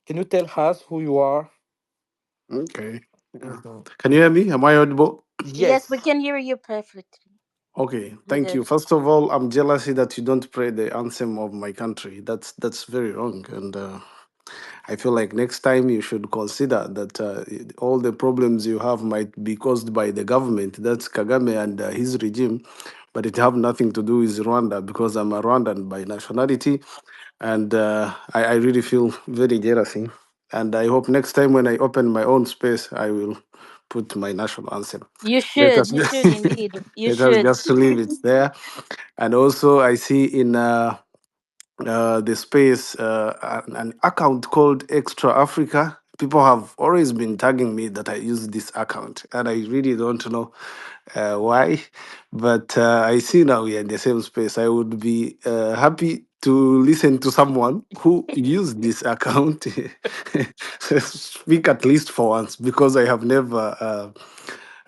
Can you tell us who you are? Okay. Yeah. Mhm. Can you hear me? Am I audible? Yes, we Yes. can hear you perfectly. Okay, thank you. Good. First of all, I'm jealousy that you don't play the anthem of my country. That's very wrong, and I feel like next time you should consider that all the problems you have might be caused by the government. That's Kagame and his regime, but it have nothing to do with Rwanda because I'm a Rwandan by nationality, and I really feel very jealousy. And I hope next time when I open my own space, I will put my national anthem. You Let should. us You should indeed. You let us should. just leave it there. And also, I see in the space an account called Extra Africa. People have always been tagging me that I use this account, and I really don't know why. But I see now we are in the same space. I would be happy to listen to someone who used this account. Speak at least for once, because I have never.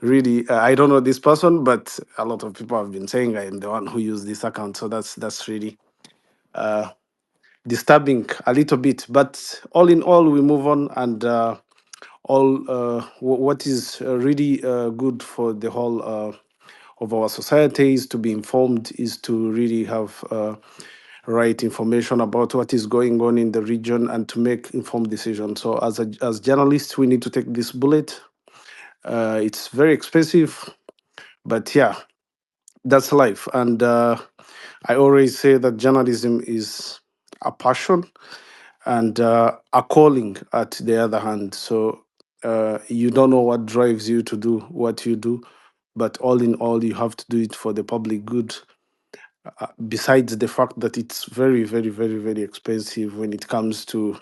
Really, I don't know this person, but a lot of people have been saying I am the one who used this account. So that's really uh, disturbing a little bit. But all in all, we move on, and what is really good for the whole of our society is to be informed, is to really have right information about what is going on in the region and to make informed decisions. So as journalists, we need to take this bullet. It's very expensive, but yeah, that's life. And I always say that journalism is a passion and a calling at the other hand. So you don't know what drives you to do what you do, but all in all, you have to do it for the public good. Besides the fact that it's very, very, very, very expensive when it comes to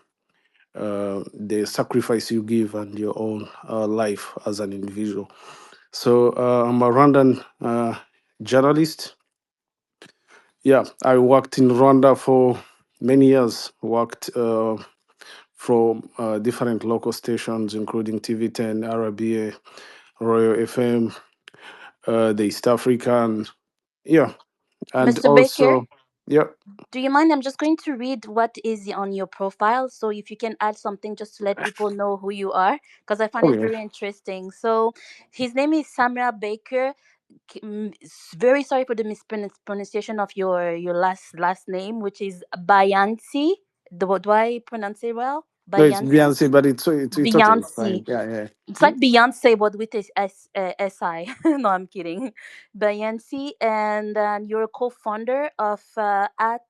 the sacrifice you give and your own life as an individual. So I'm a Rwandan journalist. Yeah, I worked in Rwanda for many years. Worked from different local stations, including TV10, RBA, Royal FM, the East African. Yeah, and Mr. Baker, also, yeah, do you mind? I'm just going to read what is on your profile. So if you can add something just to let people know who you are, because I find it okay. very interesting. So his name is Samuel Baker. Very sorry for the mispronunciation of your last name, which is Bayansi. Do I pronounce it well? No, it's Bayansi. Beyonce, but it's okay. It's Beyonce. fine. Yeah, yeah. It's Hmm? like Beyonce, but with this SI. No, I'm kidding. Beyonce, and you're a co-founder of at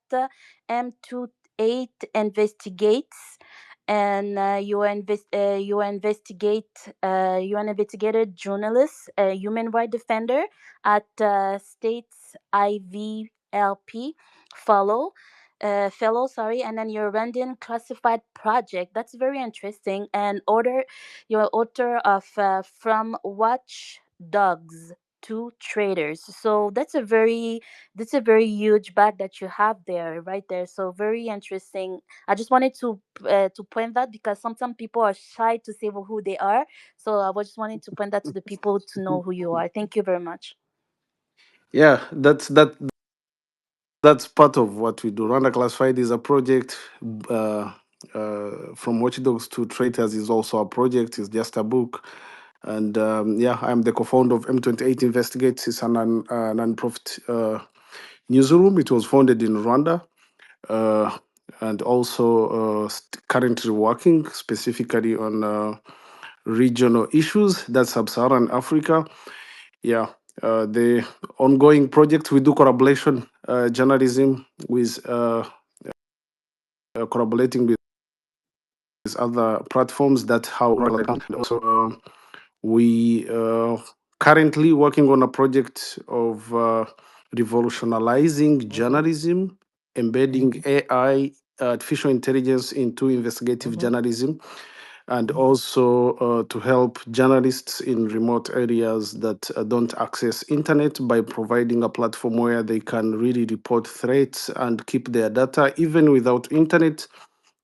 M28 Investigates, and you an investigated journalist, a human rights defender at States IVLP follow. Fellow, sorry, and then your Rwandan classified project. That's very interesting. And order you're author of From Watch Dogs to Traders. So that's a very huge bag that you have there, right there. So very interesting. I just wanted to point that because sometimes people are shy to say who they are. So I was just wanting to point that to the people to know who you are. Thank you very much. Yeah, that's part of what we do. Rwanda Classified is a project. Uh, from Watchdogs to Traitors is also a project. It's just a book. And yeah, I'm the co-founder of M28 Investigates. It's a non-profit newsroom. It was founded in Rwanda, uh, and also currently working specifically on regional issues. That's Sub-Saharan Africa. Yeah, the ongoing project, we do collaboration journalism with collaborating with other platforms. That's how. And also, we currently working on a project of revolutionizing Mhm. journalism, embedding AI, artificial intelligence into investigative Mhm. journalism, and also to help journalists in remote areas that don't access internet by providing a platform where they can really report threats and keep their data even without internet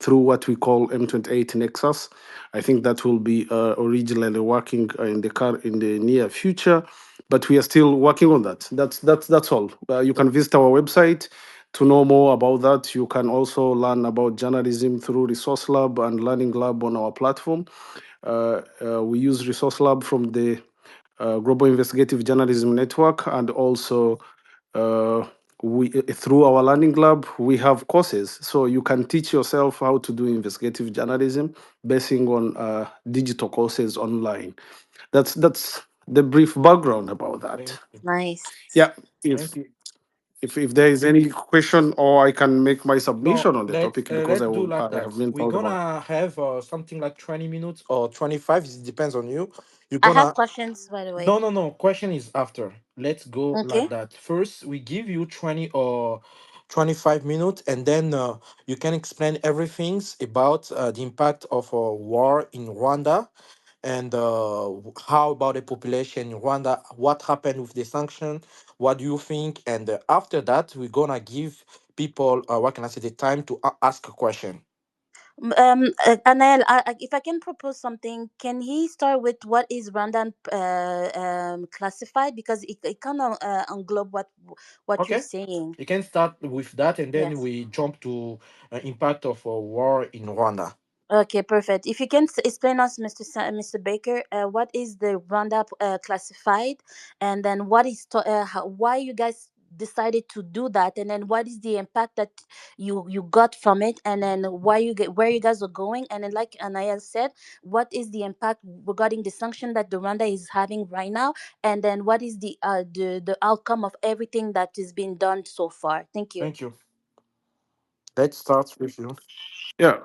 through what we call M28 Nexus. I think that will be originally working in the near future, but we are still working on that. That's all. You can visit our website. To know more about that, you can also learn about journalism through Resource Lab and Learning Lab on our platform. We use Resource Lab from the Global Investigative Journalism Network, and also uh, we through our learning lab we have courses, so you can teach yourself how to do investigative journalism basing on digital courses online. That's the brief background about that. Thank you. Nice. Yeah, if Thank you. if there is any question, or I can make my No, submission on the topic, because let's do like I that. have been We're told about. gonna have something like 20 minutes or 25. It depends on you. You're I have gonna questions, by the way. no. Question is after. Let's go Okay. like that. First, we give you 20 or 25 minutes, and then you can explain everything about the impact of a war in Rwanda, and how about the population in Rwanda, what happened with the sanction, what do you think? And after that, we're gonna give people, what can I say, the time to ask a question. Anael, if I can propose something, can he start with what is Rwandan classified, because it kind of englobe what you're Okay, saying. you can start with that, and then Yes. we jump to impact of a war in Rwanda. Okay, perfect. If you can explain us, Mr. Baker, what is the Roundup classified, and then why you guys decided to do that, and then what is the impact that you got from it, and then why you get where you guys are going, and then like Anaya said, what is the impact regarding the sanction that the Rwanda is having right now, and then what is the outcome of everything that is being done so far. Thank you. Thank you. Let's start with you. Yeah,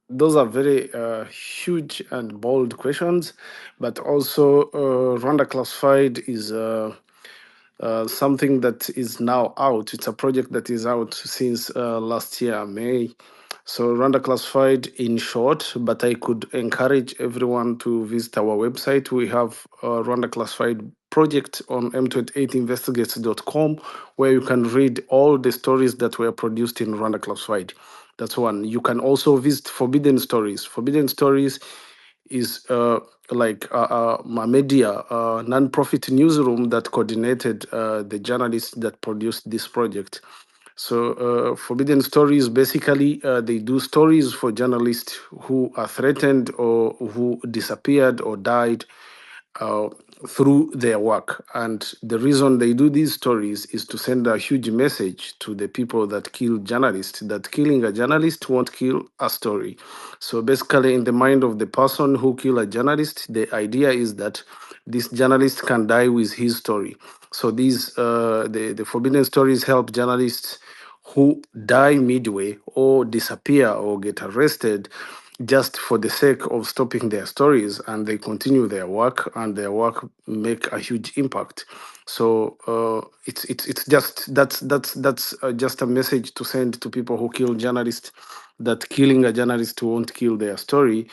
those are very huge and bold questions, but also Rwanda Classified is something that is now out. It's a project that is out since last year, May. So, Rwanda Classified in short, but I could encourage everyone to visit our website. We have a Rwanda Classified project on m28investigates.com, where you can read all the stories that were produced in Rwanda Classified. That's one. You can also visit Forbidden Stories. Forbidden Stories is like a media, non-profit newsroom that coordinated the journalists that produced this project. So, Forbidden Stories basically they do stories for journalists who are threatened or who disappeared or died uh, through their work. And the reason they do these stories is to send a huge message to the people that kill journalists, that killing a journalist won't kill a story. So basically, in the mind of the person who kill a journalist, the idea is that this journalist can die with his story. So the forbidden stories help journalists who die midway or disappear or get arrested just for the sake of stopping their stories, and they continue their work, and their work make a huge impact. So it's just that's just a message to send to people who kill journalists, that killing a journalist won't kill their story,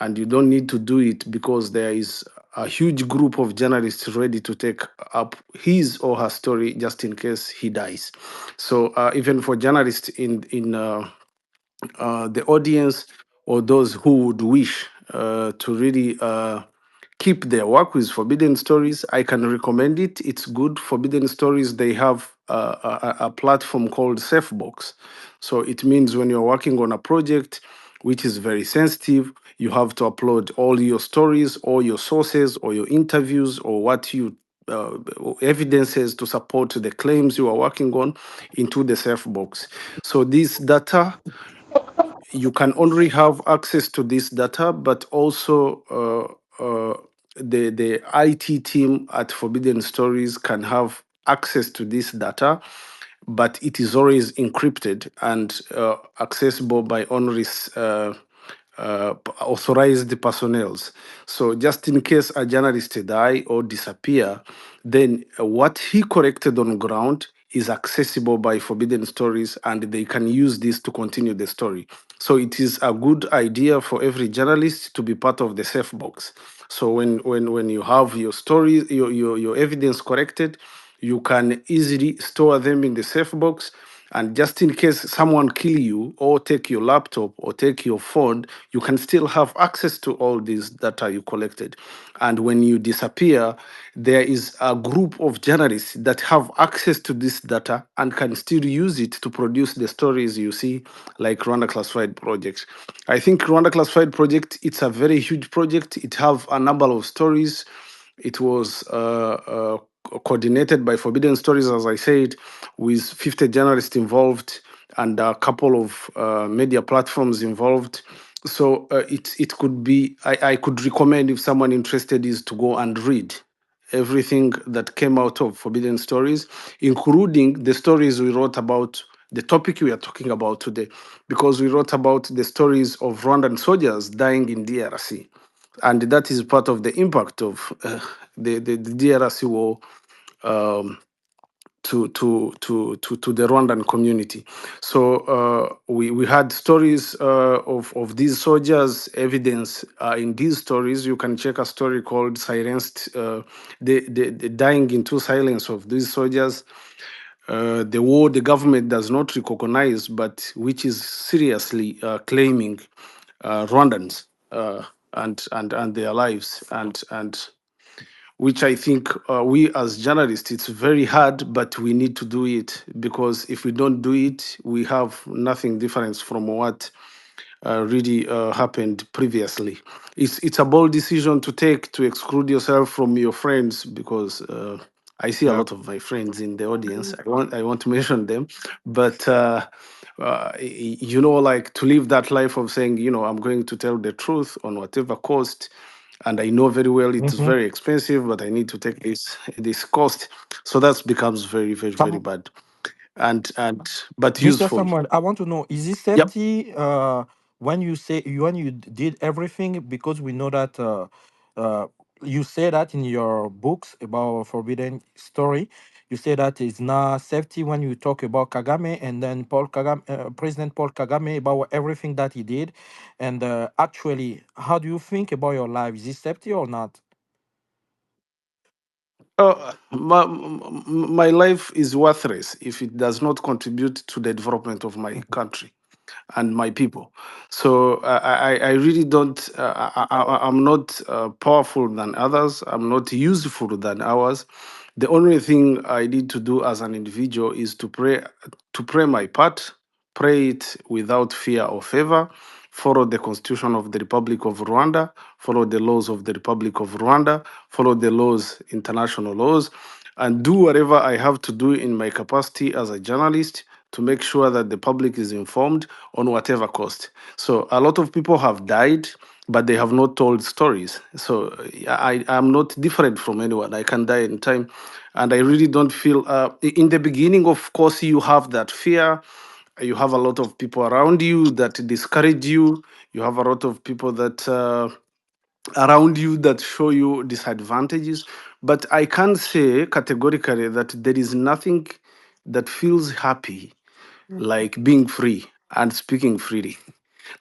and you don't need to do it because there is a huge group of journalists ready to take up his or her story just in case he dies. So even for journalists in the audience, or those who would wish to really keep their work with Forbidden Stories, I can recommend it. It's good. Forbidden Stories, they have a platform called Safebox. So it means when you're working on a project which is very sensitive, you have to upload all your stories, all your sources, or your interviews, or what you evidences to support the claims you are working on into the Safebox. So this data, you can only have access to this data, but also the IT team at Forbidden Stories can have access to this data, but it is always encrypted and accessible by only authorized personnels. So just in case a journalist die or disappear, then what he corrected on ground is accessible by Forbidden Stories, and they can use this to continue the story. So it is a good idea for every journalist to be part of the safe box. So when you have your story, your evidence corrected, you can easily store them in the safe box. And just in case someone kill you or take your laptop or take your phone, you can still have access to all this data you collected. And when you disappear, there is a group of journalists that have access to this data and can still use it to produce the stories you see, like Rwanda Classified Project. I think Rwanda Classified Project, it's a very huge project. It have a number of stories. It was coordinated by Forbidden Stories, as I said, with 50 journalists involved and a couple of media platforms involved. So it could be, I could recommend if someone interested is to go and read everything that came out of Forbidden Stories, including the stories we wrote about the topic we are talking about today, because we wrote about the stories of Rwandan soldiers dying in DRC. And that is part of the impact of the DRC war um, to the Rwandan community. So we had stories of these soldiers, evidence in these stories. You can check a story called Silenced, the dying into silence of these soldiers. The war the government does not recognize, but which is seriously claiming Rwandans and their lives and which I think we as journalists, it's very hard, but we need to do it because if we don't do it, we have nothing different from what really happened previously. It's a bold decision to take to exclude yourself from your friends because I see a Yeah. lot of my friends in the audience. I want to mention them, but like to live that life of saying, I'm going to tell the truth on whatever cost, and I know very well it is Mm-hmm. very expensive, but I need to take this cost. So that becomes very, very, very bad, and but Mr. useful. Samuel, I want to know, is it Yep. safety when you say when you did everything? Because we know that uh, you say that in your books about Forbidden Story. You say that it's not safety when you talk about Kagame and then President Paul Kagame, about everything that he did. And actually, how do you think about your life? Is it safety or not? My life is worthless if it does not contribute to the development of my country and my people. So I really don't. I'm not powerful than others. I'm not useful than ours. The only thing I need to do as an individual is to pray my part, pray it without fear or favor, follow the constitution of the Republic of Rwanda, follow the laws of the Republic of Rwanda, follow the laws, international laws, and do whatever I have to do in my capacity as a journalist to make sure that the public is informed on whatever cost. So a lot of people have died, but they have not told stories. So I am not different from anyone. I can die in time. And I really don't feel, in the beginning, of course, you have that fear. You have a lot of people around you that discourage you. You have a lot of people that around you that show you disadvantages. But I can say categorically that there is nothing that feels happy like being free and speaking freely.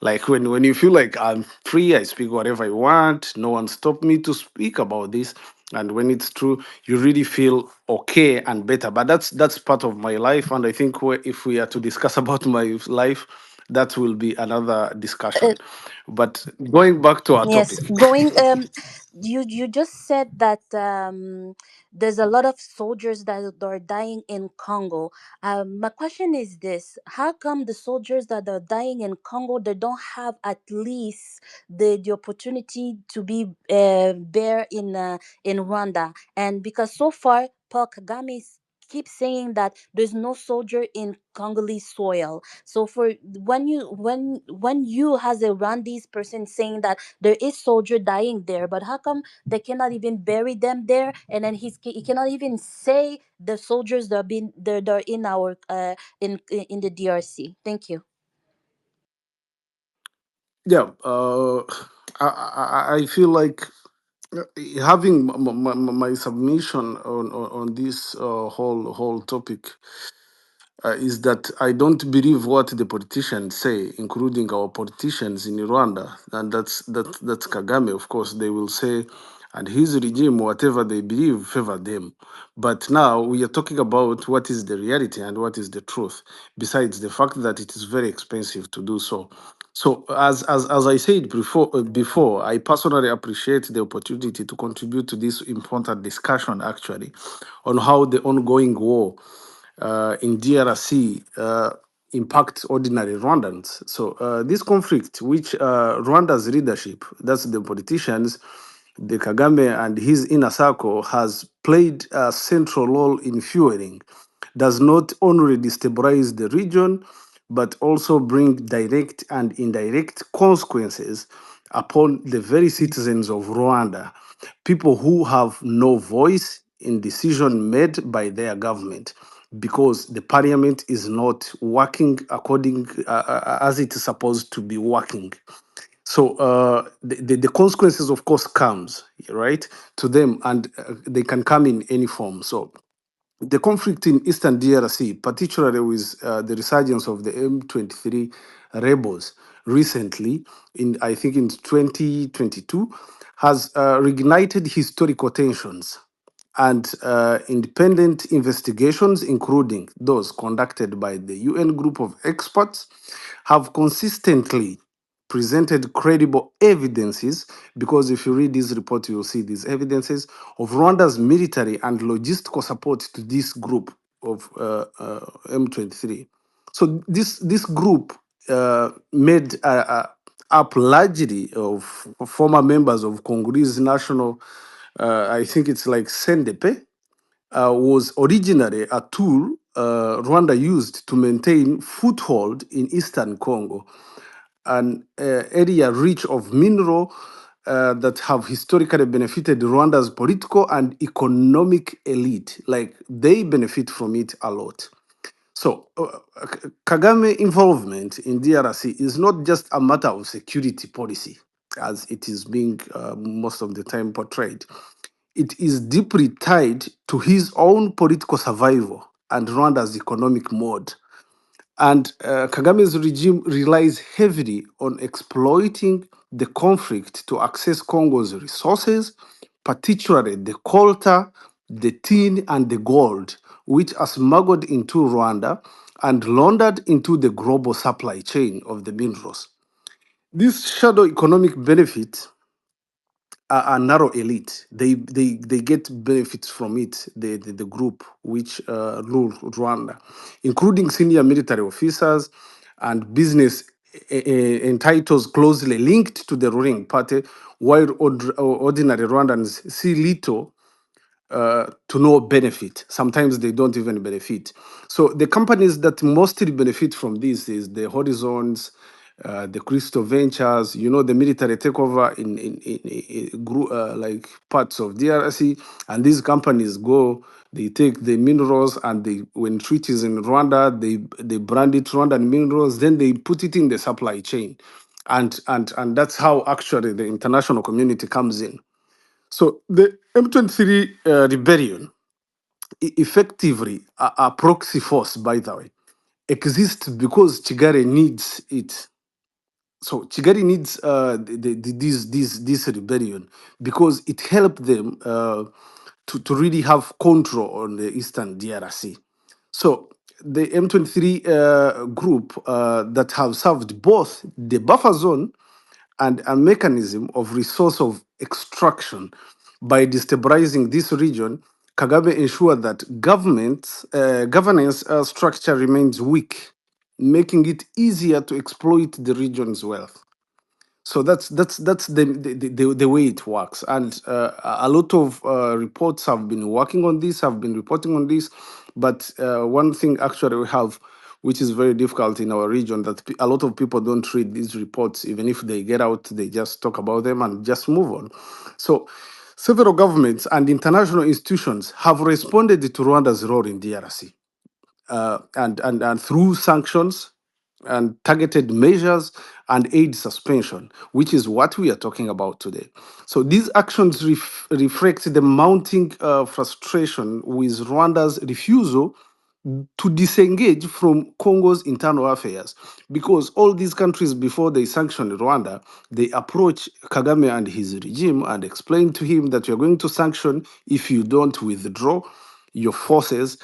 Like when you feel like I'm free, I speak whatever I want. No one stopped me to speak about this. And when it's true, you really feel okay and better. But that's part of my life, and I think if we are to discuss about my life, that will be another discussion. But going back to our Yes, topic, going you just said that there's a lot of soldiers that are dying in Congo. My question is this: how come the soldiers that are dying in Congo, they don't have at least the opportunity to be there in Rwanda? And because so far Paul Kagame keeps saying that there's no soldier in Congolese soil. So for when you as a Rwandese person saying that there is soldier dying there, but how come they cannot even bury them there? And then he cannot even say the soldiers that are being they're in our in the DRC. Thank you. yeah, I feel like having my submission on this whole topic is that I don't believe what the politicians say, including our politicians in Rwanda, and that's Kagame. Of course, they will say and his regime, whatever they believe, favor them. But now we are talking about what is the reality and what is the truth, besides the fact that it is very expensive to do so. So, as I said before, I personally appreciate the opportunity to contribute to this important discussion, actually, on how the ongoing war in DRC impact ordinary Rwandans. So this conflict, which Rwanda's leadership, that's the politicians, the Kagame and his inner circle, has played a central role in fueling, does not only destabilize the region, but also bring direct and indirect consequences upon the very citizens of Rwanda, people who have no voice in decision made by their government because the parliament is not working according as it is supposed to be working. So the consequences, of course, comes right to them, and they can come in any form. So the conflict in eastern DRC, particularly with the resurgence of the M23 rebels recently, in I think in 2022, has reignited historical tensions, and independent investigations, including those conducted by the UN group of experts, have consistently presented credible evidences, because if you read this report, you will see these evidences of Rwanda's military and logistical support to this group of M23. So this group made up largely of former members of Congolese national, I think it's like Sendepe, was originally a tool Rwanda used to maintain foothold in eastern Congo, an area rich of mineral that have historically benefited Rwanda's political and economic elite. Like they benefit from it a lot. So, Kagame involvement in DRC is not just a matter of security policy, as it is being most of the time portrayed. It is deeply tied to his own political survival and Rwanda's economic mode. And Kagame's regime relies heavily on exploiting the conflict to access Congo's resources, particularly the colta, the tin, and the gold, which are smuggled into Rwanda and laundered into the global supply chain of the minerals. This shadow economic benefit a narrow elite. They get benefits from it. The group which rule Rwanda, including senior military officers and business entitles closely linked to the ruling party, while ordinary Rwandans see little to no benefit. Sometimes they don't even benefit. So the companies that mostly benefit from this is the Horizons, the Crystal Ventures, the military takeover in like parts of DRC, and these companies go. They take the minerals, and when treaties in Rwanda, they brand it Rwandan minerals. Then they put it in the supply chain, and that's how actually the international community comes in. So the M23 rebellion, effectively a proxy force, by the way, exists because Chigare needs it. So Chigari needs this rebellion because it helped them to really have control on the eastern DRC. So the M23 group that have served both the buffer zone and a mechanism of resource of extraction. By destabilizing this region, Kagame ensured that governance structure remains weak, making it easier to exploit the region's wealth. So that's the way it works, and a lot of reports have been working on this, have been reporting on this. But one thing actually we have, which is very difficult in our region, that a lot of people don't read these reports. Even if they get out, they just talk about them and just move on. So several governments and international institutions have responded to Rwanda's role in DRC, and through sanctions and targeted measures and aid suspension, which is what we are talking about today. So these actions reflect the mounting frustration with Rwanda's refusal to disengage from Congo's internal affairs, because all these countries, before they sanctioned Rwanda, they approach Kagame and his regime and explain to him that we are going to sanction if you don't withdraw your forces,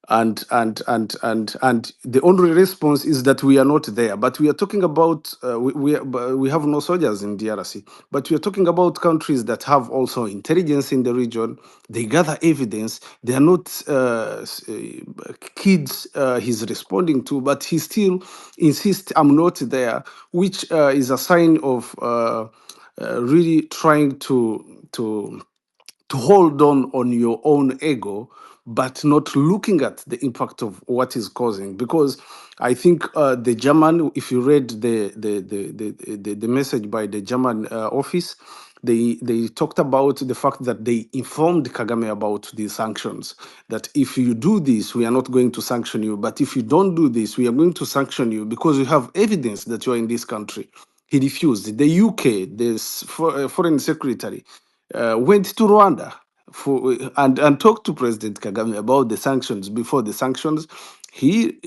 and the only response is that we are not there. But we are talking about we have no soldiers in DRC, but we are talking about countries that have also intelligence in the region. They gather evidence. They are not kids he's responding to, but he still insists, I'm not there, which is a sign of really trying to hold on your own ego, but not looking at the impact of what is causing. Because I think the German, if you read the message by the German office, they talked about the fact that they informed Kagame about these sanctions. That if you do this, we are not going to sanction you. But if you don't do this, we are going to sanction you because we have evidence that you are in this country. He refused. The UK, the foreign secretary, went to Rwanda and talked to President Kagame about the sanctions. Before the sanctions, he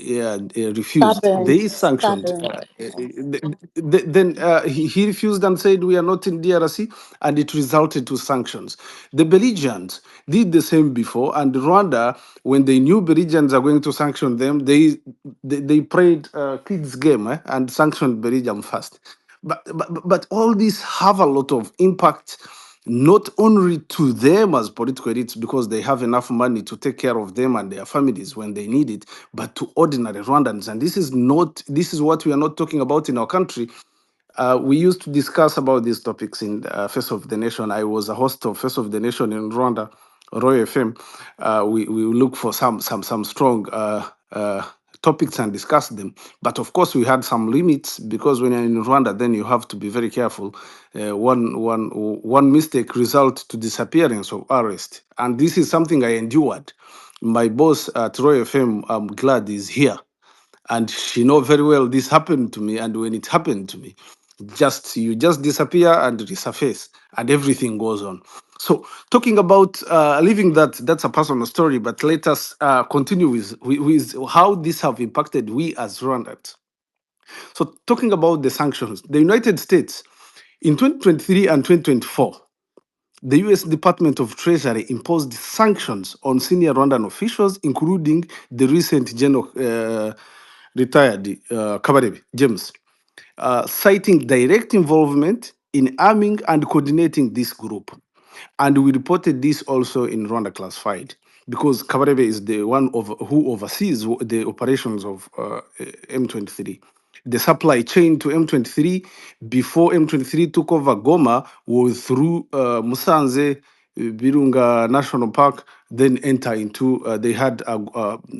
refused. Stubborn. They sanctioned. Stubborn. Then he refused and said we are not in DRC, and it resulted to sanctions. The belligerents did the same before, and Rwanda, when they knew belligerents are going to sanction them, they played kids game and sanctioned belligerents first. But all these have a lot of impact, not only to them as political elites because they have enough money to take care of them and their families when they need it, but to ordinary Rwandans. And this is what we are not talking about in our country. We used to discuss about these topics in Face of the Nation. I was a host of Face of the Nation in Rwanda, Roy FM. We look for some strong topics and discuss them. But of course, we had some limits because when you're in Rwanda, then you have to be very careful. One mistake result to disappearance or arrest, and this is something I endured. My boss at Roy FM, I'm glad is here, and she know very well this happened to me. And when it happened to me, just you just disappear and resurface and everything goes on. So talking about leaving that, that's a personal story, but let us continue with how this have impacted we as Rwandans. So talking about the sanctions, the United States in 2023 and 2024, the US Department of Treasury imposed sanctions on senior Rwandan officials, including the recent General retired Kabarebe James, citing direct involvement in arming and coordinating this group. And we reported this also in Rwanda Classified because Kabarebe is the one of who oversees the operations of M23. The supply chain to M23 before M23 took over Goma was through Musanze, Virunga National Park, then enter into, they had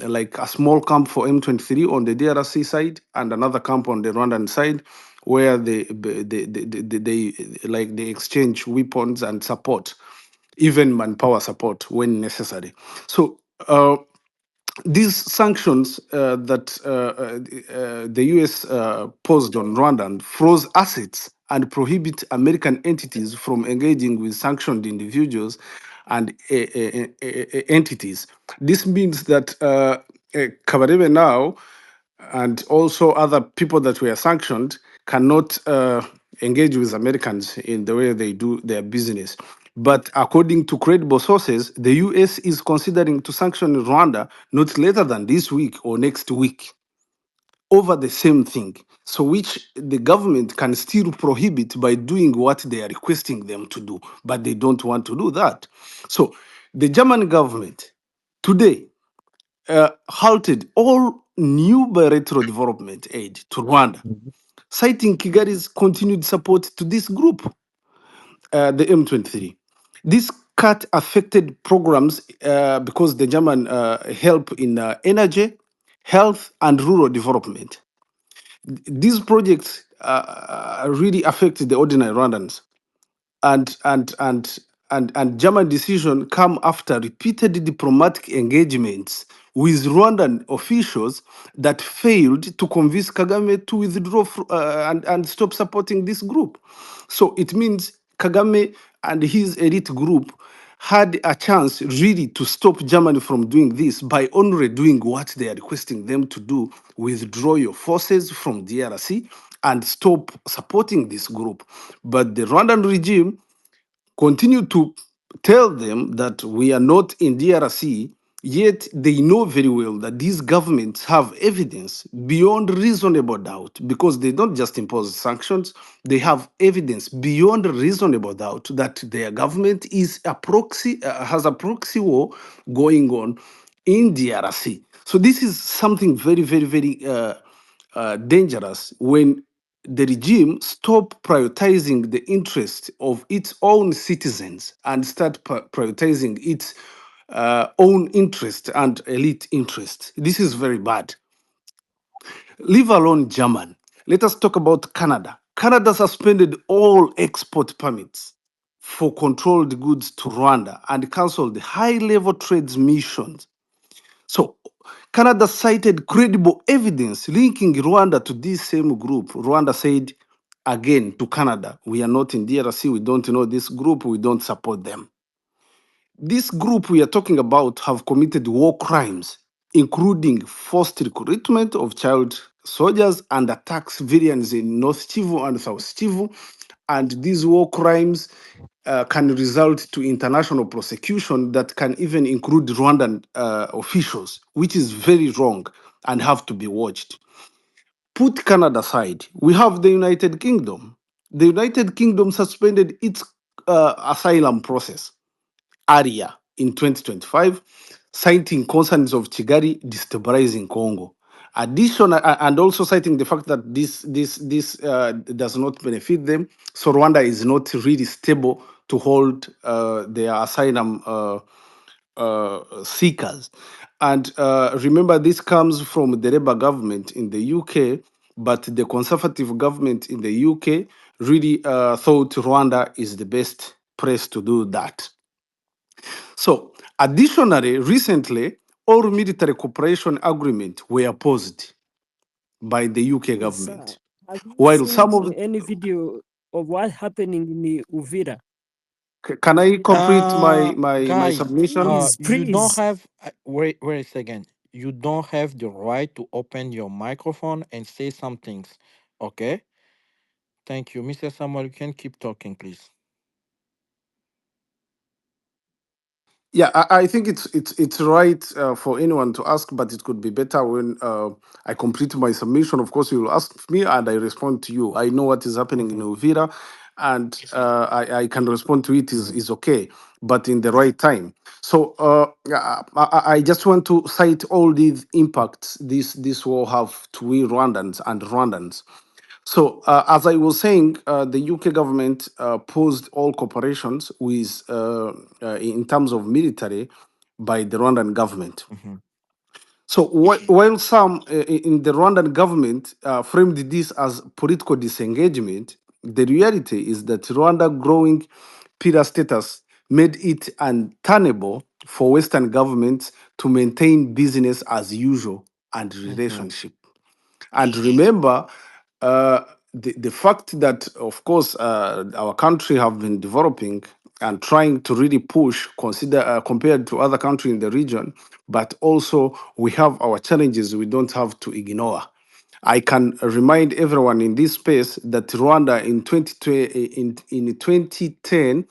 like a small camp for M23 on the DRC side and another camp on the Rwandan side where they exchange weapons and support, even manpower support when necessary. So these sanctions that the US posed on Rwanda and froze assets and prohibit American entities from engaging with sanctioned individuals and entities. This means that Kabarebe now and also other people that were sanctioned cannot engage with Americans in the way they do their business. But according to credible sources, the US is considering to sanction Rwanda not later than this week or next week over the same thing. So, which the government can still prohibit by doing what they are requesting them to do, but they don't want to do that. So, the German government today halted all new bilateral development aid to Rwanda, Mhm. citing Kigali's continued support to this group, the M23. This cut affected programs because the German help in energy, health, and rural development. These projects really affected the ordinary Rwandans, and German decision come after repeated diplomatic engagements with Rwandan officials that failed to convince Kagame to withdraw and stop supporting this group. So it means Kagame and his elite group had a chance really to stop Germany from doing this by only doing what they are requesting them to do: withdraw your forces from DRC and stop supporting this group. But the Rwandan regime continue to tell them that we are not in DRC, yet they know very well that these governments have evidence beyond reasonable doubt, because they don't just impose sanctions, they have evidence beyond reasonable doubt that their government is a proxy, has a proxy war going on in DRC. So this is something very, very, very dangerous when the regime stop prioritizing the interest of its own citizens and start prioritizing its own interest and elite interest. This is very bad. Leave alone German. Let us talk about Canada. Canada suspended all export permits for controlled goods to Rwanda and cancelled high-level trade missions. So Canada cited credible evidence linking Rwanda to this same group. Rwanda said again to Canada, we are not in DRC, we don't know this group, we don't support them. This group we are talking about have committed war crimes, including forced recruitment of child soldiers and attacks civilians in North Kivu and South Kivu. And these war crimes can result to international prosecution that can even include Rwandan officials, which is very wrong and have to be watched. Put Canada aside, we have the United Kingdom. The United Kingdom suspended its asylum process area in 2025, citing concerns of Kigali destabilizing Congo. Additional, and also citing the fact that this does not benefit them. So Rwanda is not really stable to hold their asylum seekers. And remember, this comes from the Labour government in the UK, but the Conservative government in the UK really thought Rwanda is the best place to do that. So, additionally, recently, all military cooperation agreements were paused by the UK Yes, government. have you While some seen of any video of what happening in Uvira? can I complete my Guys, submission? Please, you don't please. have wait a second. You don't have the right to open your microphone and say some things. Okay? Thank you. Mr. Samuel, you can keep talking, please. Yeah, I think it's right for anyone to ask, but it could be better when I complete my submission. Of course, you will ask me, and I respond to you. I know what is happening in Mm-hmm. Uvira, and I can respond to it Mm-hmm. is okay, but in the right time. So I just want to cite all these impacts this war have to we Rwandans and Rwandans. So, as I was saying, the UK government paused all cooperations with, in terms of military, by the Rwandan government. Mm-hmm. So, while some in the Rwandan government framed this as political disengagement, the reality is that Rwanda growing pillar status made it untenable for Western governments to maintain business as usual and Mm-hmm. relationship. And remember, the fact that, of course, our country have been developing and trying to really push, consider compared to other countries in the region, but also we have our challenges we don't have to ignore. I can remind everyone in this space that Rwanda in 2010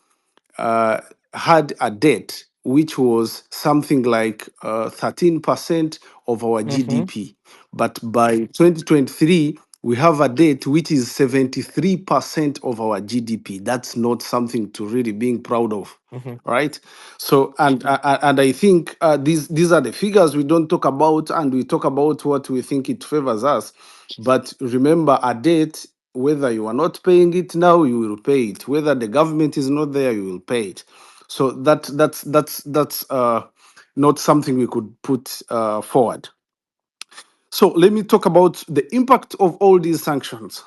uh, had a debt which was something like 13% of our Mm-hmm. GDP. But by 2023, we have a debt which is 73% of our GDP. That's not something to really being proud of, Mm-hmm. right? So, and I think these are the figures we don't talk about, and we talk about what we think it favors us. But remember, a debt, whether you are not paying it now, you will pay it. Whether the government is not there, you will pay it. So that's not something we could put forward. So let me talk about the impact of all these sanctions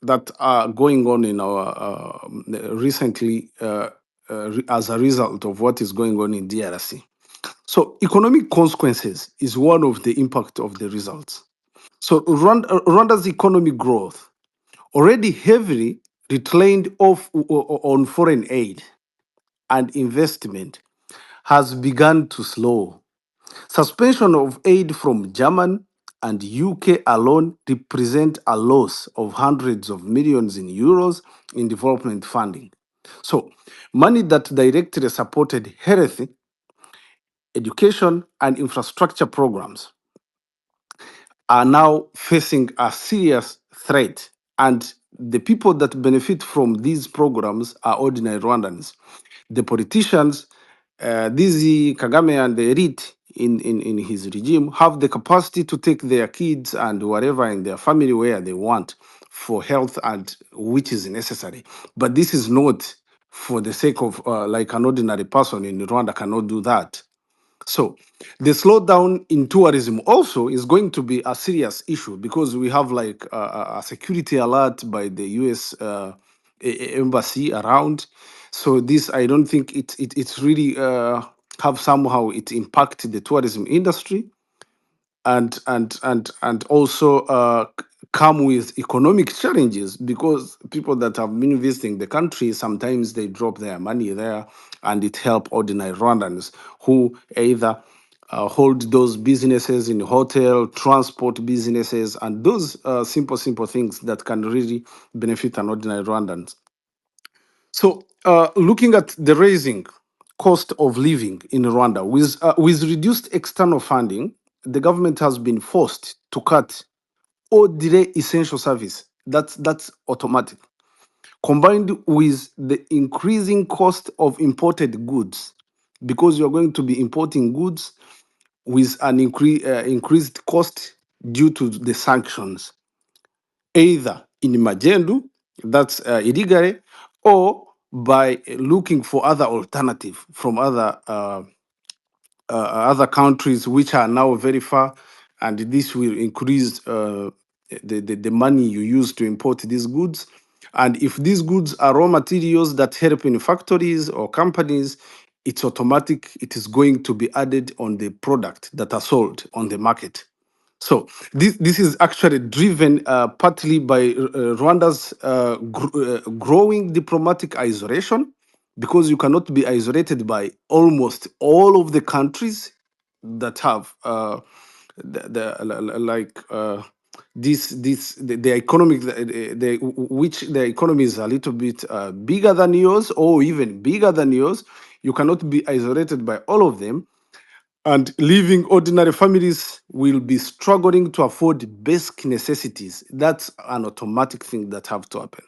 that are going on in our recently as a result of what is going on in DRC. So economic consequences is one of the impact of the results. So Rwanda's economic growth already heavily reclined off on foreign aid, and investment has begun to slow. Suspension of aid from Germany and UK alone represent a loss of hundreds of millions in euros in development funding. So, money that directly supported health, education, and infrastructure programs are now facing a serious threat. And the people that benefit from these programs are ordinary Rwandans. The politicians, these Kagame and the elite in his regime, have the capacity to take their kids and whatever in their family where they want for health and which is necessary. But this is not for the sake of like an ordinary person in Rwanda cannot do that. So the slowdown in tourism also is going to be a serious issue because we have like a security alert by the U.S. Embassy around. So this, I don't think it's really have somehow it impact the tourism industry and also come with economic challenges because people that have been visiting the country sometimes they drop their money there and it help ordinary Rwandans who either hold those businesses in hotel, transport businesses, and those simple things that can really benefit an ordinary Rwandans. So, looking at the rising cost of living in Rwanda, with reduced external funding, the government has been forced to cut or delay essential service. That's automatic. Combined with the increasing cost of imported goods, because you're going to be importing goods with an increased cost due to the sanctions either in Magendu, that's illegally, or by looking for other alternative from other countries which are now very far, and this will increase the money you use to import these goods. And if these goods are raw materials that help in factories or companies, it's automatic, it is going to be added on the product that are sold on the market. So this is actually driven partly by Rwanda's growing diplomatic isolation, because you cannot be isolated by almost all of the countries that have like the economic which the economy is a little bit bigger than yours or even bigger than yours. You cannot be isolated by all of them, and living ordinary families will be struggling to afford basic necessities. That's an automatic thing that have to happen.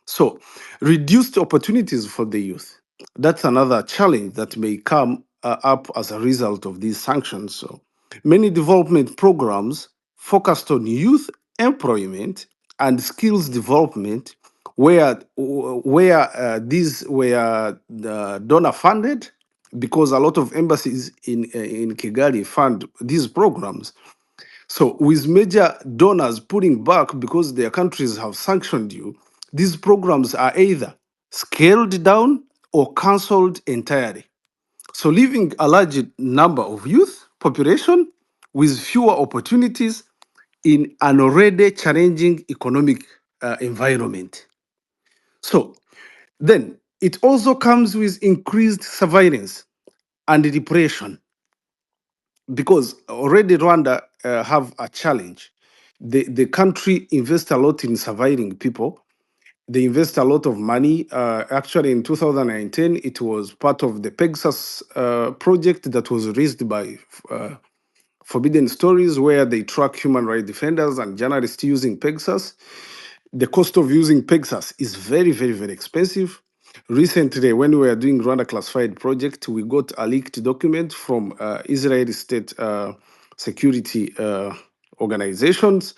So, reduced opportunities for the youth. That's another challenge that may come up as a result of these sanctions. So, many development programs focused on youth employment and skills development, where these were donor funded, because a lot of embassies in Kigali fund these programs. So, with major donors pulling back because their countries have sanctioned you, these programs are either scaled down or cancelled entirely. So, leaving a large number of youth population with fewer opportunities in an already challenging economic environment. So, then it also comes with increased surveillance and repression, because already Rwanda have a challenge. The country invests a lot in surviving people. They invest a lot of money. Actually, in 2019, it was part of the Pegasus project that was raised by Forbidden Stories, where they track human rights defenders and journalists using Pegasus. The cost of using Pegasus is very expensive. Recently, when we were doing Rwanda classified project, we got a leaked document from Israeli state security organizations,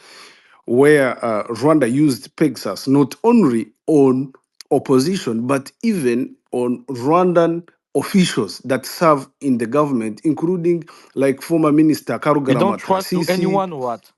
where Rwanda used Pegasus not only on opposition, but even on Rwandan officials that serve in the government, including like former Minister You Karugara don't trust to Matasisi, anyone or what?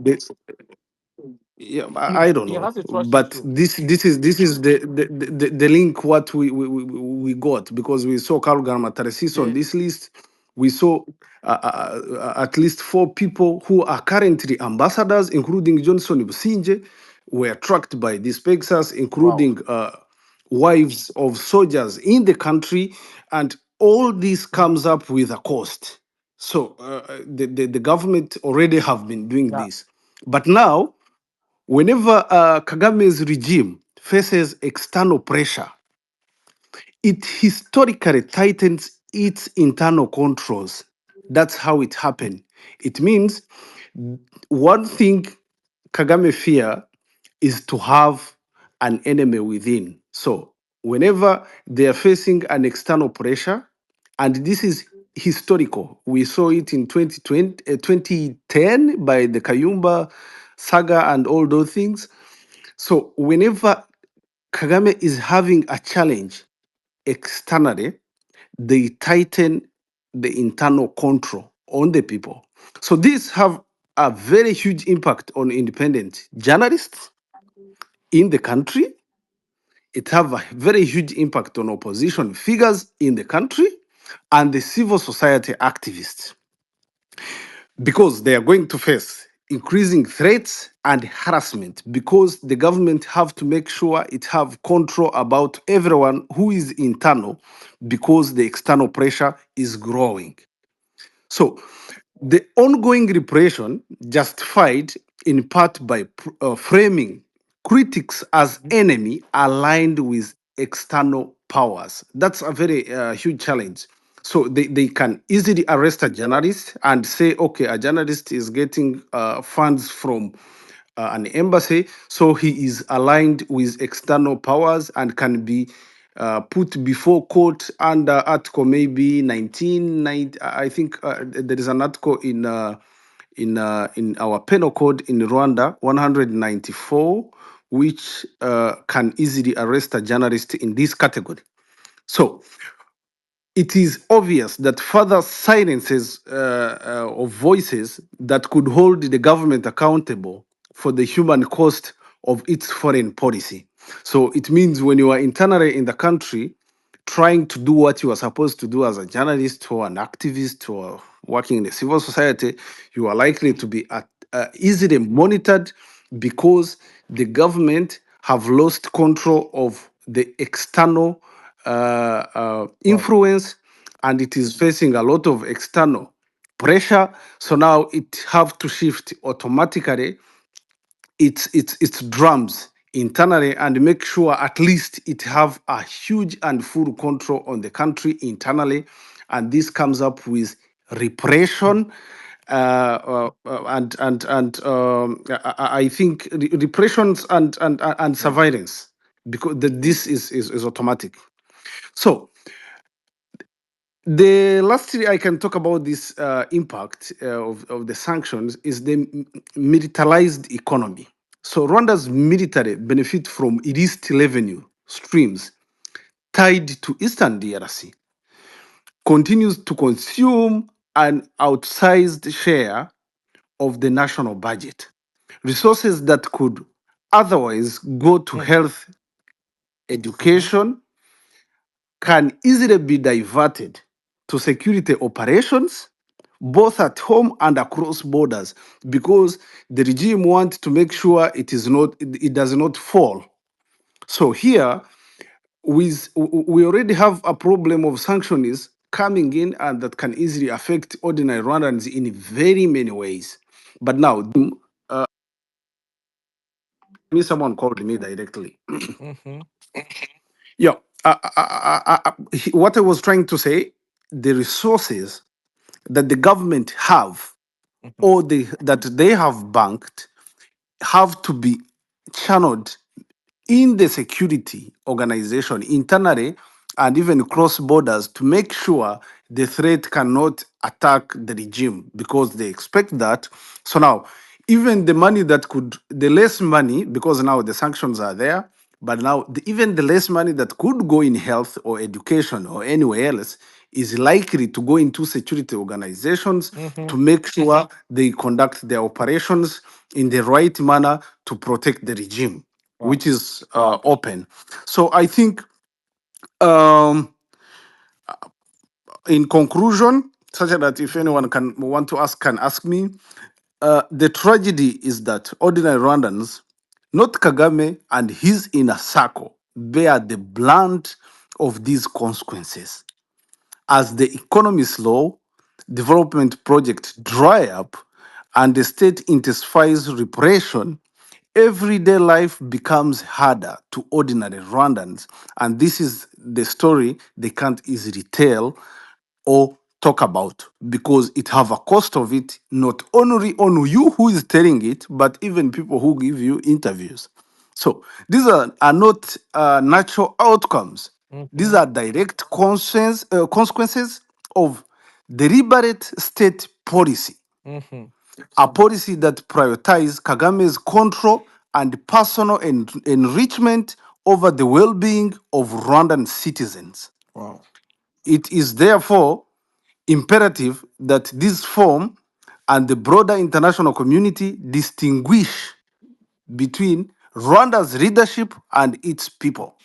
yeah, I don't He know, has to trust you but too. this is the link what we got, because we saw Carl Garmatarasis on Yeah. this list. We saw at least four people who are currently ambassadors, including Johnson Businje, were tracked by this Pegasus, Wow. including wives of soldiers in the country, and all this Mm. comes up with a cost. So the government already have been doing Yeah. this, but now whenever Kagame's regime faces external pressure, it historically tightens its internal controls. That's how it happened. It means one thing Kagame fear is to have an enemy within. So whenever they are facing an external pressure, and this is historical, we saw it in 2010 by the Kayumba saga and all those things. So whenever Kagame is having a challenge externally, they tighten the internal control on the people. So these have a very huge impact on independent journalists in the country. It have a very huge impact on opposition figures in the country and the civil society activists, because they are going to face increasing threats and harassment, because the government have to make sure it have control about everyone who is internal, because the external pressure is growing. So the ongoing repression justified in part by framing critics as enemy aligned with external powers. That's a very huge challenge. So they can easily arrest a journalist and say, okay, a journalist is getting funds from an embassy, so he is aligned with external powers and can be put before court under article maybe 1990. I think there is an article in our penal code in Rwanda 194, which can easily arrest a journalist in this category. So it is obvious that further silences of voices that could hold the government accountable for the human cost of its foreign policy. So it means when you are internally in the country, trying to do what you are supposed to do as a journalist or an activist or working in the civil society, you are likely to be easily monitored, because the government have lost control of the external Right. influence, and it is facing a lot of external pressure. So now it have to shift automatically its drums internally and make sure at least it have a huge and full control on the country internally, and this comes up with Mm. repression. I think repressions and Yeah. surveillance, because this is automatic. So the last thing I can talk about this impact of the sanctions is the militarized economy. So Rwanda's military benefit from illicit revenue streams tied to Eastern DRC, continues to consume an outsized share of the national budget. Resources that could otherwise go to Mm. health, Mm-hmm. education, can easily be diverted to security operations, both at home and across borders, because the regime wants to make sure it does not fall. So here we already have a problem of sanctions coming in, and that can easily affect ordinary Rwandans in very many ways. But now, someone called me directly. Mm-hmm. Yeah, what I was trying to say, the resources that the government have, Mm-hmm. or that they have banked, have to be channeled in the security organization internally and even cross borders, to make sure the threat cannot attack the regime, because they expect that. So now, even the money that could, the less money, because now the sanctions are there, but now even the less money that could go in health or education or anywhere else is likely to go into security organizations, Mm-hmm. to make sure they conduct their operations in the right manner to protect the regime, Right. which is open. So I think, um, in conclusion, such that if anyone can want to ask, can ask me, the tragedy is that ordinary Rwandans, not Kagame and his inner circle, bear the blunt of these consequences. As the economy slow, development projects dry up, and the state intensifies repression, everyday life becomes harder to ordinary Rwandans. And this is the story they can't easily tell or talk about because it have a cost of it, not only on you who is telling it, but even people who give you interviews. So these are not natural outcomes. These Mhm. are direct consequences of deliberate state policy, Mhm. a policy that prioritizes Kagame's control and personal enrichment over the well-being of Rwandan citizens. Wow. It is therefore imperative that this forum and the broader international community distinguish between Rwanda's leadership and its people.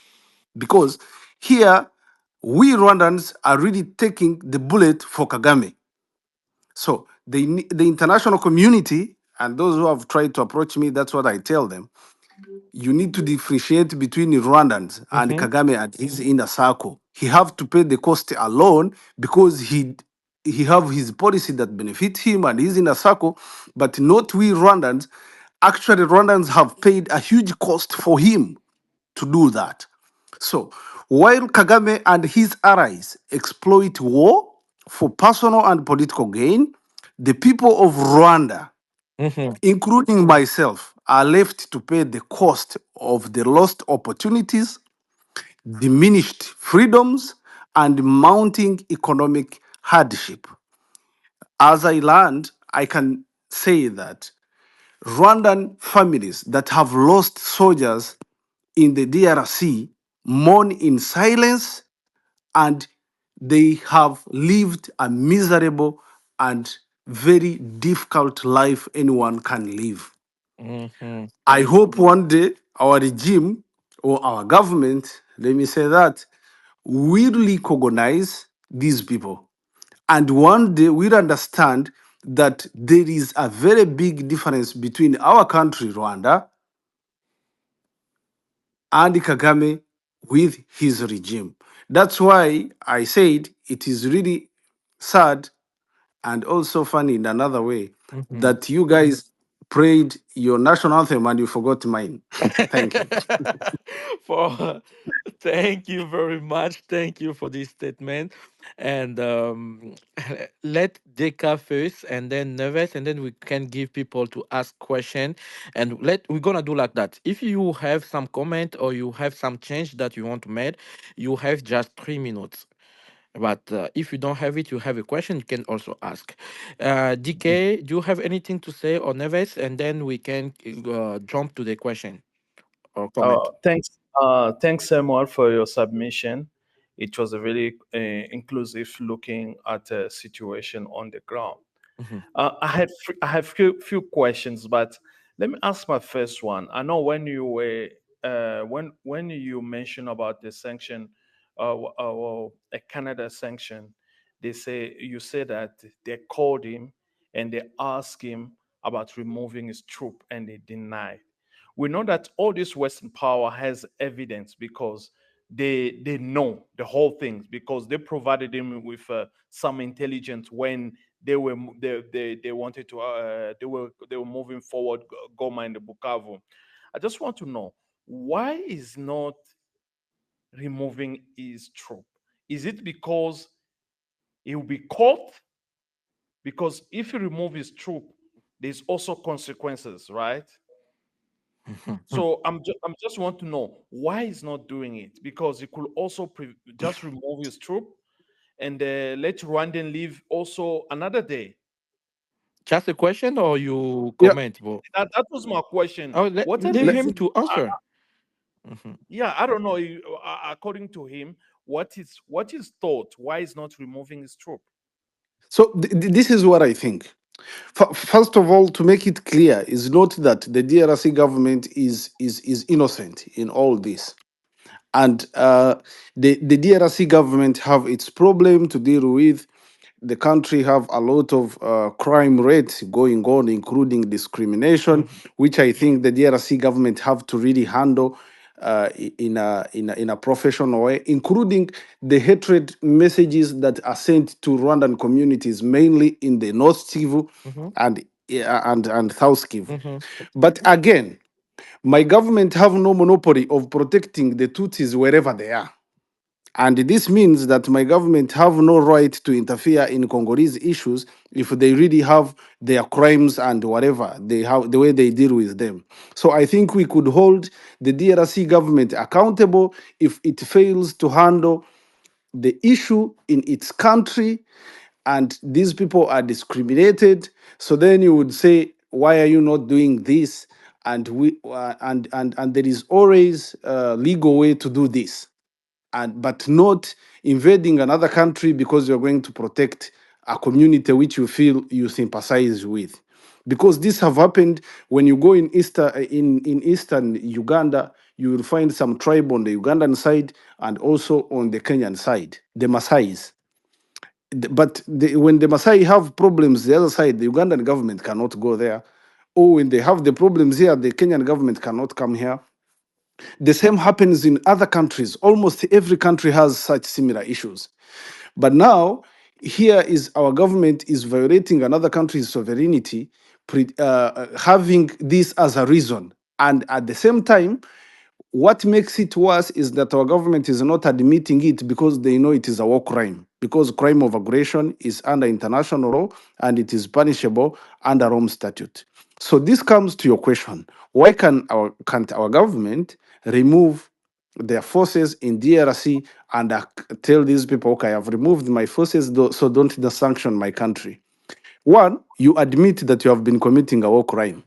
Because here, we Rwandans are really taking the bullet for Kagame. So the international community and those who have tried to approach me, that's what I tell them. You need to differentiate between Rwandans and Mhm. Kagame and his inner circle. He have to pay the cost alone because he have his policy that benefit him and his inner circle, but not we Rwandans. Actually, Rwandans have paid a huge cost for him to do that. So, while Kagame and his allies exploit war for personal and political gain, the people of Rwanda, Mhm. including myself, are left to pay the cost of the lost opportunities, diminished freedoms, and mounting economic hardship. As I learned, I can say that Rwandan families that have lost soldiers in the DRC mourn in silence, and they have lived a miserable and very difficult life anyone can live. Mhm. I hope one day our regime or our government, let me say that, will recognize these people. And one day we'll understand that there is a very big difference between our country, Rwanda, and Kagame with his regime. That's why I said it is really sad and also funny in another way Mhm. that you guys prayed your national anthem and you forgot mine. Thank you. for thank you very much. Thank you for this statement. And let Deka first and then Neves, and then we can give people to ask question. And we're gonna do like that. If you have some comment or you have some change that you want to make, you have just 3 minutes. But if you don't have it, you have a question, you can also ask. DK, do you have anything to say or Neves? And then we can jump to the question or comment. Thanks, Samuel, for your submission. It was a very inclusive looking at a situation on the ground. Mhm. I have few questions, but let me ask my first one. I know when you were when you mentioned about the sanction, a Canada sanction, they say you said that they called him and they asked him about removing his troop, and they denied. We know that all this Western power has evidence because they know the whole thing because they provided him with some intelligence when they wanted to they were moving forward Goma and the Bukavu. I just want to know why is not removing his troop? Is it because he will be caught? Because if he remove his troop, there's also consequences, right? So I'm just want to know why he's not doing it because he could also just remove his troop and let Rwandan leave also another day. Just a question or you Yeah. comment, bro? That was my question. Oh, What are the leave le- him reasons? to answer. Mhm. Yeah, I don't know. According to him, what is thought? Why is not removing his troop? So this is what I think. First of all, to make it clear, is not that the DRC government is innocent in all this, and the DRC government have its problem to deal with. The country have a lot of crime rates going on, including discrimination, Mhm. which I think the DRC government have to really handle in a professional way, including the hatred messages that are sent to Rwandan communities, mainly in the North Kivu Mm-hmm. and South Kivu. Mm-hmm. But again, my government have no monopoly of protecting the Tutsis wherever they are. And this means that my government have no right to interfere in Congolese issues if they really have their crimes and whatever they have, the way they deal with them. So I think we could hold the DRC government accountable if it fails to handle the issue in its country and these people are discriminated. So then you would say, why are you not doing this? And and there is always a legal way to do this, and but not invading another country because you're going to protect a community which you feel you sympathize with. Because this have happened when you go in in eastern Uganda, you will find some tribe on the Ugandan side and also on the Kenyan side, the Maasais. But when the Maasai have problems the other side, the Ugandan government cannot go there. Or when they have the problems here, the Kenyan government cannot come here. The same happens in other countries. Almost every country has such similar issues. But now, here is our government is violating another country's sovereignty, having this as a reason. And at the same time, what makes it worse is that our government is not admitting it because they know it is a war crime. Because crime of aggression is under international law and it is punishable under Rome Statute. So this comes to your question: why can't our government remove their forces in DRC and tell these people, okay, I've removed my forces, so don't sanction my country? One, you admit that you have been committing a war crime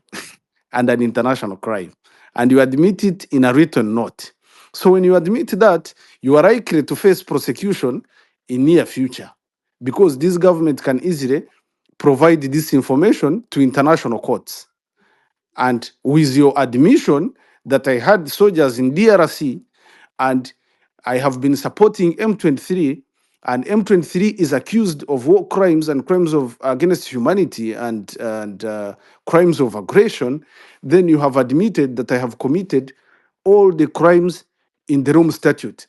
and an international crime, and you admit it in a written note. So when you admit that, you are likely to face prosecution in near future, because this government can easily provide this information to international courts. And with your admission that I had soldiers in DRC and I have been supporting M23, and M23 is accused of war crimes and crimes of against humanity and crimes of aggression, then you have admitted that I have committed all the crimes in the Rome Statute.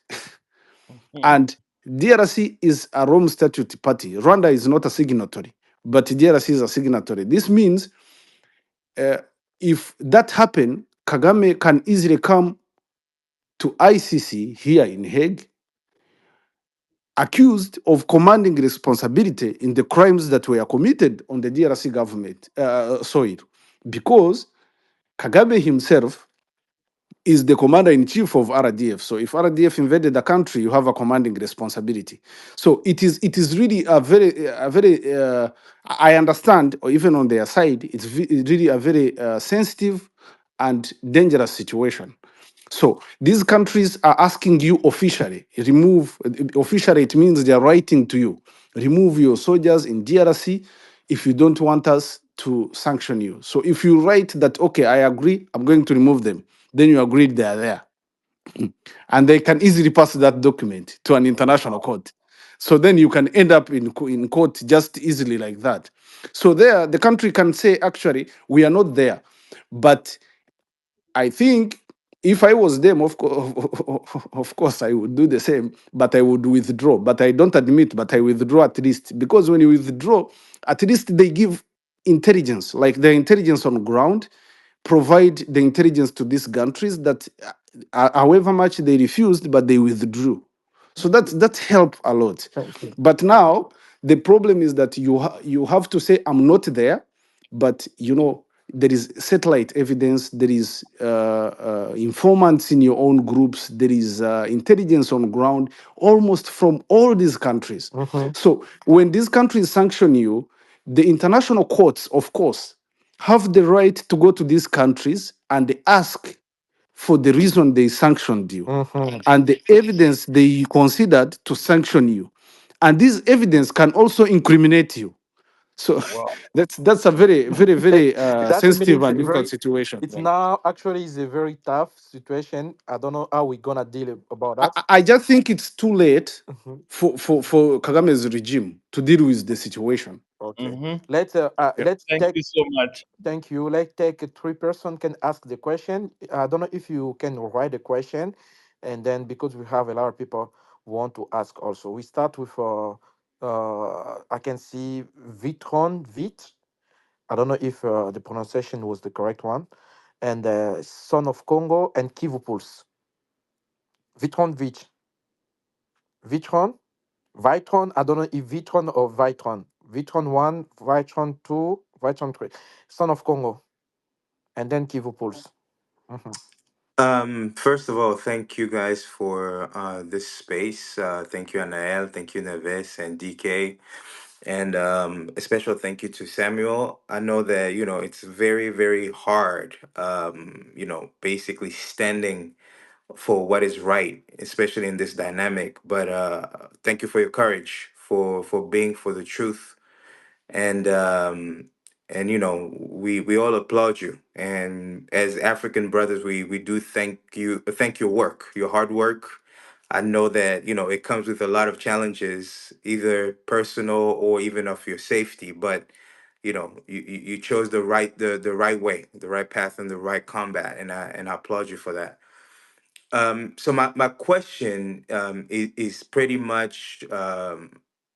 Mhm. And DRC is a Rome Statute party. Rwanda is not a signatory, but DRC is a signatory. This means uh, if that happen, Kagame can easily come to ICC here in Hague, accused of commanding responsibility in the crimes that were committed on the DRC government soil, because Kagame himself is the commander in chief of RDF. So if RDF invaded the country, you have a commanding responsibility. So it is really a very I understand, or even on their side, it's really a very sensitive and dangerous situation. So these countries are asking you officially, remove, officially it means they are writing to you, remove your soldiers in DRC if you don't want us to sanction you. So if you write that, okay, I agree, I'm going to remove them, then you agreed they are there. And they can easily pass that document to an international court. So then you can end up in court just easily like that. So there, the country can say, actually, we are not there. But I think if I was them, of course, I would do the same, but I would withdraw. But I don't admit, but I withdraw at least. Because when you withdraw, at least they give intelligence, like the intelligence on ground, provide the intelligence to these countries that, however much they refused, but they withdrew. So that helped a lot. Thank you. But now the problem is that you have to say I'm not there, but there is satellite evidence, there is informants in your own groups, there is intelligence on ground, almost from all these countries. Mm-hmm. So when these countries sanction you, the international courts, of course, have the right to go to these countries and ask for the reason they sanctioned you Mm-hmm. and the evidence they considered to sanction you. And this evidence can also incriminate you. So Wow. that's a very That's a sensitive military and difficult very. situation. It's Right? now actually is a very tough situation. I don't know how we're gonna deal about I, that. I just think it's too late Mhm. for Kagame's regime to deal with the situation. Okay. Mm-hmm. Yep. Let's Thank take. you so much. Thank you. Let's take three-person can ask the question. I don't know if you can write the question, and then because we have a lot of people who want to ask also. We start with I can see Vitron Vit. I don't know if the pronunciation was the correct one, and Son of Congo and Kivu Pulse. Vitron Vit. Vitron. Vitron. I don't know if Vitron or Vitron. Vitron 1, Vitron 2, Vitron 3. Son of Congo, and then Kivu Pulse. Mhm. First of all, thank you guys for this space. Thank you, Anael. Thank you, Neves and DK. And a special thank you to Samuel. I know that, it's very, very hard, basically standing for what is right, especially in this dynamic. But thank you for your courage, for being for the truth, and we all applaud you, and as African brothers we do thank your work, your hard work. I know that it comes with a lot of challenges, either personal or even of your safety, but you chose the right way, the right path, and the right combat, and I applaud you for that. So my question is pretty much,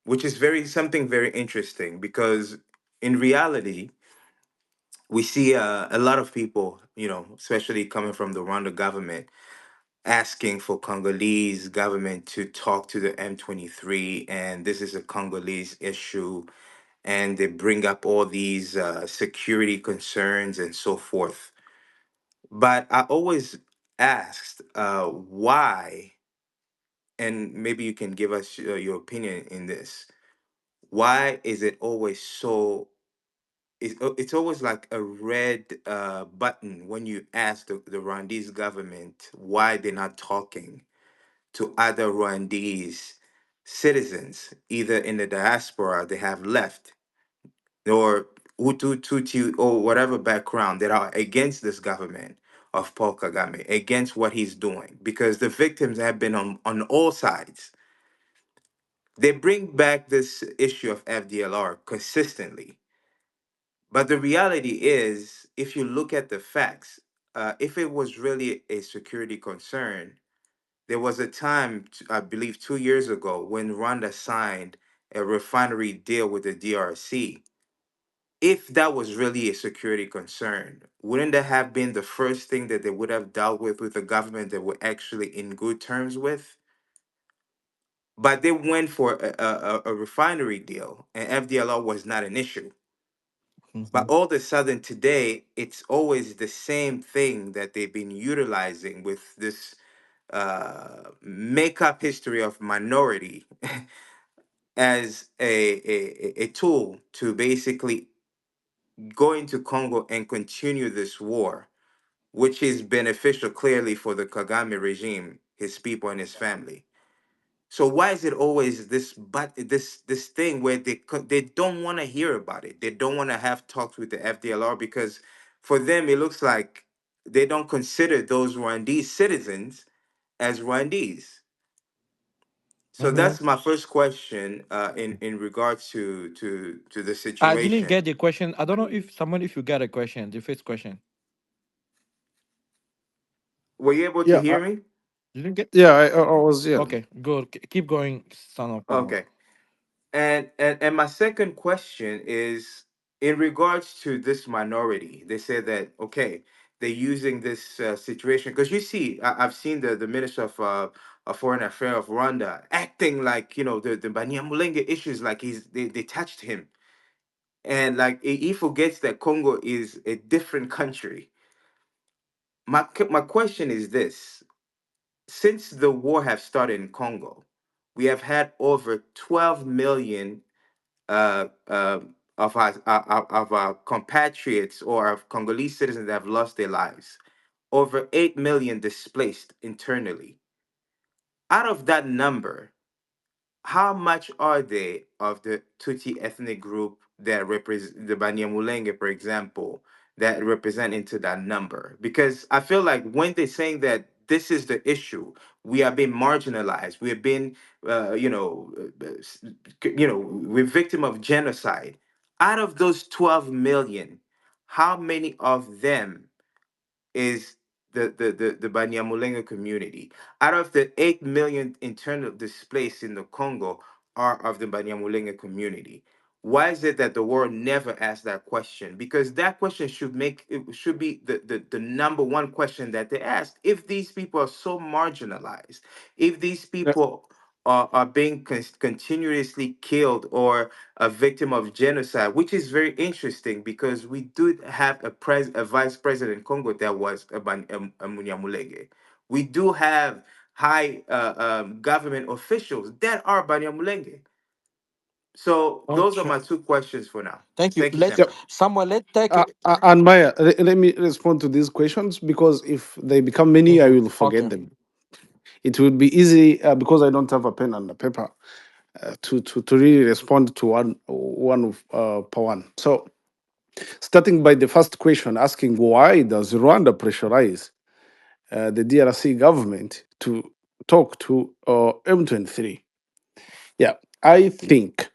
which is very something very interesting, because in reality, we see a lot of people, especially coming from the Rwanda government, asking for Congolese government to talk to the M23, and this is a Congolese issue, and they bring up all these security concerns and so forth. But I always asked, why, and maybe you can give us your opinion in this. Why is it always so? It's always like a red button when you ask the Rwandese government why they're not talking to other Rwandese citizens, either in the diaspora they have left, or Hutu, Tutsi, or whatever background, that are against this government of Paul Kagame, against what he's doing, because the victims have been on all sides. They bring back this issue of FDLR consistently. But the reality is, if you look at the facts, if it was really a security concern, there was a time, I believe 2 years ago, when Rwanda signed a refinery deal with the DRC. If that was really a security concern, wouldn't that have been the first thing that they would have dealt with a government that were actually in good terms with? But they went for a refinery deal, and FDLR was not an issue. But Mhm. all of a sudden today, it's always the same thing that they've been utilizing with this make-up history of minority as a tool to basically go into Congo and continue this war, which is beneficial clearly for the Kagame regime, his people, and his family. So why is it always this thing where they don't want to hear about it? They don't want to have talks with the FDLR, because for them it looks like they don't consider those Rwandese citizens as Rwandese. So Mhm. that's my first question in regards to the I didn't situation. get the question. I don't know if someone if you got a question, the first question. Were you able to Yeah, hear me? You didn't get. yeah, I was, yeah. Okay, good. Keep going, son of Congo. Okay. And my second question is in regards to this minority. They say that, okay, they're using this situation, because you see, I've seen the minister of foreign affairs of Rwanda acting like, the Banyamulenge issues, like they touched him, and like he forgets that Congo is a different country. My question is this: since the war have started in Congo, we have had over 12 million uh, uh, of our compatriots or of Congolese citizens that have lost their lives. Over 8 million displaced internally. Out of that number, how much are they of the Tutsi ethnic group that represent the Banyamulenge, for example, that represent into that number? Because I feel like when they're saying that this is the issue, we are being marginalized. We've been, we're victim of genocide. Out of those 12 million, how many of them is the Banyamulenge community? Out of the 8 million internal displaced in the Congo are of the Banyamulenge community. Why is it that the world never asked that question? Because that question should be the number one question that they ask. If these people are so marginalized, if these people are being continuously killed or a victim of genocide, which is very interesting because we do have a vice president in Congo that was a Munyamulenge. We do have high government officials that are Banyamulenge. So those are Okay. my two questions for now. Thank you. Thank you, Let's Yep. Samuel. Samuel. Let's take. And Maya, let me respond to these questions because if they become many, I Mhm. will forget Okay. them. It would be easy because I don't have a pen and a paper to really respond to one of per one. So starting by the first question, asking why does Rwanda pressurize the DRC government to talk to M23? Yeah, I think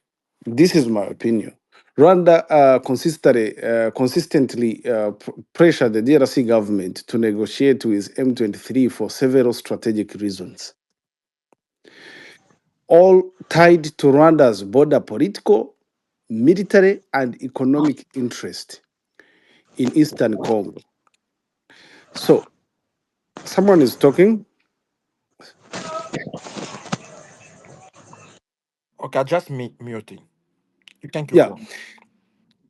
this is my opinion. Rwanda consistently pressure the DRC government to negotiate with M23 for several strategic reasons, all tied to Rwanda's border political, military, and economic interest in Eastern Congo. So, someone is talking. Okay. I just muting. You thank you Yeah. for.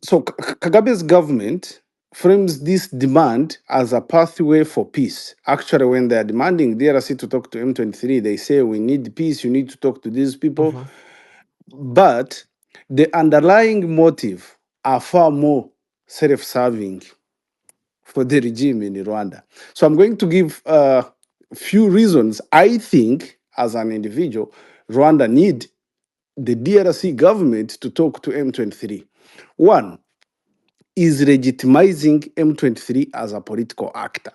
So, Kagame's government frames this demand as a pathway for peace. Actually, when they are demanding DRC to talk to M23, they say, we need peace, you need to talk to these people. Mm-hmm. But the underlying motive are far more self serving for the regime in Rwanda. So I'm going to give a few reasons I think, as an individual, Rwanda need the DRC government to talk to M23. One is legitimizing M23 as a political actor.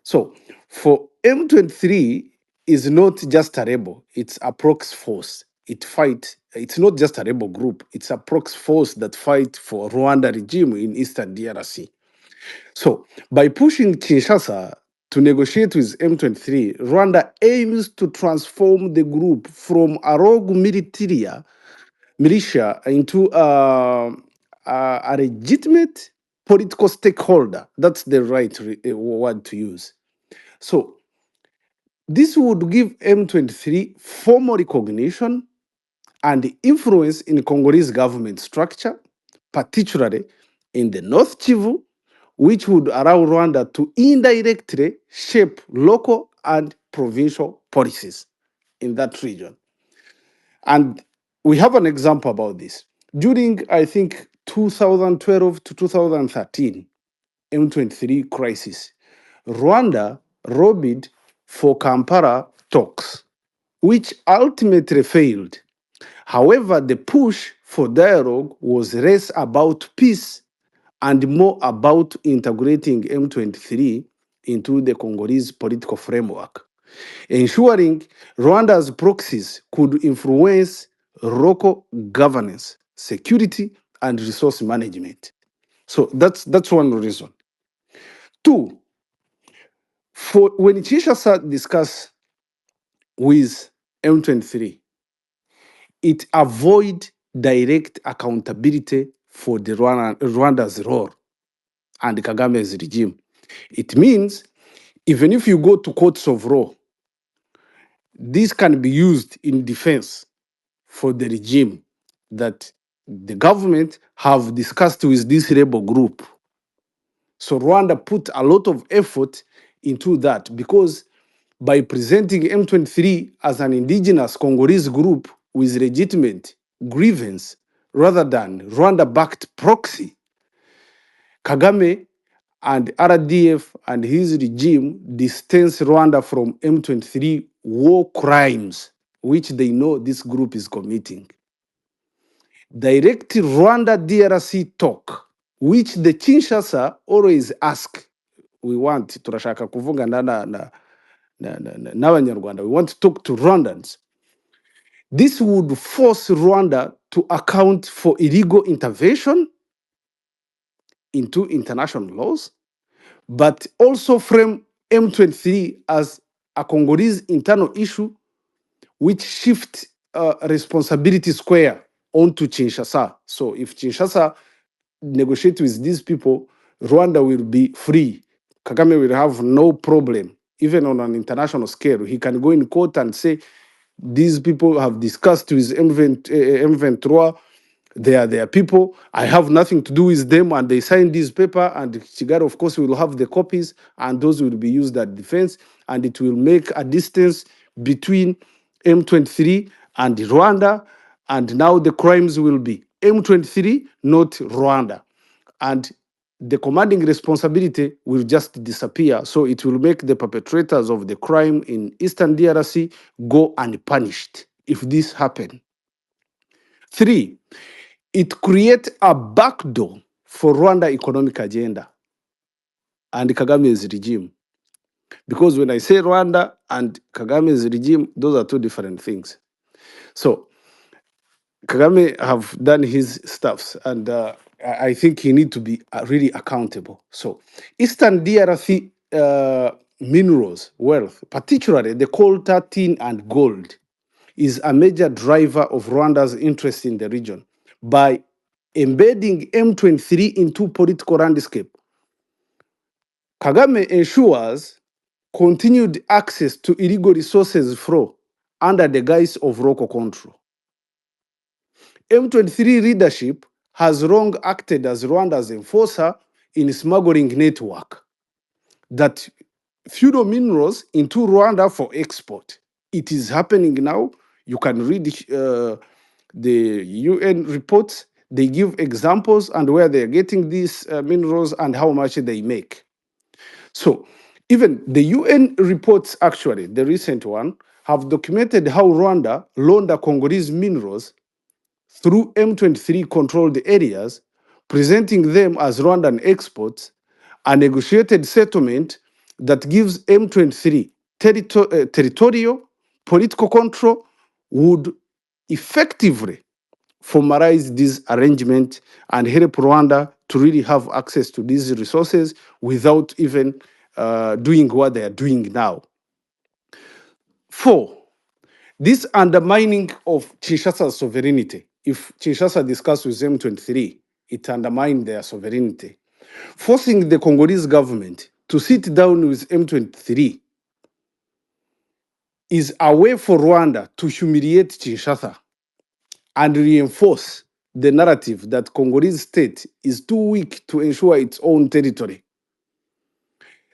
So for M23 is not just a rebel, it's a proxy force. It fight. It's not just a rebel group. It's a proxy force that fight for Rwanda regime in Eastern DRC. So, by pushing Kinshasa to negotiate with M23, Rwanda aims to transform the group from a rogue militia into a legitimate political stakeholder. That's the right word to use. So, this would give M23 formal recognition and influence in Congolese government structure, particularly in the North Kivu, which would allow Rwanda to indirectly shape local and provincial policies in that region. And we have an example about this. During, I think, 2012 to 2013, M23 crisis, Rwanda lobbied for Kampala talks, which ultimately failed. However, the push for dialogue was less about peace and more about integrating M23 into the Congolese political framework, ensuring Rwanda's proxies could influence local governance, security, and resource management. So that's one reason. Two, for when Kinshasa discuss with M23, it avoid direct accountability for the Rwanda's role and Kagame's regime. It means even if you go to courts of law, this can be used in defense for the regime that the government have discussed with this rebel group. So Rwanda put a lot of effort into that because by presenting M23 as an indigenous Congolese group with legitimate grievance rather than Rwanda-backed proxy, Kagame and RDF and his regime distance Rwanda from M23 war crimes, which they know this group is committing. Direct Rwanda DRC talk, which the Kinshasa always ask. We want turashaka kuvuga n'abanyarwanda. We want to talk to Rwandans. This would force Rwanda to account for illegal intervention into international laws, but also frame M23 as a Congolese internal issue which shift responsibility square onto Kinshasa. So if Kinshasa negotiate with these people, Rwanda will be free. Kagame will have no problem, even on an international scale. He can go in court and say, these people have discussed with M23, they are their people. I have nothing to do with them, and they signed this paper. And Kigali, of course, will have the copies, and those will be used at defense. And it will make a distance between M23 and Rwanda. And now the crimes will be M23, not Rwanda. And the commanding responsibility will just disappear. So it will make the perpetrators of the crime in Eastern DRC go unpunished if this happens. Three, it creates a backdoor for Rwanda economic agenda and Kagame's regime. Because when I say Rwanda and Kagame's regime, those are two different things. So Kagame have done his stuffs, and I think he need to be really accountable. So Eastern DRC minerals wealth, particularly the coltan, tin, and gold, is a major driver of Rwanda's interest in the region. By embedding M23 into political landscape, Kagame ensures continued access to illegal resources flow under the guise of local control. M23 leadership has long acted as Rwanda's enforcer in smuggling network that fuel minerals into Rwanda for export. It is happening now. You can read the UN reports. They give examples and where they're getting these minerals and how much they make. So even the UN reports, actually, the recent one, have documented how Rwanda launder Congolese minerals through M23 controlled areas, presenting them as Rwandan exports, a negotiated settlement that gives M23 territorial political control would effectively formalize this arrangement and help Rwanda to really have access to these resources without even doing what they are doing now. Four, this undermining of Kinshasa's sovereignty. If Kinshasa discusses with M23, it undermines their sovereignty. Forcing the Congolese government to sit down with M23 is a way for Rwanda to humiliate Kinshasa and reinforce the narrative that Congolese state is too weak to ensure its own territory.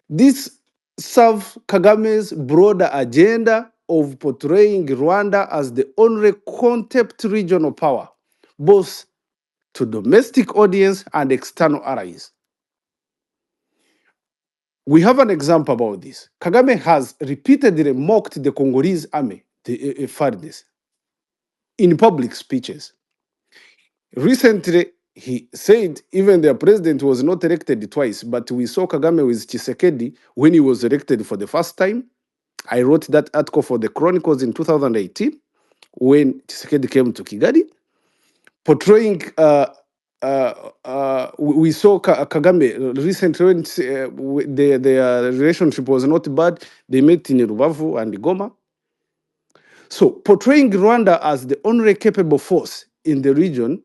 This serves Kagame's broader agenda of portraying Rwanda as the only contempt regional power, both to domestic audience and external allies. We have an example about this. Kagame has repeatedly mocked the Congolese army, the FARDC, in public speeches. Recently, he said even their president was not elected twice, but we saw Kagame with Tshisekedi when he was elected for the first time. I wrote that article for the Chronicles in 2018 when Tshisekedi came to Kigali, portraying. We saw Kagame recently when their relationship was not bad. They met in Rubavu and Goma. So portraying Rwanda as the only capable force in the region,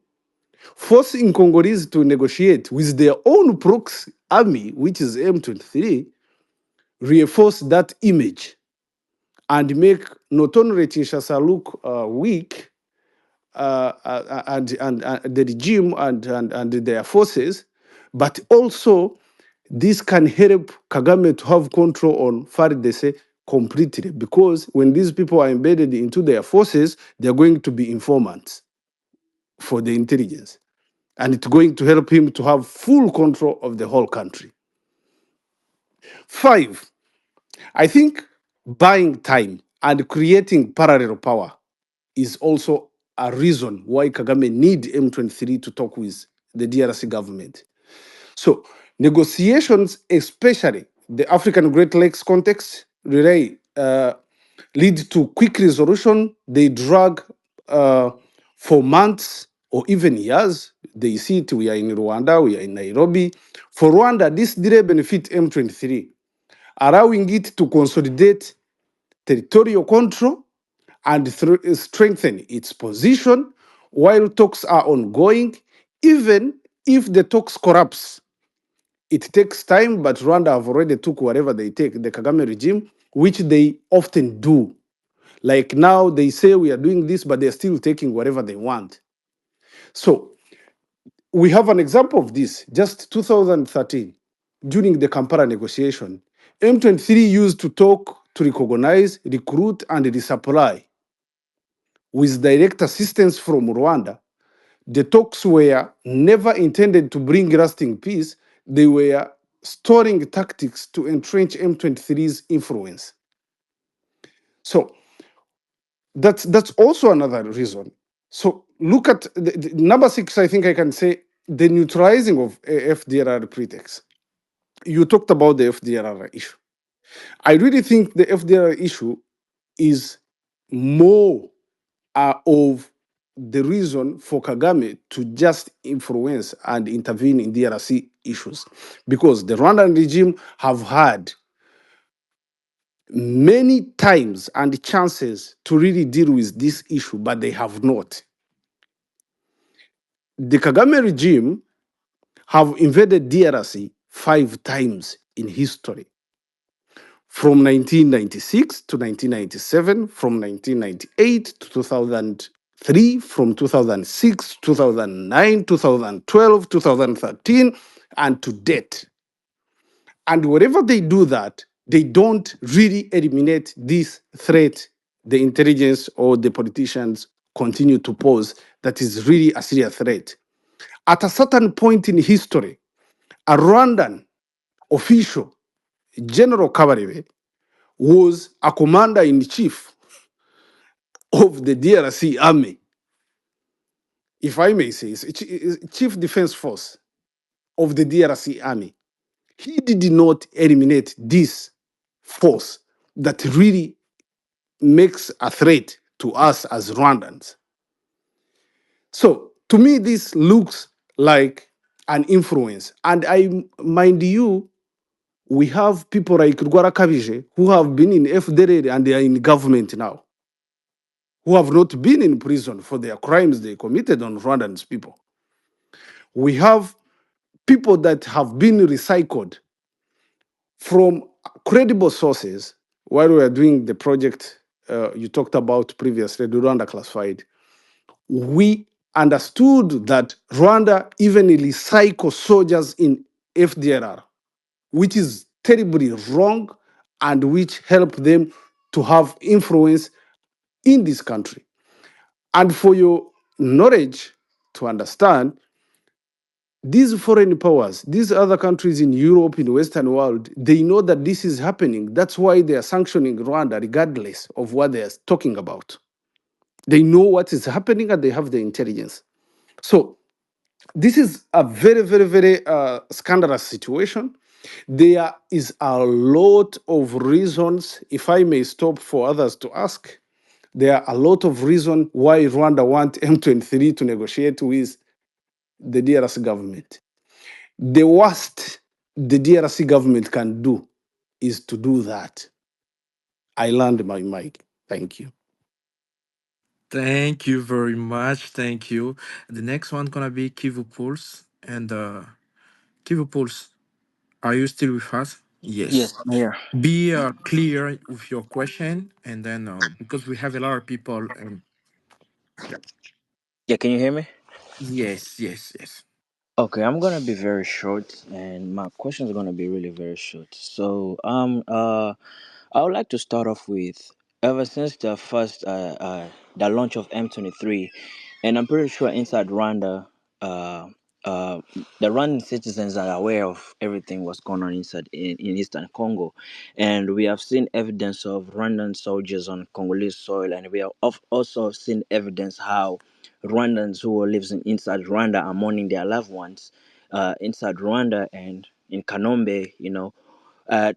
forcing Congolese to negotiate with their own proxy army, which is M23, reinforce that image and make not only Kinshasa look weak, and the regime and their forces, but also this can help Kagame to have control on FARDC completely, because when these people are embedded into their forces, they're going to be informants for the intelligence. And it's going to help him to have full control of the whole country. Five, I think buying time and creating parallel power is also a reason why Kagame need M23 to talk with the DRC government. So negotiations, especially the African Great Lakes context, really lead to quick resolution. They drag for months or even years. They see it, we are in Rwanda, we are in Nairobi. For Rwanda, this didn't benefit M23, allowing it to consolidate territorial control and strengthen its position while talks are ongoing. Even if the talks collapse, it takes time, but Rwanda have already took whatever they take, the Kagame regime, which they often do. Like now, they say we are doing this, but they're still taking whatever they want. So we have an example of this. Just 2013, during the Kampala negotiation, M23 used to talk to recognize, recruit, and resupply with direct assistance from Rwanda. The talks were never intended to bring lasting peace. They were storing tactics to entrench M23's influence. So that's also another reason. So look at the number six. I think I can say the neutralizing of FDLR pretext. You talked about the FDLR issue. I really think the FDLR issue is more of the reason for Kagame to just influence and intervene in DRC issues, because the Rwandan regime have had many times and chances to really deal with this issue, but they have not. The Kagame regime have invaded DRC 5 times in history, from 1996 to 1997, from 1998 to 2003, from 2006, 2009, 2012, 2013, and to date. And wherever they do that, they don't really eliminate this threat the intelligence or the politicians continue to pose, that is really a serious threat. At a certain point in history, a Rwandan official, General Kabarebe, was a commander in chief of the DRC army, if I may say, chief defense force of the DRC army. He did not eliminate this force that really makes a threat to us as Rwandans. So to me, this looks like an influence. And I mind you, we have people like Rwara Kabije who have been in FDR and they are in government now, who have not been in prison for their crimes they committed on Rwandans people. We have people that have been recycled from credible sources while we are doing the project you talked about previously, the Rwanda classified. We understood that Rwanda even recycles soldiers in FDRR, which is terribly wrong and which help them to have influence in this country. And for your knowledge to understand, these foreign powers, these other countries in Europe, in the Western world, they know that this is happening. That's why they are sanctioning Rwanda, regardless of what they are talking about. They know what is happening and they have the intelligence. So this is a very, very, very scandalous situation. There is a lot of reasons, if I may stop for others to ask, there are a lot of reasons why Rwanda want M23 to negotiate with the DRC government. The worst the DRC government can do is to do that. I land my mic. Thank you. Thank you very much. Thank you. The next one gonna be Kivu Pulse. And Kivu Pulse, are you still with us? Yes, Yes. I'm here. Be clear with your question, and then because we have a lot of people, and yeah. Yeah, can you hear me? Yes, yes, yes. Okay, I'm gonna be very short, and my questions are gonna be really very short. So, I would like to start off with ever since the launch of M23, and I'm pretty sure inside Rwanda, uh, uh, the Rwandan citizens are aware of everything what's going on inside in Eastern Congo, and we have seen evidence of Rwandan soldiers on Congolese soil, and we have also seen evidence how Rwandans who lives inside Rwanda are mourning their loved ones inside Rwanda and in Kanombe,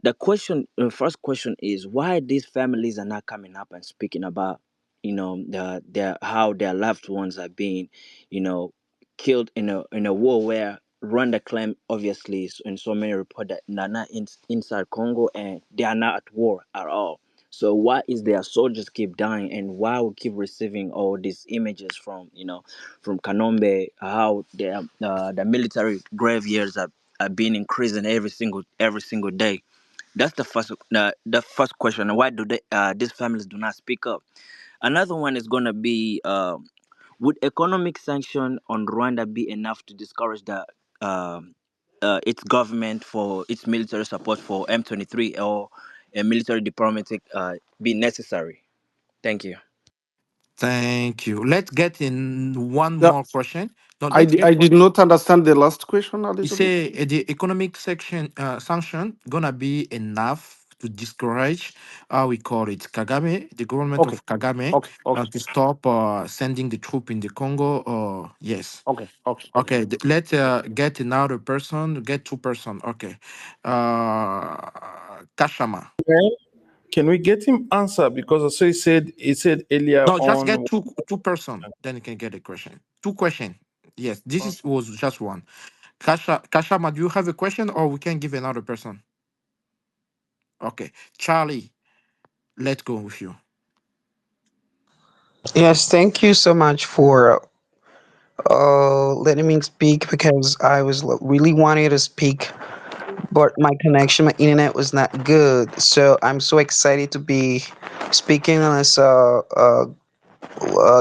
the first question is why these families are not coming up and speaking about. their how their loved ones are being, you know, killed in a war where Rwanda claim obviously in so many reports that they're not inside Congo and they are not at war at all. So why is their soldiers keep dying, and why we keep receiving all these images from, from Kanombe, how the military graveyards are being increasing every single day? That's the first question. Why do these families do not speak up? Another one is gonna be, would economic sanction on Rwanda be enough to discourage its government for its military support for M23, or a military diplomatic be necessary? Thank you. Thank you. Let's get in one Yeah, more question. No, let's get I one. did not understand the last question a You little bit. say the economic section sanction gonna be enough to discourage, how we call it, Kagame, the government Okay, of Kagame, okay, okay, to stop sending the troop in the Congo. Or yes. okay, okay, okay. Okay. Let's get another person. Get two person. Okay. Kashama. Well, can we get him answer? Because also he said earlier No, just get on. two person. Then you can get a question. Two question. Yes, this is was just one. Kashama, do you have a question, or we can give another person? Okay, Charlie, let's go with you. Yes, thank you so much for letting me speak because I was really wanting to speak, but my connection, my internet was not good. So I'm so excited to be speaking on this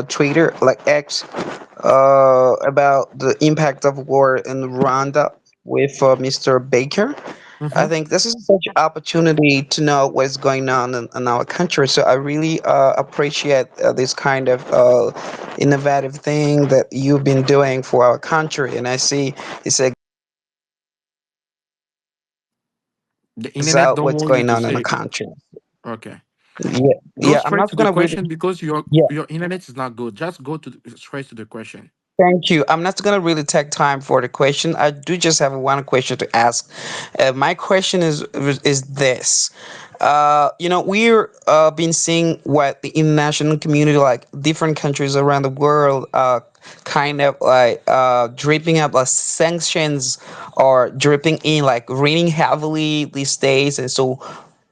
Twitter, like X, about the impact of war in Rwanda with Mr. Baker. I Mm-hmm. think this is such an opportunity to know what's going on in our country. So I really appreciate this kind of innovative thing that you've been doing for our country. And I see it's The internet out don't what's want you going to on in say the it. country. Okay, Yeah, go yeah. I'm straight not to the gonna really. question because Yeah. your internet is not good. Just go to straight to the question. Thank you. I'm not going to really take time for the question. I do just have one question to ask. My question is this. We're been seeing what the international community, like different countries around the world, kind of like dripping up sanctions or dripping in, like raining heavily these days. And so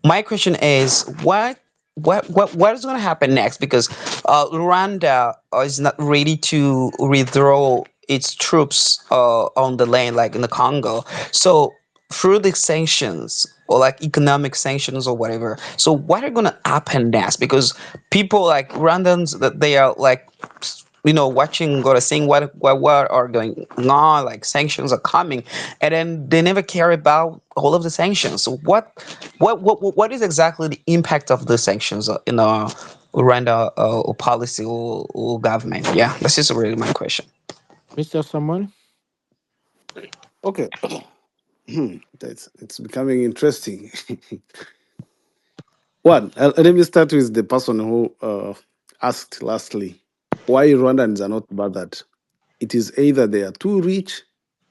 my question is, what is going to happen next? Because Rwanda is not ready to withdraw its troops on the land, like in the Congo. So through the sanctions or like economic sanctions or whatever. So what are going to happen next? Because people like Rwandans, that they are like watching or seeing what are going on, like sanctions are coming, and then they never care about all of the sanctions. So what is exactly the impact of the sanctions in Rwanda policy or government? Yeah, that's just really my question. Mr. Someone, Okay. That's it's becoming interesting. One, let me start with the person who asked lastly why Rwandans are not bothered. It is either they are too rich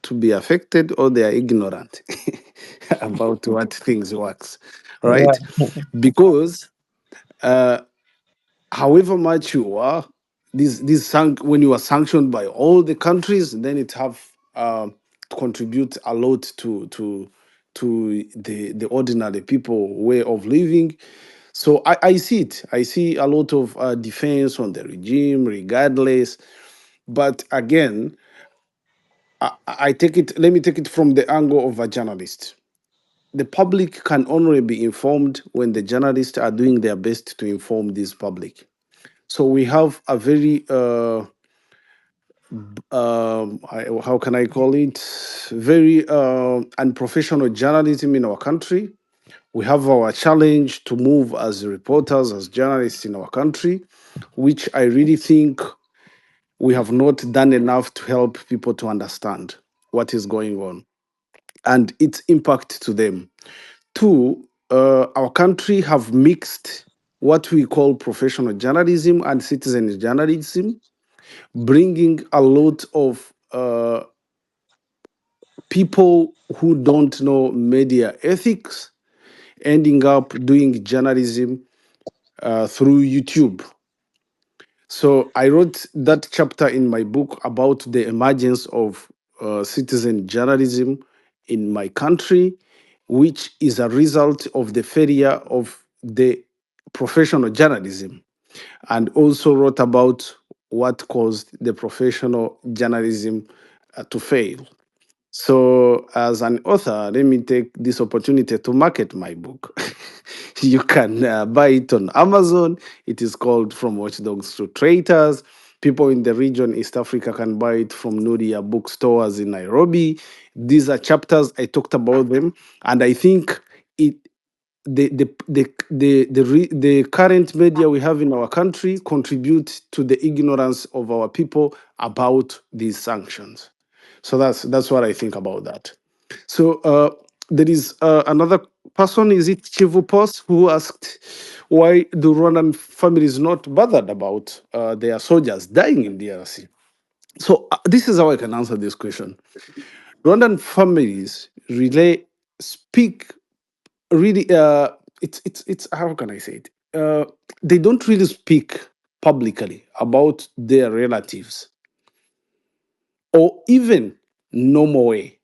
to be affected or they are ignorant about what things works, right? Yeah. Because uh, however much you are, when you are sanctioned by all the countries, then it have contribute a lot to the ordinary people way of living. So I see it. I see a lot of defense on the regime, regardless. But again, I take it. Let me take it from the angle of a journalist. The public can only be informed when the journalists are doing their best to inform this public. So we have a very how can I call it? Very unprofessional journalism in our country. We have our challenge to move as reporters, as journalists in our country, which I really think we have not done enough to help people to understand what is going on and its impact to them. Two, our country have mixed what we call professional journalism and citizen journalism, bringing a lot of people who don't know media ethics ending up doing journalism through YouTube. So I wrote that chapter in my book about the emergence of citizen journalism in my country, which is a result of the failure of the professional journalism, and also wrote about what caused the professional journalism to fail. So, as an author, let me take this opportunity to market my book. You can buy it on Amazon. It is called From Watchdogs to Traitors. People in the region, East Africa, can buy it from Nuria bookstores in Nairobi. These are chapters I talked about them, and I think it the current media we have in our country contribute to the ignorance of our people about these sanctions. So that's what I think about that. So there is another person, is it Chivu Post, who asked why do Rwandan families not bothered about their soldiers dying in DRC? So this is how I can answer this question. Rwandan families really speak really it's how can I say it? They don't really speak publicly about their relatives or even normal way.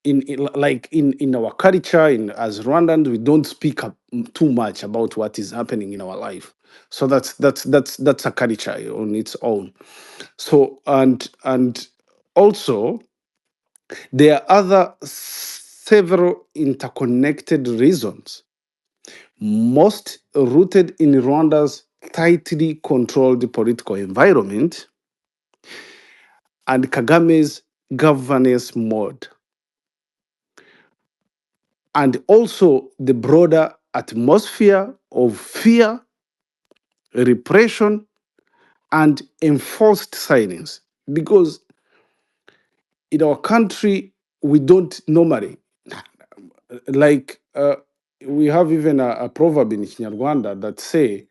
Like in our culture, in as Rwandans, we don't speak too much about what is happening in our life. So that's a culture on its own. So and also there are other several interconnected reasons, most rooted in Rwanda's tightly controlled political environment and Kagame's governance mode, and also the broader atmosphere of fear, repression, and enforced silence. Because in our country, we don't normally, like, we have even a proverb in Kinyarwanda that say,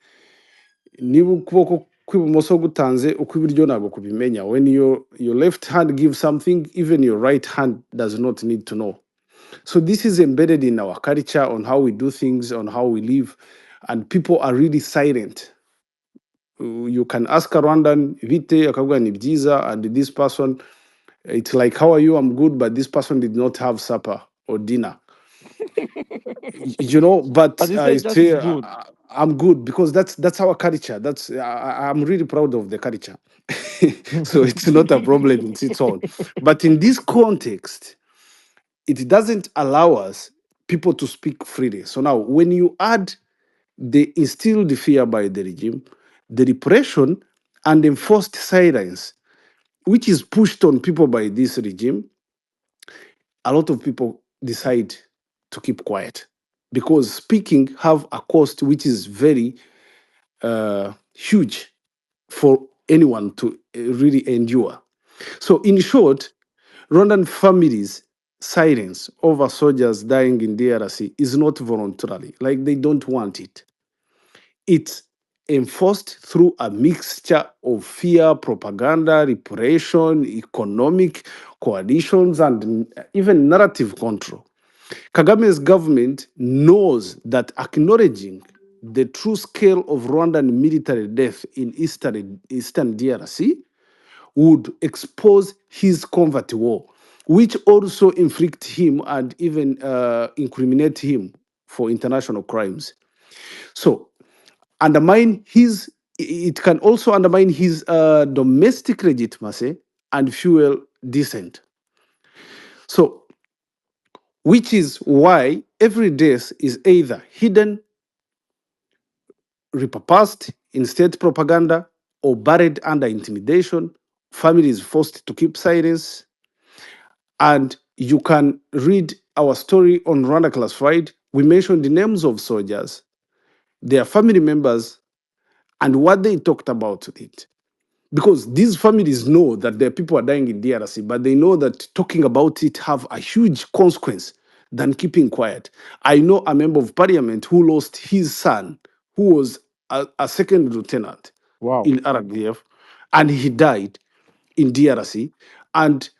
niba ukuboko kw'ibumoso gutanze ukw'iburyo ntabwo kubimenya. When your left hand gives something, even your right hand does not need to know. So this is embedded in our culture, on how we do things, on how we live, and people are really silent. You can ask a Rwandan, vite, akavuga ni byiza, and this person, it's like, how are you? I'm good, but this person did not have supper or dinner. But But he I said just say good. I'm good because that's our culture. I'm really proud of the culture. So it's not a problem in its own. But in this context, it doesn't allow us people to speak freely. So now, when you add the instilled fear by the regime, the repression, and enforced silence, which is pushed on people by this regime, a lot of people decide to keep quiet because speaking have a cost which is very huge for anyone to really endure. So, in short, Rwandan families' silence over soldiers dying in DRC is not voluntarily, like they don't want it. It's enforced through a mixture of fear, propaganda, repression, economic coalitions, and even narrative control. Kagame's government knows that acknowledging the true scale of Rwandan military death in Eastern DRC would expose his covert war, which also inflict him and even incriminate him for international crimes. So, undermine his it can also undermine his domestic legitimacy and fuel dissent. So, which is why every death is either hidden, repurposed in state propaganda, or buried under intimidation. Families forced to keep silence. And you can read our story on Rwanda Classified. We mentioned the names of soldiers, their family members, and what they talked about it. Because these families know that their people are dying in DRC, but they know that talking about it have a huge consequence than keeping quiet. I know a member of parliament who lost his son, who was a second lieutenant Wow. in RDF, and he died in DRC. And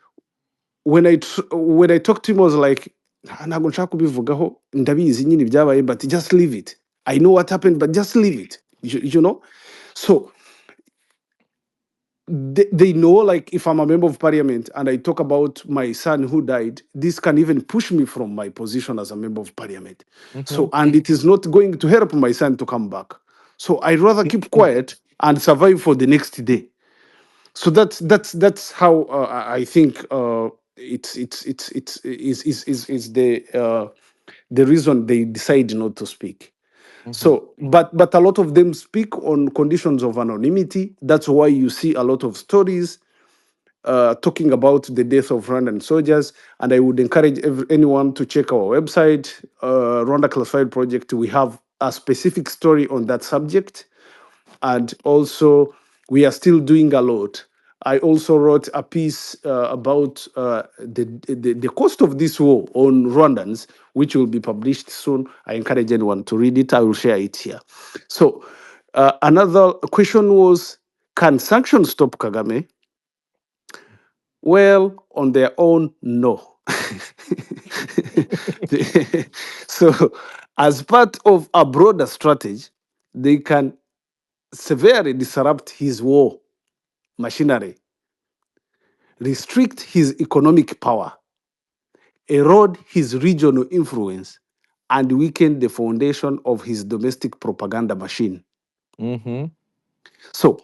when I talked to him, I was like, ntabwo nshaka kubivugaho, ndabizi nyine ibyabaye, but just leave it. I know what happened, but just leave it. You know? So they know, like, if I'm a member of parliament and I talk about my son who died, this can even push me from my position as a member of parliament. Mm-hmm. So, and it is not going to help my son to come back. So I'd rather keep quiet and survive for the next day. So that's how I think it's the reason they decide not to speak. Mm-hmm. So, but a lot of them speak on conditions of anonymity. That's why you see a lot of stories talking about the death of Rwandan soldiers. And I would encourage anyone to check our website, Rwanda Classified Project. We have a specific story on that subject. And also, we are still doing a lot. I also wrote a piece about the cost of this war on Rwandans, which will be published soon. I encourage anyone to read it. I will share it here. So, another question was, can sanctions stop Kagame? Well, on their own, no. So, as part of a broader strategy, they can severely disrupt his war machinery, restrict his economic power, erode his regional influence, and weaken the foundation of his domestic propaganda machine. Mm-hmm. So,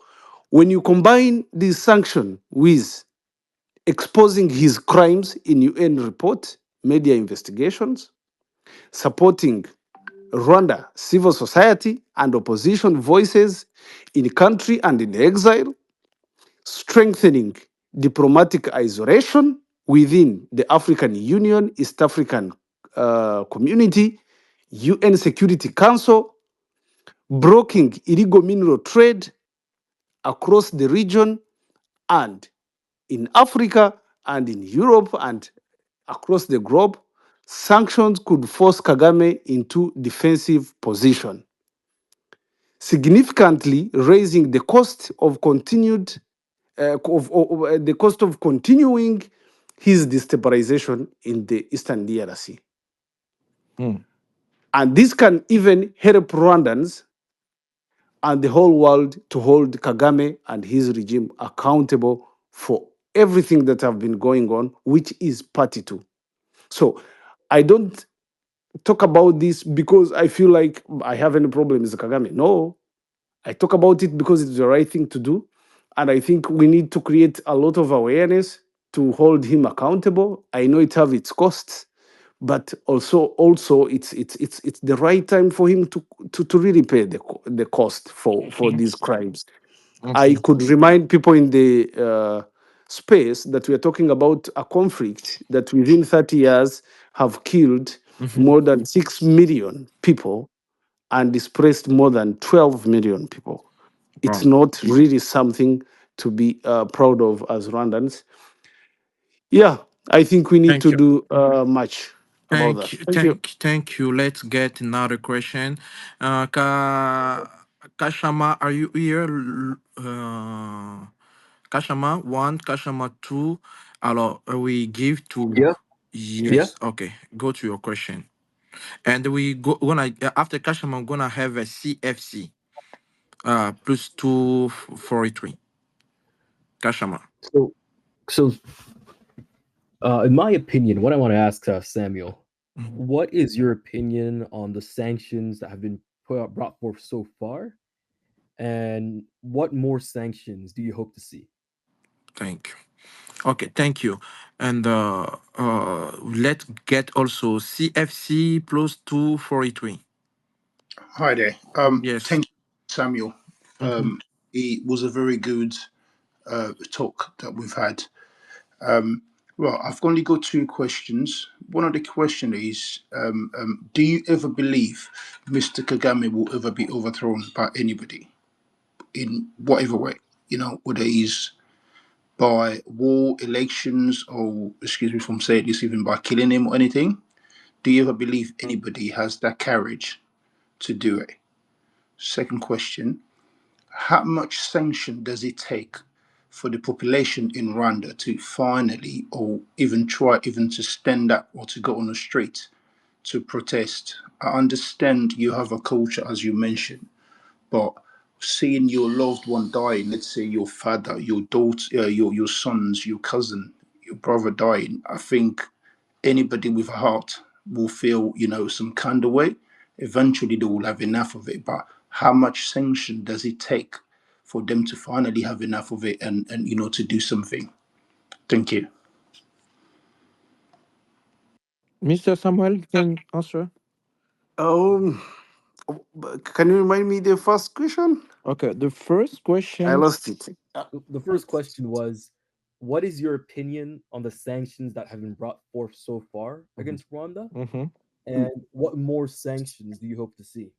when you combine this sanction with exposing his crimes in UN report, media investigations, supporting Rwanda civil society and opposition voices in country and in exile, strengthening diplomatic isolation within the African Union, East African Community, UN Security Council, blocking illegal mineral trade across the region and in Africa and in Europe and across the globe. Sanctions could force Kagame into defensive position, significantly raising the cost of the cost of continuing his destabilization in the Eastern DRC. Mm. And this can even help Rwandans and the whole world to hold Kagame and his regime accountable for everything that have been going on, which is party two. So I don't talk about this because I feel like I have any problem with Kagame. No, I talk about it because it's the right thing to do. And I think we need to create a lot of awareness to hold him accountable. I know it have its costs, but also it's the right time for him to really pay the cost for these crimes. I Mm-hmm. could remind people in the space that we are talking about a conflict that within 30 years have killed Mm-hmm. more than 6 million people and displaced more than 12 million people. It's Wow. not really something to be proud of as Rwandans. Yeah, I think we need Thank to you. do much about that. Thank you. Thank you. Let's get another question. Kashama, are you here? Kashama one, Kashama two. Alors, we give to Yeah, yeah. yes. Okay, go to your question, and we go gonna after Kashama, I'm gonna have a CFC plus 243. Kashama. So, so, in my opinion, what I want to ask Samuel, Mhm. what is your opinion on the sanctions that have been brought forth so far, and what more sanctions do you hope to see? Thank you. Okay, thank you. And let's get also CFC plus 243. Hi there. Yes. Thank you, Samuel. Mm-hmm. It was a very good talk that we've had. Um, well, I've only got two questions. One of the question is, do you ever believe Mr. Kagame will ever be overthrown by anybody in whatever way? You know, whether he's by war, elections, or excuse me from saying this, even by killing him or anything. Do you ever believe anybody has that courage to do it? Second question: how much sanction does it take for the population in Rwanda to finally, or even try, even to stand up or to go on the street to protest? I understand you have a culture, as you mentioned, but seeing your loved one dying, let's say your father, your daughter, your sons, your cousin, your brother dying, I think anybody with a heart will feel, some kind of way. Eventually, they will have enough of it. But how much sanction does it take for them to finally have enough of it and to do something? Thank you. Mr. Samuel, you can answer. Um, can you remind me the first question? Okay, the first I question. lost it. The first question was, what is your opinion on the sanctions that have been brought forth so far Mhm, against Rwanda? mhm. And what more sanctions do you hope to see?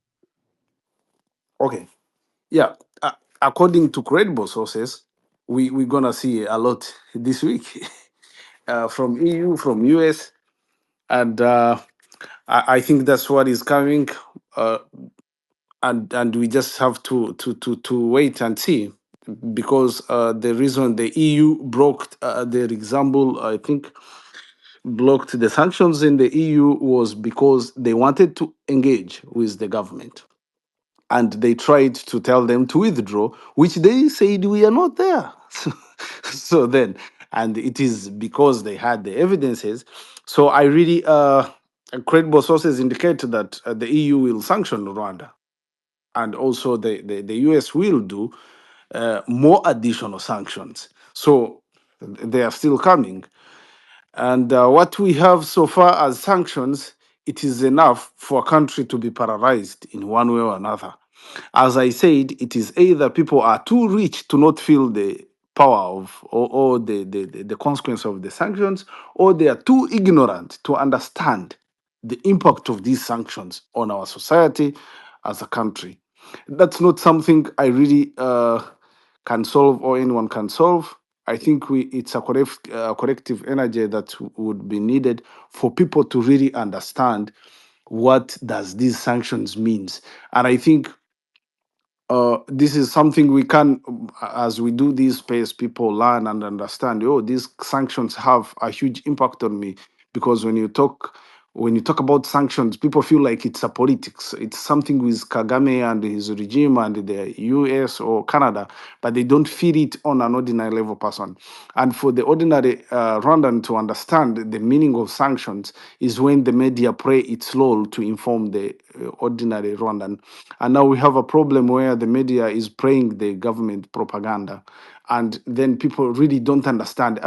Okay. Yeah. According to credible sources, we're gonna see a lot this week from EU, from US, and I think that's what is coming. Uh, and we just have to wait and see, because the reason the EU broke their example, I think, blocked the sanctions in the EU was because they wanted to engage with the government, and they tried to tell them to withdraw, which they said we are not there. So then, and it is because they had the evidences. So I really, credible sources indicate that the EU will sanction Rwanda, and also the US will do more additional sanctions. So they are still coming. And what we have so far as sanctions, it is enough for a country to be paralyzed in one way or another. As I said, it is either people are too rich to not feel the power of, or the consequence of the sanctions, or they are too ignorant to understand the impact of these sanctions on our society as a country. That's not something I really can solve, or anyone can solve. I think it's a corrective energy that would be needed for people to really understand what does these sanctions means. And I think this is something we can, as we do this space, people learn and understand. Oh, these sanctions have a huge impact on me, because when you talk about sanctions, people feel like it's a politics. It's something with Kagame and his regime and the US or Canada, but they don't feel it on an ordinary level person. And for the ordinary Rwandan to understand the meaning of sanctions is when the media play its role to inform the ordinary Rwandan. And now we have a problem where the media is playing the government propaganda, and then people really don't understand.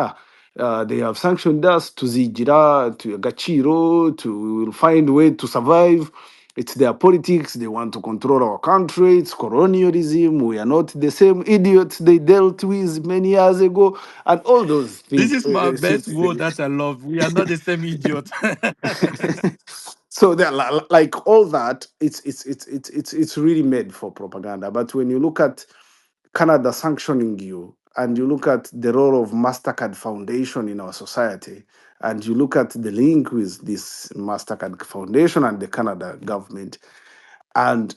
They have sanctioned us to Zijira, to Gachiro, to we will find a way to survive. It's their politics. They want to control our country. It's colonialism. We are not the same idiots they dealt with many years ago, and all those This things. is my best word that I love. We are not the same idiot. So they're like all that. It's really made for propaganda. But when you look at Canada sanctioning you, and you look at the role of Mastercard Foundation in our society, and you look at the link with this Mastercard Foundation and the Canada government, and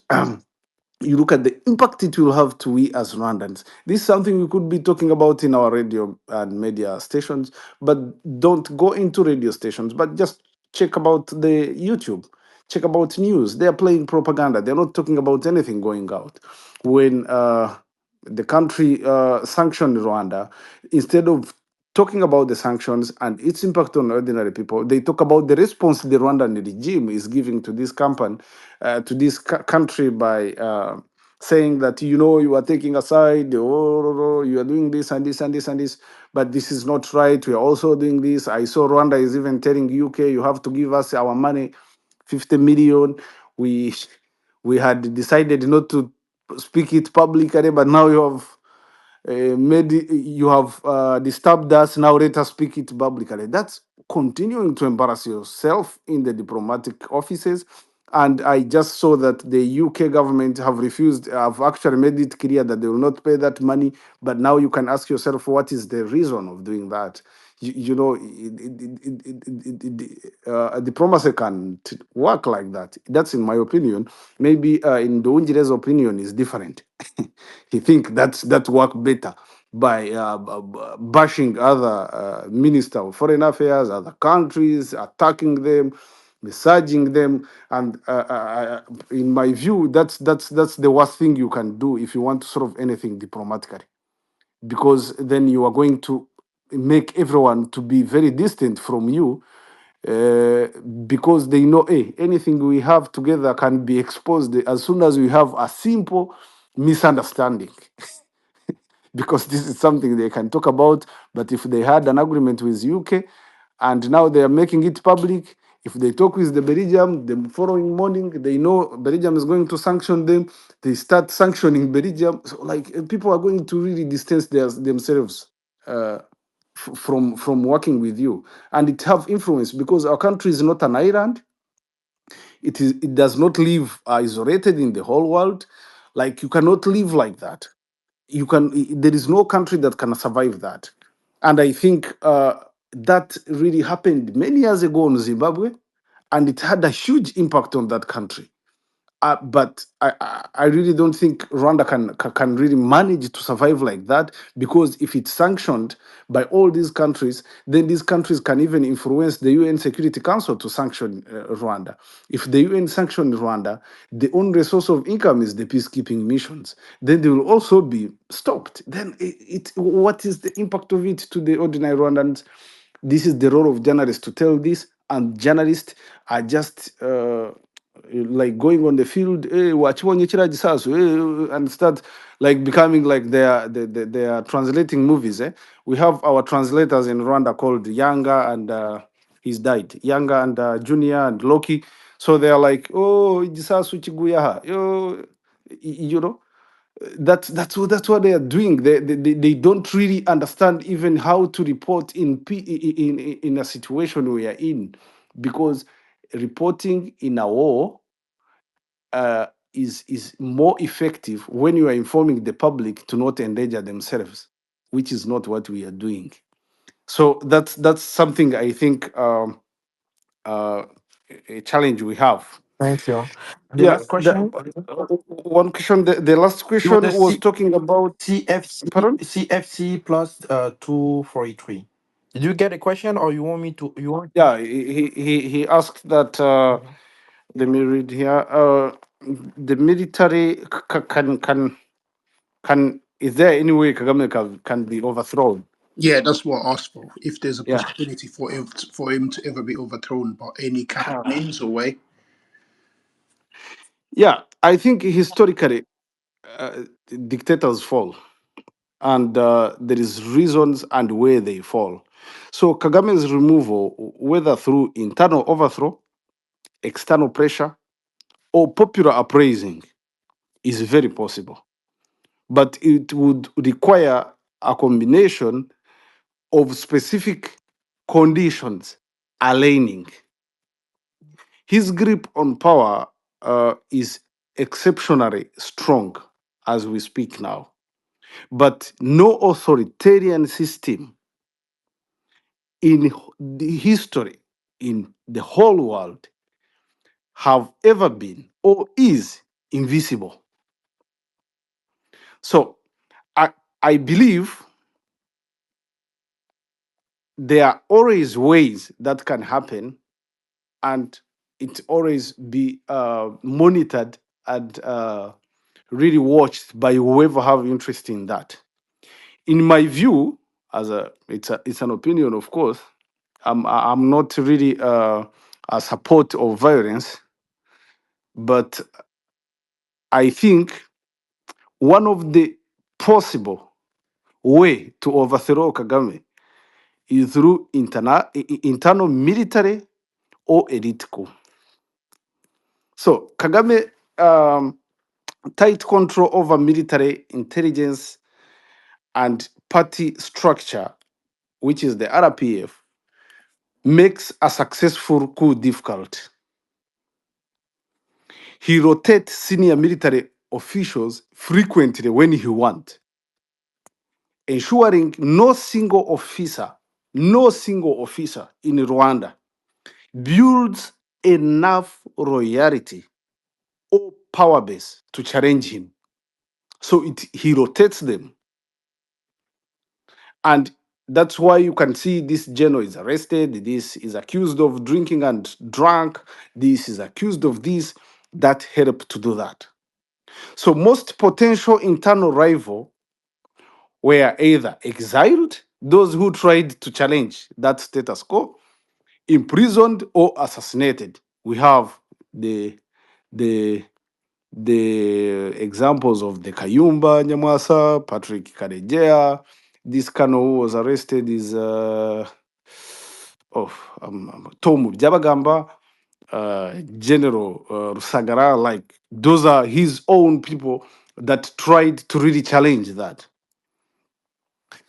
you look at the impact it will have to we as Rwandans. This is something we could be talking about in our radio and media stations, but don't go into radio stations, but just check about the YouTube, check about news. They are playing propaganda. They're not talking about anything going out. When the country sanctioned Rwanda, instead of talking about the sanctions and its impact on ordinary people, they talk about the response the Rwandan regime is giving to this company, to this country, by saying that, you are taking a side, oh, you are doing this and this and this and this, but this is not right. We are also doing this. I saw Rwanda is even telling UK, you have to give us our money, 50 million. We we had decided not to speak it publicly, but now you have disturbed us. Now let us speak it publicly. That's continuing to embarrass yourself in the diplomatic offices. And I just saw that the UK government have actually made it clear that they will not pay that money. But now you can ask yourself, what is the reason of doing that? Diplomacy can't work like that. That's in my opinion. Maybe in Nduhungire's opinion is different. He think that work better by bashing other minister of foreign affairs, other countries, attacking them, massaging them, and in my view, that's the worst thing you can do if you want to solve anything diplomatically, because then you are going to make everyone to be very distant from you, uh, because they know, hey, anything we have together can be exposed as soon as we have a simple misunderstanding. Because this is something they can talk about. But if they had an agreement with UK and now they are making it public, if they talk with the Belgium, the following morning they know Belgium is going to sanction them, they start sanctioning Belgium. So like people are going to really distance themselves uh, from working with you, and it have influence because our country is not an island. It does not live isolated in the whole world. Like you cannot live like that. There is no country that can survive that. And I think that really happened many years ago in Zimbabwe, and it had a huge impact on that country. But I really don't think Rwanda can really manage to survive like that, because if it's sanctioned by all these countries, then these countries can even influence the UN Security Council to sanction Rwanda. If the UN sanctions Rwanda, the only source of income is the peacekeeping missions. Then they will also be stopped. Then what is the impact of it to the ordinary Rwandans? This is the role of journalists to tell this, and journalists are just like going on the field, wachibonye chira jisasu, and start like becoming like they are translating movies. We have our translators in Rwanda called Yanga, and he's died. Yanga and Junior and Loki. So they are like, oh, jisasu chiguya, you know. That's what they are doing. They don't really understand even how to report in a situation we are in, because reporting in a war is more effective when you are informing the public to not endanger themselves, which is not what we are doing. So that's something I think uh, a challenge we have. Thank you. The Yeah, last question. one question. The last It was question the was talking about. Pardon? CFC plus 243. Did you get a question, or you want me to? You want? Yeah, he asked that. Mhm. Let me read here. The military can is there any way Kagame can be overthrown? Yeah, that's what I asked for. If there's a Yeah. possibility for him to ever be overthrown by any kind of means or way. Yeah, I think historically uh, dictators fall, and there is reasons and where they fall. So Kagame's removal, whether through internal overthrow, external pressure, or popular uprising, is very possible. But it would require a combination of specific conditions aligning. His grip on power is exceptionally strong as we speak now. But no authoritarian system in the history, in the whole world, have ever been or is invisible. So I, I believe there are always ways that can happen, and it always be monitored and really watched by whoever have interest in that. In my view, as it's an opinion, of course. I'm not really a support of violence, but I think one of the possible way to overthrow Kagame is through internal military or elite coup. So Kagame tight control over military intelligence and party structure, which is the RPF, makes a successful coup difficult. He rotates senior military officials frequently when he wants, ensuring no single officer in Rwanda builds enough loyalty or power base to challenge him. So he rotates them. And That's why you can see this Geno is arrested, this is accused of drinking and drunk, this is accused of this. That helped to do that. So most potential internal rival were either exiled, those who tried to challenge that status quo, imprisoned or assassinated. We have the the the examples of the Kayumba Nyamwasa, Patrick Karejea. This Kano who was arrested is Tomu Jabagamba, General Rusagara. Like those are his own people that tried to really challenge that.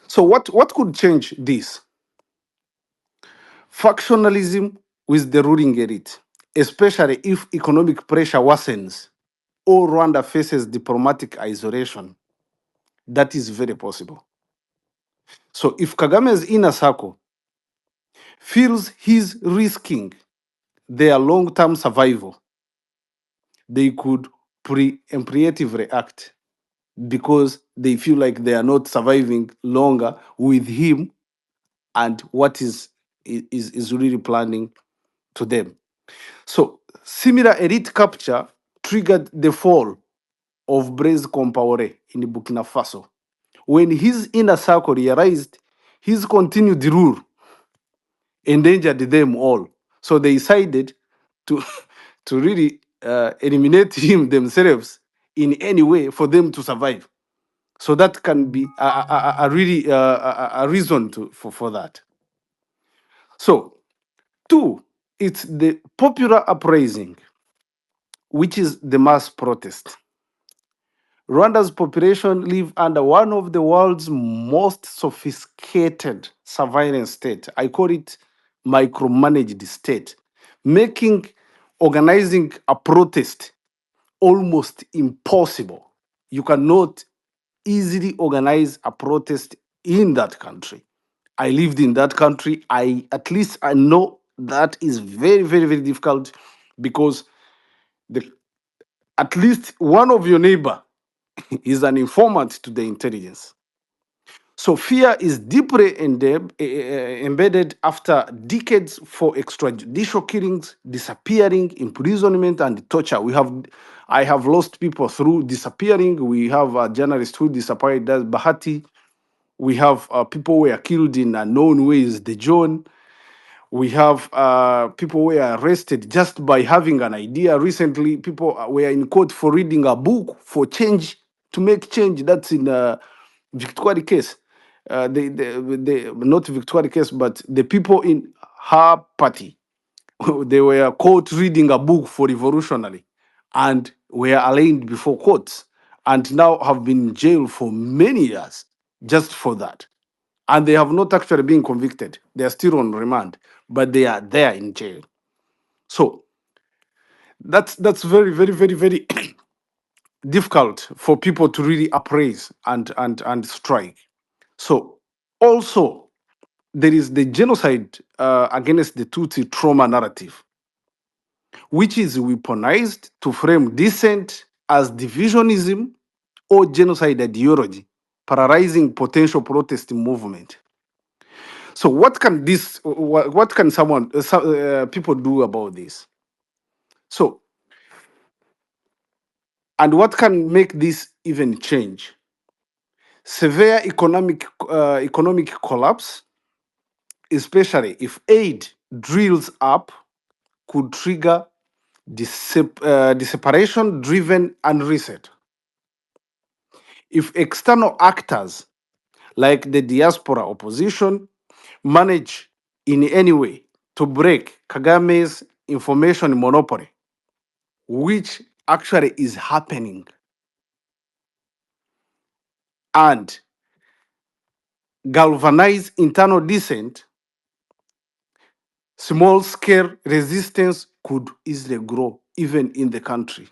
So what could change this? Factionalism with the ruling elite, especially if economic pressure worsens or Rwanda faces diplomatic isolation. That is very possible. So if Kagame's inner circle feels he's risking their long-term survival, they could preemptively act because they feel like they are not surviving longer with him and what is really planning to them. So similar elite capture triggered the fall of Blaise Compaoré in Burkina Faso. When his inner circle realized his continued rule endangered them all, so they decided to to really eliminate him themselves in any way for them to survive. So that can be a really a reason for that. So two, it's the popular uprising, which is the mass protest. Rwanda's population live under one of the world's most sophisticated surveillance state. I call it micromanaged state, making organizing a protest almost impossible. You cannot easily organize a protest in that country. I lived in that country. I know that is very, very, very difficult because the at least one of your neighbor is an informant to the intelligence. So fear is deeply embedded after decades for extrajudicial killings, disappearing, imprisonment, and torture. I have lost people through disappearing. We have a journalist who disappeared, that's Bahati. We have people who were killed in unknown ways, the John. We have people who were arrested just by having an idea. Recently, people were in court for reading a book for change, to make change. That's in Victoria case. The not Victoria case, but the people in her party, they were caught reading a book for revolutionary and were arraigned before courts and now have been in jail for many years just for that, and they have not actually been convicted. They are still on remand, but they are there in jail. So that's very, very, very, very difficult for people to really appraise and strike. So also there is the genocide against the Tutsi trauma narrative, which is weaponized to frame dissent as divisionism or genocide ideology, paralyzing potential protest movement. So what can what can people do about this? So, and what can make this even change? Severe economic collapse, especially if aid drills up, could trigger separation driven and reset. If external actors like the diaspora opposition manage in any way to break Kagame's information monopoly, which actually is happening, and galvanize internal dissent, small scale resistance could easily grow even in the country.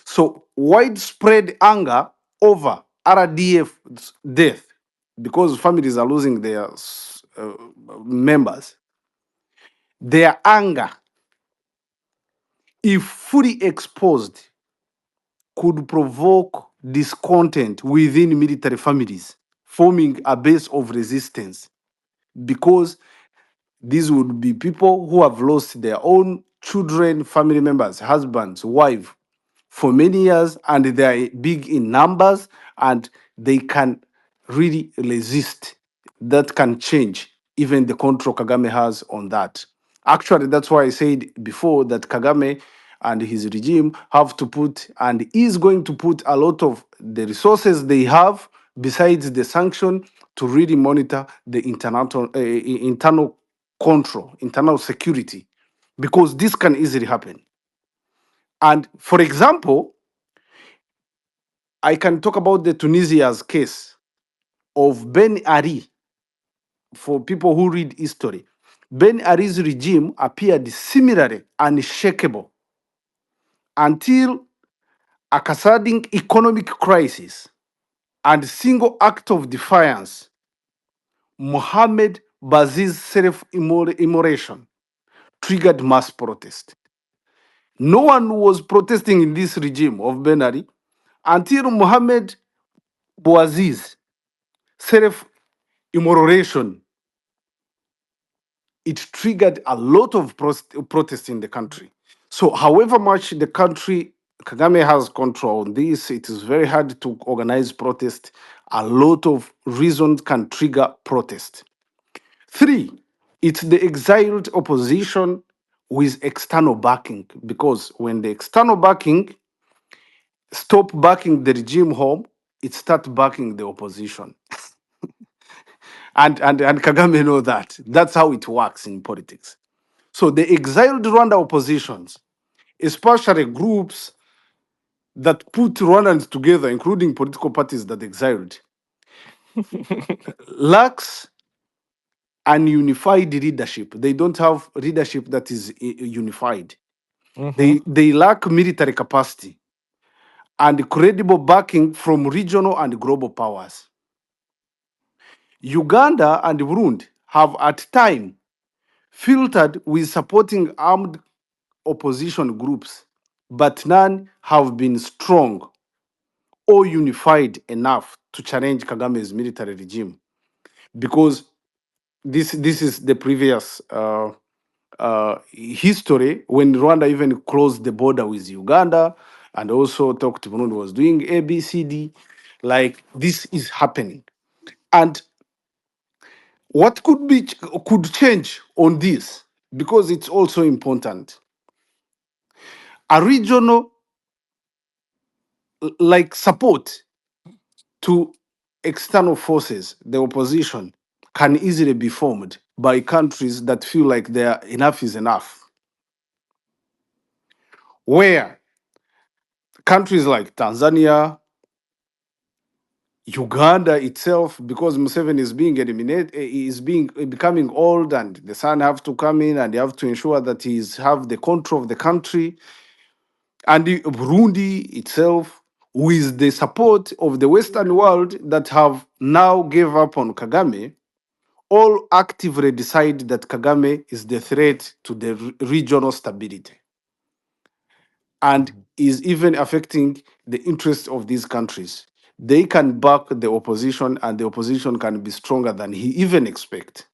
So widespread anger over RDF's death, because families are losing their members, their anger, if fully exposed, could provoke discontent within military families. forming a base of resistance, because these would be people who have lost their own children, family members, husbands, wife for many years, and they are big in numbers, and they can really resist. That can change even the control Kagame has on that. Actually, that's why I said before that Kagame and his regime have to put, and is going to put, a lot of the resources they have besides the sanction to really monitor the internal control, internal security, because this can easily happen. And for example, I can talk about the Tunisia's case of Ben Ali. For people who read history, Ben Ali's regime appeared similarly unshakable until a cascading economic crisis and single act of defiance, Mohammed Baziz's self-immolation, triggered mass protest. No one was protesting in this regime of Ben Ali until Mohammed Bouaziz's self-immolation, it triggered a lot of protests in the country. So, however much the country, Kagame has control on this, it is very hard to organize protest. A lot of reasons can trigger protest. Three, it's the exiled opposition with external backing, because when the external backing stop backing the regime home, it start backing the opposition. And Kagame know that. That's how it works in politics. So the exiled Rwanda oppositions, especially groups that put Rwandans together, including political parties that exiled, lacks an unified leadership. They don't have leadership that is unified. Mm-hmm. They lack military capacity and credible backing from regional and global powers. Uganda and Burundi have at time filtered with supporting armed opposition groups, but none have been strong or unified enough to challenge Kagame's military regime, because this is the previous history when Rwanda even closed the border with Uganda and also talked Burundi was doing ABCD. Like this is happening, and what could change on this, because it's also important. A regional like support to external forces, the opposition, can easily be formed by countries that feel like their enough is enough. Where countries like Tanzania, Uganda itself, because Museveni is being eliminated, is being becoming old, and the son have to come in and they have to ensure that he's have the control of the country, and Burundi itself, with the support of the Western world that have now gave up on Kagame, all actively decide that Kagame is the threat to the regional stability and is even affecting the interests of these countries. They can back the opposition, and the opposition can be stronger than he even expect.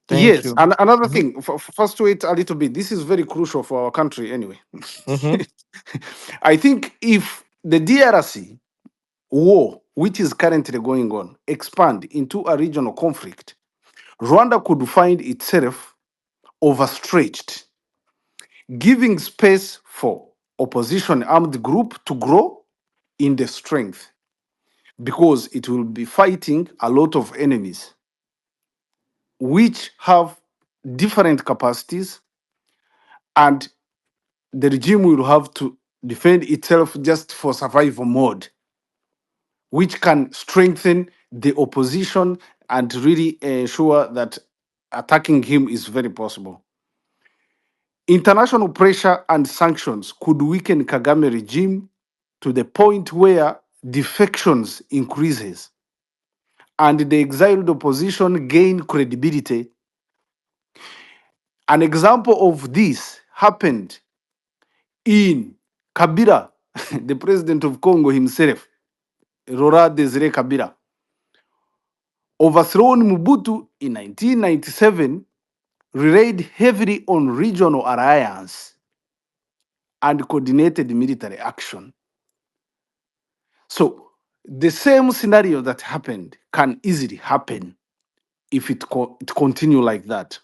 Thank Yes, you. and another Mm-hmm. thing, first wait a little bit. This is very crucial for our country anyway. Mm-hmm. I think if the DRC war, which is currently going on, expand into a regional conflict, Rwanda could find itself overstretched, giving space for opposition armed group to grow in the strength, because it will be fighting a lot of enemies which have different capacities, and the regime will have to defend itself just for survival mode, which can strengthen the opposition and really ensure that attacking him is very possible. International pressure and sanctions could weaken Kagame regime to the point where defections increases and the exiled opposition gain credibility. An example of this happened in Kabila, the president of Congo himself. Laurent Desire Kabila, overthrown Mobutu in 1997, relied heavily on regional alliance and coordinated military action. So the same scenario that happened can easily happen if it continue like that.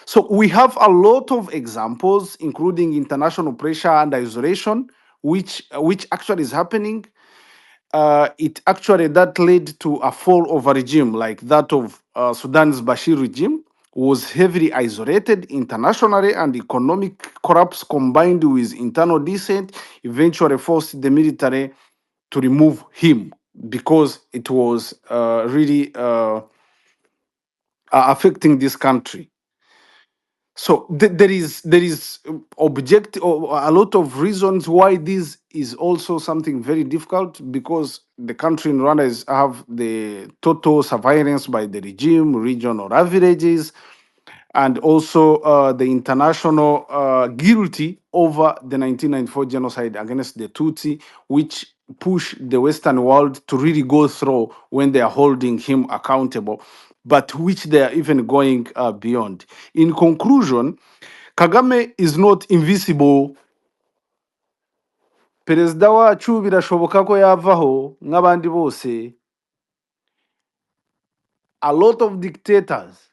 So we have a lot of examples, including international pressure and isolation, which actually is happening. It actually that led to a fall of a regime like that of Sudan's Bashir regime, was heavily isolated internationally, and economic collapse combined with internal dissent eventually forced the military to remove him because it was really affecting this country. So there is object or a lot of reasons why this is also something very difficult, because the country in Rwanda have the total surveillance by the regime, regional averages, and also the international guilty over the 1994 genocide against the Tutsi, which push the Western world to really go through when they are holding him accountable, but which they are even going beyond. In conclusion, Kagame is not invisible. Perezida wacu birashoboka ko yavaho nk'abandi bose. A lot of dictators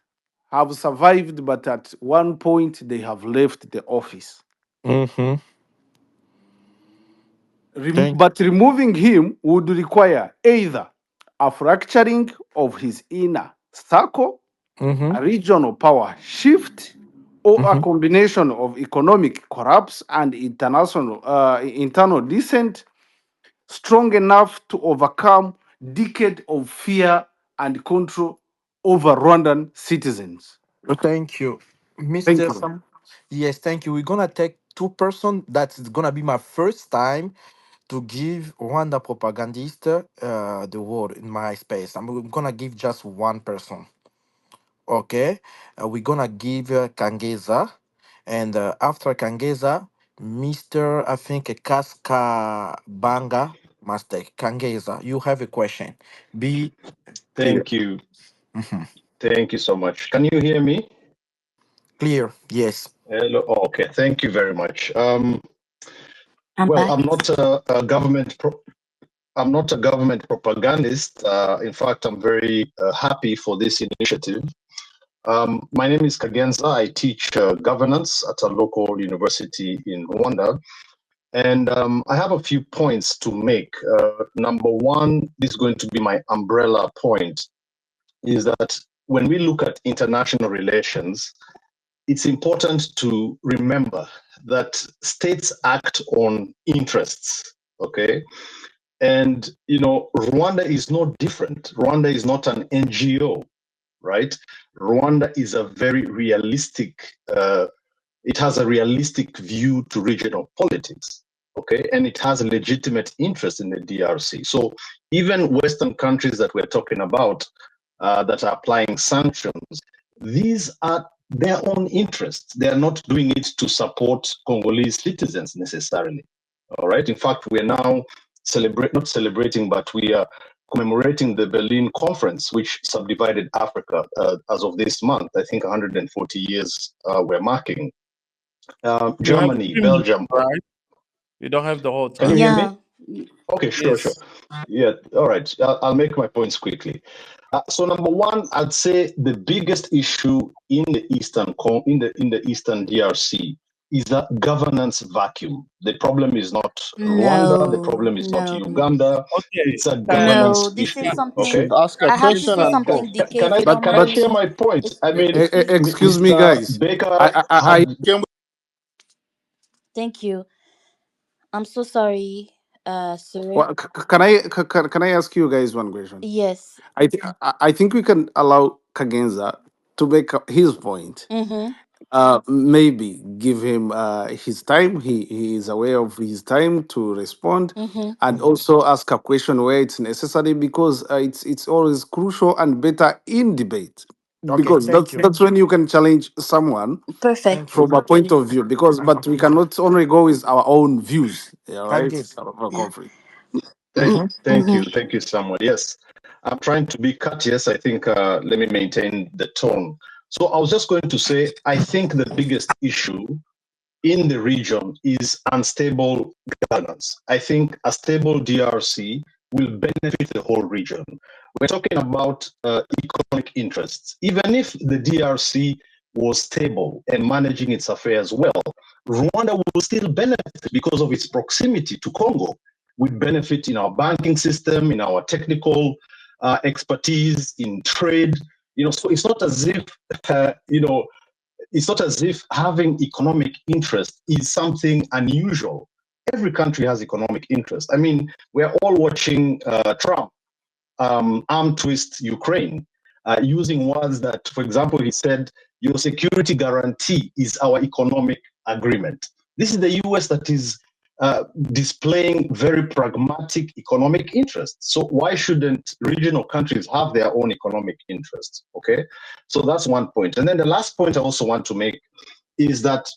have survived, but at one point they have left the office. Mm-hmm. Thank. But removing him would require either a fracturing of his inner circle, Mm-hmm. a regional power shift, or a Mm-hmm. combination of economic collapse and internal dissent strong enough to overcome decade of fear and control over Rwandan citizens. Thank you, Thank Mr. you. Sam. Yes, thank you. We're gonna take two-person. That's gonna be my first time to give Rwanda propagandist the word in my space. I'm gonna give just one person. Okay, we're gonna give Kangeza, and after Kangeza, Mr. I think Kaska Banga Master Kangeza. You have a question. Be clear. Thank you. Mhm. Thank you so much. Can you hear me? Clear. Yes. Hello. Oh, okay. Thank you very much. I'm Well, back. I'm not a government propagandist. In fact, I'm very happy for this initiative. My name is Kagenza. I teach governance at a local university in Rwanda. And I have a few points to make. Number one, this is going to be my umbrella point, is that when we look at international relations, it's important to remember that states act on interests, okay? And, Rwanda is no different. Rwanda is not an NGO, right? Rwanda is a very realistic, it has a realistic view to regional politics, okay? And it has a legitimate interest in the DRC. So even Western countries that we're talking about that are applying sanctions, these are their own interests. They are not doing it to support Congolese citizens necessarily. All right. In fact, we are now not celebrating, but we are commemorating the Berlin Conference, which subdivided Africa as of this month. I think 140 years we're marking. You have Germany, 3 minutes, Belgium. right? You don't have the whole Can you time. hear Yeah. me? Okay, sure. Yes. Yeah, all right. I'll make my points quickly. So number one, I'd say the biggest issue in the eastern DRC is that governance vacuum. The problem is not Rwanda. The No, problem is not no, Uganda. Okay. It's a no. governance This issue. is You Okay. something should ask a I have to question say and Can, go. something, DK, if you I don't can I mind share me. my point? I mean, Excuse me. Excuse me, Mr. guys. Baker I had Can we Thank you. I'm so sorry, sir. can I ask you guys one question? Yes. I think we can allow Kagenza to make his point. Mm-hmm. Maybe give him his time. He is aware of his time to respond, Mm-hmm. and also ask a question where it's necessary, because it's always crucial and better in debate, Okay. because Thank you. that's when you can challenge someone Thank Perfect. you. from a point of view. Because but we cannot only go with our own views. Yeah, right. Kangeza. Of a conflict. Mm-hmm. Thank you, Samuel. Yes, I'm trying to be courteous. I think let me maintain the tone. So I was just going to say, I think the biggest issue in the region is unstable governance. I think a stable DRC will benefit the whole region. We're talking about economic interests. Even if the DRC was stable and managing its affairs well, Rwanda will still benefit because of its proximity to Congo. We benefit in our banking system, in our technical expertise, in trade. So it's not as if it's not as if having economic interest is something unusual. Every country has economic interest. I mean, we're all watching Trump arm twist Ukraine using words that, for example, he said, your security guarantee is our economic agreement. This is the US that is displaying very pragmatic economic interests. So why shouldn't regional countries have their own economic interests? Okay, so that's one point. And then the last point I also want to make is that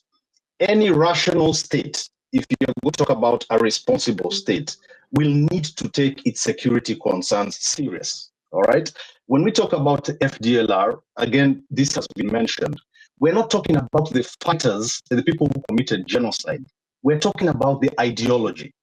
any rational state, if you're going to talk about a responsible state, will need to take its security concerns serious. All right. When we talk about FDLR, again, this has been mentioned. We're not talking about the fighters, the people who committed genocide. We're talking about the ideology.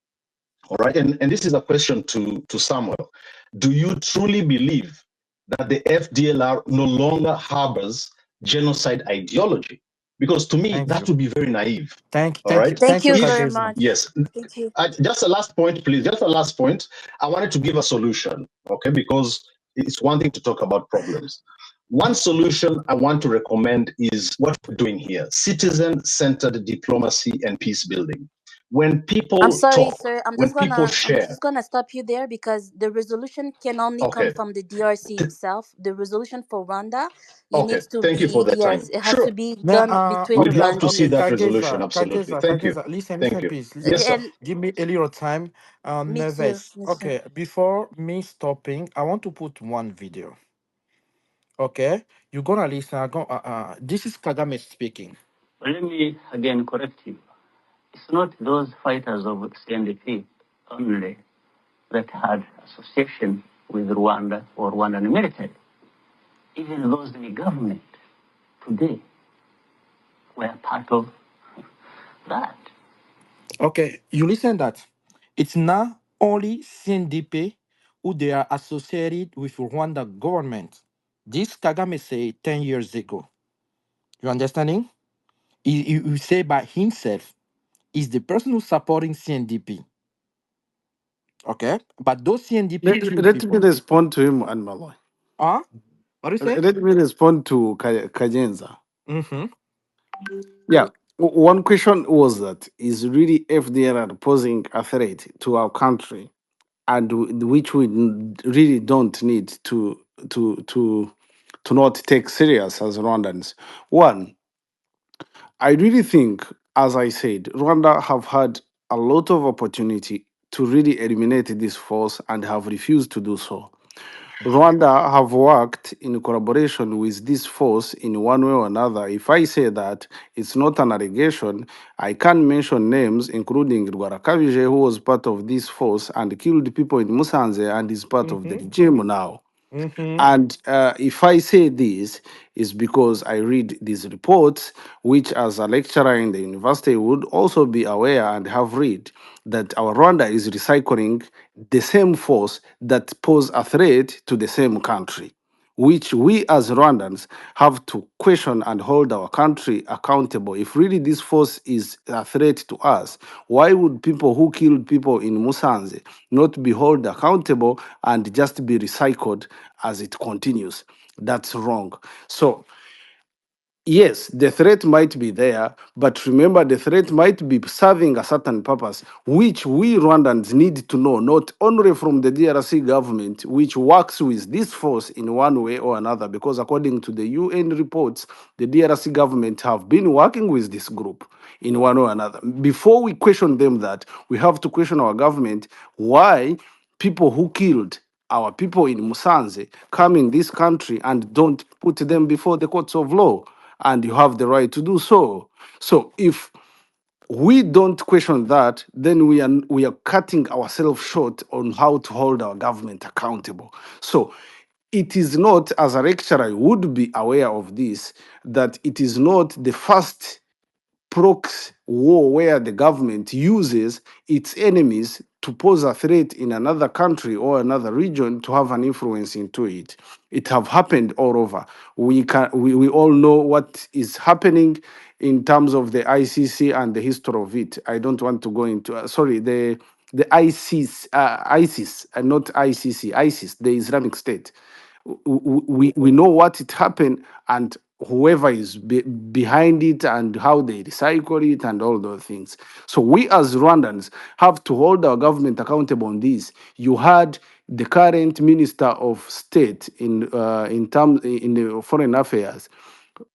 All right. And this is a question to Samuel. Do you truly believe that the FDLR no longer harbors genocide ideology? Because to me, Thank that you. would be very naive. Thank, All thank you, right. Thank thank you, you If, very Kageza. much. yes, Thank you. just a last point, please. Just a last point. I wanted to give a solution, okay? Because it's one thing to talk about problems. One solution I want to recommend is what we're doing here: citizen-centered diplomacy and peace building. When I'm people sorry, talk, sir. when people I'm share, just gonna stop you there because the resolution can only come okay, from the DRC itself. The resolution for Rwanda, it okay. needs to Thank you for be, the yes, time. it has to Sure, be Now, done between the we'd love to see okay, Rwandese. that resolution. Kageza, Absolutely. Kageza, Thank you. Kageza. Listen, Thank listen, you. please. Okay, Yes, Listen. sir. and Give me a little time. me too, Neves. Mister. Okay, before me stopping, I want to put one video. Okay, you're gonna listen. This is Kagame speaking. Let me again correct you. It's not those fighters of CNDP only that had association with Rwanda or Rwandan military. Even those in the government today were part of that. Okay, you listen that. It's not only CNDP who they are associated with Rwanda government. This Kagame said 10 years ago. You understanding? He say by himself, is the person who's supporting CNDP. Okay? But those CNDP kill Let me people. respond to him, and Malloy. Huh? What do you say? Let me respond to Kajenza. Mm-hmm. Yeah. One question was that is really FDR posing a threat to our country, and which we really don't need to to to not take serious as Rwandans. One, I really think, as I said, Rwanda have had a lot of opportunity to really eliminate this force and have refused to do so. Rwanda have worked in collaboration with this force in one way or another. If I say that, it's not an allegation. I can mention names, including Rwarakabije, who was part of this force and killed people in Musanze and is part of the Mm-hmm. regime now. Mm-hmm. And if I say this, is because I read these reports, which as a lecturer in the university would also be aware and have read that our Rwanda is recycling the same force that pose a threat to the same country, which we as Rwandans have to question and hold our country accountable. If really this force is a threat to us, why would people who killed people in Musanze not be held accountable and just be recycled as it continues? That's wrong. So yes, the threat might be there, but remember the threat might be serving a certain purpose, which we Rwandans need to know, not only from the DRC government, which works with this force in one way or another, because according to the UN reports, the DRC government have been working with this group in one way or another. Before we question them that, we have to question our government why people who killed our people in Musanze come in this country and don't put them before the courts of law, and you have the right to do so. So if we don't question that, then we are cutting ourselves short on how to hold our government accountable. So it is not, as a lecturer, I would be aware of this, that it is not the first proxy war where the government uses its enemies to pose a threat in another country or another region to have an influence into it. It have happened all over. We all know what is happening in terms of the ICC and the history of it. I don't want to go into sorry, the ISIS, and not ICC, ISIS, the Islamic State. We know what it happened and whoever is behind it and how they recycle it and all those things. So we as Rwandans have to hold our government accountable on this. You had the current minister of state in the foreign affairs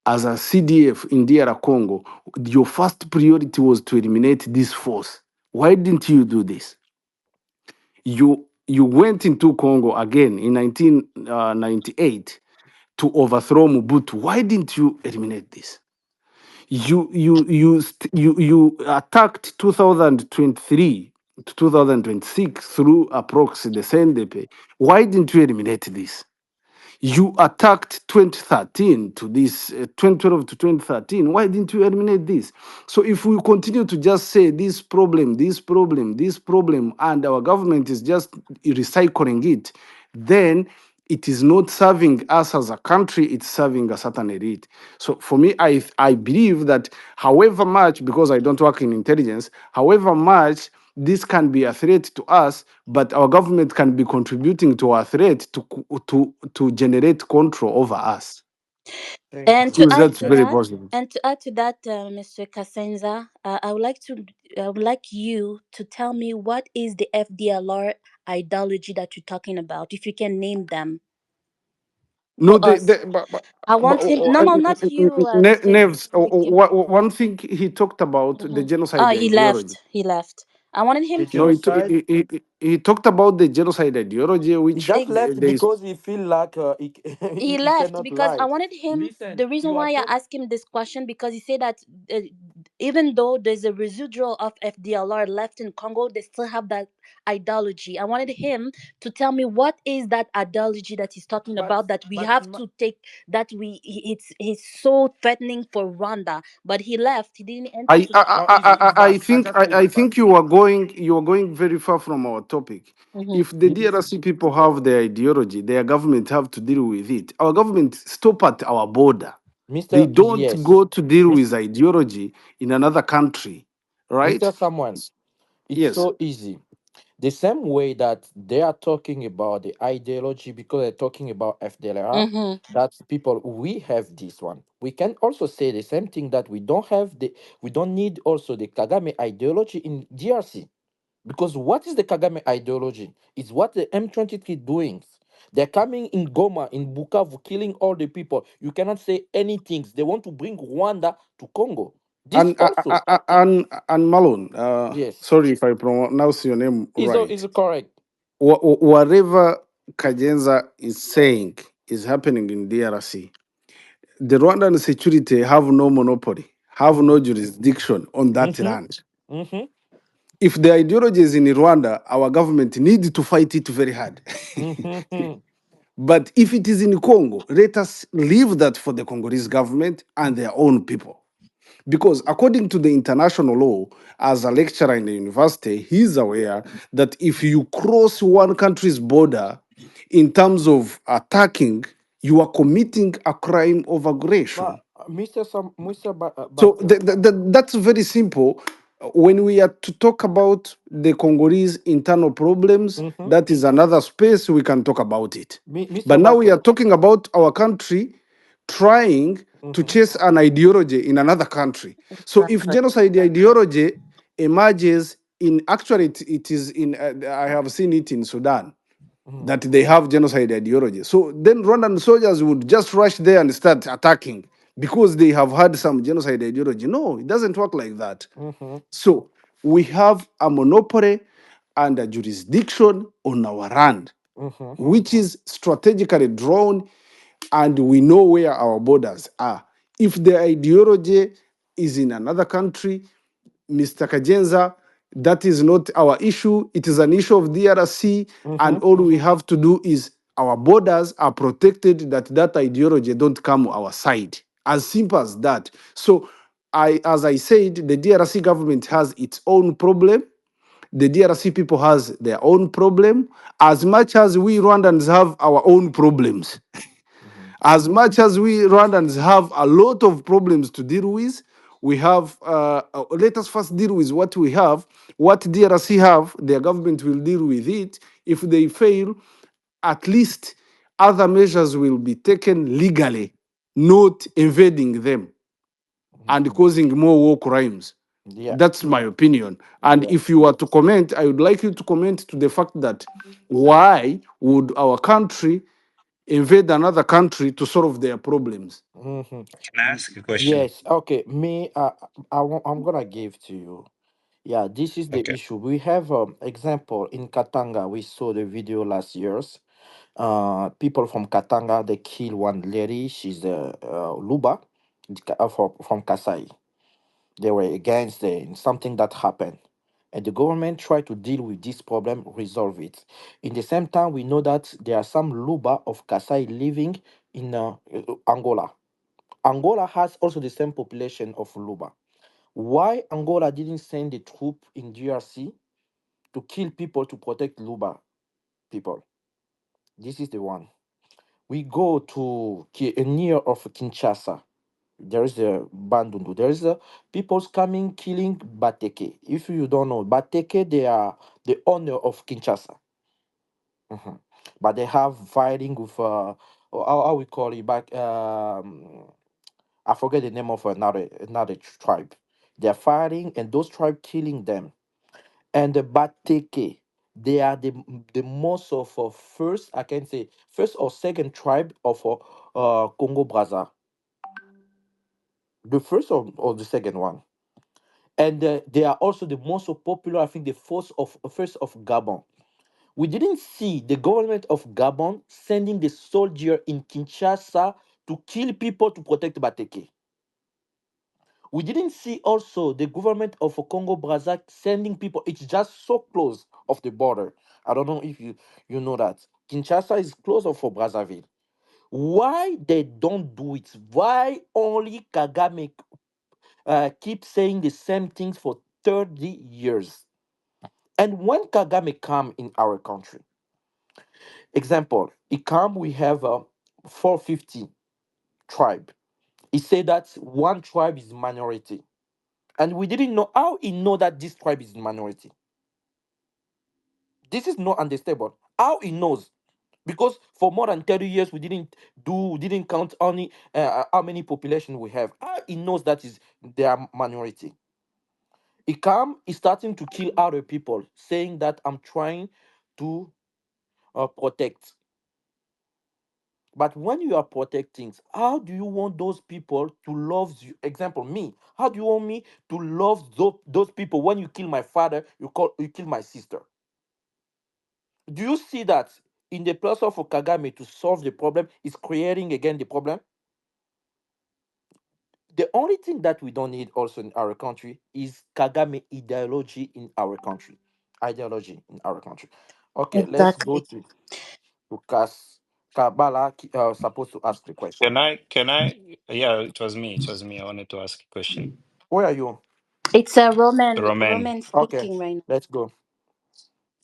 as a CDF in DR Congo. Your first priority was to eliminate this force. Why didn't you do this? You went into Congo again in 1998 to overthrow Mobutu. Why didn't you eliminate this? You attacked 2023 to 2026 through a proxy, the CNDP. Why didn't you eliminate this? You attacked 2013 to this 2012 to 2013. Why didn't you eliminate this? So if we continue to just say this problem, this problem, this problem, and our government is just recycling it, then it is not serving us as a country, it's serving a certain elite. So for me, I believe that however much, because I don't work in intelligence, however much this can be a threat to us, but our government can be contributing to our threat to generate control over us. Thank And you. to Because add that's to very that, possible. Mr. Kasenza, I would like you to tell me what is the FDLR ideology that you're talking about. If you can name them No, for us, I want him. No, no, not you, Mr. Nevs, Wiki. one thing he talked about the Mm-hmm. Oh, genocide he ideology. left. He left. I wanted him The No, to. genocide. he talked about the genocide ideology, He which just Ex- left there is. because he feel like he he left cannot because I lie. wanted him. Listen, The reason you are why I talk. asked him this question because he said that even though there's a residual of FDLR left in Congo, they still have that ideology. I wanted him to tell me what is that ideology that he's talking but about, that we but have to take, that it's so threatening for Rwanda. But he left. He didn't answer I to I the I, it's question. I it's I bad. I think just say I it's bad. think you are going very far from our topic. Mm-hmm. If the DRC people have their ideology, their government have to deal with it. Our government stop at our border. They Mister, don't yes, go to deal Mister, with ideology in another country, right? Mr. Samuel, it's Yes. so easy. The same way that they are talking about the ideology because they're talking about FDLR, Mm-hmm. that's people we have this one. We can also say the same thing that we don't need also the Kagame ideology in DRC. Because what is the Kagame ideology? It's what the M23 doing. They're coming in Goma, in Bukavu, killing all the people. You cannot say anything. They want to bring Rwanda to Congo. This also, And Malone, yes, sorry if I pronounce your name is right. correct. Whatever Kajenza is saying is happening in DRC. The Rwandan security have no monopoly, have no jurisdiction on that Mm-hmm. land. Mm-hmm. If the ideology is in Rwanda, our government needs to fight it very hard. Mm-hmm. But if it is in Congo, let us leave that for the Congolese government and their own people. Because according to the international law, as a lecturer in the university, he's aware that if you cross one country's border in terms of attacking, you are committing a crime of aggression. But Mr. So Baker. that's very simple. When we are to talk about the Congolese internal problems, Mm-hmm. that is another space we can talk about it. Mr. But now we Baker. are talking about our country trying to Mm-hmm. chase an ideology in another country. So if Exactly. genocide ideology emerges in, actually it is in, I have seen it in Sudan, Mm-hmm. that they have genocide ideology. So then Rwandan soldiers would just rush there and start attacking because they have had some genocide ideology. No, it doesn't work like that. Mm-hmm. So we have a monopoly and a jurisdiction on our land, Mm-hmm. which is strategically drawn, and we know where our borders are. If the ideology is in another country, Mr. Kajenza, that is not our issue. It is an issue of DRC, and Mm-hmm. all we have to do is our borders are protected, that ideology don't come our side. As simple as that. So, as I said, the DRC government has its own problem. The DRC people has their own problem, as much as we Rwandans have our own problems. Mm-hmm. As much as we Rwandans have a lot of problems to deal with, we have, let us first deal with what we have. What DRC have, their government will deal with it. If they fail, at least other measures will be taken legally, not invading them and Mm-hmm. causing more war crimes. Yeah. That's my opinion. And Yeah. if you were to comment, I would like you to comment to the fact that why would our country invade another country to solve their problems? Mm-hmm. Can I ask a question? Yes. Okay. Me. I'm gonna give to you. Yeah. This is the Okay. issue. We have example in Katanga. We saw the video last years. People from Katanga they kill one lady. She's the Luba, from Kasai. They were against something that happened. And the government tried to deal with this problem, resolve it. In the same time, we know that there are some Luba of Kasai living in Angola. Angola has also the same population of Luba. Why Angola didn't send the troop in DRC to kill people to protect Luba people? This is the one. We go to near of Kinshasa. There is a Bandundu. There is a people's coming killing Bateke. If you don't know, Bateke, they are the owner of Kinshasa. Mhm. But they have fighting with how we call it back. I forget the name of another tribe. They are fighting, and those tribe killing them. And the Bateke, they are the most of first, I can say first or second tribe of Congo Brazza. The first or the second one. And they are also the most popular. I think the first of Gabon. We didn't see the government of Gabon sending the soldier in Kinshasa to kill people to protect Bateke. We didn't see also the government of Congo Brazza sending people. It's just so close of the border. I don't know if you know that Kinshasa is closer for Brazzaville. Why they don't do it? Why only Kagame keep saying the same things for 30 years? And when Kagame come in our country, example, he come, we have a 450 tribe. He said that one tribe is minority. And we didn't know how he know that this tribe is minority. This is not understandable. How he knows? Because for more than 30 years we didn't count only how many population we have. How he knows that is their minority. He come, he's starting to kill other people, saying that I'm trying to protect. But when you are protecting, how do you want those people to love you? Example, me. How do you want me to love those people when you kill my father, you kill my sister? Do you see that in the place of Kagame to solve the problem is creating again the problem? The only thing that we don't need also in our country is Kagame ideology in our country. Ideology in our country. Okay, let's go Exactly. to Kabala supposed to ask the question. Can I? Yeah, it was me. It was me. I wanted to ask a question. Where are you? It's a Roman Roman. Roman Okay, speaking right now. let's go.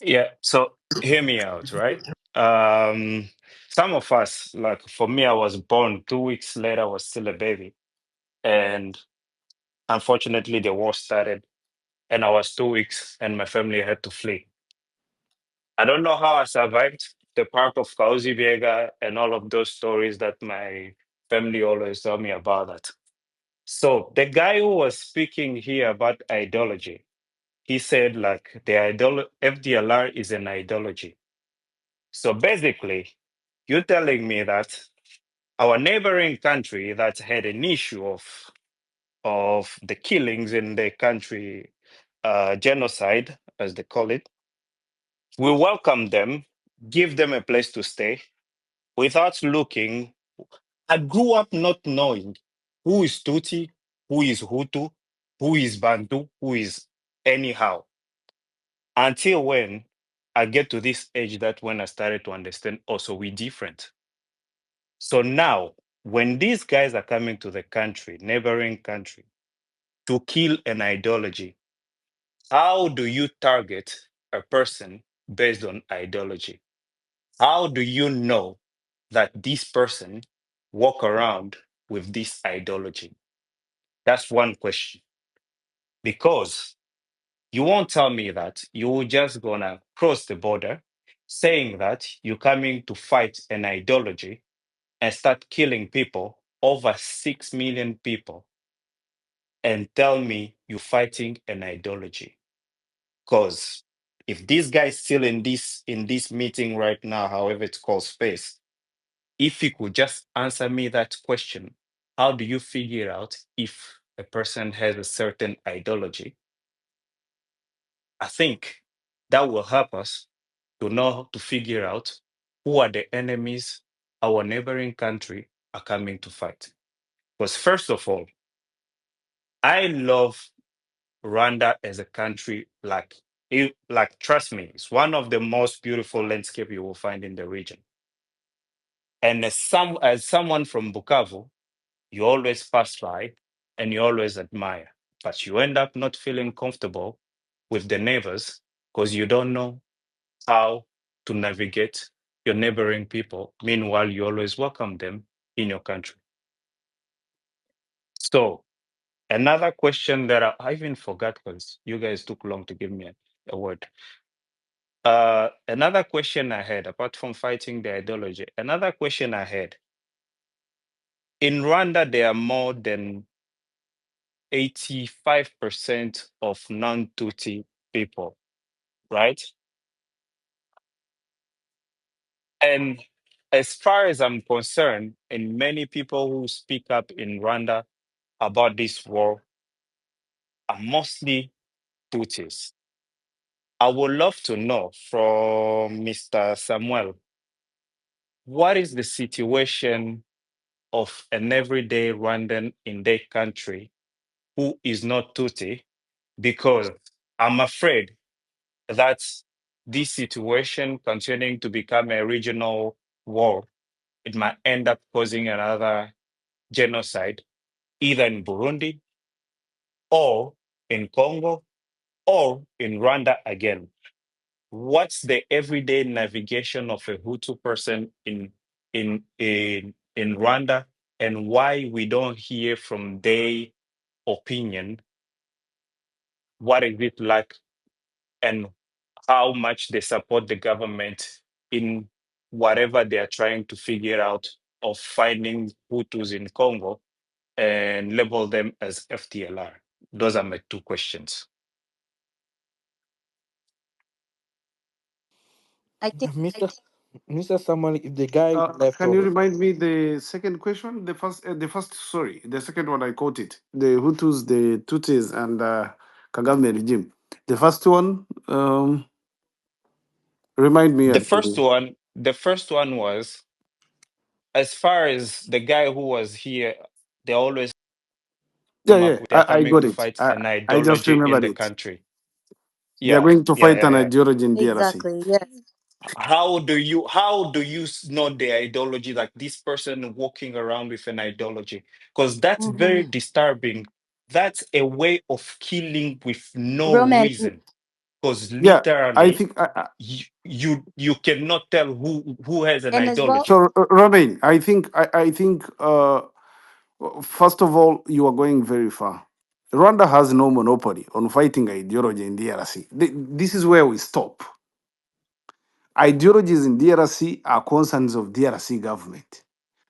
Yeah. So hear me out, right? Um, some of us, like for me, I was born 2 weeks later, I was still a baby. And unfortunately, the war started, and I was 2 weeks, and my family had to flee. I don't know how I survived the part of Kauzi Biega and all of those stories that my family always tell me about that. So the guy who was speaking here about ideology, he said like FDLR is an ideology. So basically, you're telling me that our neighboring country that had an issue of the killings in the country, genocide, as they call it, we welcome them, give them a place to stay without looking. I grew up not knowing who is Tutsi, who is Hutu. who is Bantu, who is anyhow. Until when I get to this age that when I started to understand also we different. So now when these guys are coming to the country, neighboring country, to kill an ideology, how do you target a person based on ideology? How do you know that this person walk around with this ideology? That's one question. Because you won't tell me that you're just gonna cross the border saying that you're coming to fight an ideology and start killing people, over 6 million people, and tell me you're fighting an ideology. Because if this guy is still in this meeting right now, however it's called space, if he could just answer me that question, how do you figure out if a person has a certain ideology? I think that will help us to know to figure out who are the enemies our neighboring country are coming to fight. Because first of all, I love Rwanda as a country. Like trust me, it's one of the most beautiful landscape you will find in the region. And as someone from Bukavu, you always pass by and you always admire, but you end up not feeling comfortable with the neighbors because you don't know how to navigate your neighboring people. Meanwhile, you always welcome them in your country. So, another question that I even forgot because you guys took long to give me a word. Another question I had, apart from fighting the ideology, another question I had, in Rwanda, there are more than 85% of non-Tutsi people, right? And as far as I'm concerned, and many people who speak up in Rwanda about this war are mostly Tutsis. I would love to know from Mr. Samuel, what is the situation of an everyday Rwandan in their country who is not Tutsi? Because I'm afraid that this situation continuing to become a regional war, it might end up causing another genocide, either in Burundi or in Congo or in Rwanda again. What's the everyday navigation of a Hutu person in Rwanda, and why we don't hear from their opinion? What is it like, and how much they support the government in whatever they are trying to figure out of finding Hutus in Congo and label them as FTLR? Those are my two questions. I think Mr. Samuel, if the guy left Can you already. remind me the second question? Sorry, the second one I caught it. The Hutus, the Tutsis, and Kagame regime. The first one, remind me The at first one, the first one was, as far as the guy who was here, they always yeah, come yeah. up with they're I coming got to it. fight an I just ideology in remembered the it. country. They are Yeah, going to yeah, fight yeah, an yeah. ideology in DRC. exactly. Yes. How do you know the ideology, like this person walking around with an ideology? Because that's Mm-hmm. very disturbing. That's a way of killing with no Roman, reason. Because Yeah, I literally, think. you cannot tell who has an and as well, ideology. So, Robin, I think. First of all, you are going very far. Rwanda has no monopoly on fighting ideology in DRC. This is where we stop. Ideologies in DRC are concerns of DRC government,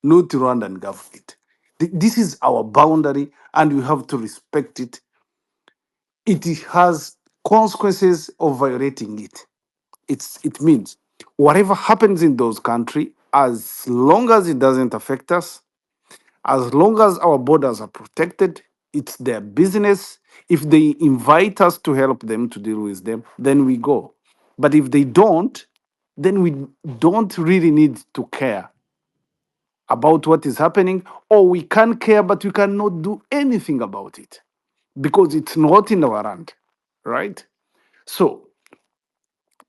not Rwandan government. This is our boundary, and we have to respect it. It has consequences of violating it. It means whatever happens in those countries, as long as it doesn't affect us, as long as our borders are protected, it's their business. If they invite us to help them to deal with them, then we go. But if they don't, then we don't really need to care about what is happening, or we can care, but we cannot do anything about it. because it's not in our hand, right? So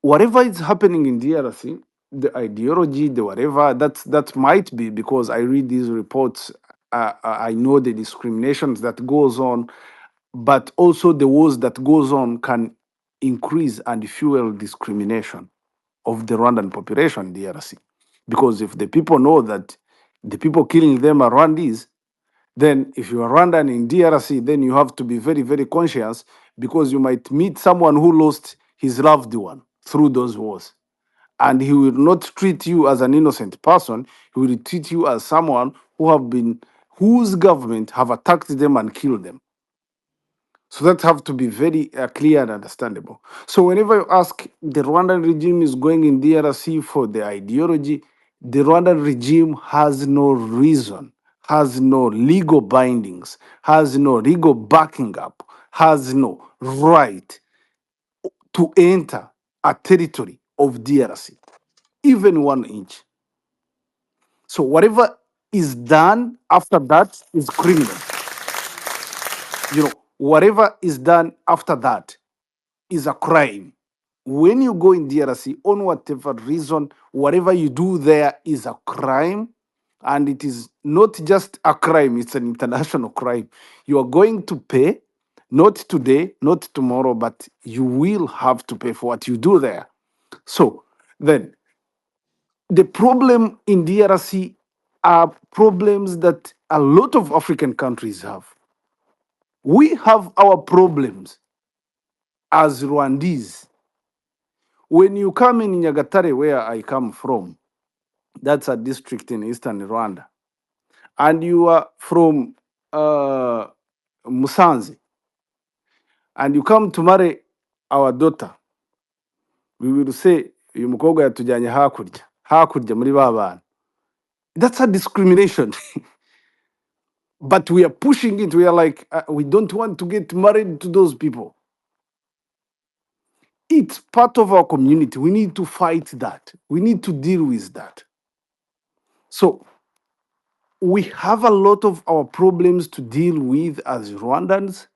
whatever is happening in DRC, the ideology, the whatever, that might be because I read these reports. I know the discriminations that goes on, but also the wars that goes on can increase and fuel discrimination of the Rwandan population in DRC. Because if the people know that the people killing them are Rwandese, then if you are Rwandan in DRC, then you have to be very, very conscious because you might meet someone who lost his loved one through those wars. And he will not treat you as an innocent person. He will treat you as someone whose government have attacked them and killed them. So that have to be very clear and understandable. So whenever you ask, the Rwandan regime is going in DRC for the ideology, the Rwandan regime has no reason, has no legal bindings, has no legal backing up, has no right to enter a territory of DRC, even 1 inch. So whatever is done after that is criminal. Whatever is done after that is a crime. When you go in DRC, on whatever reason, whatever you do there is a crime. And it is not just a crime, it's an international crime. You are going to pay, not today, not tomorrow, but you will have to pay for what you do there. So then, the problem in DRC are problems that a lot of African countries have. We have our problems as Rwandese. When you come in Nyagatare, where I come from, that's a district in eastern Rwanda, and you are from uh, Musanze, and you come to marry our daughter, we will say, uyu mukobwa yatujyanye hakurya, hakurya muri ba bana. That's a discrimination. But we are pushing it. We are like, we don't want to get married to those people. It's part of our community. We need to fight that. We need to deal with that. So we have a lot of our problems to deal with as Rwandans.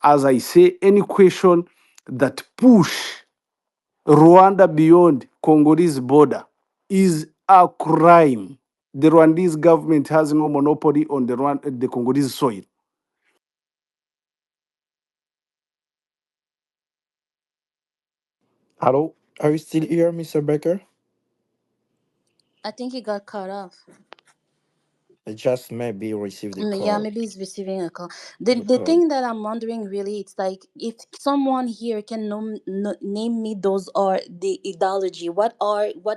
As I say, any question that push Rwanda beyond Congolese border is a crime. The Rwandese government has no monopoly on the Congolese soil. Hello, are you still here, Mr. Baker? I think he got cut off. I just maybe received a Yeah, call. maybe he's receiving a call. The thing that I'm wondering really, it's like if someone here can name me those are the ideology. What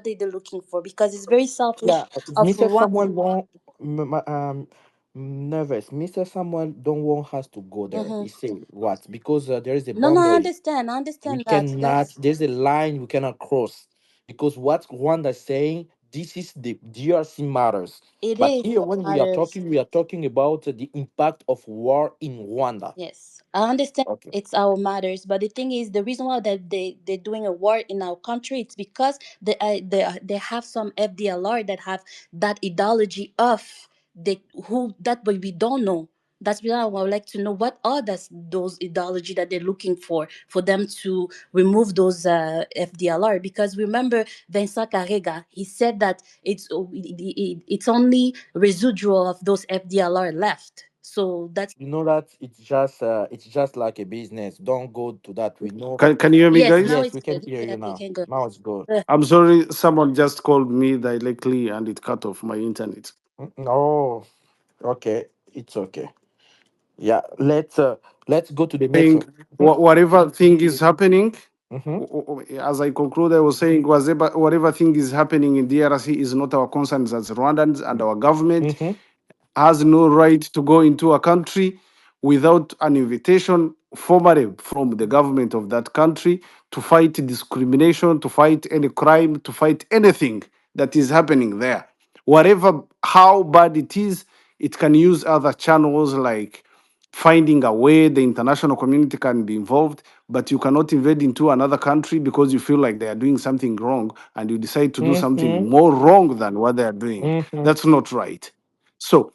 they looking for? Because it's very selfish Yeah, of Mr. one. Samuel won't, nervous. Mr. Samuel don't want us to go there. Mm-hmm. He say what? Because there is a No, no, I boundary. understand. I We understand that. cannot. That's There's a line we cannot cross. Because what Rwanda is saying, this is the DRC matters. it But is here, what when matters. we are talking about the impact of war in Rwanda. Yes, I understand Okay. it's our matters, but the thing is, the reason why that they're doing a war in our country, it's because they have some FDLR that have that ideology of the who that, but we don't know. That's why I would like to know what are those ideology that they're looking for them to remove those FDLR. Because remember Vincent Carrega, he said that it's only residual of those FDLR left. So that's You know that it's just like a business. Don't go to that. We know. Can you hear me, yes. Now guys? Yes, it's we can good. hear Yeah, you we now. can go. Now it's good. Uh, I'm sorry, someone just called me directly and it cut off my internet. Oh, okay. It's okay. Yeah, let's go to the next Saying one. Mm-hmm. whatever thing is happening, Mm-hmm. as I conclude, I was saying whatever thing is happening in DRC is not our concerns as Rwandans, and our government Mm-hmm. has no right to go into a country without an invitation formally from the government of that country to fight discrimination, to fight any crime, to fight anything that is happening there. Whatever, how bad it is, it can use other channels like finding a way the international community can be involved, but you cannot invade into another country because you feel like they are doing something wrong and you decide to do something Mm-hmm. more wrong than what they are doing. Mm-hmm. That's not right. So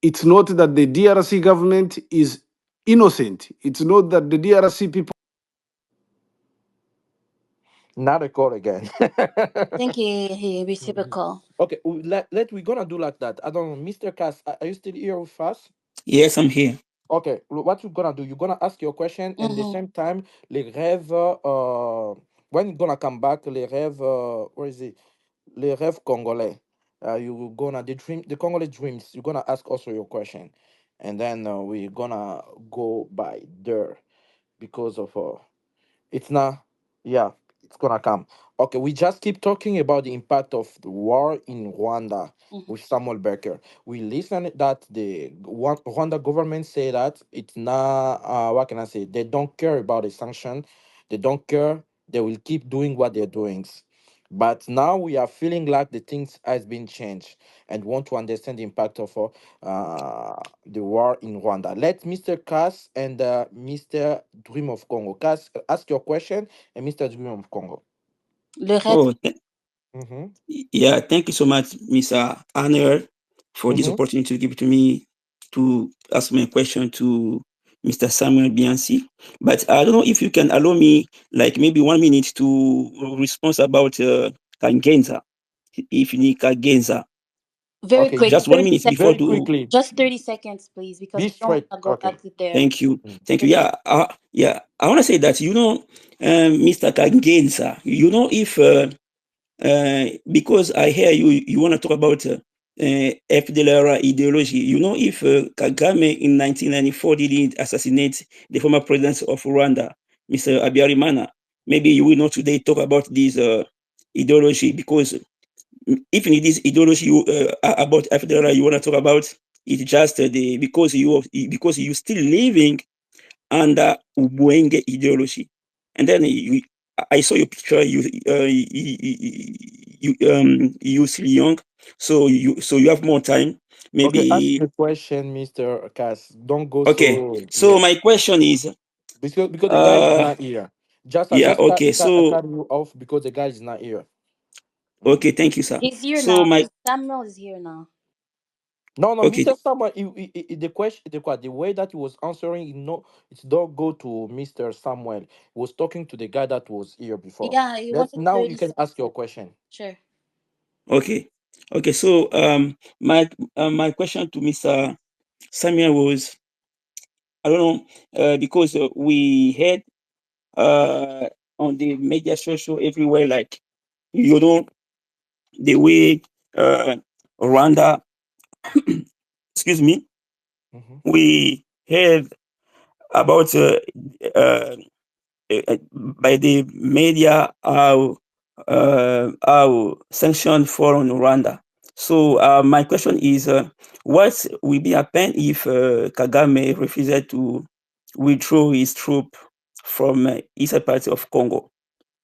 it's not that the DRC government is innocent. It's not that the DRC people. Not a call again. I think he received a call. Okay, we're gonna do like that. I don't know, Mr. Cass, are you still here with us? Yes, I'm here. Okay, what you're gonna do, you're gonna ask your question, and the Mm-hmm. same time, les rêves, when you're gonna come back, les rêves, where is it? Les rêves congolais. You gonna the dream, the Congolese dreams. You're gonna ask also your question, and then we're gonna go by there because of it's not, yeah, it's gonna come. Okay, we just keep talking about the impact of the war in Rwanda Mm-hmm. with Samuel Baker. We listen that the Rwanda government say that it's not, what can I say? They don't care about the sanction. They don't care. They will keep doing what they're doing. But now we are feeling like the things has been changed and want to understand the impact of the war in Rwanda. Let Mr. Cass and Mr. Dream of Congo. Cass, ask your question, and Mr. Dream of Congo. Le reste. Oh, Mm-hmm. yeah. Thank you so much, Mr. Arner, for this Mm-hmm. opportunity to give to me to ask my question to Mr. Samuel Biansi. But I don't know if you can allow me, like maybe 1 minute to respond about Kangenza. If you need Kangenza, Very Okay, quick, just 30 1 minute before very seconds. to. quickly. Just 30 seconds, please, because Be we don't want straight. to go Okay. back there. Thank you, Mm. thank you. Yeah, yeah. I want to say that Mr. Kangenza. If because I hear you want to talk about FDLR ideology. If Kagame in 1994 didn't assassinate the former president of Rwanda, Mr. Abiyarimana, maybe you will not today talk about this ideology because if in this ideology about FDLR you want to talk about, it's just the because you still living under Ubwenge ideology. And then I saw your picture. You still young, so you have more time. Okay, ask Maybe the question, Mr. Cass. Don't go okay. so, So my yes. question is, Because the guy is uh, not here. Just I yeah, just okay. So cut you off because the guy is not here. Mm. okay, thank you, sir. He's here So now. my Samuel is here now. No, no, okay, Mr. Samuel, the question, the way that he was answering, it don't go to Mr. Samuel. He was talking to the guy that was here before. Yeah, he Let wanted now you 30 can ask your seconds. question. Sure. okay, okay. So my question to Mr. Samuel was, I don't know, because we had uh, on the media social everywhere, like you know the way Rwanda, excuse me, Hmm. we heard about by the media how sanction fall on Rwanda. So my question is, what will be happen if Kagame refuses to withdraw his troop from eastern part of Congo?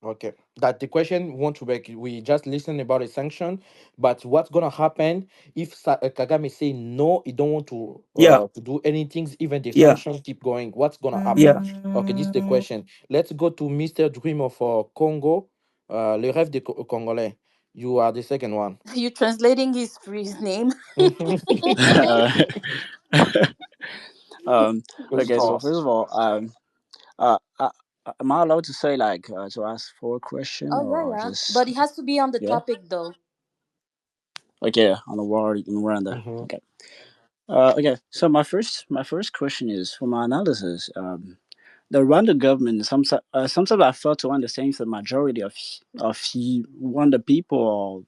Okay, that the question want to make. We just listen about a sanction, but what's gonna happen if Kagame say no? He don't want Yeah, to do anything. Even the yeah, sanction keep going. What's gonna happen? yeah. Okay, this is the question. Let's go to Mr. Dream of Congo. Le rêve des Congolais. You are the second one. You translating his name? Uh, Good okay, so call. first of all, am I allowed to say like to ask for a question Oh yeah, or yeah. just But it has to be on the yeah? topic though. Okay, on the war in Rwanda. Hmm. Okay. Okay. So my first question is for my analysis. The Rwanda government sometimes I fail to understand if the majority of Rwanda people or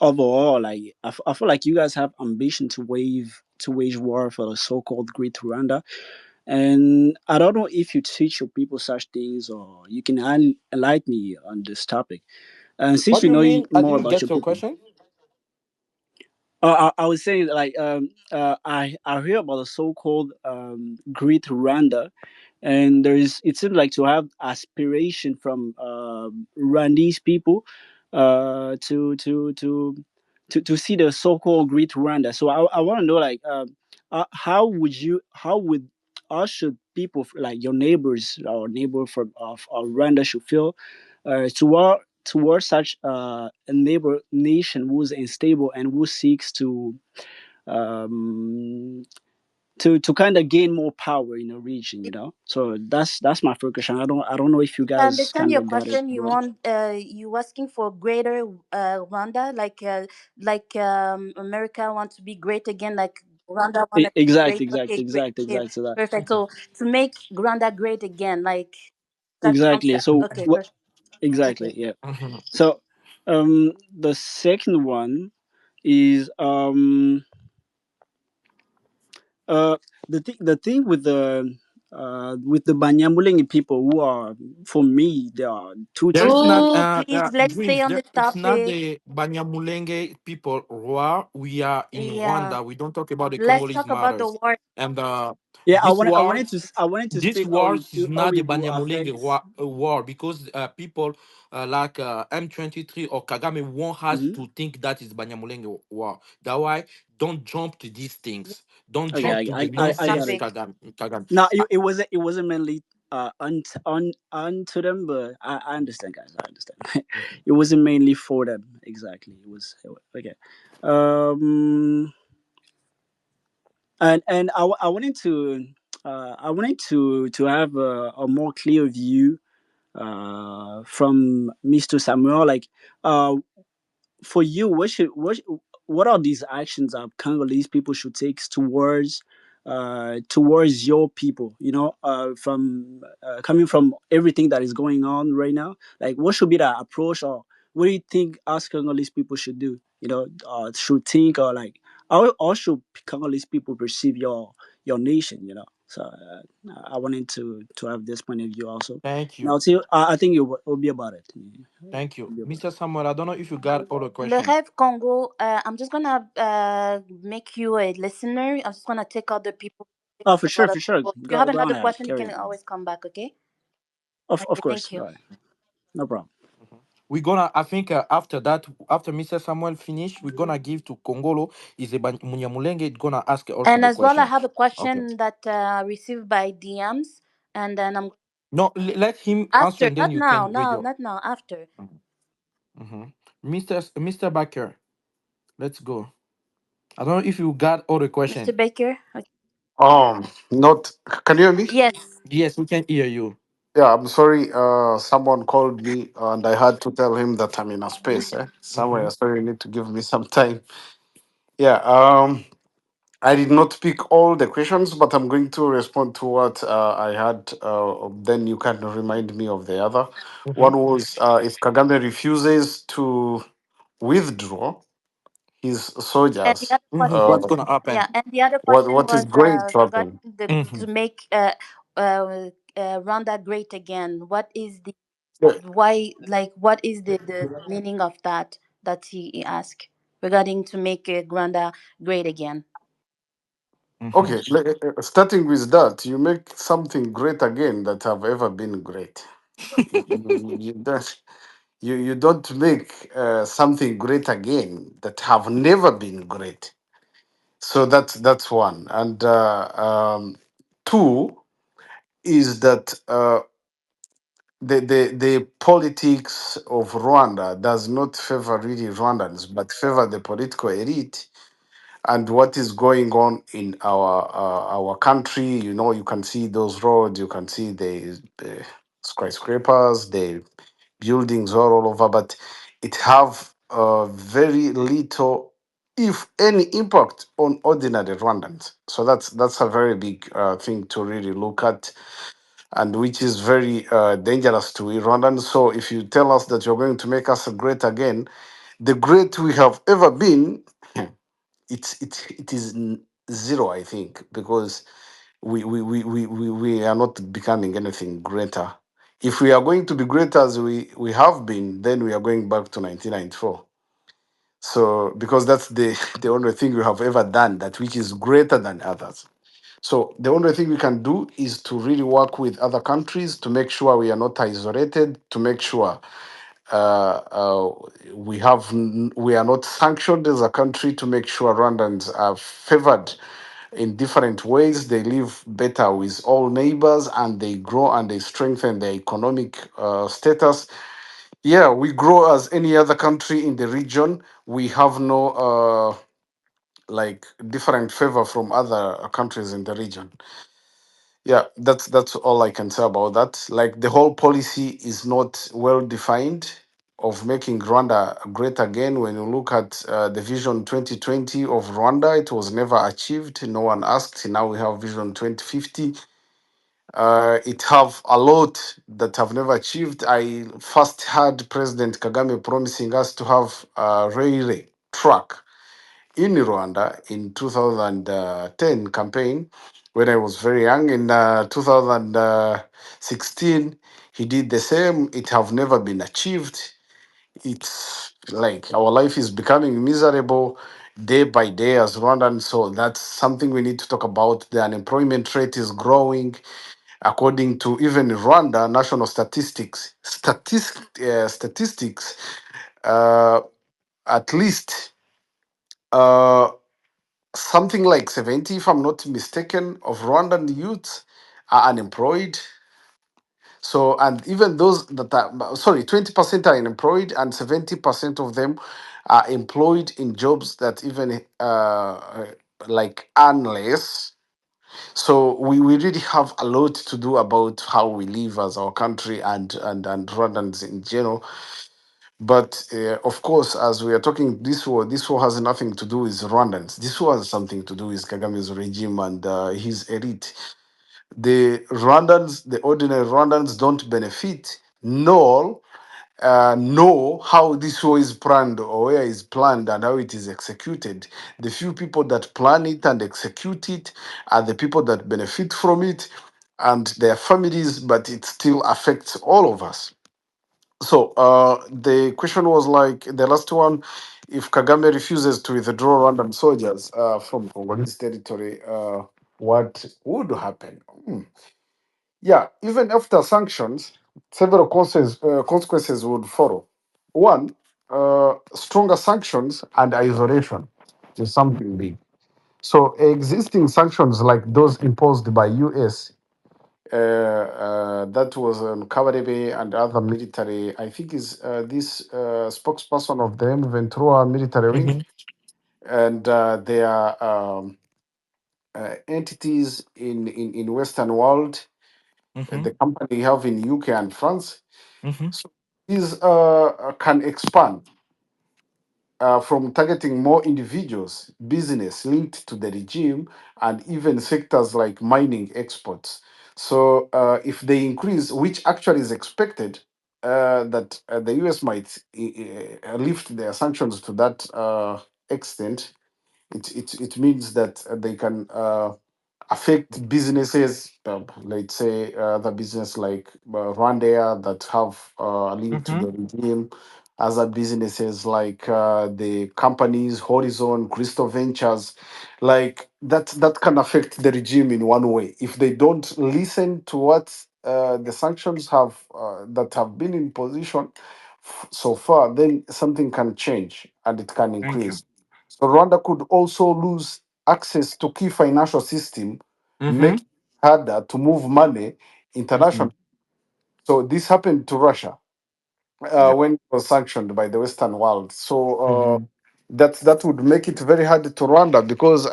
overall like I feel like you guys have ambition to wage war for the so-called Great Rwanda. And I don't know if you teach your people such things or you can enlighten me on this topic. And since What we do you know mean? I more didn't about get your your people, question. I was saying like I hear about the so-called Great Rwanda, and it seems like to have aspiration from Rwandese people to see the so-called Great Rwanda. So I want to know like how should people like your neighbors or neighbor from of Rwanda should feel towards such a neighbor nation who's unstable and who seeks um, to kind of gain more power in the region, you know. So that's my first question. I don't know if you I guys understand kind your of got it question. You right. want you asking for greater Rwanda, like America wants to be great again, like Rwanda want to be great. Exactly, Okay, exactly, great. exactly, Okay, exactly that. perfect. So to make Rwanda great again, like that Exactly. concept. So Okay, what? perfect. Exactly. Okay. Yeah. Mhm. So the second one is uh the thing with the Banyamulenge people who are, for me, there are two There is types. not Oh, please, let's stay dreams. on the It's not topic. the Banyamulenge people who are. We are in Yeah, Rwanda. We don't talk about the let's Congolese talk about the matters. war. And Yeah, I this wanted I war, wanted to I wanted to this speak war is how not the it will Banyamulenge affect. war because people like M23 or Kagame won't us Mhm. to think that is Banyamulenge war. That's why don't jump to these Yeah, things. Don't Okay, jump let's to stay the on the I got nonsense, it. topic. Kagame. No, it wasn't mainly onto them, but I understand, guys. I understand. It wasn't mainly for them exactly. Okay. Um, and I wanted to have a more clear view from Mr. Samuel. Like, uh, for you, what are these actions that Congolese people should take towards your people? You know, from coming from everything that is going on right now, like what should be the approach, or what do you think us Congolese people should do? You know, should think, or like how should Congolese people perceive your nation? You know, so I wanted to have this point of view also. Thank Now, you. see, I think it will be about it. Thank you. It'll be about Mr. Samuel, I don't know if you got all the Le question. Rêve Congo, I'm just gonna make you a listener. I'm just gonna take out the people. Oh, for A sure, lot of for sure. people. If you have Go on another ahead. question, you Carry can on. always come back. Okay. Of Okay. course. Thank Go you. ahead. No problem. We're gonna, I think, after that, after Mr. Samuel finish, we're gonna give to Congolo. Is a Munyamulenge. It's gonna ask also And the as well, I question. have a Okay. question that received by DMs, and then I'm No, let him answer, after. and then Not you now. can read No, your. not now. After Mm-hmm. Mr. Baker, let's go. I don't know if you got all the Mr. question. Baker. Okay. Not. Can you hear me? Yes. Yes, we can hear you. Yeah, I'm sorry. Someone called me and I had to tell him that I'm in a space. Mm-hmm. Somewhere. Sorry, you need to give me some time. Yeah. I did not pick all the questions, but I'm going to respond to what I had. Then you can remind me of the other. Mm-hmm. One was if Kagame refuses to withdraw his And the soldiers, other Mm-hmm. question, uh, What's gonna happen? yeah, and the other question what is was going to regarding happen? the Mm-hmm. to make Rwanda great again. What is the Yeah, why? Like, what is the meaning of that that he asked regarding to make Rwanda great again? Mm-hmm. okay, starting with that, you make something great again that have ever been great. You don't make something great again that have never been great. So that's one. And two is that the politics of Rwanda does not favor really Rwandans, but favor the political elite and what is going on in our country. You know, you can see those roads, you can see the skyscrapers, the buildings all over, but it have very little, if any, impact on ordinary Rwandans. So that's a very big thing to really look at, and which is very dangerous to we Rwandans. So if you tell us that you're going to make us great again, the great we have ever been, it is zero, I think, because we are not becoming anything greater. If we are going to be great as we have been, then we are going back to 1994. So because that's the the only thing we have ever done that which is greater than others. So the only thing we can do is to really work with other countries to make sure we are not isolated, to make sure uh, uh, we are not sanctioned as a country, to make sure Rwandans are favored in different ways. They live better with all neighbors, and they grow and they strengthen their economic status. Yeah, we grow as any other country in the region. We have no like different favor from other countries in the region. Yeah, that's all I can say about that. Like the whole policy is not well defined of making Rwanda great again. When you look at the Vision 2020 of Rwanda, it was never achieved. No one asked. Now we have Vision 2050. It have a lot that have never achieved. I first heard President Kagame promising us to have a railway track in Rwanda in 2010 campaign when I was very young. In 2016, he did the same. It have never been achieved. It's like our life is becoming miserable day by day as Rwandan. So that's something we need to talk about. The unemployment rate is growing. According to even Rwanda national statistics, uh, at least uh, something like 70, if I'm not mistaken, of Rwandan youths are unemployed. So, and even those that are, sorry, 20% are unemployed, and 70% of them are employed in jobs that even like earn less. So we really have a lot to do about how we live as our country and Rwandans in general. But of course, as we are talking, this war has nothing to do with Rwandans. This war has something to do with Kagame's regime and his elite. The Rwandans, the ordinary Rwandans, don't benefit nor know how this war is planned or where is planned and how it is executed. The few people that plan it and execute it are the people that benefit from it and their families, but it still affects all of us. So the question was like the last one: if Kagame refuses to withdraw Rwandan soldiers from Congolese territory, what would happen? Hmm. Yeah, even after sanctions, several consequences would follow. One, stronger sanctions and isolation is something big. So existing sanctions like those imposed by US, that was on Kabarebe and other military, I think is this spokesperson of the M23 military wing, Mm-hmm. and their entities in Western world, Mm-hmm. the company we have in UK and France. Mm-hmm. So these can expand from targeting more individuals, business linked to the regime, and even sectors like mining exports. So if they increase, which actually is expected, that the US might lift their sanctions to that extent, it means that they can affect businesses, let's say the business like Rwanda that have a link to Mm-hmm. the regime, other businesses like the companies Horizon, Crystal Ventures, like that can affect the regime in one way if they don't listen to what the sanctions have that have been in position so far. Then something can change and it can Thank you. increase. So Rwanda could also lose access to key financial system, Mm-hmm. make it harder to move money Mm-hmm. internationally. So this happened to Russia Yeah. when it was sanctioned by the Western world. So Mm-hmm. that would make it very hard to Rwanda because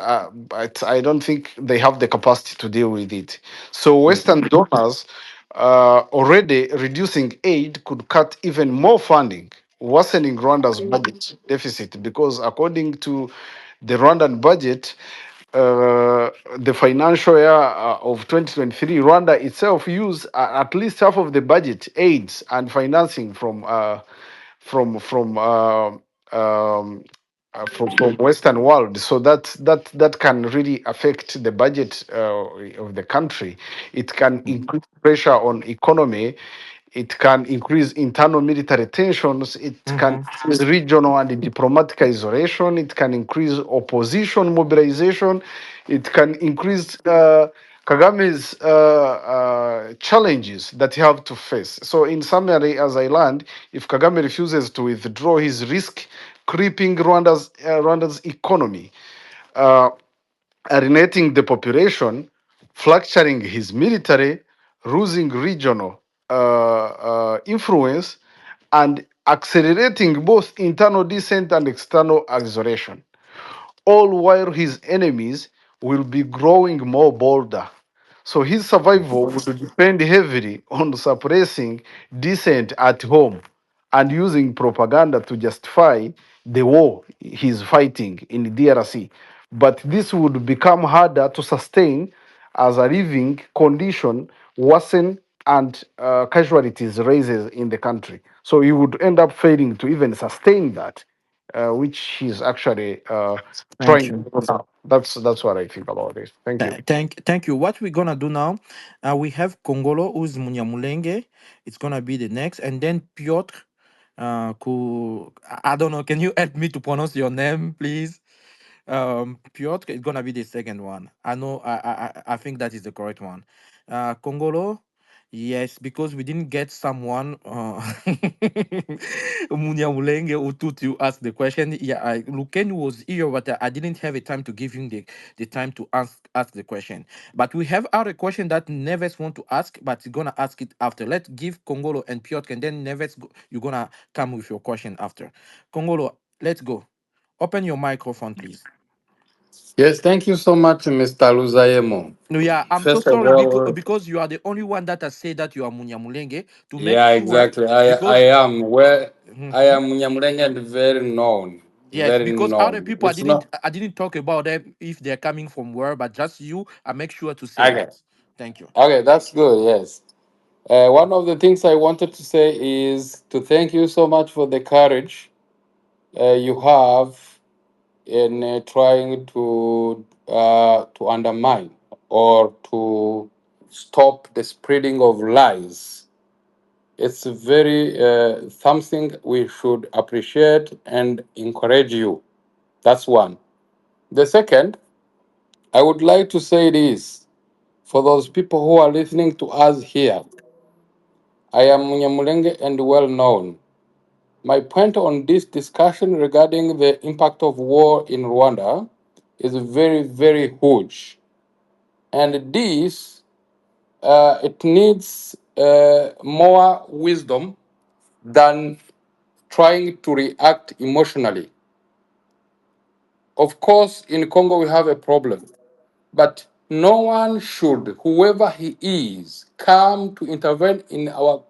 I don't think they have the capacity to deal with it. So Western donors already reducing aid could cut even more funding, worsening Rwanda's budget deficit because according to the Rwandan budget, the financial year of 2023, Rwanda itself used at least half of the budget aids and financing from Western world. So that can really affect the budget of the country. It can increase pressure on economy. It can increase internal military tensions. It can Mm-hmm. increase regional and diplomatic isolation. It can increase opposition mobilization. It can increase Kagame's challenges that he have to face. So, in summary, as I learned, if Kagame refuses to withdraw, his risk creeping Rwanda's economy, uh, alienating the population, fracturing his military, losing regional influence, and accelerating both internal dissent and external isolation. all while his enemies will be growing more bolder. So his survival would depend heavily on suppressing dissent at home and using propaganda to justify the war he's fighting in the DRC. But this would become harder to sustain as a living condition worsen and casualties raises in the country. So he would end up failing to even sustain that, which he's actually Thank trying. you. That's what I think about it. Thank you. Thank you. What we're gonna do now? We have Kongolo, who's Munyamulenge. It's gonna be the next, and then Piotr. I don't know. Can you help me to pronounce your name, please? Piotr is gonna be the second one. I know. I think that is the correct one. Kongolo. Yes, because we didn't get someone Munyamulenge Utu to ask the question. Yeah, Luken was here, but I didn't have a time to give him the time to ask the question. But we have other question that Neves want to ask, but he's gonna ask it after. Let's give Kongolo and Piotr, and then Neves, you're gonna come with your question after. Kongolo, let's go. Open your microphone, please. Yes, thank you so much, Mr. Luzayemo. No, yeah, I'm so First of sorry all, because you are the only one that has said that you are Munyamulenge to make yeah, sure exactly. I because am where I Mhm. am Nyamulenge and very known, Yes, very because other known. people It's not I didn't talk about them if they're coming from where, but just you, I make sure to say okay. that. Thank you. Okay, that's good. Yes. One of the things I wanted to say is to thank you so much for the courage you have in trying to undermine or to stop the spreading of lies. It's very something we should appreciate and encourage you. That's one. The second, I would like to say this for those people who are listening to us here. I am Munyamulenge and well known. My point on this discussion regarding the impact of war in Rwanda is very, very huge. And this, it needs more wisdom than trying to react emotionally. Of course, in Congo, we have a problem, but no one should, whoever he is, come to intervene in our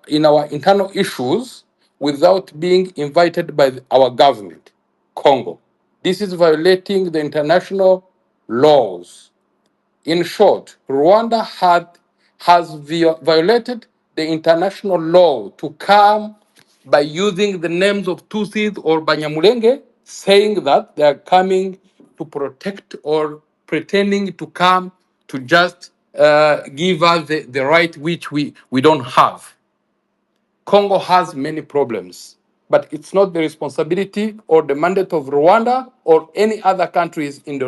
internal issues without being invited by our government, Congo. This is violating the international laws. In short, Rwanda has violated the international law to come by using the names of Tutsis or Banyamulenge, saying that they are coming to protect or pretending to come to just give us the right which we don't have. Congo has many problems, but it's not the responsibility or the mandate of Rwanda or any other countries in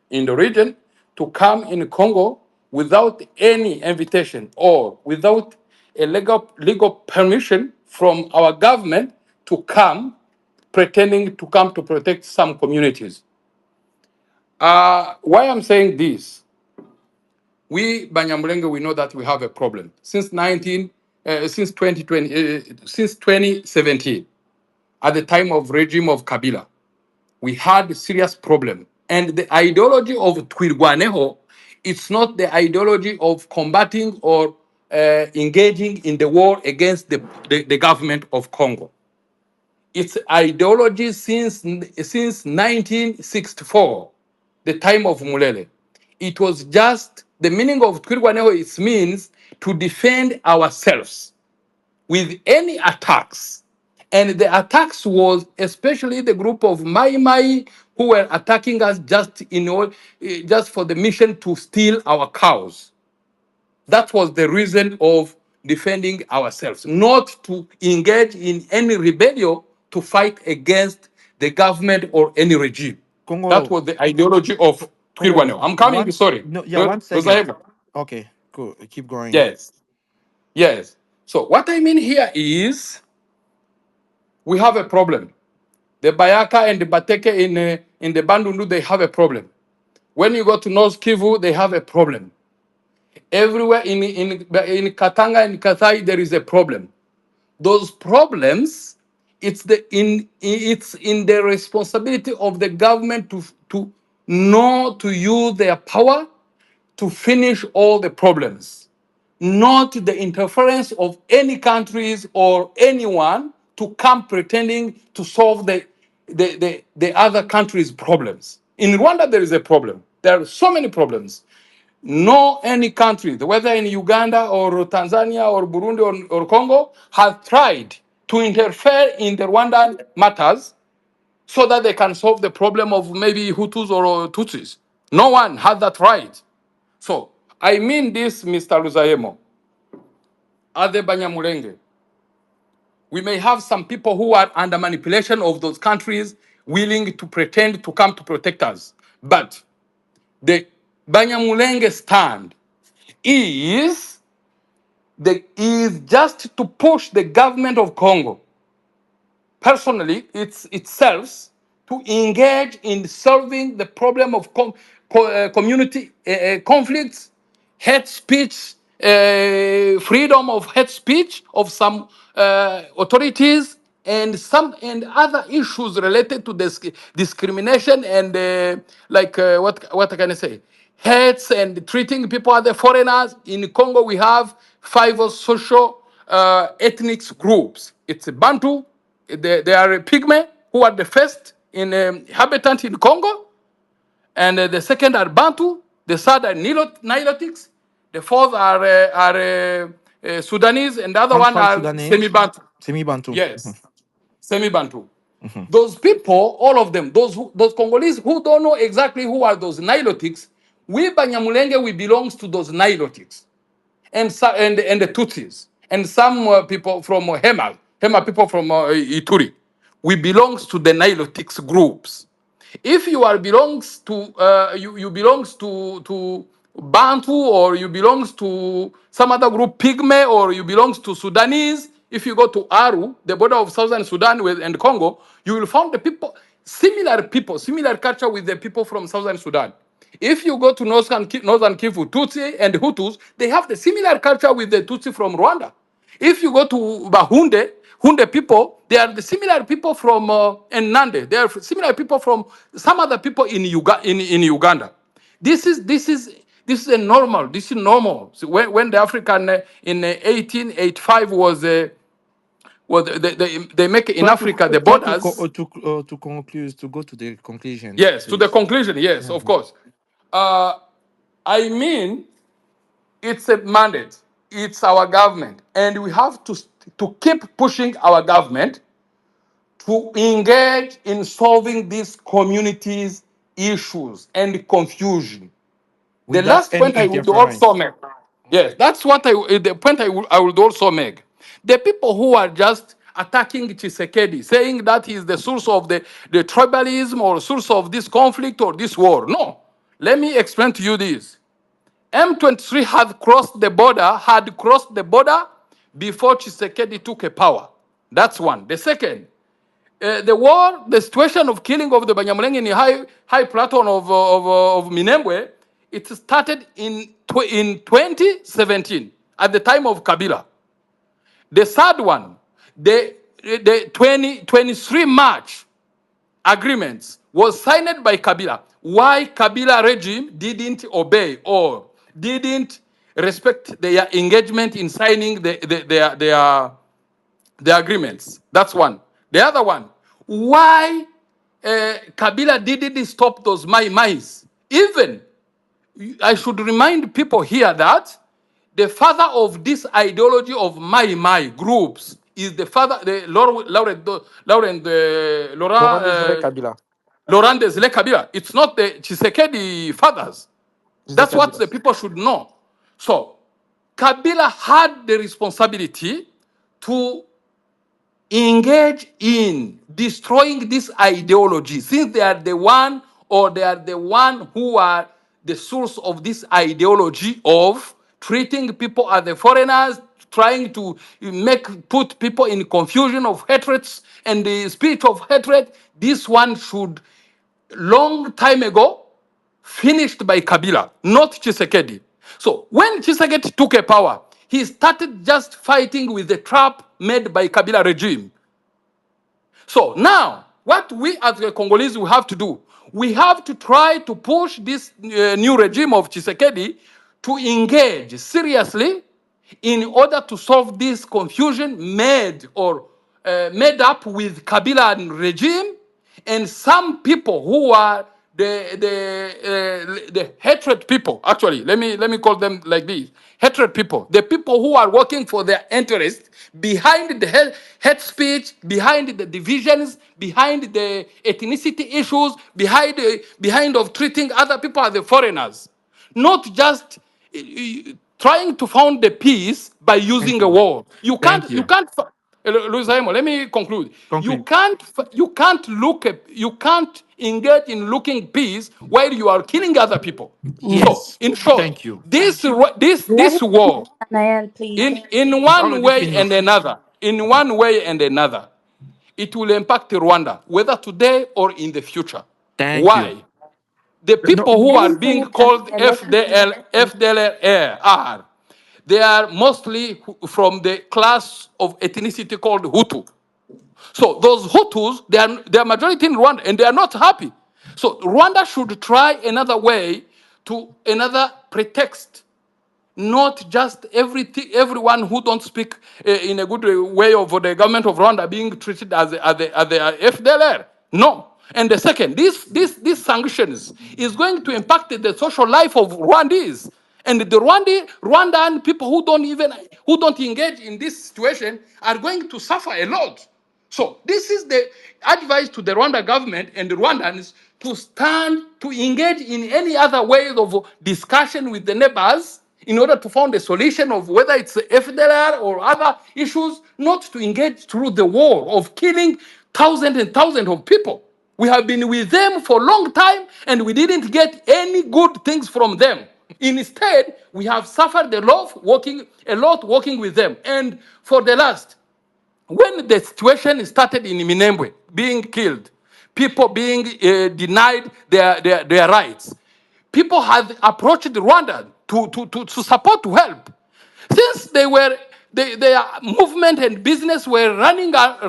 in the region to come in Congo without any invitation or without a legal permission from our government to come, pretending to come to protect some communities. Why I'm saying this, we Banyamulenge, we know that we have a problem since 2020, since 2017, at the time of regime of Kabila, we had a serious problem. And the ideology of Twirwaneho, it's not the ideology of combating or engaging in the war against the government of Congo. Its ideology since 1964, the time of Mulele. It was just the meaning of Twirwaneho. It means to defend ourselves with any attacks. And the attacks was especially the group of Mai Mai who were attacking us just for the mission to steal our cows. That was the reason of defending ourselves, not to engage in any rebellion to fight against the government or any regime. That Kongolo, was the ideology of Twirwaneho. Kongolo, I'm coming, sorry. no, yeah, 1 second. Rosaheba. Okay, cool. Keep going. Yes, yes. So what I mean here is we have a problem. The Bayaka and the Bateke in the Bandundu, they have a problem. When you go to North Kivu, they have a problem. Everywhere in Katanga and Kasai, there is a problem. Those problems It's in the responsibility of the government to know to use their power to finish all the problems, not the interference of any countries or anyone to come pretending to solve the other countries' problems. In Rwanda, there is a problem. There are so many problems. No any country, whether in Uganda or Tanzania or Burundi or Congo, has tried to interfere in the Rwandan matters so that they can solve the problem of maybe Hutus or Tutsis. No one had that right. So I mean this, Mr. Ruzayemo, Ade Banyamulenge. We may have some people who are under manipulation of those countries willing to pretend to come to protect us. But the Banyamulenge stand is is just to push the government of Congo, personally, it's itself, to engage in solving the problem of community conflicts, hate speech, freedom of hate speech of some authorities, and some and other issues related to this discrimination and what can I say? Hates and treating people as the foreigners. In Congo, we have five social ethnic groups. It's a Bantu, they are a Pygmy who are the first in habitant in Congo, and the second are Bantu, the third are Nilotics, the fourth are Sudanese, and the other one Central are Sudanese, semi-Bantu. semi-Bantu. Yes, semi-Bantu. Mhm. Those people, all of them, those Congolese who don't know exactly who are those Nilotics, we Banyamulenge, we belongs to those Nilotics and the Tutsis and some people from Hema people from Ituri. We belongs to the Nilotics groups. If you are belongs to you belongs to Bantu, or you belongs to some other group, Pygmy, or you belongs to Sudanese. If you go to Aru, the border of southern Sudan and Congo, you will find the people, similar culture with the people from southern Sudan. If you go to northern Kivu, Tutsi and Hutus, they have the similar culture with the Tutsi from Rwanda. If you go to Hunde people, they are the similar people from and Nande. They are similar people from some other people in Uganda. This is a normal. This is normal. So when the African in 1885 was they make in Africa the borders. To conclude, to go to the conclusion, Yes, to the please. conclusion. Yes, of Mhm. course. Uh, I mean, it's a mandate. It's our government, and we have to keep pushing our government to engage in solving these communities' issues and confusion. The Without last any point I would also interference. make, yes, that's what the point I would also make. The people who are just attacking Chisekedi, saying that he is the source of the tribalism or source of this conflict or this war. No. Let me explain to you this. M23 had crossed the border before Chisekedi took a power. That's one. The second, the war, the situation of killing of the Banyamulenge in the high plateau of Minembwe, it started in 2017 at the time of Kabila. The third one, the 2023 March agreements was signed by Kabila. Why Kabila regime didn't obey or didn't respect their engagement in signing the agreements? That's one. The other one, why Kabila didn't stop those mais? Even I should remind people here that the father of this ideology of my groups is the father, the Laurent Desire Kabila. Laurent Desile Kabila. It's not the Chisekedi fathers. Is the That's what Kabila. the people should know. So Kabila had the responsibility to engage in destroying this ideology, since they are the one, or they are the one who are the source of this ideology of treating people as the foreigners, trying to put people in confusion of hatreds and the spirit of hatred. This one should long time ago finished by Kabila, not Chisekedi. So when Chisekedi took a power, he started just fighting with the trap made by Kabila regime. So now, what we as the Congolese we have to do, we have to try to push this new regime of Tshisekedi to engage seriously in order to solve this confusion made up with Kabila and regime and some people who are the hatred people. Actually, let me call them like this: hatred people. The people who are working for their interest behind the hate speech, behind the divisions, behind the ethnicity issues, behind of treating other people as the foreigners, not just trying to found the peace by Thank using a you. war. You Thank can't. You you. can't. Luis Aimo, let me conclude. You Concrete. can't. You can't look. You can't engage in looking peace while you are killing other people. Mm-hmm. So, Yes. in short, Thank you. Let this him finish, war, Nael, please. in It's one already way and finished. another, it will impact Rwanda, whether today or in the future. Thank you. Why? The No, people who Let are him being finish, called Nael. Let him finish. FDLR, they are mostly from the class of ethnicity called Hutu. So those Hutus, they are majority in Rwanda, and they are not happy. So Rwanda should try another way, to another pretext, not just everyone who don't speak in a good way of the government of Rwanda being treated as the FDLR. No. And the second, these sanctions is going to impact the social life of Rwandese. And the Rwandan people who don't engage in this situation are going to suffer a lot. So this is the advice to the Rwanda government and the Rwandans to stand to engage in any other ways of discussion with the neighbors in order to find a solution of whether it's FDLR or other issues, not to engage through the war of killing thousands and thousands of people. We have been with them for a long time and we didn't get any good things from them. Instead, we have suffered a lot working with them. And for the last, when the situation started in Minembwe, being killed, people being denied their rights, people had approached Rwanda to support, to help. Since their movement and business were running up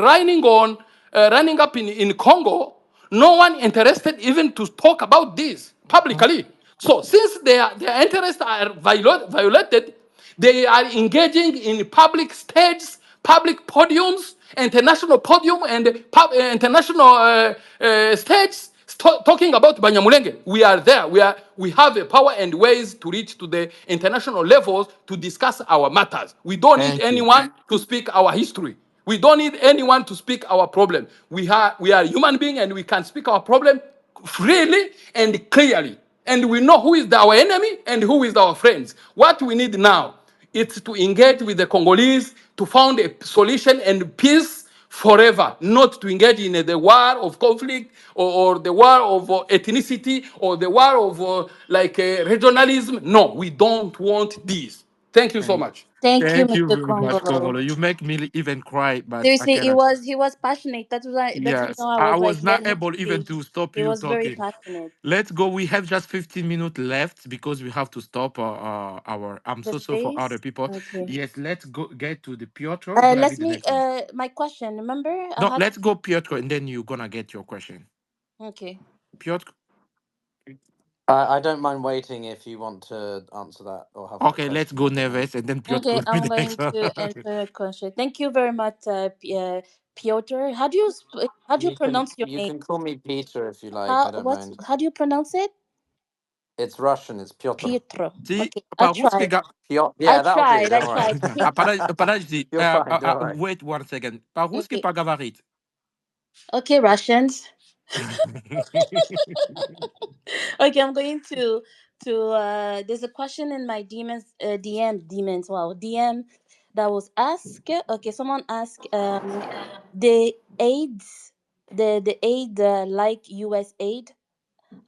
in Congo, no one interested even to talk about this publicly. So since their interests are violated, they are engaging in public stages, public podiums, international podium, and international stages, talking about Banyamulenge. We are there. We have a power and ways to reach to the international levels to discuss our matters. We don't need thank you. anyone to speak our history. We don't need anyone to speak our problem. We are human beings and we can speak our problem freely and clearly. And we know who is our enemy and who is our friends. What we need now is to engage with the Congolese to find a solution and peace forever, not to engage in the war of conflict or the war of ethnicity or the war of regionalism. No, we don't want this. Thank you so Thank, much. Thank you, thank you Mr. very much, Kongolo. Kongolo. You make me even cry, but I Seriously, he cannot. was he was passionate. That's why Yes, I I was like, was not let him able even speak. to stop He you was very talking. passionate. Let's go. We have just 15 minutes left because we have to stop our. I'm The so sorry for other space. people. Okay. Yes, let's go get to the Piotr. You're gonna be Let the me. next one. My question. Remember, I No, had. let's go Piotr, and then you're gonna get your question. Okay. Piotr. I don't mind waiting if you want to answer that or have that Okay, let's question go ready now. Neves, and then Piotr Okay, will be I'm the next going one. to answer your question. Thank you very much, Piotr. How do you pronounce your You name? can call me Peter if you like. I don't mind. How do you pronounce it? It's Russian. It's Pyotr. Pietro. See, Okay, I по-русски tried. ga- Piotr. Yeah, that'll do. I Don't worry. tried. подожди, You're fine. Don't worry. wait 1 second. По-русски Okay. поговорить. Okay, Russians. Okay, I'm going to there's a question in my DM that was asked. Okay, someone asked the AIDS the aid like US aid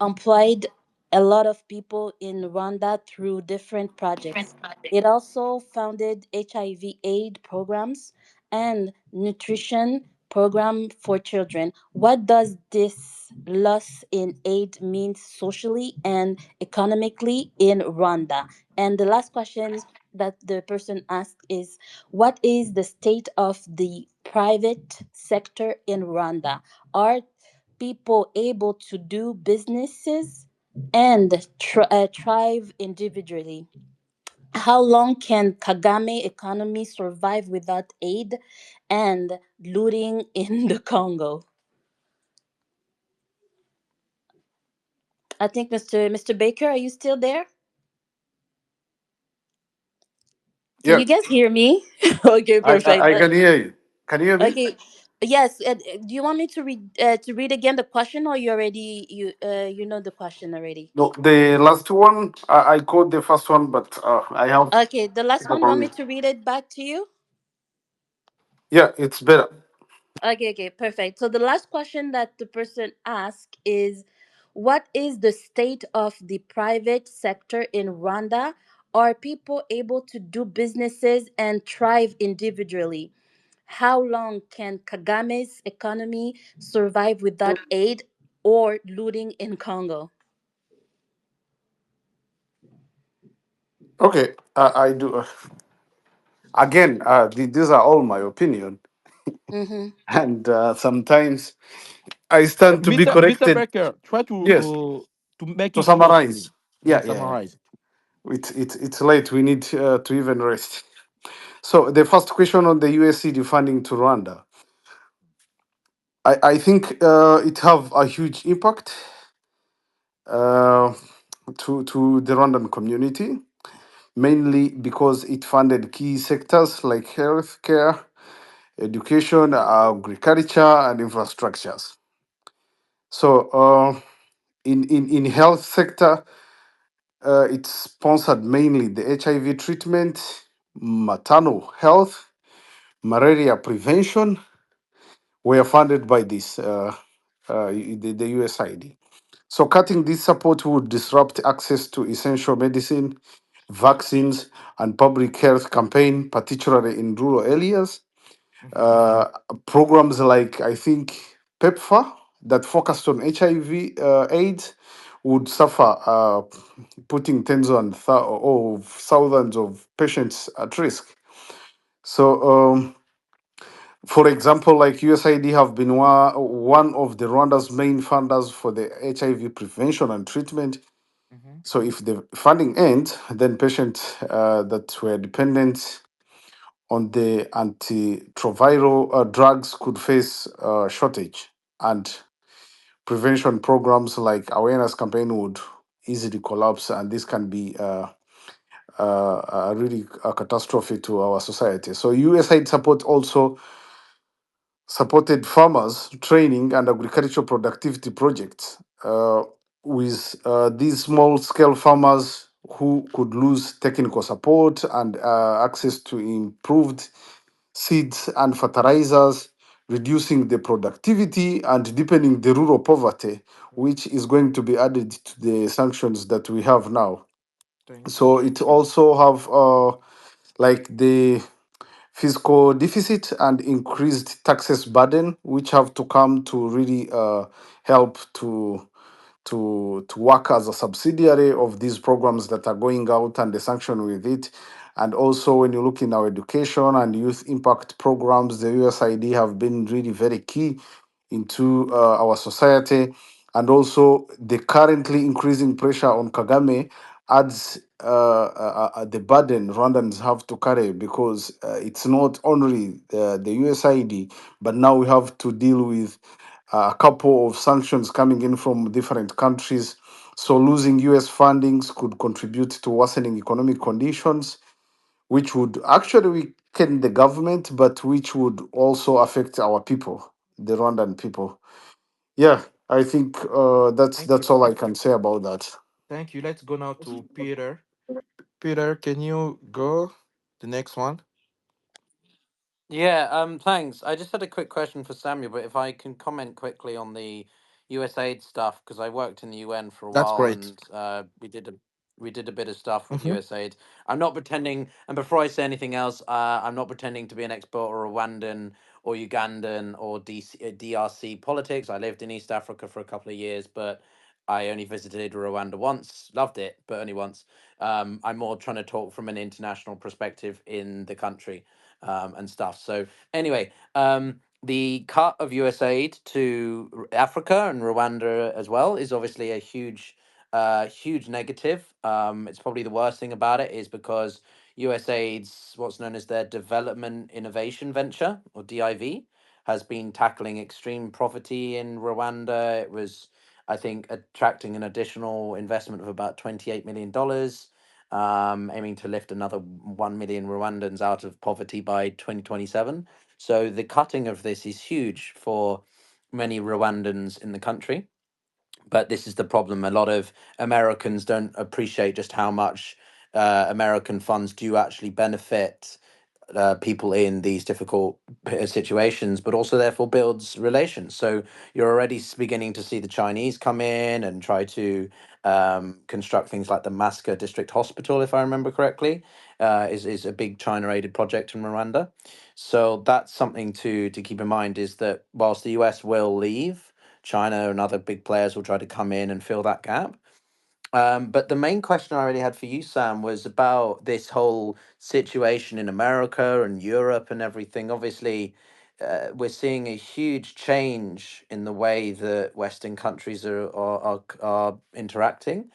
employed a lot of people in Rwanda through different projects. It also founded HIV aid programs and nutrition program for children. What does this loss in aid mean socially and economically in Rwanda? And the last question that the person asked is, what is the state of the private sector in Rwanda? Are people able to do businesses and thrive individually? How long can Kagame economy survive without aid and looting in the Congo? I think Mr. Baker, are you still there? Can Yeah, you guys hear me? Okay, perfect. I can hear you. Can you hear me? Okay, yes. Do you want me to read again the question, or you already you know the question already? No, the last one, I caught the first one, but I have Okay, the last it one. You want me on. to read it back to you? Yeah, it's better. Okay, perfect. So the last question that the person asked is, what is the state of the private sector in Rwanda? Are people able to do businesses and thrive individually? How long can Kagame's economy survive without aid or looting in Congo? Okay, I do. Again, these are all my opinion, Mm-hmm. and sometimes I stand to be Mr. corrected. Becker, try Yes, to make to it shortly. summarize. Yeah, Yeah. summarize. It's late. We need to even rest. So the first question on the USCD funding to Rwanda, I think it have a huge impact uh, to the Rwandan community, mainly because it funded key sectors like healthcare, education, agriculture, and infrastructures. So in health sector, it sponsored mainly the HIV treatment, maternal health, malaria prevention were funded by the USAID. So cutting this support would disrupt access to essential medicine, vaccines, and public health campaign, particularly in rural areas. Mhm. Uh, Programs like, I think, PEPFAR that focused on HIV AIDS would suffer, putting tens of thousands of patients at risk. So, for example, like USAID have been one of the Rwanda's main funders for the HIV prevention and treatment. Mhm. So if the funding ends, then patients that were dependent on the antiretroviral drugs could face shortage, and prevention programs like awareness campaign would easily collapse, and this can be really a catastrophe to our society. So USAID support also supported farmers training and agricultural productivity projects with these small scale farmers who could lose technical support and access to improved seeds and fertilizers, reducing the productivity and deepening the rural poverty, which is going to be added to the sanctions that we have now. Thank you. So it also have like the fiscal deficit and increased taxes burden, which have to come to really help to work as a subsidiary of these programs that are going out and the sanction with it. And also, when you look in our education and youth impact programs, the USID have been really very key into our society. And also, the currently increasing pressure on Kagame adds the burden Rwandans have to carry, because it's not only the USID, but now we have to deal with a couple of sanctions coming in from different countries. So losing US fundings could contribute to worsening economic conditions, which would actually weaken the government, but which would also affect our people, the Rwandan people. Yeah, I think Thank you. that's all I can say about that. Thank you. Let's go now to Peter. Peter, can you go the next one? Yeah, thanks. I just had a quick question for Samuel, but if I can comment quickly on the USAID stuff, because I worked in the UN for a That's while, great. and we did a bit of stuff with Mm-hmm. USAID. I'm not pretending, and before I say anything else, I'm not pretending to be an expert or Rwandan or Ugandan or DRC politics. I lived in East Africa for a couple of years, but I only visited Rwanda once, loved it, but only once. I'm more trying to talk from an international perspective in the country. and stuff. So anyway, the cut of US aid to Africa and Rwanda as well is obviously a huge negative. It's probably the worst thing about it is because USAID's what's known as their Development Innovation Venture, or DIV, has been tackling extreme poverty in Rwanda. It was, I think, attracting an additional investment of about $28 million, aiming to lift another 1 million Rwandans out of poverty by 2027. So the cutting of this is huge for many Rwandans in the country. But this is the problem. A lot of Americans don't appreciate just how much American funds do actually benefit people in these difficult situations, but also therefore builds relations. So you're already beginning to see the Chinese come in and try to construct things like the Maska District Hospital, if I remember correctly, is a big China-aided project in Rwanda. So that's something to keep in mind, is that whilst the US will leave, China and other big players will try to come in and fill that gap. But the main question I really had for you, Sam, was about this whole situation in America and Europe and everything. Obviously, we're seeing a huge change in the way that Western countries are interacting.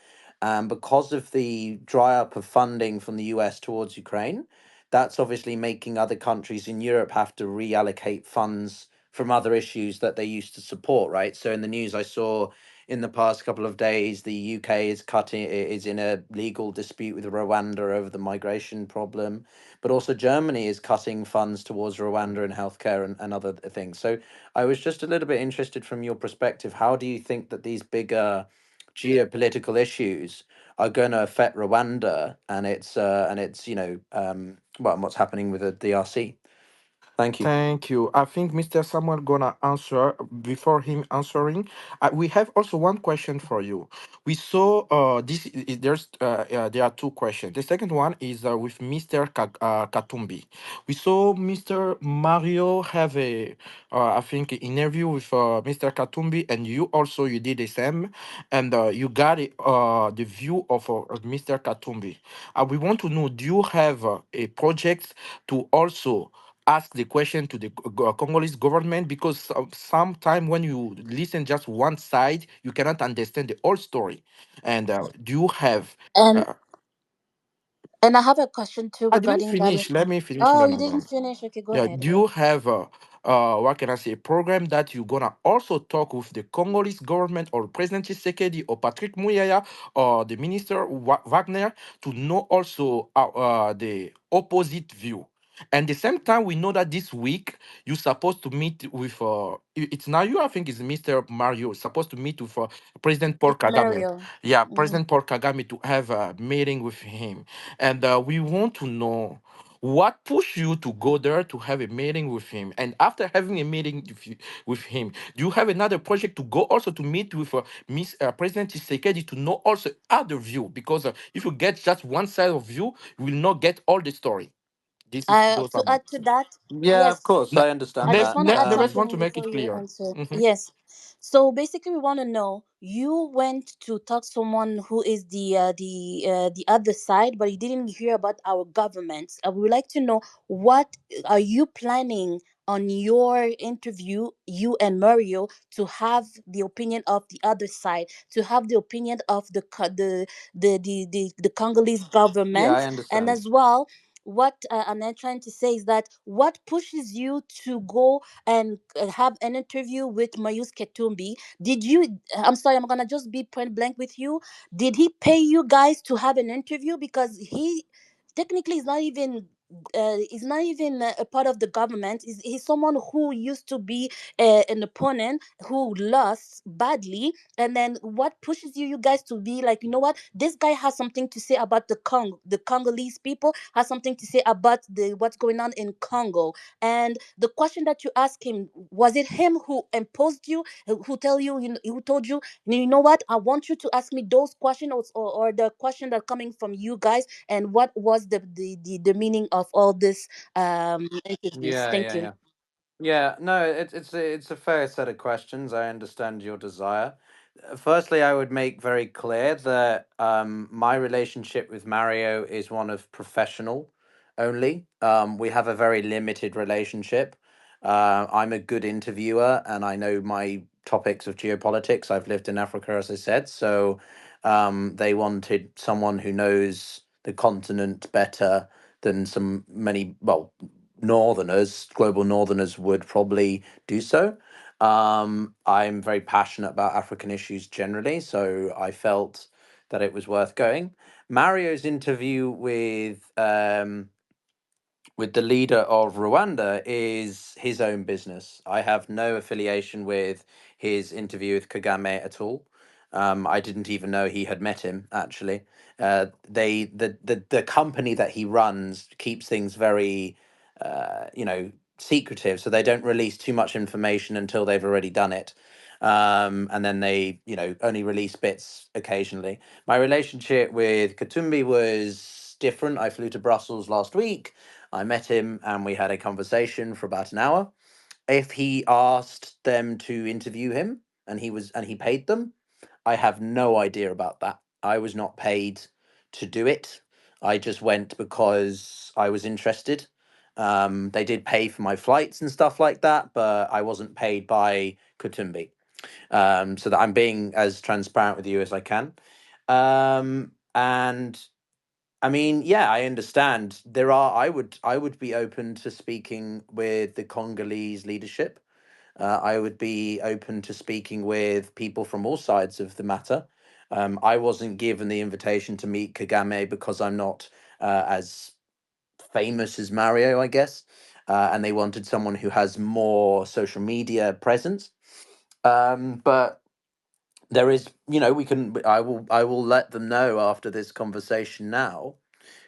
Because of the dry up of funding from the US towards Ukraine, that's obviously making other countries in Europe have to reallocate funds from other issues that they used to support, right? So in the news, I saw in the past couple of days, the UK is in a legal dispute with Rwanda over the migration problem, but also Germany is cutting funds towards Rwanda and healthcare and other things. So I was just a little bit interested from your perspective. How do you think that these bigger geopolitical issues are going to affect Rwanda and its well, and what's happening with the DRC? Thank you. Thank you. I think Mr. Samuel gonna answer. Before him answering, we have also one question for you. We saw there are two questions. The second one is with Mr. Katumbi. We saw Mr. Mario have a I think interview with Mr. Katumbi, and you did the same, and you got the view of Mr. Katumbi. We want to know, do you have a project to also ask the question to the Congolese government, because sometime when you listen just one side, you cannot understand the whole story. And do you have? And Uh, and I have a question too I didn't regarding that. finish. Let me finish. Oh, No, you no, didn't no. finish. Okay, go Yeah, ahead. do you have what can I say, a program that you're gonna also talk with the Congolese government or President Tshisekedi or Patrick Muyaya or the Minister Wagner to know also the opposite view? And the same time, we know that this week you're supposed to meet with it's now you, I think it's Mr. Mario supposed to meet with President Paul It's Kagame. Mario. Yeah, Mhm. President Paul Kagame, to have a meeting with him. And we want to know what pushed you to go there to have a meeting with him? And after having a meeting with him, do you have another project to go also to meet with Miss President Tshisekedi to know also other view? Because if you get just one side of view, you will not get all the story. This is those To are my. add to that, Yeah, of yes, course, Ne- I understand I just that. want to add Nevertheless, want to something make before it you clear. answer. Mhm. Yes. So basically, we want to know, you went to talk someone who is the other side, but you didn't hear about our government. We would like to know, what are you planning on your interview, you and Mario, to have the opinion of the other side, to have the opinion of the Congolese Yeah, government, I and understand. as well, what I'm trying to say is that, what pushes you to go and have an interview with Mayus Ketumbi? Did you? I'm sorry, I'm gonna just be point blank with you. Did he pay you guys to have an interview? Because he technically is not even. Is not even a part of the government. He's someone who used to be an opponent who lost badly, and then what pushes you guys to be like, you know what, this guy has something to say about the Congolese people, has something to say about the what's going on in Congo. And the question that you asked him, was it him who imposed you, who tell you, who told you, you know what, I want you to ask me those questions, or the question that coming from you guys, and what was the meaning of all this interviews? Yeah, Thank yeah, you. yeah. Yeah, no, it's a fair set of questions. I understand your desire. Firstly, I would make very clear that my relationship with Mario is one of professional only. We have a very limited relationship. I'm a good interviewer and I know my topics of geopolitics. I've lived in Africa, as I said. So they wanted someone who knows the continent better than many, well, northerners, global northerners would probably do so. I'm very passionate about African issues generally. So I felt that it was worth going. Mario's interview with the leader of Rwanda is his own business. I have no affiliation with his interview with Kagame at all. I didn't even know he had met him. Actually, the company that he runs keeps things very, secretive, so they don't release too much information until they've already done it. And then they, only release bits occasionally. My relationship with Katumbi was different. I flew to Brussels last week. I met him and we had a conversation for about an hour. If he asked them to interview him and he paid them, I have no idea about that. I was not paid to do it. I just went because I was interested. They did pay for my flights and stuff like that, but I wasn't paid by Kutumbi. So that I'm being as transparent with you as I can. And I mean, yeah, I understand. I would be open to speaking with the Congolese leadership. I would be open to speaking with people from all sides of the matter. I wasn't given the invitation to meet Kagame because I'm not as famous as Mario, I guess. And they wanted someone who has more social media presence. But there is, I will let them know after this conversation now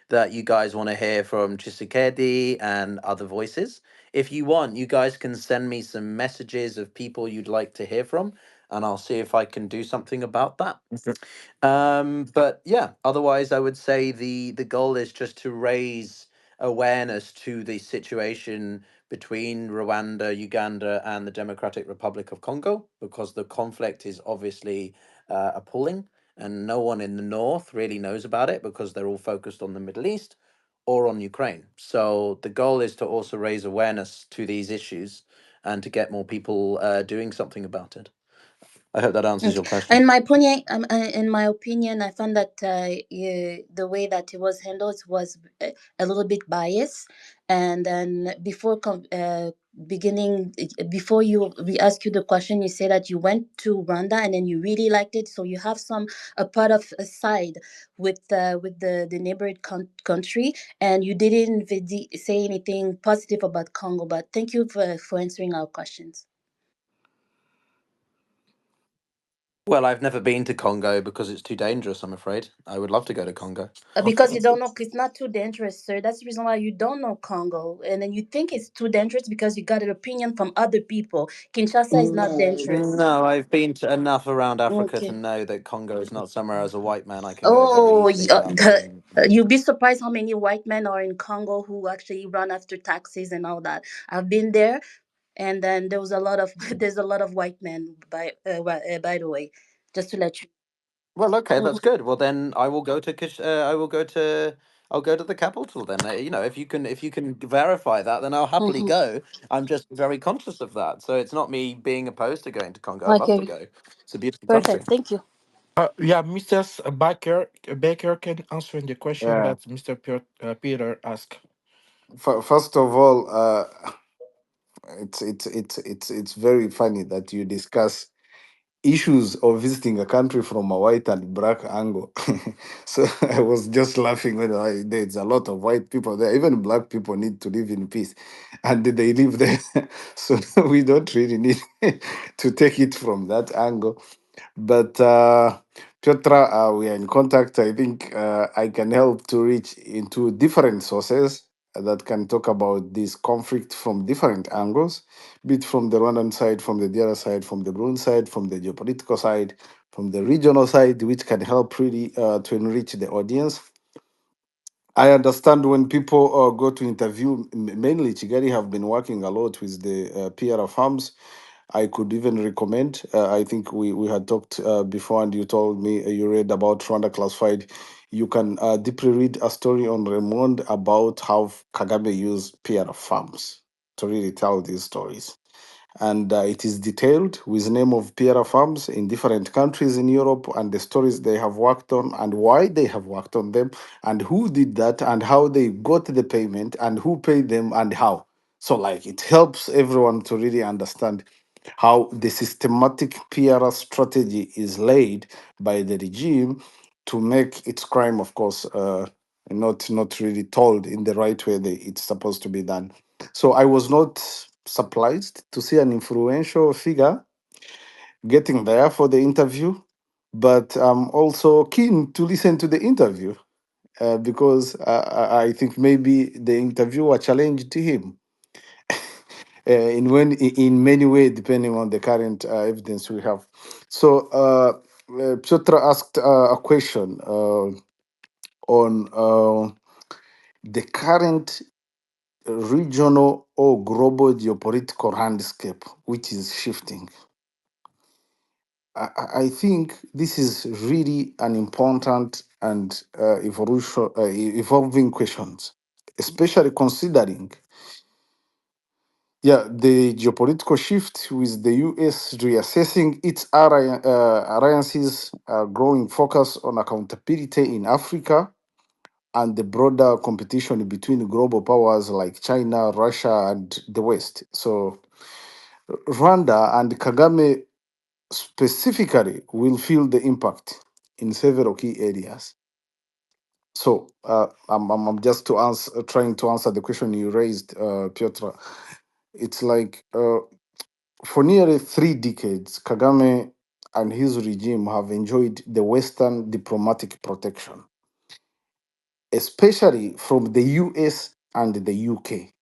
that you guys want to hear from Chisekedi and other voices. If you want, you guys can send me some messages of people you'd like to hear from, and I'll see if I can do something about that. But yeah, otherwise, I would say the goal is just to raise awareness to the situation between Rwanda, Uganda, and the Democratic Republic of Congo, because the conflict is obviously appalling, and no one in the north really knows about it because they're all focused on the Middle East or on Ukraine. So the goal is to also raise awareness to these issues and to get more people doing something about it. I hope that answers Okay. your question. In my opinion, I found that the way that it was handled was a little bit biased. And then beginning, before we ask you the question, you say that you went to Rwanda and then you really liked it. So you have a part of a side with the neighboring country, and you didn't say anything positive about Congo. But thank you for answering our questions. Well, I've never been to Congo because it's too dangerous, I'm afraid. I would love to go to Congo. Because you don't know, it's not too dangerous, sir. That's the reason why you don't know Congo, and then you think it's too dangerous because you got an opinion from other people. Kinshasa is not dangerous. No, I've been to enough around Africa to Okay. know that Congo is not somewhere as a white man I can go very Oh, easily without being. you'll be surprised how many white men are in Congo who actually run after taxis and all that. I've been there, and then there was a lot of there's a lot of white men by the way, just to let you. Well, okay, Mhm. that's good. Well, then I will go to I'll go to the capital then. If you can verify that, then I'll happily Mhm. go. I'm just very conscious of that. So it's not me being opposed to going to Congo. I'd love to Okay. go. It's a beautiful country. Perfect. Thank you. Yeah, Mr. Baker can answer the question Yeah. that Mr. Peter asked. First of all, it's very funny that you discuss issues of visiting a country from a white and black angle. So I was just laughing when there's a lot of white people there. Even black people need to live in peace, and they live there. So we don't really need to take it from that angle. But Petra, we are in contact. I think I can help to reach into different sources that can talk about this conflict from different angles, be it from the Rwandan side, from the DRC side, from the Burundi side, from the geopolitical side, from the regional side, which can help really to enrich the audience. I understand when people go to interview, mainly Chigari have been working a lot with the PR farms. I could even recommend. I think we had talked before, and you told me you read about Rwanda Classified. you can deeply read a story on Raymond about how Kagame used PR farms to really tell these stories. And it is detailed with name of PR farms in different countries in Europe and the stories they have worked on and why they have worked on them and who did that and how they got the payment and who paid them and how. So like it helps everyone to really understand how the systematic PR strategy is laid by the regime to make its crime, of course, not really told in the right way that it's supposed to be done. So I was not surprised to see an influential figure getting there for the interview, but I'm also keen to listen to the interview because I think maybe the interviewer challenged him in many ways, depending on the current evidence we have. So Piotr asked a question on the current regional or global geopolitical landscape, which is shifting. I think this is really an important and evolving questions, especially considering, yeah, the geopolitical shift with the U.S. reassessing its alliances, growing focus on accountability in Africa, and the broader competition between global powers like China, Russia, and the West. So Rwanda and Kagame specifically will feel the impact in several key areas. So I'm just to answer, trying to answer the question you raised, Piotr. It's like for nearly 3 decades, Kagame and his regime have enjoyed the Western diplomatic protection, especially from the US and the UK,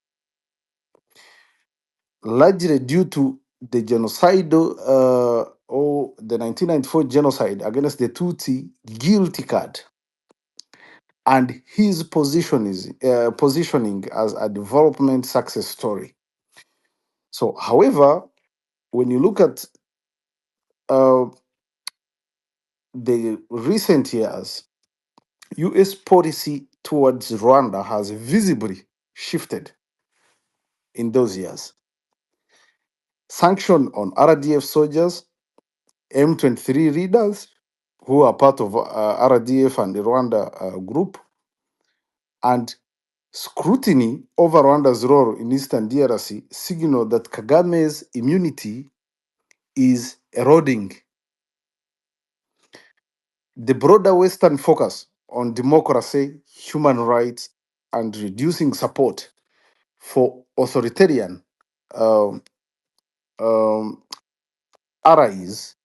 largely due to the genocidal or the 1994 genocide against the Tutsi guilty card and his positioning as a development success story. So, however, when you look at uh, the recent years, US policy towards Rwanda has visibly shifted in those years. Sanction on RDF soldiers, M23 leaders who are part of RDF and the Rwanda group, and scrutiny over Rwanda's role in Eastern DRC signal that Kagame's immunity is eroding. The broader Western focus on democracy, human rights, and reducing support for authoritarian um, um, allies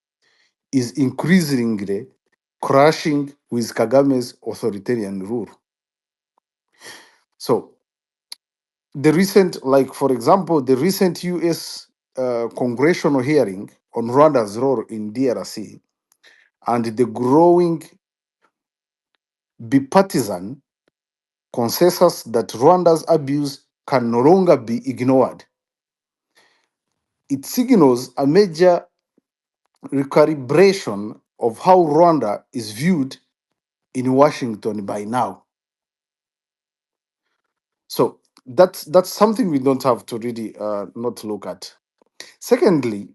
is increasingly crashing with Kagame's authoritarian rule. So, the recent, like for example, the recent US congressional hearing on Rwanda's role in DRC and the growing bipartisan consensus that Rwanda's abuse can no longer be ignored. It signals a major recalibration of how Rwanda is viewed in Washington by now. So that's something we don't have to really not look at. Secondly,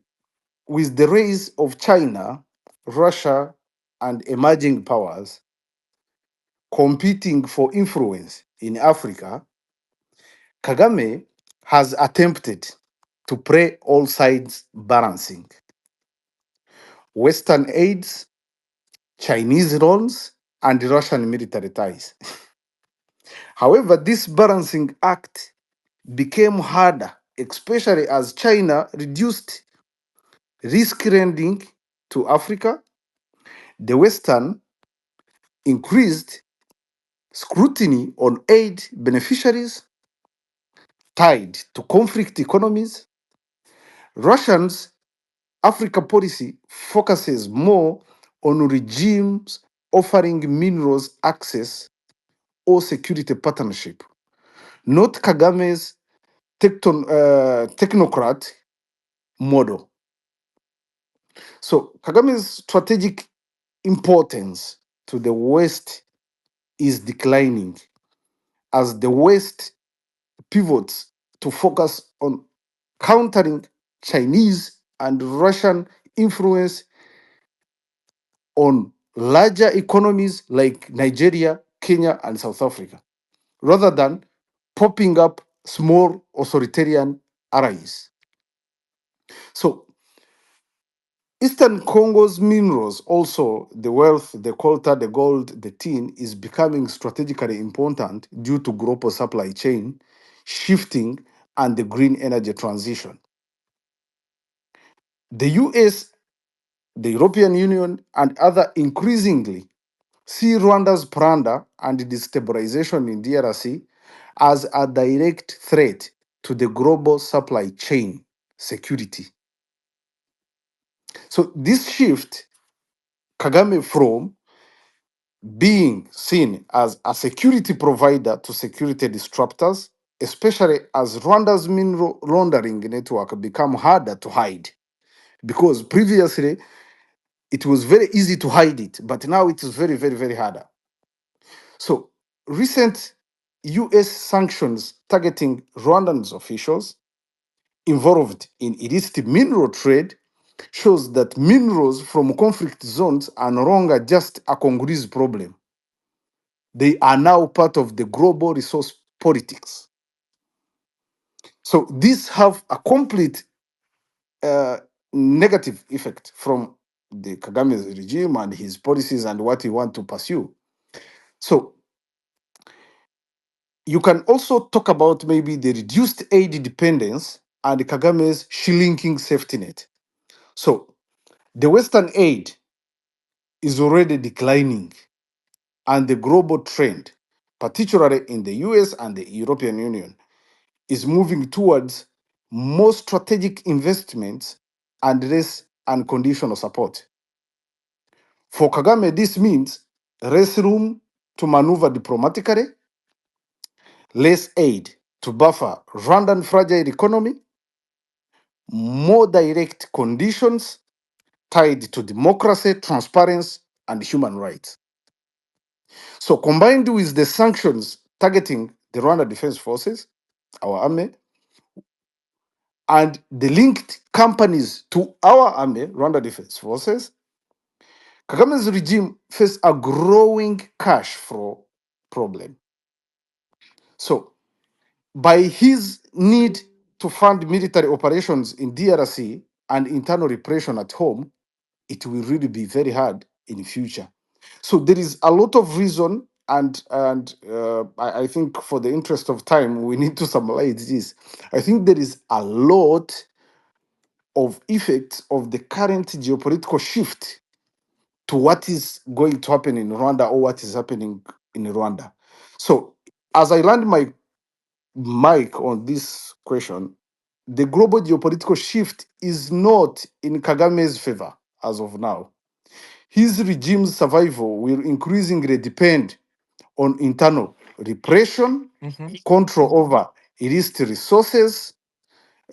with the rise of China, Russia, and emerging powers competing for influence in Africa, Kagame has attempted to play all sides balancing Western aids, Chinese loans, and Russian military ties. However, this balancing act became harder, especially as China reduced risk lending to Africa. The Western increased scrutiny on aid beneficiaries tied to conflict economies. Russians' Africa policy focuses more on regimes offering minerals access or security partnership, not Kagame's technocrat model. So Kagame's strategic importance to the West is declining as the West pivots to focus on countering Chinese and Russian influence on larger economies like Nigeria, Kenya, and South Africa, rather than popping up small authoritarian allies. So, Eastern Congo's minerals, also the wealth, the colta, the gold, the tin, is becoming strategically important due to global supply chain shifting and the green energy transition. The US, the European Union, and other increasingly see Rwanda's plunder and destabilization in DRC as a direct threat to the global supply chain security. So this shift, Kagame from being seen as a security provider to security disruptors, especially as Rwanda's mineral laundering network become harder to hide. Because previously it was very easy to hide it, but now it is very, very, very harder. So recent US sanctions targeting Rwandan officials involved in illicit mineral trade shows that minerals from conflict zones are no longer just a Congolese problem. They are now part of the global resource politics. So these have a complete uh, negative effect from the Kagame regime and his policies and what he want to pursue. So you can also talk about maybe the reduced aid dependence and Kagame's shrinking safety net. So the Western aid is already declining, and the global trend, particularly in the US and the European Union, is moving towards more strategic investments and less unconditional support. For Kagame, this means less room to maneuver diplomatically, less aid to buffer Rwandan fragile economy, more direct conditions tied to democracy, transparency, and human rights. So, combined with the sanctions targeting the Rwanda Defense Forces, our army, and the linked companies to our army, Rwanda Defense Forces, Kagame's regime faces a growing cash flow problem. So, by his need to fund military operations in DRC and internal repression at home, it will really be very hard in the future. So there is a lot of reason, and I think for the interest of time, we need to summarize this. I think there is a lot of effects of the current geopolitical shift to what is going to happen in Rwanda or what is happening in Rwanda. So as I land my mic on this question, the global geopolitical shift is not in Kagame's favor as of now. His regime's survival will increasingly depend on internal repression, Mhm. control over illicit resources,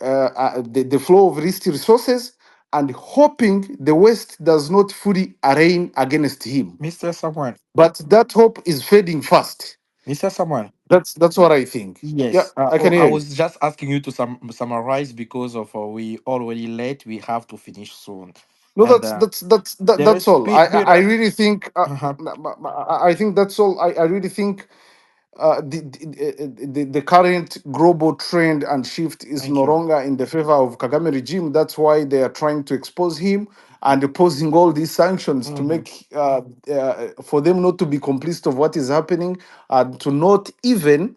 the flow of illicit resources, and hoping the West does not fully arraign against him. Mr. Samuel, But that hope is fading fast. Mr. Samuel. That's what I think. Yeah, Yes. I can I hear you. was just asking you to summarize because of we already late. We have to finish soon, No, and there that's is all. I Peter. really think Uh-huh. I think that's all. I really think the current global trend and shift is Thank no you. longer in the favor of Kagame regime. That's why they are trying to expose him and imposing all these sanctions to Mhm. make for them not to be complicit of what is happening and to not even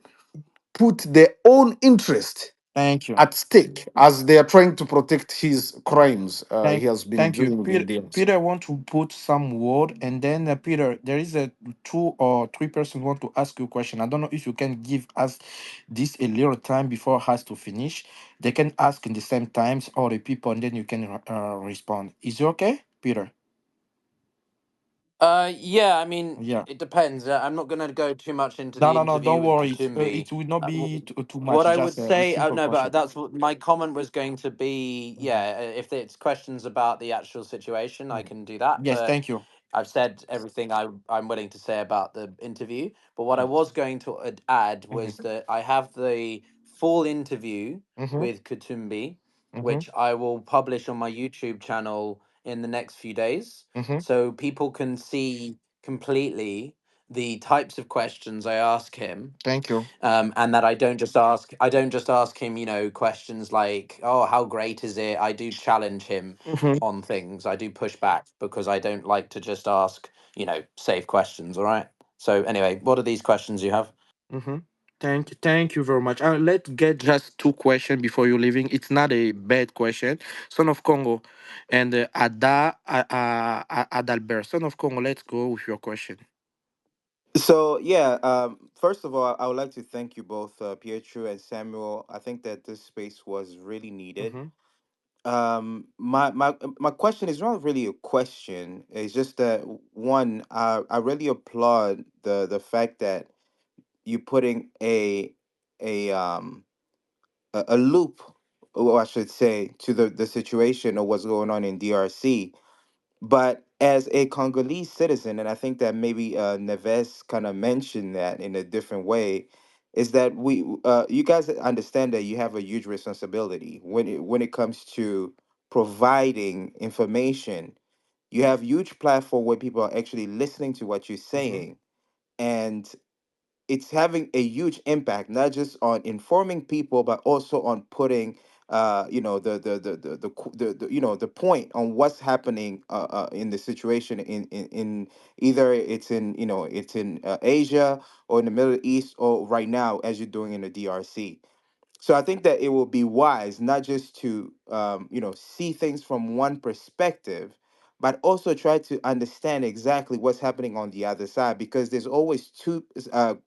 put their own interest Thank you. at stake as they are trying to protect his crimes he Thank, has been thank you, doing in Peter. DMC. Peter, I want to put some word, and then Peter, there is a 2 or 3 person want to ask you a question. I don't know if you can give us this a little time before us to finish. They can ask in the same times, all the people, and then you can respond. Is it okay, Peter? Yeah, I mean, Yeah. it depends. I'm not going to go too much into No, the no, no. interview Don't with worry. Katumbi. It will not be W- too what much. I would Just a say, oh simple no, but question. that's what my comment was going to be. Mhm. Yeah, if it's questions about the actual situation, I Mm. can do that. Yes, But thank you. I've said everything I'm willing to say about the interview. But what I was going to add was Mm-hmm. that I have the full interview Mm-hmm. with Kutumbi, Mm-hmm. which I will publish on my YouTube channel in the next few days, Mm-hmm. so people can see completely the types of questions I ask him, Thank you. and that I don't just ask him, questions like, oh, how great is it? I do challenge him Mm-hmm. on things. I do push back because I don't like to just ask, safe questions. All right. So anyway, what are these questions you have? Mm-hmm. Thank you very much. Let's get just two questions before you leaving. It's not a bad question. Son of Congo and Adalbert. Son of Congo, let's go with your question. So yeah, first of all, I would like to thank you both, Pietro and Samuel. I think that this space was really needed. Mm-hmm. My question is not really a question. It's just that, one, I really applaud the fact that you putting a loop, or I should say, to the situation of what's going on in DRC. But as a Congolese citizen, and I think that maybe Neves kind of mentioned that in a different way, is that you guys understand that you have a huge responsibility when it comes to providing information. You have huge platform where people are actually listening to what you're Mm-hmm. saying, and it's having a huge impact, not just on informing people, but also on putting the point on what's happening in the situation in either it's in it's in Asia or in the Middle East, or right now as you're doing in the DRC. So I think that it will be wise not just to see things from one perspective, but also try to understand exactly what's happening on the other side, because there's always two side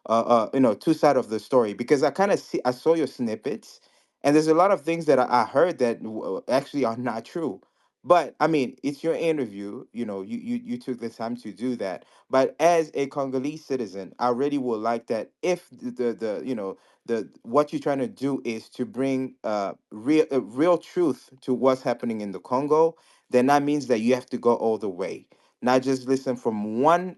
of the story. Because I saw your snippets, and there's a lot of things that I heard that actually are not true. But I mean, it's your interview. You took the time to do that. But as a Congolese citizen, I really would like that if the what you're trying to do is to bring real truth to what's happening in the Congo, then that means that you have to go all the way, not just listen from one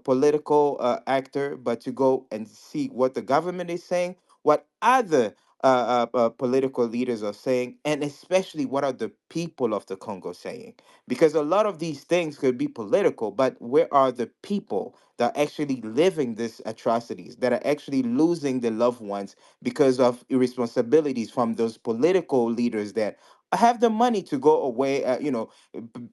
political actor, but to go and see what the government is saying, what other political leaders are saying, and especially what are the people of the Congo saying. Because a lot of these things could be political, but where are the people that are actually living these atrocities, that are actually losing their loved ones because of irresponsibilities from those political leaders that have the money to go away,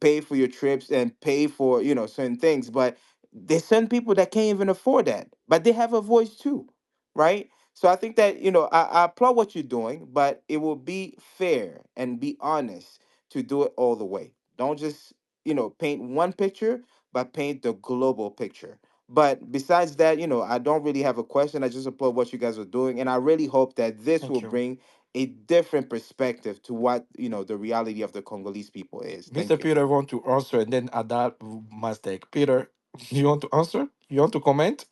pay for your trips and pay for certain things, but there's certain people that can't even afford that, but they have a voice too, right? So I think that I applaud what you're doing, but it will be fair and be honest to do it all the way. Don't just paint one picture, but paint the global picture. But besides that, I don't really have a question. I just applaud what you guys are doing, and I really hope that this will Thank you. bring a different perspective to what the reality of the Congolese people is. Mr. Thank you. Peter want to answer, and then Adal must take. Peter, you want to answer? You want to comment?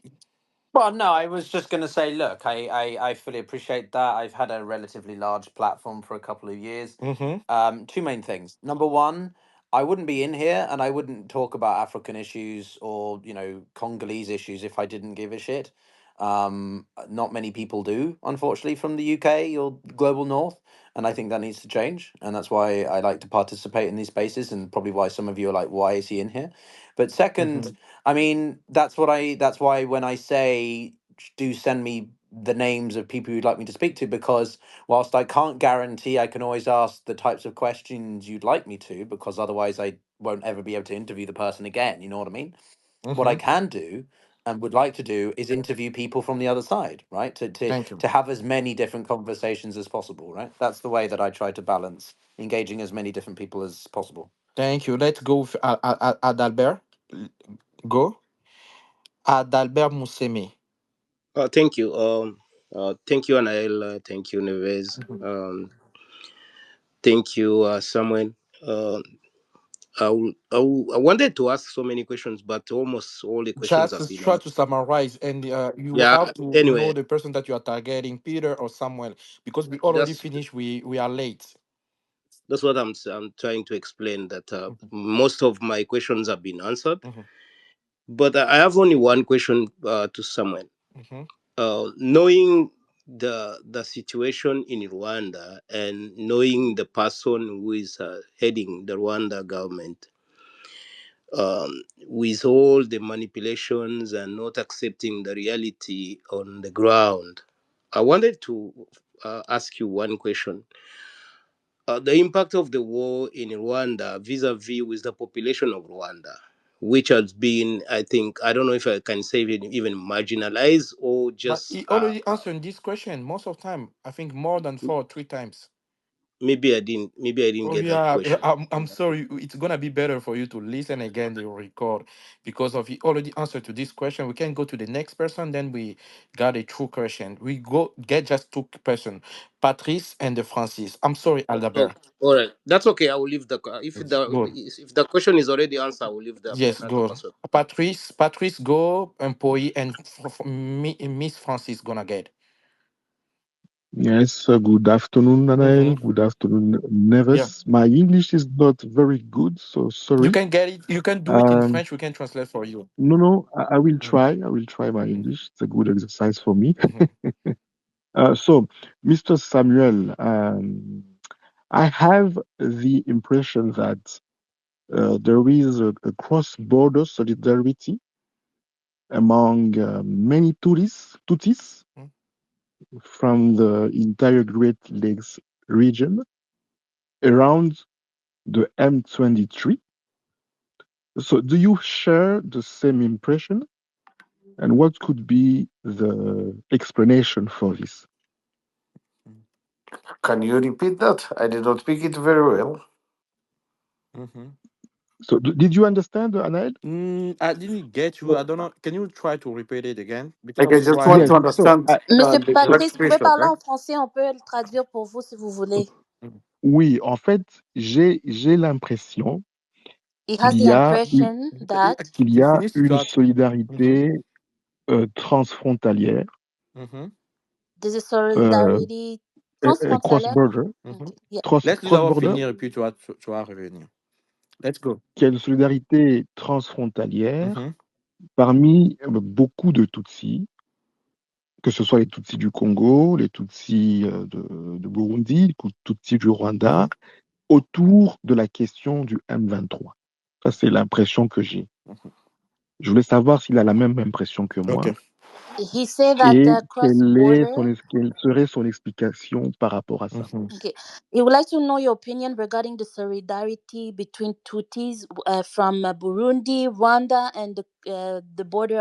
Well, no, I was just going to say, look, I fully appreciate that. I've had a relatively large platform for a couple of years. Mm-hmm. Two main things. Number one, I wouldn't be in here and I wouldn't talk about African issues or, Congolese issues if I didn't give a shit. Not many people do, unfortunately, from the UK or global north. And I think that needs to change. And that's why I like to participate in these spaces, and probably why some of you are like, why is he in here? But Mm-hmm. second, I mean, that's why when I say do send me the names of people you'd like me to speak to, because whilst I can't guarantee, I can always ask the types of questions you'd like me to, because otherwise I won't ever be able to interview the person again. You know what I mean? What I Mm-hmm. can do and would like to do is interview people from the other side, right? To to Thank you. to have as many different conversations as possible, right? That's the way that I try to balance engaging as many different people as possible. Thank you. Let's go with Adalbert. Go. Adalbert Museme. Thank you. Thank you, Anael. Thank you, Neves. Mhm. Thank you, Samuel. Uh, I wanted to ask so many questions, but almost all the questions Just have to been try to asked. summarize, and you Yeah. have to know Anyway, the person that you are targeting, Peter or Samuel, because we already just finished. We are late. That's what I'm trying to explain. That Mhm, most of my questions have been answered, mhm, but I have only one question to Samuel. mhm. Knowing the situation in Rwanda and knowing the person who is heading the Rwanda government, with all the manipulations and not accepting the reality on the ground, I wanted to ask you one question. The impact of the war in Rwanda vis-a-vis with the population of Rwanda, which has been, I think, I don't know if I can say even marginalized or But just he already answered this question most of time. I think more than 4 or 3 times. maybe I didn't Oh get that yeah, question. I'm sorry. It's gonna be better for you to listen again the record because of he already answered to this question. We can go to the next person. Then we got a true question. We go get just two person, Patrice and the Francis. I'm sorry, Oh, Aldabert. all right, that's okay. I will leave the It's good. if the question is already answered, I will leave the Yes, another good. person. Patrice, go employee and Miss Francis gonna get. Yes, good afternoon, Mm-hmm. Nanael. Good afternoon, Yeah, Neves. My English is not very good, so you sorry. can get it. You can do it in Um, French. We can translate for you. no, no, I will Mm-hmm. try. I will try my English. It's a good exercise for me. Mm-hmm. So, Mr. Samuel, I have the impression that there is a cross-border solidarity among many Tutsis from the entire Great Lakes region around the M23. So, do you share the same impression? And what could be the explanation for this? Can you repeat that? I did not speak it very well. Mm-hmm. So, did you understand, Anael? I didn't get you. I don't know. Can you try to repeat it again? Because I Like I was just want trying. Yes. to So, understand Monsieur the Patrice, exact vous pouvez question. parler Right? en français, on peut le traduire pour vous si vous voulez. Mhm. oui, en fait, j'ai l'impression He has qu'il the y a une, impression that qu'il y a Finish une to Mhm, solidarité transfrontalière, mhm, there's a euh, solidarity transfrontalière. cross-border, mhm. Okay. Yeah. Laisse-le d'abord cross-border, finir et puis tu vas revenir. Let's go. qu'il y a une solidarité transfrontalière Mhm, parmi beaucoup de Tutsis, que ce soit les Tutsis du Congo, les Tutsis de Burundi, les Tutsis du Rwanda, mhm, autour de la question du M23. Ça, c'est l'impression que j'ai. mhm. Je voulais savoir s'il a la même impression que moi Mm. Okay. He said that et cross border. quelle serait son explication par rapport à ça. Mhm, Okay. He would like to know your opinion regarding the solidarity between Tutsis from Burundi, Rwanda, and the border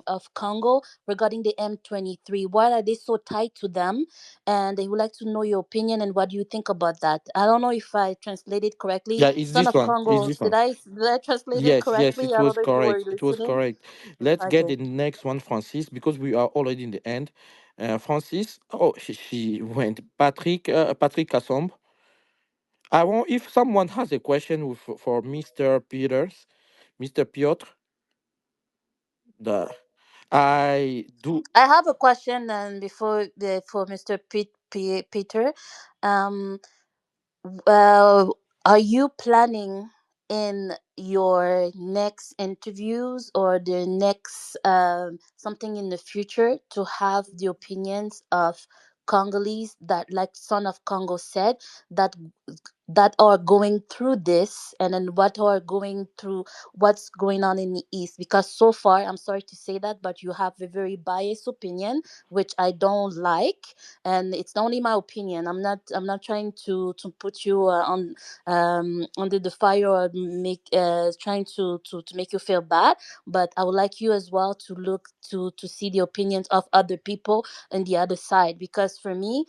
of Congo regarding the M23. Why are they so tied to them? And he would like to know your opinion and what do you think about that. I don't know if I translated correctly. Yeah, it's Son this of one. It's Congo. this Did one. I translate it Yes, correctly? it I don't was know if you were correct. It was listening. correct. Let's get Okay. the next one, Francis, because we are already in the end. Francis. Oh, she went. Patrick Cassombre. I want if someone has a question for Mr. Peters, Mr. Piotr. The I do. I have a question before for Mr. Peter. Um, are you planning in your next interviews or the next something in the future to have the opinions of Congolese that, like Son of Congo said, that are going through this and then what are going through what's going on in the east, because so far, I'm sorry to say that, but you have a very biased opinion which I don't like, and it's only my opinion. I'm not trying to put you on under the fire or make trying to make you feel bad, but I would like you as well to look to see the opinions of other people on the other side, because for me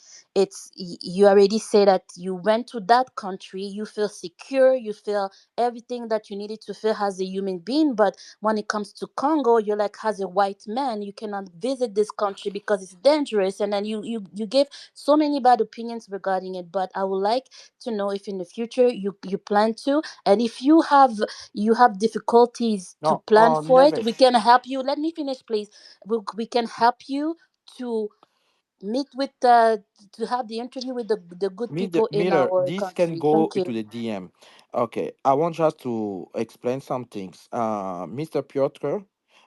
you already say that you went to that country, you feel secure, you feel everything that you needed to feel as a human being, but when it comes to Congo, you're like, as a white man, you cannot visit this country because it's dangerous, and then you give so many bad opinions regarding it. But I would like to know if in the future you plan to, and if you have difficulties to No, plan for it, never. we can help you. Let me finish, please. We can help you to meet with to have the interview with the good Meter, people in meter, our this can country. go Thank to you. the DM. Okay, I want just to explain some things. Mr. Piotr,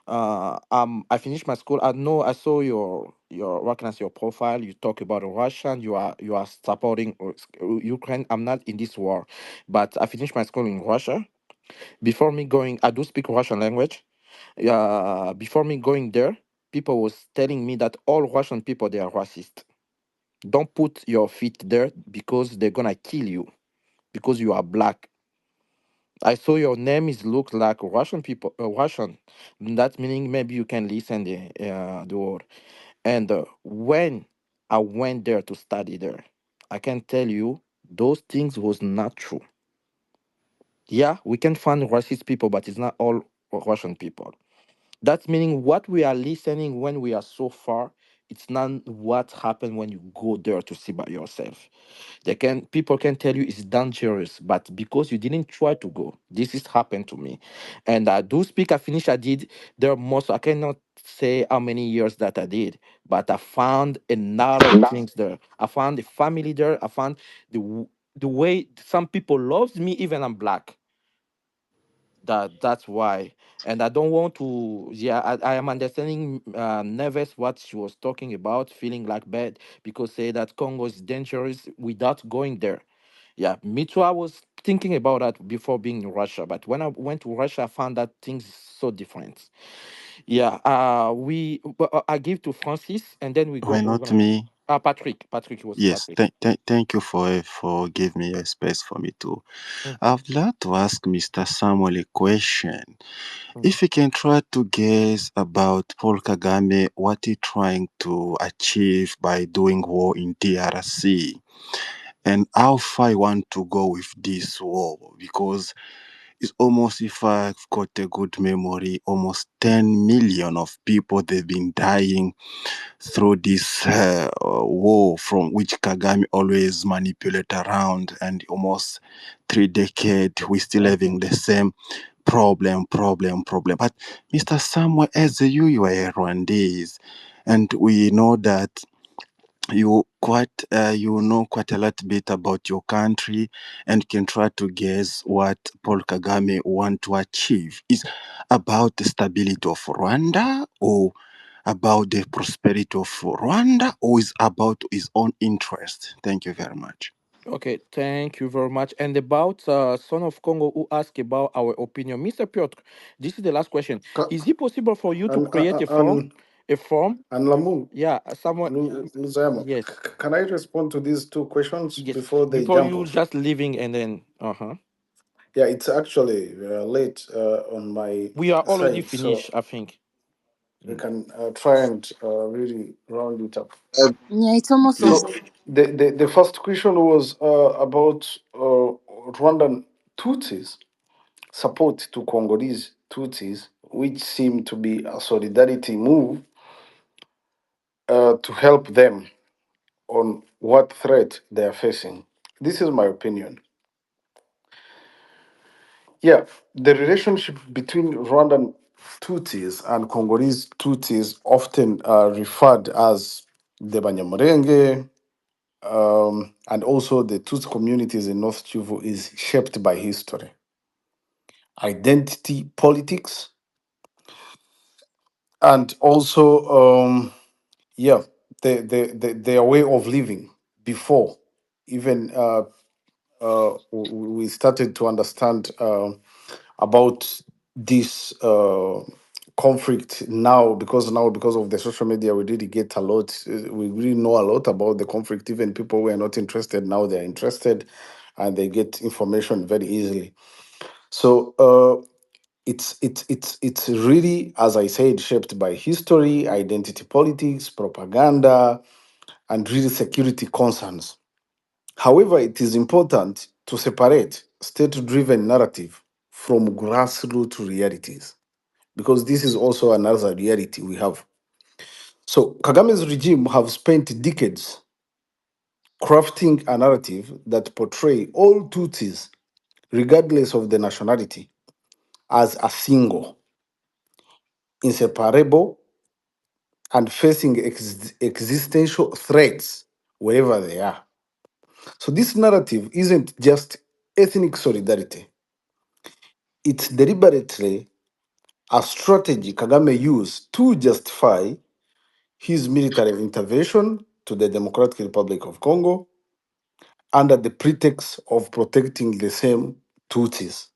I finished my school. I know I saw your working as your profile. You talk about Russian. You are supporting Ukraine. I'm not in this war, but I finished my school in Russia. Before me going, I do speak Russian language. Before me going there, people was telling me that all Russian people they are racist. Don't put your feet there because they're gonna kill you because you are black. I saw your name is look like Russian people, Russian. That meaning maybe you can listen the word. And when I went there to study there, I can tell you those things was not true. Yeah, we can find racist people, but it's not all Russian people. That's meaning what we are listening when we are so far. It's not what happened when you go there to see by yourself. People can tell you it's dangerous, but because you didn't try to go, this has happened to me. And I do speak. I finish. I did there most. I cannot say how many years that I did, but I found a lot of things there. I found the family there. I found the way some people loves me, even I'm black. That's why. And I don't want to. Yeah, I am understanding Neves what she was talking about, feeling like bad because say that Congo is dangerous without going there. Yeah, me too. I was thinking about that before being in Russia, but when I went to Russia, I found that things so different. Yeah, I give to Francis, and then we Why go. We're not gonna go. me? Patrick. Patrick, it was Yes, Patrick. thank you for giving me a space for me to. Mhm, I'd like to ask Mr. Samuel a question. mhm. If you can try to guess about Paul Kagame, what he trying to achieve by doing war in DRC, and how far I want to go with this war, because it's almost, if I've got a good memory, almost 10 million of people they've been dying through this war from which Kagame always manipulate around, and almost 3 decades we still Thank having you. the same problem. But Mr. Samuel, as you are a Rwandese, and we know that you know quite a lot bit about your country and can try to guess what Paul Kagame want to achieve. Is about the stability of Rwanda, or about the prosperity of Rwanda, or is about his own interest? Thank you very much. Okay, thank you very much. And about Son of Congo who asked about our opinion, Mr. Piotr, this is the last question. Ca- Is it possible for you to And create a form? and A form? and Lamu, Yeah, someone. Luzama, Yes, can I respond to these two questions yes. before they Before jump you off? just leaving and then, Yeah, it's actually late on my we are already side, so finished, I think. we Mm. can try and really round it up. Yeah, it's almost Please. over. So the first question was about Rwandan Tutsis support to Congolese Tutsis, which seem to be a solidarity move to help them on what threat they are facing. This is my opinion. Yeah, the relationship between Rwandan Tutsis and Congolese Tutsis, often referred as the Banyamurenge, and also the Tutsi communities in North Kivu, is shaped by history, identity, politics, and also, yeah, their way of living before even we started to understand about this conflict now, because of the social media we really get a lot, we really know a lot about the conflict. Even people who are not interested, now they're interested, and they get information very easily. So it's really, as I said, shaped by history, identity politics, propaganda, and really security concerns. However, it is important to separate state-driven narrative from grassroots realities, because this is also another reality we have. So Kagame's regime have spent decades crafting a narrative that portray all Tutsis, regardless of the nationality, as a single, inseparable, and facing existential threats wherever they are. So this narrative isn't just ethnic solidarity, it's deliberately a strategy Kagame used to justify his military intervention to the Democratic Republic of Congo under the pretext of protecting the same Tutsis.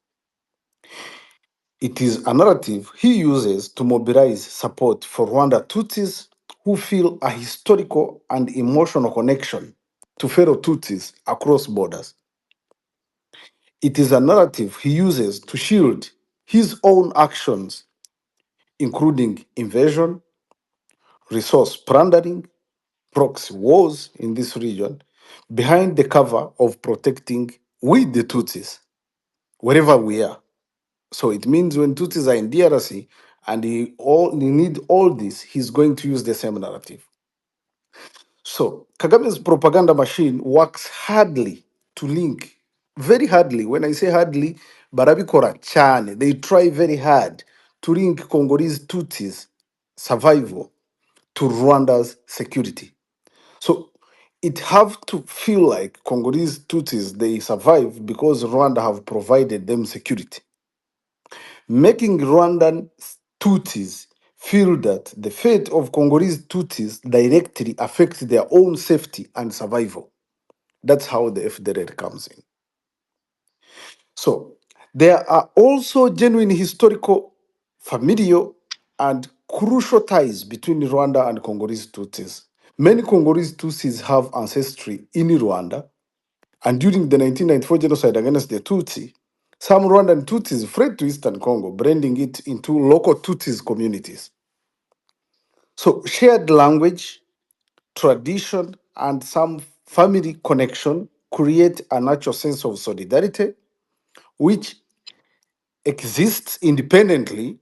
It is a narrative he uses to mobilize support for Rwanda Tutsis who feel a historical and emotional connection to fellow Tutsis across borders. It is a narrative he uses to shield his own actions, including invasion, resource plundering, proxy wars in this region, behind the cover of protecting with the Tutsis, wherever we are. So it means when Tutsis are in DRC and he need all this, he's going to use the same narrative. So Kagame's propaganda machine works hardly to link, very hardly. When I say hardly, barabikora chane, they try very hard to link Congolese Tutsis survival to Rwanda's security. So it have to feel like Congolese Tutsis they survive because Rwanda have provided them security, making Rwandan Tutsis feel that the fate of Congolese Tutsis directly affects their own safety and survival. That's how the FDLR comes in. So there are also genuine historical, familial, and crucial ties between Rwanda and Congolese Tutsis. Many Congolese Tutsis have ancestry in Rwanda, and during the 1994 genocide against the Tutsi, some Rwandan Tutsis fled to Eastern Congo, blending it into local Tutsis communities. So shared language, tradition, and some family connection create a natural sense of solidarity, which exists independently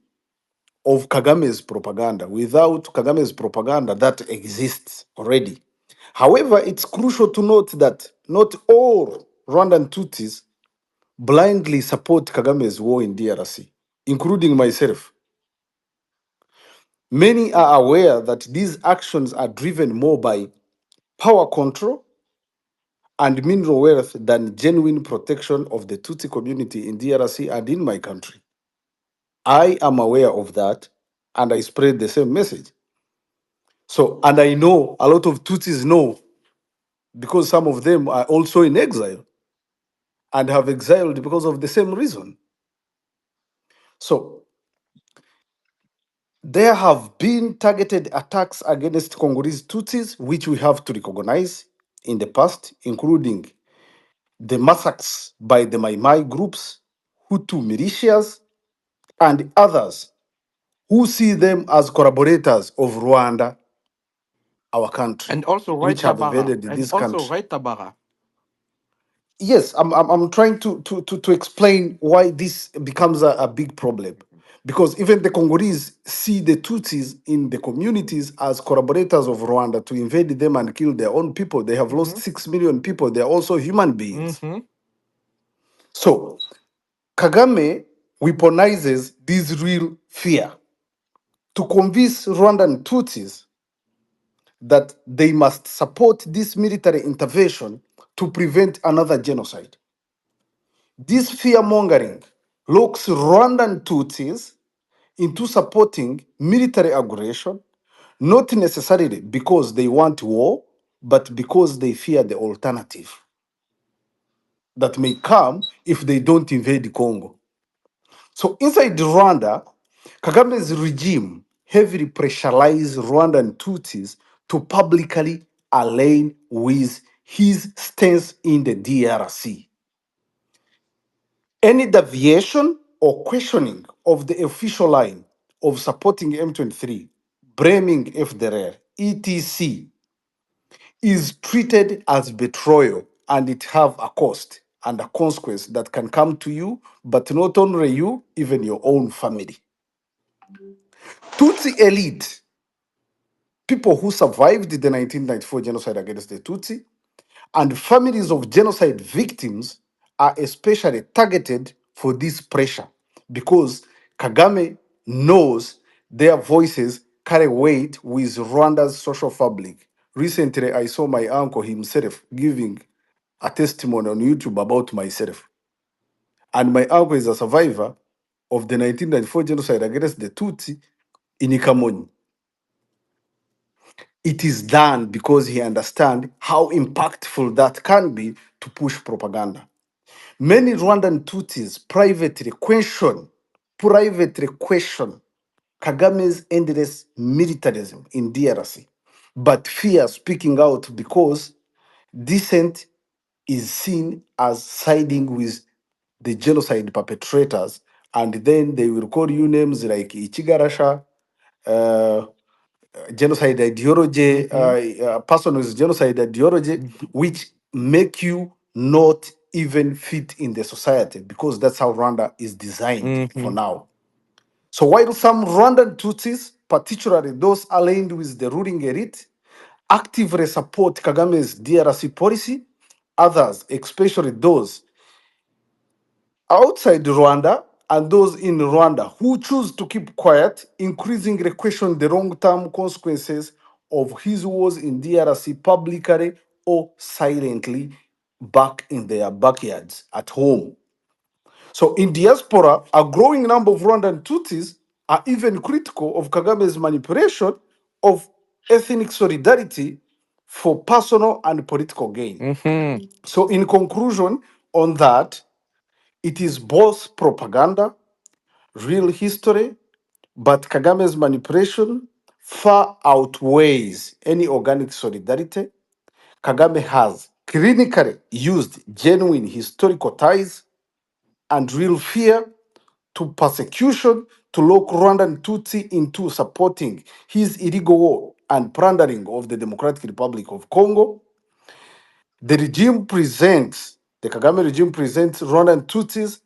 of Kagame's propaganda. Without Kagame's propaganda, that exists already. However, it's crucial to note that not all Rwandan Tutsis blindly support Kagame's war in DRC, including myself. Many are aware that these actions are driven more by power control and mineral wealth than genuine protection of the Tutsi community in DRC and in my country. I am aware of that and I spread the same message. So, and I know a lot of Tutsis know because some of them are also in exile and have exiled because of the same reason. So, there have been targeted attacks against Congolese Tutsis, which we have to recognize in the past, including the massacres by the Mai Mai groups, Hutu militias, and others who see them as collaborators of Rwanda, our country, And also, right, which have Tabara. invaded And this also, country. right, Tabara. Yes, I'm trying to explain why this becomes a big problem. Because even the Congolese see the Tutsis in the communities as collaborators of Rwanda to invade them and kill their own people. They have lost Mm-hmm. 6 million people. They're also human beings. Mm-hmm. So Kagame weaponizes this real fear to convince Rwandan Tutsis that they must support this military intervention to prevent another genocide. This fear mongering locks Rwandan Tutsis into supporting military aggression, not necessarily because they want war, but because they fear the alternative that may come if they don't invade Congo. So inside Rwanda, Kagame's regime heavily pressurized Rwandan Tutsis to publicly align with his stance in the DRC. Any deviation or questioning of the official line of supporting M23, blaming FDLR, etc., is treated as betrayal and it have a cost and a consequence that can come to you, but not only you, even your own family. Tutsi elite, people who survived the 1994 genocide against the Tutsi, and families of genocide victims are especially targeted for this pressure because Kagame knows their voices carry weight with Rwanda's social fabric. Recently, I saw my uncle himself giving a testimony on YouTube about myself. And my uncle is a survivor of the 1994 genocide against the Tutsi in Ikamoni. It is done because he understands how impactful that can be to push propaganda. Many Rwandan Tutsis privately question Kagame's endless militarism in DRC, but fear speaking out because dissent is seen as siding with the genocide perpetrators, and then they will call you names like Ichigarasha, uh, genocide ideology, Mm-hmm. a person with genocide ideology, which make you not even fit in the society because that's how Rwanda is designed for Mm-hmm. now. So while some Rwandan Tutsis, particularly those aligned with the ruling elite, actively support Kagame's DRC policy, others, especially those outside Rwanda and those in Rwanda who choose to keep quiet, increasingly question the long-term consequences of his wars in DRC publicly or silently back in their backyards at home. So in diaspora, a growing number of Rwandan Tutsis are even critical of Kagame's manipulation of ethnic solidarity for personal and political gain. Mm-hmm. So in conclusion on that, it is both propaganda, real history, but Kagame's manipulation far outweighs any organic solidarity. Kagame has clinically used genuine historical ties and real fear to persecution to lock Rwandan Tutsi into supporting his illegal war and plundering of the Democratic Republic of Congo. The Kagame regime presents Rwandan Tutsis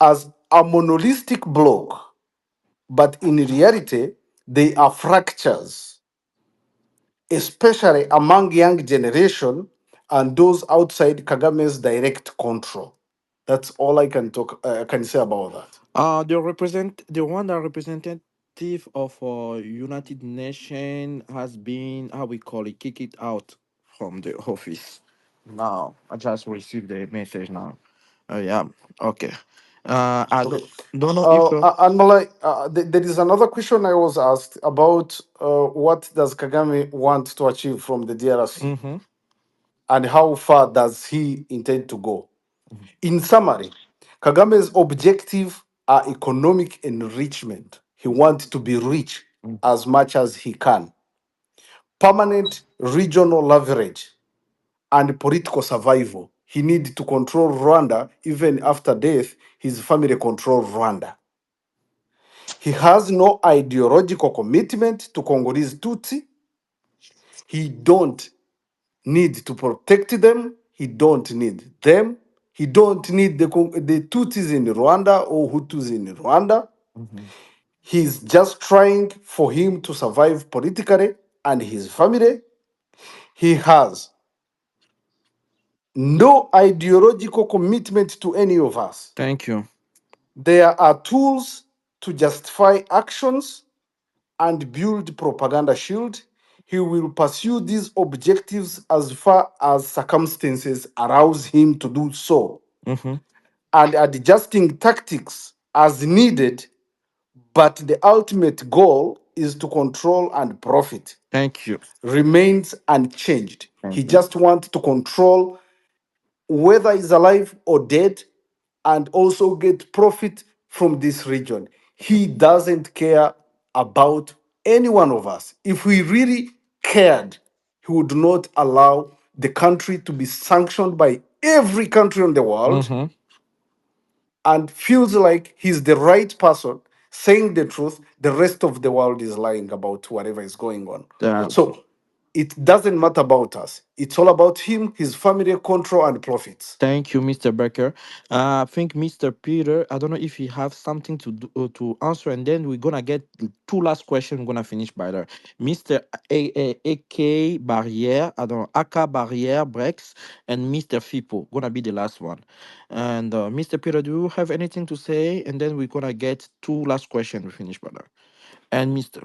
as a monolithic bloc, but in reality, they are fractures, especially among young generation and those outside Kagame's direct control. That's all I can say about that. The Rwanda representative of United Nation has been, how we call it, kick it out from the office. Now I just received the message now. Yeah. Okay. I Okay. don't know if And Malay, there is another question I was asked about what does Kagame want to achieve from the DRC mm-hmm. and how far does he intend to go? In summary, Kagame's objective are economic enrichment. He wants to be rich as much as he can, permanent regional leverage, and political survival. He needs to control Rwanda even after death. His family control Rwanda. He has no ideological commitment to Congolese Tutsi. He don't need to protect them. He don't need them. He don't need the Tutsis in Rwanda or Hutus in Rwanda. Mm-hmm. He's just trying for him to survive politically and his family. He has no ideological commitment to any of us. Thank you. There are tools to justify actions and build propaganda shield. He will pursue these objectives as far as circumstances arouse him to do so, Mm-hmm. and adjusting tactics as needed, but the ultimate goal is to control and profit Thank you. remains unchanged. Thank He you. just wants to control whether he's alive or dead, and also get profit from this region. He doesn't care about any one of us. If we really cared, he would not allow the country to be sanctioned by every country in the world Mm-hmm. and feels like he's the right person saying the truth. The rest of the world is lying about whatever is going on. Yeah. So it doesn't matter about us. It's all about him, his family, control, and profits. Thank you, Mr. Becker. I think Mr. Peter, I don't know if he have something to answer, and then we're gonna get two last questions. We're gonna finish by there. Mr. AK Barrière, I don't know, AK Barrière Breaks, and Mr. Fipo gonna be the last one. And Mr. Peter, do you have anything to say? And then we're gonna get two last questions. We finish by there. And Mr.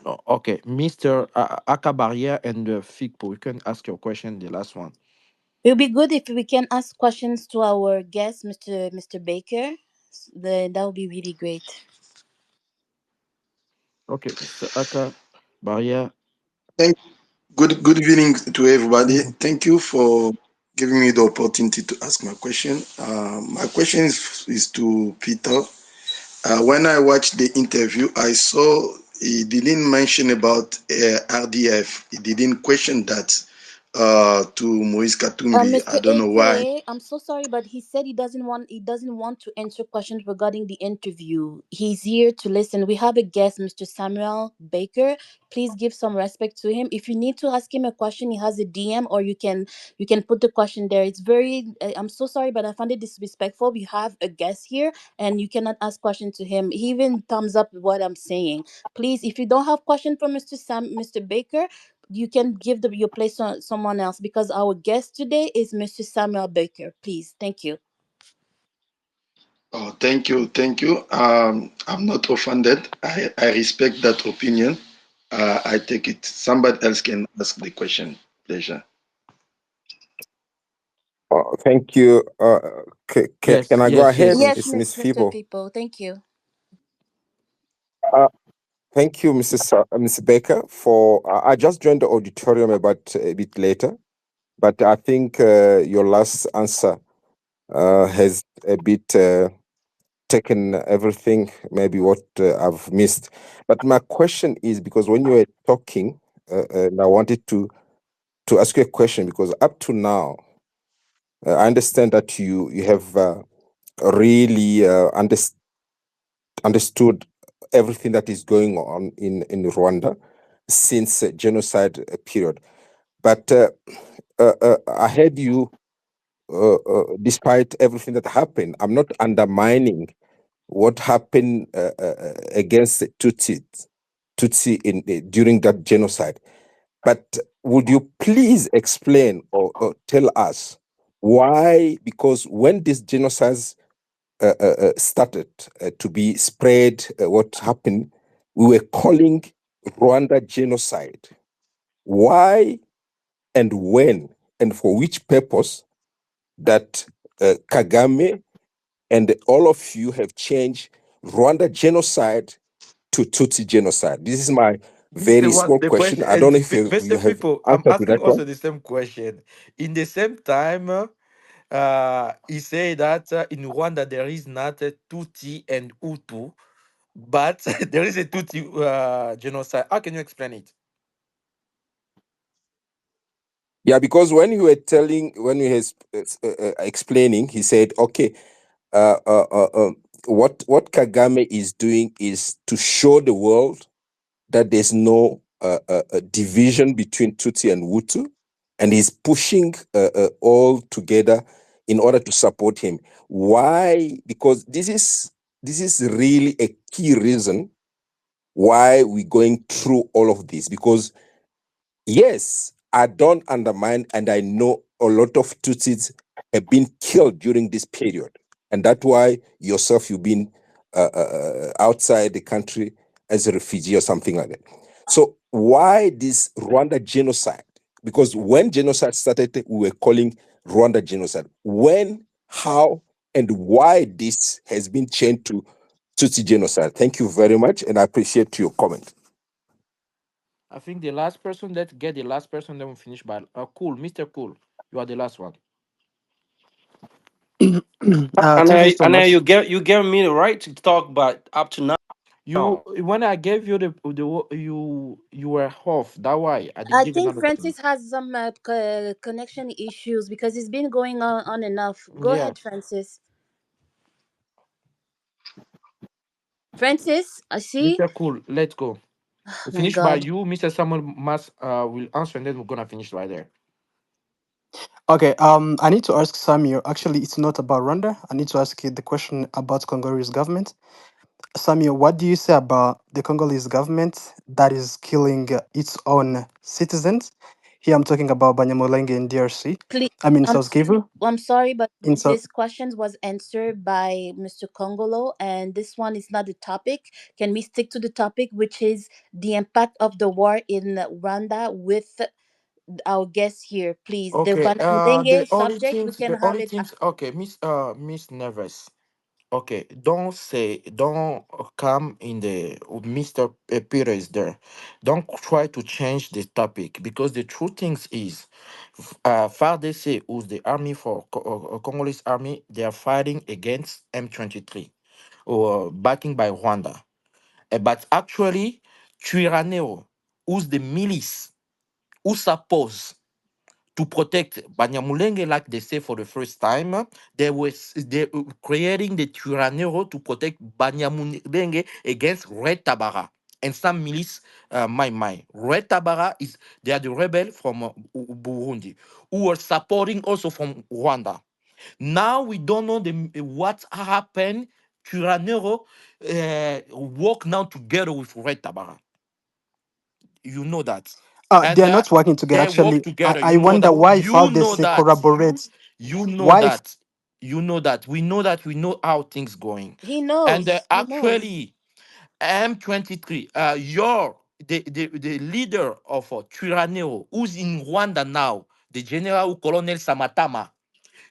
No, okay, Mr. Akabaria and Fikpo, you can ask your question, the last one. It would be good if we can ask questions to our guest, Mr. Baker. That would be really great. Okay, Mr. Akabaria. Thank good evening to everybody. Mhm. Thank you for giving me the opportunity to ask my question. My question is to Peter. When I watched the interview, I saw he didn't mention about RDF. He didn't question that to Moise Katumbi. Mr. I don't know why. AK, I'm so sorry, but he said he doesn't want to answer questions regarding the interview. He's here to listen. We have a guest, Mr. Samuel Baker. Please give some respect to him. If you need to ask him a question, he has a DM, or you can put the question there. It's very I'm so sorry, but I found it disrespectful. We have a guest here and you cannot ask question to him. He even thumbs up what I'm saying. Please, if you don't have question for Mr. Baker, you can give your place to someone else, because our guest today is Mr. Samuel Baker. Please, thank you. Oh, thank you. I'm not offended. I respect that opinion. I take it. Somebody else can ask the question. Pleasure. Thank you. Yes, Can I go yes, yes, ahead? Yes, yes. It's Miss Mr. Fibo. People, thank you. Uh, Thank you, Mr. Baker, for. I just joined the auditorium about a bit later, but I think your last answer has a bit taken everything, maybe what I've missed. But my question is because when you were talking, and I wanted to ask you a question because up to now, I understand that you have really understood everything that is going on in Rwanda since genocide period. But I heard you, despite everything that happened, I'm not undermining what happened against the Tutsi during that genocide. But would you please explain or tell us why? Because when this genocide started to be spread, what happened, we were calling Rwanda genocide. Why and when and for which purpose that Kagame and all of you have changed Rwanda genocide to Tutsi genocide? This is my This is the very one, small the question. question, I and don't know if you Mr. have People, I'm answer to asking that one. also the same question. In the same time, he say that in Rwanda there is not a Tutsi and Hutu, but there is a Tutsi genocide. How can you explain it? Yeah, because when you were telling, when you was explaining, he said, okay, uh, uh, uh, uh, what Kagame is doing is to show the world that there's no division between Tutsi and Hutu, and he's pushing all together in order to support him. Why? Because this is really a key reason why we're going through all of this. Because yes, I don't undermine, and I know a lot of Tutsis have been killed during this period, and that's why yourself you've been outside the country as a refugee or something like that. So why this Rwanda genocide? Because when genocide started, we were calling Rwanda genocide. When, how, and why this has been changed to Tutsi genocide? Thank you very much, and I appreciate your comment. I think the last person, let's get the last person, then we finish by Cool, Mr. Cool. You are the last one. And Thank you so you much. gave me the right to talk, but up to You now, when I gave you you were off. That why I did I give think another person. Francis has some connection issues because it's been going on enough. Go Yeah, ahead, Francis. Francis, I see. Mr. Cool, let's go. We My finish by God. you, Mr. Samuel must will answer, and then we're gonna finish right there. Okay, I need to ask Samuel. Actually, it's not about Rwanda. I need to ask you the question about Congolese government. Samuel, what do you say about the Congolese government that is killing its own citizens? Here I'm talking about Banyamulenge in DRC. Please, I mean I'm South Kivu. I'm sorry, but In South. this question was answered by Mr. Congolo, and this one is not the topic. Can we stick to the topic, which is the impact of the war in Rwanda with our guest here, please? The Okay. Banyamulenge subject, we can The have only it. teams. Okay, Miss Neves. Okay, don't come in the Mr. Peter is there. Don't try to change the topic because the true things is, FARDC, who's the army for Congolese army, they are fighting against M23 or backing by Rwanda. But actually, Twirwaneho, who's the milice, who suppose to protect Banyamulenge, like they say for the first time. They creating the Turanero to protect Banyamulenge against Red Tabara and some milice, my my. Red Tabara is they are the rebel from Burundi who are supporting also from Rwanda. Now we don't know what happened. Turanero work now together with Red Tabara. You know that. They And are not working together. they work Actually, together. I You know wonder that. why You know FARDC that. corroborates. You know Why that. You know that. We know that. We know how things going. He And knows. He knows. actually, M23, your the leader of Turaneo, who's in Rwanda now, the General Colonel Samatama,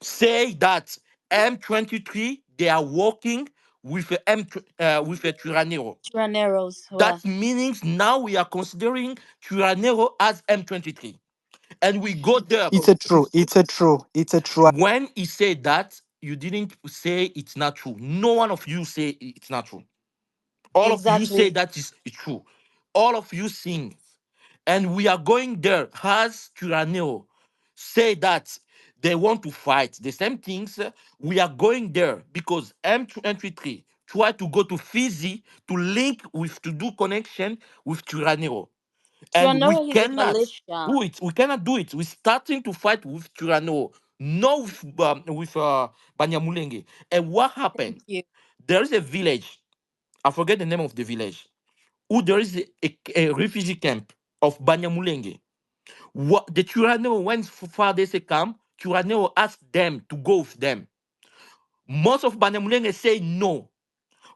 say that M23 they are working with with a Turaneo. Traneros, That voilà. means now we are considering Turanero as M23. And we go there. it's a true. It's a true. It's a true. When he said that, you didn't say it's not true. No one of you say it's not true. All of you say Exactly. that is true. All of you sing. And we are going there. Has Turaneo say that they want to fight the same things? We are going there because M23 try to go to Fizi to link with, to do connection with Turaneo, and we Tranero is a cannot militia. do it. We cannot do it. We're starting to fight with Tirano, not with Banyamulenge. And what Thank happened? you. There is a village. I forget the name of the village. Who there is a refugee camp of Banyamulenge. What the Tirano when far they say come, Tirano asked them to go with them. Most of Banyamulenge say no.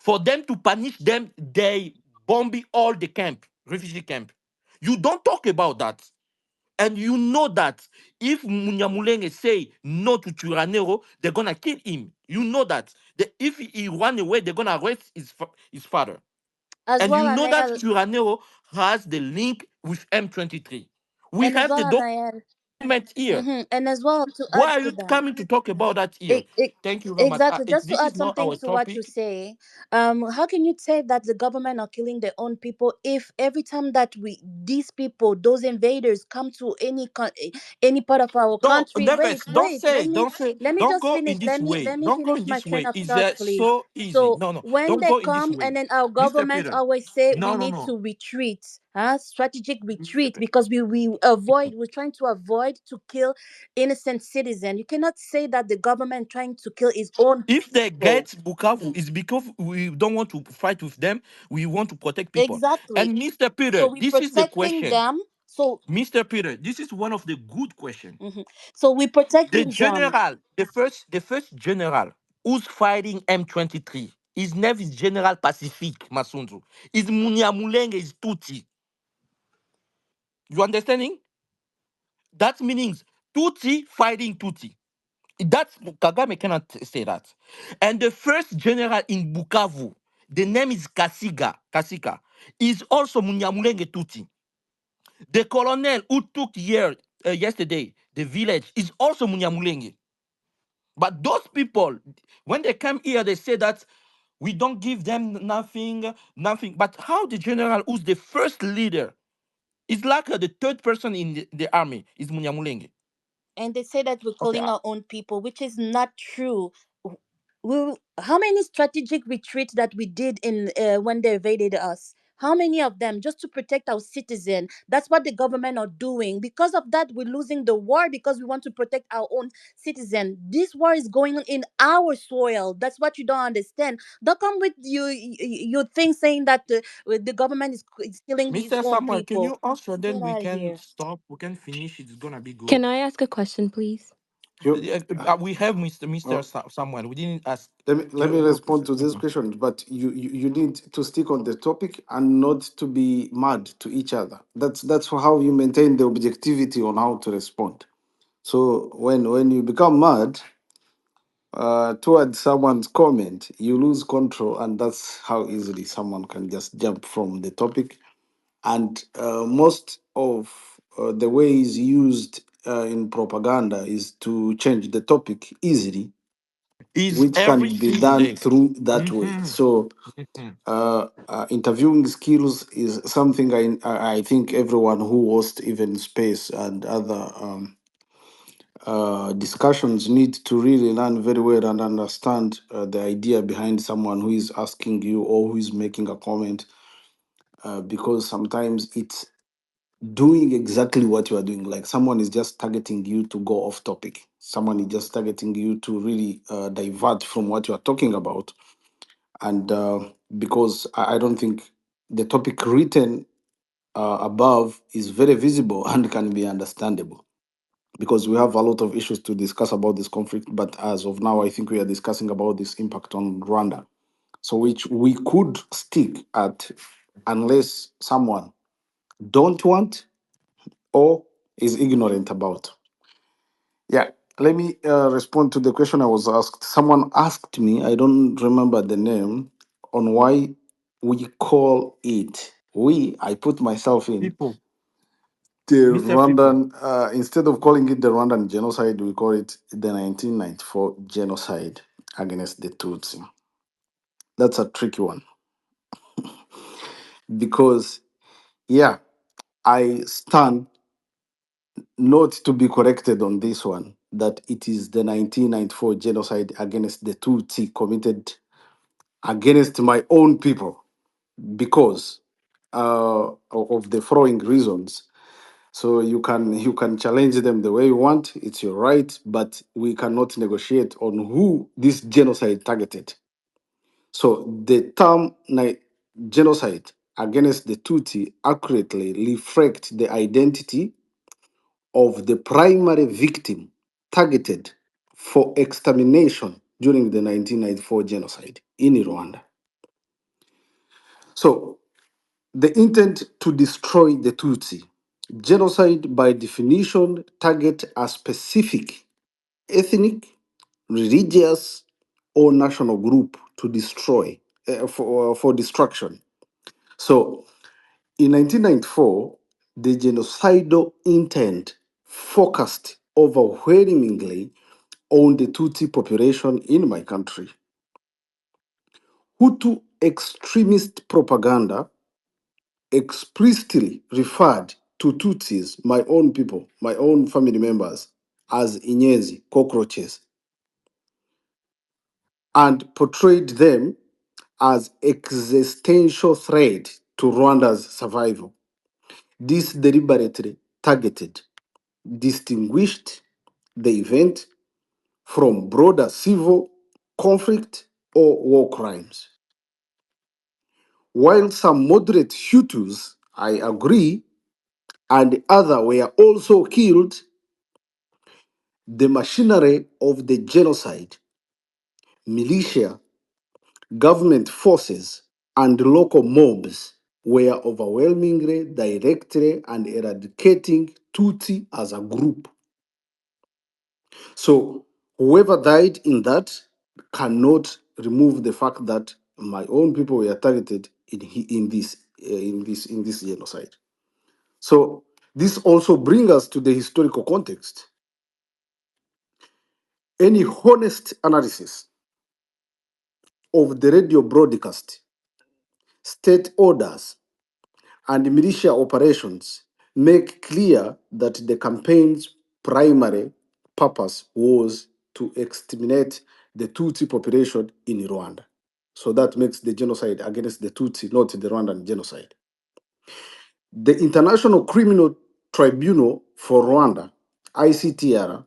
For them to punish them, they bomb all the camp, refugee camp. You don't talk about that. And you know that if Munyamulenge say no to Turanero, they're gonna kill him. You know that. If he run away, they're gonna arrest his father. As And well, you know that Anael. Turanero has the link with M23. We And as have the well, Anael. document here. And as well, to add Why are to you that. coming to talk about that here? it, it, Thank you very much. exactly, just to This add is not something our to what you topic. say, how can you say that the government are killing their own people if every time that we these people, those invaders, come to any part of our No, country? never. Wait, wait, Don't say, let me don't just go finish, in this way. let me Don't go finish in my this train way. of It's thought, please. so easy. So No, no, when don't they go in this come way. and then our Mr. government Peter. always say we No, no, need no. to retreat, strategic Mr. retreat, Peter. because we're trying to avoid to kill innocent citizen. You cannot say that the government trying to kill its own If they people. get Bukavu, it's because we don't want to fight with them. We want to protect people. Exactly. And Mr. So Peter, we this is the protecting question. them. So Mr. Peter, this is one of the good questions. mhm. So we The protecting them. general, the first general who's fighting M23, his name is General Pacific Masunzu. Is Munyamulenge is Tutsi. You understanding? That means Tutsi fighting Tutsi. That's Kagame cannot say that. And the first general in Bukavu, the name is Kasika, is also Munyamulenge Tutsi. The colonel who took here yesterday, the village, is also Munyamulenge. But those people, when they come here, they say that we don't give them nothing, nothing. But how the general, who's the first leader, is like the third person in the army, is Munyamulenge. And they say that we're Okay. calling our own people, which is not true. How many strategic retreats that we did in when they invaded us? How many of them just to protect our citizen? That's what the government are doing. Because of that, we're losing the war because we want to protect our own citizen. This war is going on in our soil. That's what you don't understand. Don't come with your thing saying that the government is killing its Mr. own Samuel, can people. you answer? Then Get we out of can here. stop. We can finish. It's gonna be good. Can I ask a question, please? Uh, You, We have Mr. oh, Samuel. We didn't ask. let me respond to this question, but you need to stick on the topic and not to be mad to each other. That's how you maintain the objectivity on how to respond. So when you become mad towards someone's comment, you lose control, and that's how easily someone can just jump from the topic. And most of the ways used in propaganda is to change the topic easily, Is which every can be single done day. through that way. Mm-hmm. So interviewing skills is something I think everyone who hosts even space and other discussions need to really learn very well and understand the idea behind someone who is asking you or who is making a comment, because sometimes it's doing exactly what you are doing. Like someone is just targeting you to go off topic. Someone is just targeting you to really divert from what you are talking about. And because I don't think the topic written above is very visible and can be understandable. Because we have a lot of issues to discuss about this conflict, but as of now, I think we are discussing about this impact on Rwanda. So which we could stick at unless someone don't want or is ignorant about. Yeah, let me respond to the question I was asked. Someone asked me, I don't remember the name, on why we call it. I put myself in People, the Mr. People. Rwandan, instead of calling it the Rwandan genocide, we call it the 1994 genocide against the Tutsi. That's a tricky one because, yeah, I stand not to be corrected on this one, that it is the 1994 genocide against the Tutsi committed against my own people because of the following reasons. So you can challenge them the way you want. It's your right, but we cannot negotiate on who this genocide targeted. So the term genocide against the Tutsi accurately reflects the identity of the primary victim targeted for extermination during the 1994 genocide in Rwanda. So, the intent to destroy the Tutsi. Genocide, by definition, target a specific ethnic, religious, or national group to destroy, for destruction. So, in 1994, the genocidal intent focused overwhelmingly on the Tutsi population in my country. Hutu extremist propaganda explicitly referred to Tutsis, my own people, my own family members, as Inyezi, cockroaches, and portrayed them as existential threat to Rwanda's survival. This deliberately targeted, distinguished the event from broader civil conflict or war crimes. While some moderate Hutus, I agree, and others were also killed, the machinery of the genocide, militia, government forces, and local mobs were overwhelmingly directly and eradicating Tutsi as a group. So whoever died in that cannot remove the fact that my own people were targeted in this genocide. So this also brings us to the historical context. Any honest analysis of the radio broadcast, state orders, and militia operations make clear that the campaign's primary purpose was to exterminate the Tutsi population in Rwanda. So that makes the genocide against the Tutsi not the Rwandan genocide. The International Criminal Tribunal for Rwanda, ICTR,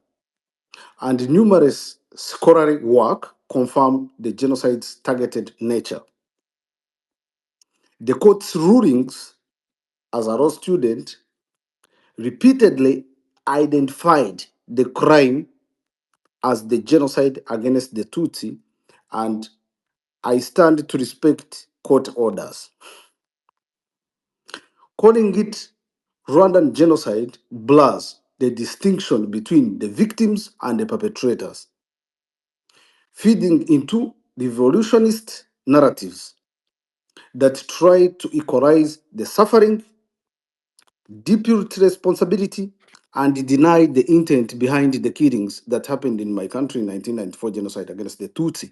and numerous scholarly work confirm the genocide's targeted nature. The court's rulings, as a law student, repeatedly identified the crime as the genocide against the Tutsi, and I stand to respect court orders. Calling it Rwandan genocide blurs the distinction between the victims and the perpetrators, feeding into revolutionist narratives that try to equalize the suffering, depute responsibility, and deny the intent behind the killings that happened in my country in 1994 genocide against the Tutsi.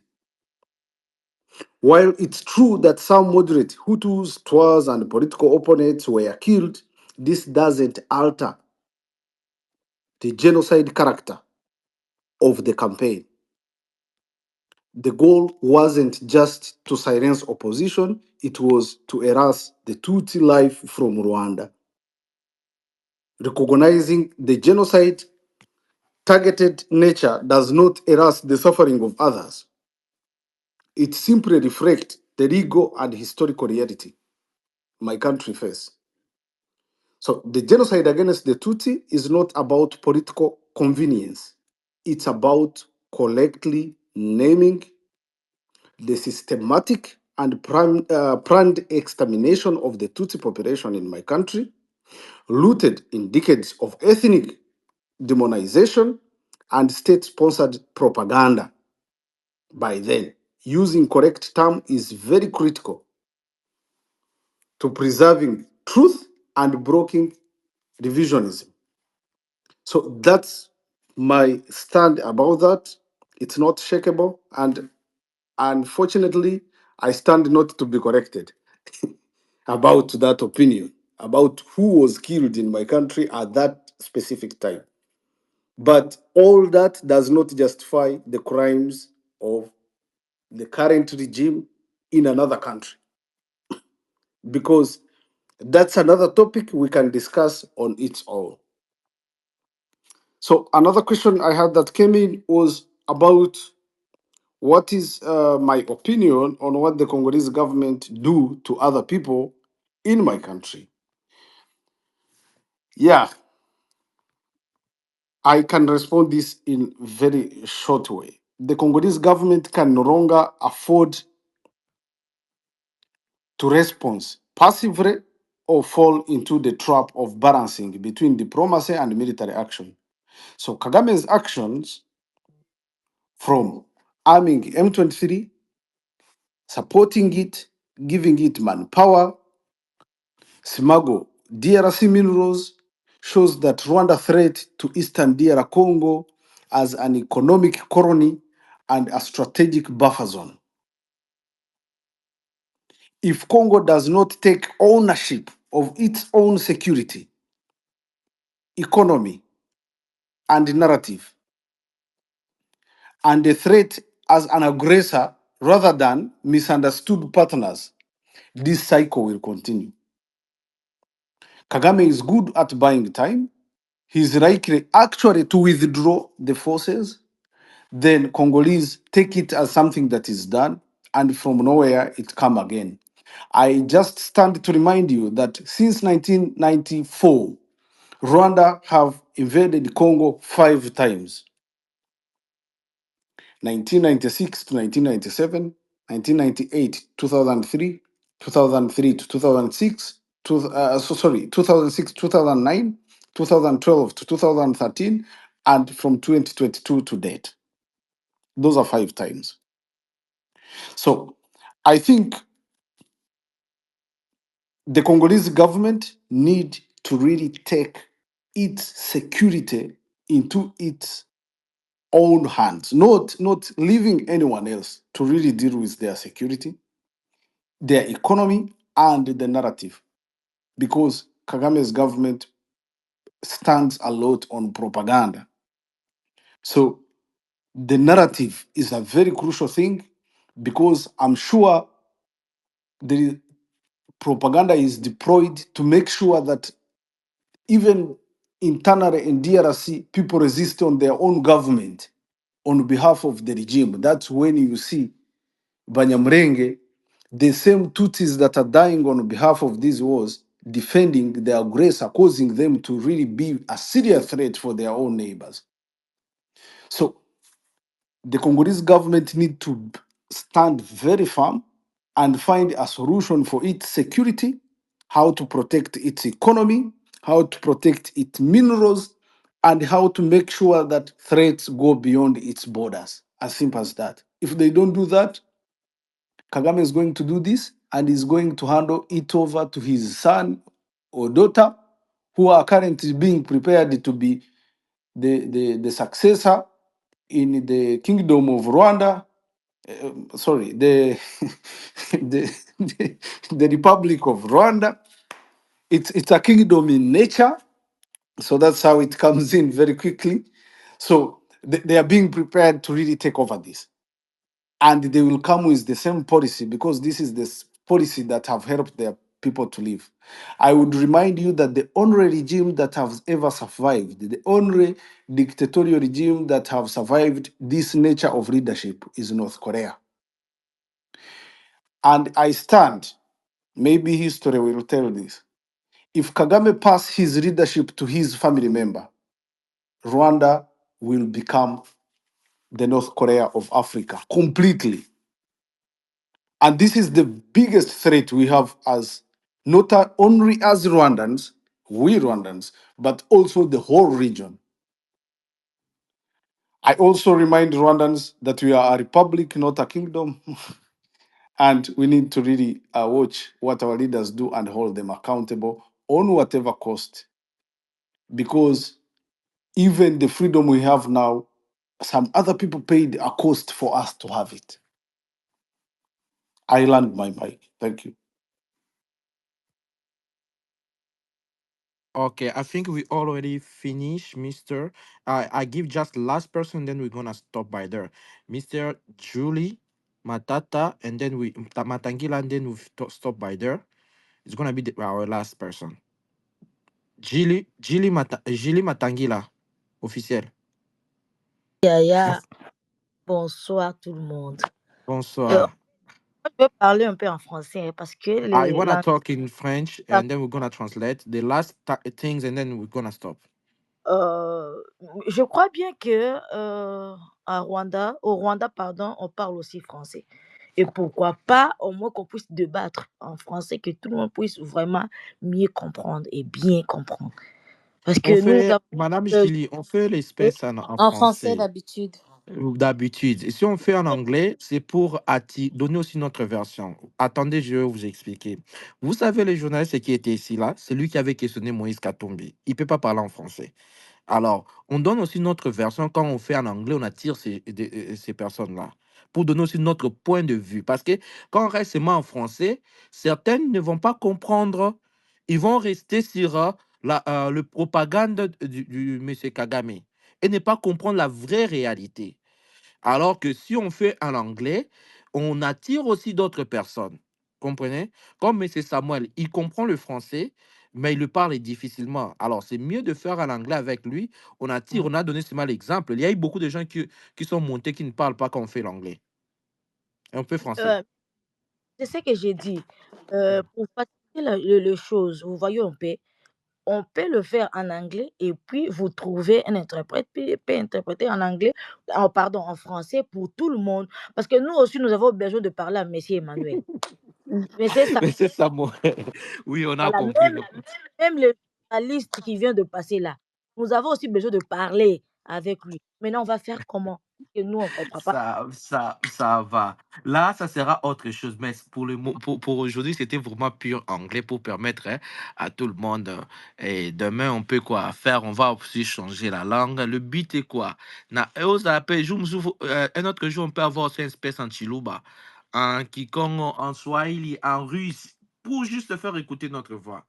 While it's true that some moderate Hutus, Twas, and political opponents were killed, this doesn't alter the genocide character of the campaign. The goal wasn't just to silence opposition, it was to erase the Tutsi life from Rwanda. Recognizing the genocide targeted nature does not erase the suffering of others. It simply reflects the legal and historical reality my country faces. So the genocide against the Tutsi is not about political convenience. It's about collectively naming the systematic and planned extermination of the Tutsi population in my country, rooted in decades of ethnic demonization and state-sponsored propaganda. By then, using correct term is very critical to preserving truth and breaking revisionism. So that's my stand about that. It's not shakable, and unfortunately, I stand not to be corrected about that opinion, about who was killed in my country at that specific time. But all that does not justify the crimes of the current regime in another country, because that's another topic we can discuss on its own. So another question I had that came in was about what is my opinion on what the Congolese government do to other people in my country. Yeah, I can respond this in very short way. The Congolese government can no longer afford to respond passively or fall into the trap of balancing between diplomacy and military action. So Kagame's actions, from arming M23, supporting it, giving it manpower, Simago, DRC minerals, shows that Rwanda threat to Eastern DR Congo as an economic colony and a strategic buffer zone. If Congo does not take ownership of its own security, economy, and narrative, and the threat as an aggressor rather than misunderstood partners, this cycle will continue. Kagame is good at buying time. He's likely actually to withdraw the forces. Then Congolese take it as something that is done, and from nowhere it come again. I just stand to remind you that since 1994, Rwanda have invaded Congo 5 times. 1996 to 1997, 1998, 2003, 2003 to 2006, 2006, 2009, 2012 to 2013, and from 2022 to date. Those are 5 times. So I think the Congolese government need to really take its security into its own hands, not leaving anyone else to really deal with their security, their economy, and the narrative. Because Kagame's government stands a lot on propaganda. So the narrative is a very crucial thing. because I'm sure the propaganda is deployed to make sure that even internally in DRC, people resist on their own government on behalf of the regime. That's when you see Banyamrenge, the same Tutsis that are dying on behalf of these wars, defending their aggressor, causing them to really be a serious threat for their own neighbors. So the Congolese government need to stand very firm and find a solution for its security, how to protect its economy, how to protect its minerals, and how to make sure that threats go beyond its borders. As simple as that. If they don't do that, Kagame is going to do this and is going to handle it over to his son or daughter, who are currently being prepared to be the successor in the kingdom of Rwanda. Sorry, the Republic of Rwanda. It's a kingdom in nature, so that's how it comes in very quickly. So they are being prepared to really take over this, and they will come with the same policy because this is this policy that have helped their people to live. I would remind you that the only regime that has ever survived, the only dictatorial regime that have survived this nature of leadership is North Korea. And I stand, maybe history will tell this. If Kagame pass his leadership to his family member, Rwanda will become the North Korea of Africa completely. And this is the biggest threat we have as not only as Rwandans, we Rwandans, but also the whole region. I also remind Rwandans that we are a republic, not a kingdom, and we need to really watch what our leaders do and hold them accountable on whatever cost. Because even the freedom we have now, some other people paid a cost for us to have it. I land my mic. Thank you. Okay, I think we already finished, Mister. I give just last person, then we're gonna stop by there, Mister Julie Matata, and then Matangila, and then stop by there. It's gonna be our last person. Julie Matangila, officiel. Yaya, bonsoir tout le monde. Euh, Bonsoir. je peux parler un peu en français parce que I wanna talk in French, and then we're gonna translate the last things, and then we're gonna stop. euh, je crois bien que au Rwanda, pardon, on parle aussi français. Et pourquoi pas, au moins qu'on puisse débattre en français, que tout le monde puisse vraiment mieux comprendre et bien comprendre. Parce On que nous fait, avons Madame le Julie, on fait l'espèce en En français français. d'habitude. D'habitude. Et si on fait en anglais, c'est pour donner aussi notre version. Attendez, je vais vous expliquer. Vous savez, les journalistes qui étaient ici, là, c'est lui qui avait questionné Moïse Katumbi. Il ne peut pas parler en français. Alors, on donne aussi notre version. Quand on fait en anglais, on attire ces personnes-là pour donner aussi notre point de vue. Parce que quand on reste seulement en français, certaines ne vont pas comprendre. Ils vont rester sur le propagande du M. Kagame et ne pas comprendre la vraie réalité. Alors que si on fait en anglais, on attire aussi d'autres personnes. Comprenez? Comme M. Samuel, il comprend le français, mais il le parle difficilement. Alors, c'est mieux de faire en anglais avec lui. On attire, on a donné seulement l'exemple. Il y a eu beaucoup de gens qui sont montés qui ne parlent pas quand on fait l'anglais. Et on fait français. euh, c'est ce que j'ai dit. Pour faciliter le chose, vous voyez, on peut le faire en anglais et puis vous trouvez un interprète qui peut interpréter en anglais, pardon, en français pour tout le monde. Parce que nous aussi, nous avons besoin de parler à Monsieur Emmanuel. Mais c'est ça, Mais c'est Samuel. Oui, on a voilà. compris. Même le journaliste qui vient de passer là, nous avons aussi besoin de parler avec lui. Maintenant, on va faire comment? Que nous, on ne comprend pas. Ça va. Là, ça sera autre chose. Mais pour aujourd'hui, c'était vraiment pur anglais pour permettre à tout le monde. Et demain, on peut quoi faire? On va aussi changer la langue. Le but est quoi? Un autre jour, on peut avoir aussi une espèce en Chiluba, en Kikongo, en Swahili, en russe, pour juste faire écouter notre voix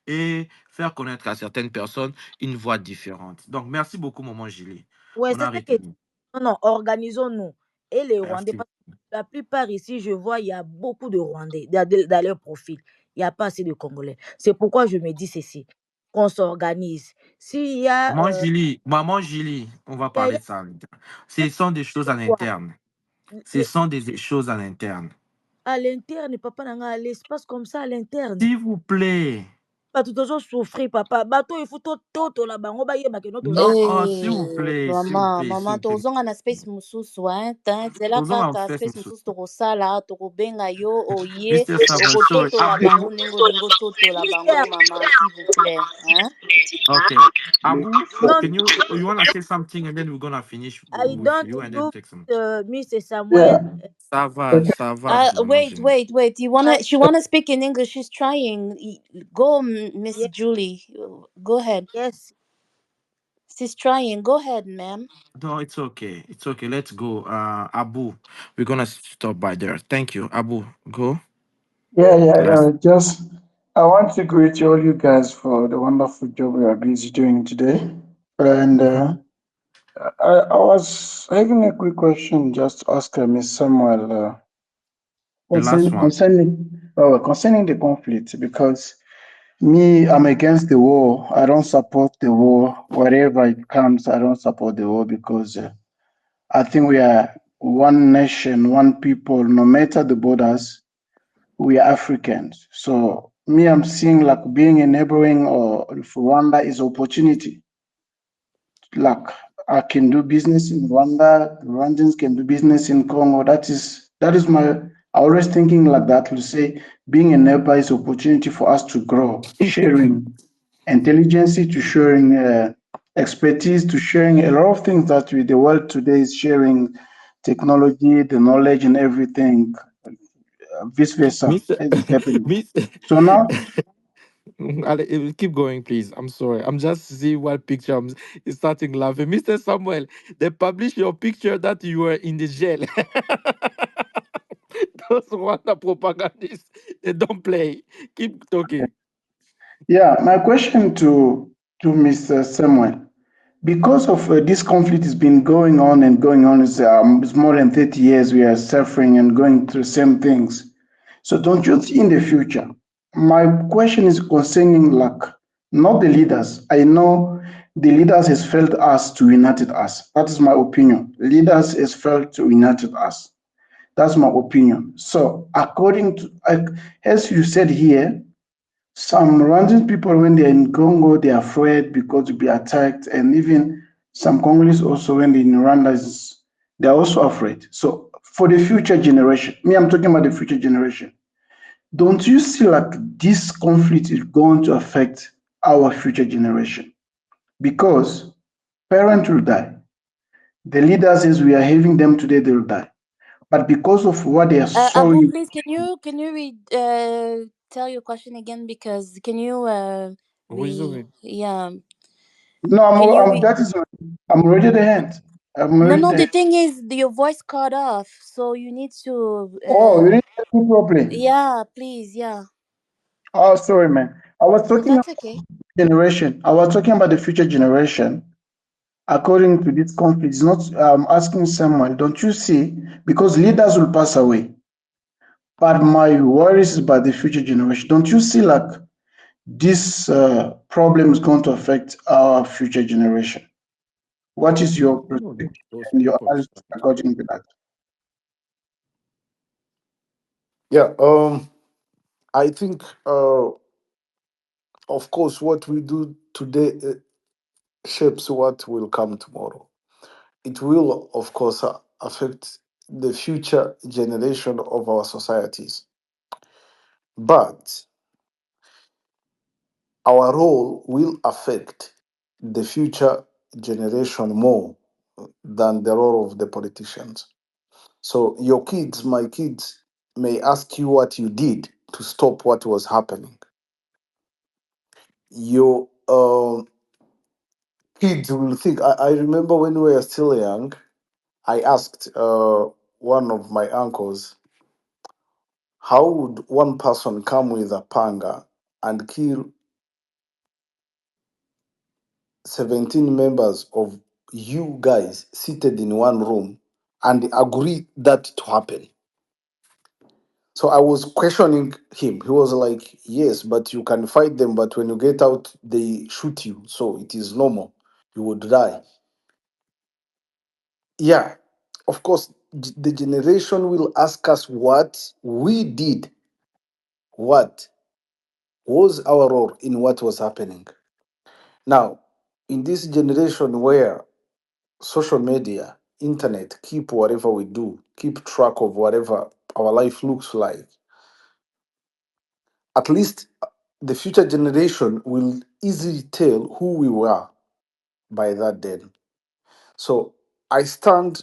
et faire connaître à certaines personnes une voix différente. Donc, merci beaucoup, maman Julie. Ouais, On c'est a ça que... retenu. Non, non, organisons-nous. Et les Rwandais, Merci. La plupart ici, je vois, il y a beaucoup de Rwandais dans leur profil. Il n'y a pas assez de Congolais. C'est pourquoi je me dis ceci, qu'on s'organise. S'il y a, Maman Julie, on va il y parler a- de ça. À l'interne. Ce sont des choses en quoi, interne. Ce les- sont des choses en interne. à l'interne, papa, à l'espace comme ça, à l'interne. S'il vous plaît. Bato souffrir, papa. Bato, il faut tout là-bas. On va y marquer notre Non, souffrir. oh, s'il vous plaît, s'il vous Mama, plaît, s'il mama, vous plaît. tozonga na space mususu, nzela Nous allons kaka faire space ce mususu tokosala, tokobenga yo, oye, Mr. Samuel, sorry. okototola Abu, bango ndenge olingi ototola bango, mama, s'il vous plaît, hein? okay. Abu, Non, can you want to say something and then we're gonna finish I with don't you and then do take some. Mr. Yeah. Samuel. Okay. Ça va, maman Wait, Julie. wait, wait. I, She wanna speak in English. She's trying. Go, Miss yes, Julie. Go ahead. yes. She's trying. Go ahead, ma'am. No, it's okay. It's okay. Let's go. Abu, we're gonna stop by there. Thank you. Abu, go. Yeah, yeah, Last. just I want to greet all you guys for the wonderful job we are busy doing today. And Mhm. I was having a quick question just to ask Miss Samuel The last one. concerning the conflict because me, I'm against the war. I don't support the war. Wherever it comes, I don't support the war because I think we are one nation, one people, no matter the borders. We are Africans. So me, I'm seeing like being a neighboring or Rwanda is opportunity. Like I can do business in Rwanda, Rwandans can do business in Congo. That is my I always thinking like that to say being a neighbor is opportunity for us to grow, sharing intelligence, to sharing expertise, to sharing a lot of things that the world today is sharing technology, the knowledge and everything, vice versa, Mr. as is happening. Miss. So now, Keep going, please. I'm sorry. I'm just seeing one picture. I'm starting laughing. Mr. Samuel, they published your picture that you were in the jail. Those Rwanda propagandists, they don't play. Keep talking. yeah, my question to Mr. Samuel, because of this conflict has been going on and going on, it's more than 30 years we are suffering and going through the same things. So don't you think in the future? My question is concerning like not the leaders. I know the leaders has failed us to united us. That is my opinion. Leaders has failed to united us. That's my opinion. So according to as you said here, some Rwandan people, when they're in Congo, they're afraid because to be attacked, and even some Congolese also, when they're in Rwanda, they're also afraid. So for the future generation, me, I'm talking about the future generation. Don't you see like this conflict is going to affect our future generation? Because parents will die. The leaders, as we are having them today, they will die. But because of what they are Abu, sowing, please, can you read tell your question again, because can you Resume. yeah, no, can you I'm ready to hand. I'm no, ready no, to the hand. thing is your voice cut off, so you need to Oh, you didn't get me properly. yeah, please, yeah. Oh, sorry, man. I was talking about That's okay. generation. I was talking about the future generation. According to this conflict, it's not asking someone, don't you see? Because leaders will pass away. But my worries is about the future generation. Don't you see like this problem is going to affect our future generation? What is Yeah, your no, perspective those and your people. analysis according to that? Yeah, I think, of course, what we do today shapes what will come tomorrow. It will, of course, affect the future generation of our societies. But our role will affect the future generation more than the role of the politicians. So your kids, my kids, may ask you what you did to stop what was happening. Your kids will think. I remember when we were still young, I asked one of my uncles, how would one person come with a panga and kill 17 members of you guys seated in one room and agree that to happen. So I was questioning him. He was like, yes, but you can fight them, but when you get out, they shoot you. So it is normal. You would die. Yeah, of course, the generation will ask us what we did, what was our role in what was happening. Now, in this generation where social media, internet, keep whatever we do, keep track of whatever our life looks like, at least the future generation will easily tell who we were by that then. So I stand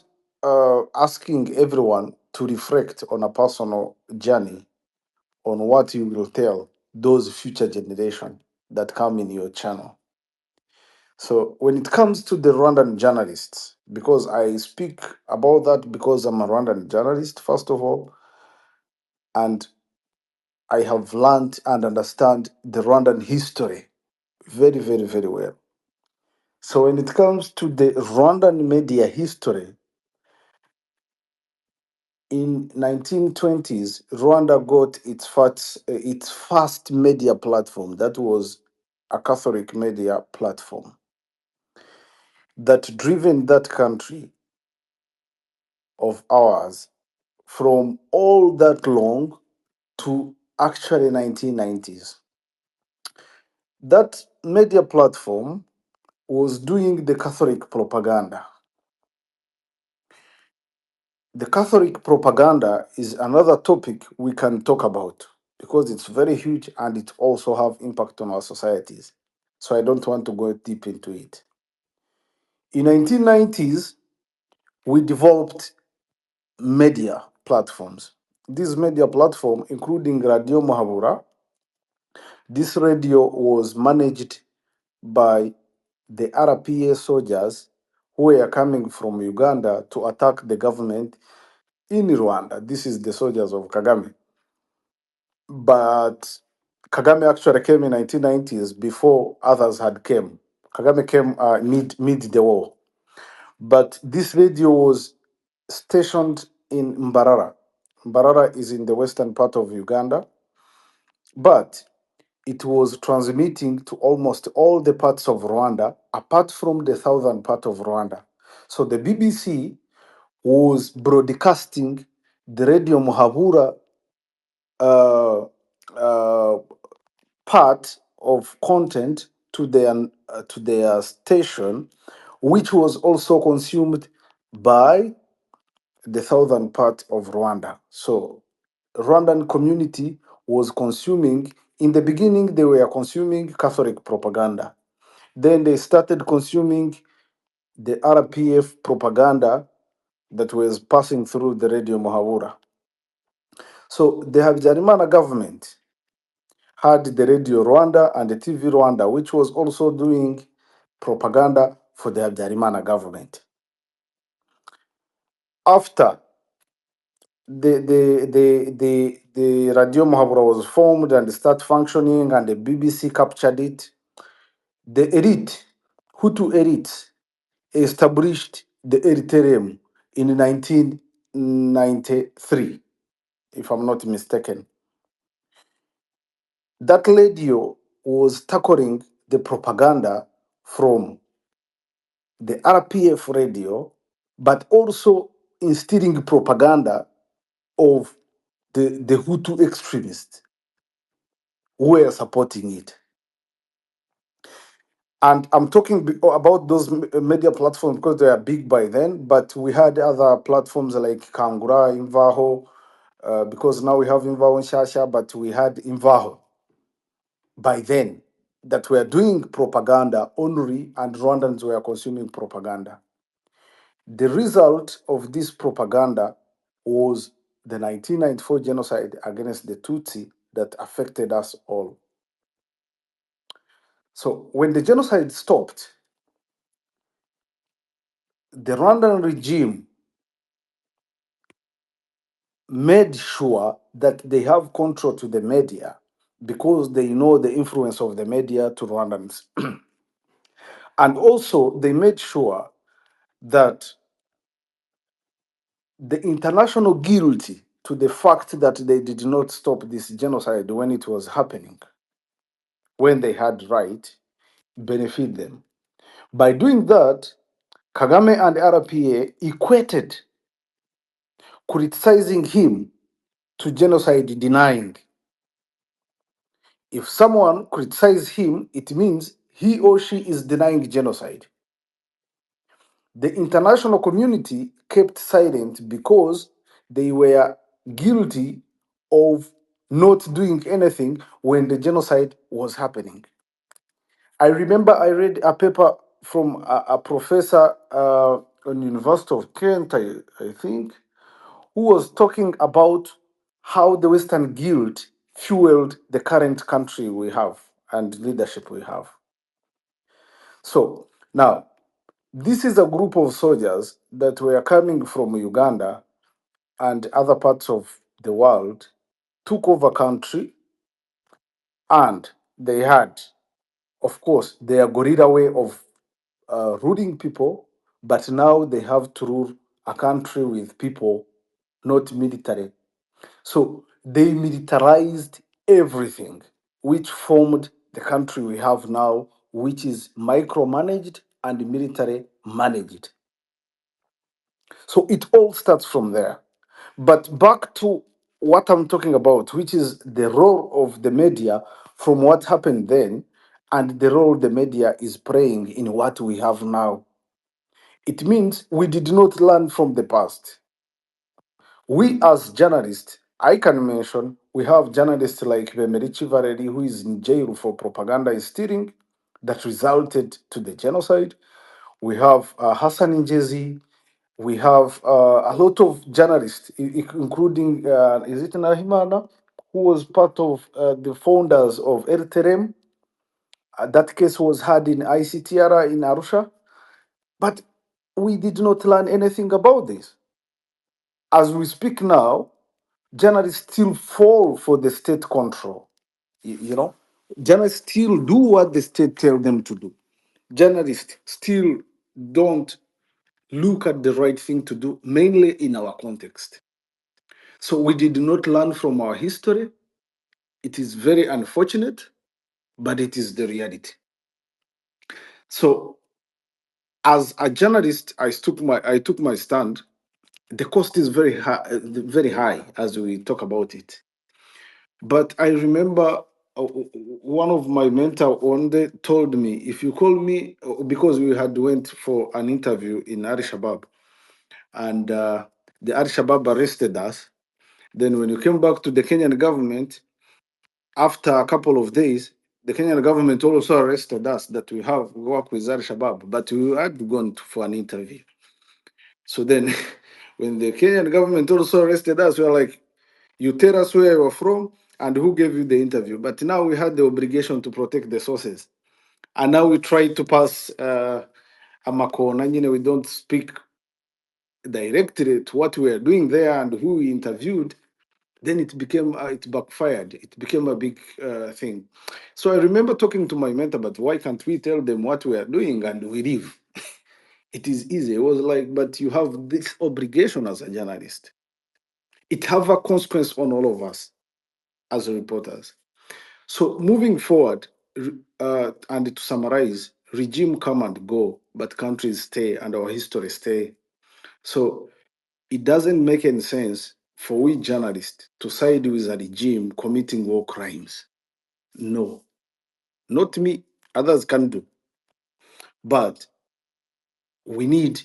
asking everyone to reflect on a personal journey on what you will tell those future generation that come in your channel. So when it comes to the Rwandan journalists, because I speak about that because I'm a Rwandan journalist, first of all, and I have learned and understand the Rwandan history very, very, very well. So when it comes to the Rwandan media history, in 1920s, Rwanda got its first media platform. That was a Catholic media platform that driven that country of ours from all that long to actually 1990s. That media platform was doing the Catholic propaganda. The Catholic propaganda is another topic we can talk about because it's very huge and it also have impact on our societies. So I don't want to go deep into it. In 1990s, we developed media platforms. This media platform, including Radio Muhabura, this radio was managed by the RPA soldiers who were coming from Uganda to attack the government in Rwanda. This is the soldiers of Kagame. But Kagame actually came in 1990s before others had came. Kagame came mid the war. But this radio was stationed in Mbarara. Mbarara is in the western part of Uganda, but it was transmitting to almost all the parts of Rwanda, apart from the southern part of Rwanda. So the BBC was broadcasting the Radio Muhabura uh, uh, part of content to their station, which was also consumed by the southern part of Rwanda. So Rwandan community was consuming, in the beginning they were consuming Catholic propaganda. Then they started consuming the RPF propaganda that was passing through the Radio Muhabura. So the Habyarimana government had the Radio Rwanda and the TV Rwanda, which was also doing propaganda for the Habyarimana government. After the Radio Mahabura was formed and start functioning and the BBC captured it, the elite, Hutu elite, established the Eritreum in 1993, if I'm not mistaken. That radio was tackling the propaganda from the RPF radio, but also instilling propaganda of the Hutu extremists who were supporting it. And I'm talking about those media platforms because they are big by then, but we had other platforms like Kangura, Imvaho, because now we have Imvaho and Shasha, but we had Imvaho by then that were doing propaganda only, and Rwandans were consuming propaganda. The result of this propaganda was the 1994 genocide against the Tutsi that affected us all. So when the genocide stopped, the Rwandan regime made sure that they have control to the media because they know the influence of the media to Rwandans. And also, they made sure that the international guilty to the fact that they did not stop this genocide when it was happening, when they had right, benefit them. By doing that, Kagame and RPA equated criticizing him to genocide denying. If someone criticizes him, it means he or she is denying genocide. The international community kept silent because they were guilty of not doing anything when the genocide was happening. I remember I read a paper from a professor on University of Kent, I think, who was talking about how the Western guilt fueled the current country we have and leadership we have. So now, this is a group of soldiers that were coming from Uganda and other parts of the world, took over country, and they had, of course, their guerrilla way of ruling people, but now they have to rule a country with people, not military. So they militarized everything, which formed the country we have now, which is micromanaged and military managed. So it all starts from there. But back to what I'm talking about, which is the role of the media from what happened then and the role the media is playing in what we have now. It means we did not learn from the past. We as journalists, I can mention, we have journalists like Bemerichi Vareri, who is in jail for propaganda steering that resulted to the genocide. We have Hassan Injezi. We have a lot of journalists, including, is it Nahimana, who was part of the founders of RTRM. That case was had in ICTR in Arusha. But we did not learn anything about this. As we speak now, journalists still fall for the state control. You know, journalists still do what the state tell them to do. Journalists still don't look at the right thing to do, mainly in our context. So we did not learn from our history. It is very unfortunate, but it is the reality. So as a journalist, I took my stand. The cost is very high as we talk about it. But I remember one of my mentor one day told me, if you call me, because we had went for an interview in Addis Ababa, and the Addis Ababa arrested us. Then when you came back to the Kenyan government, after a couple of days, the Kenyan government also arrested us that we have work with Al Shabaab, but we had gone for an interview. So then, when the Kenyan government also arrested us, we were like, you tell us where you're from and who gave you the interview. But now we had the obligation to protect the sources. And now we try to pass a Makona, we don't speak directly to what we are doing there and who we interviewed. Then it backfired. It became a big thing. So I remember talking to my mentor, but why can't we tell them what we are doing and we leave? It is easy. It was like, but you have this obligation as a journalist. It have a consequence on all of us as reporters. So moving forward, and to summarize, regime come and go, but countries stay and our history stay. So it doesn't make any sense for we journalists to side with a regime committing war crimes. No, not me. Others can do. But we need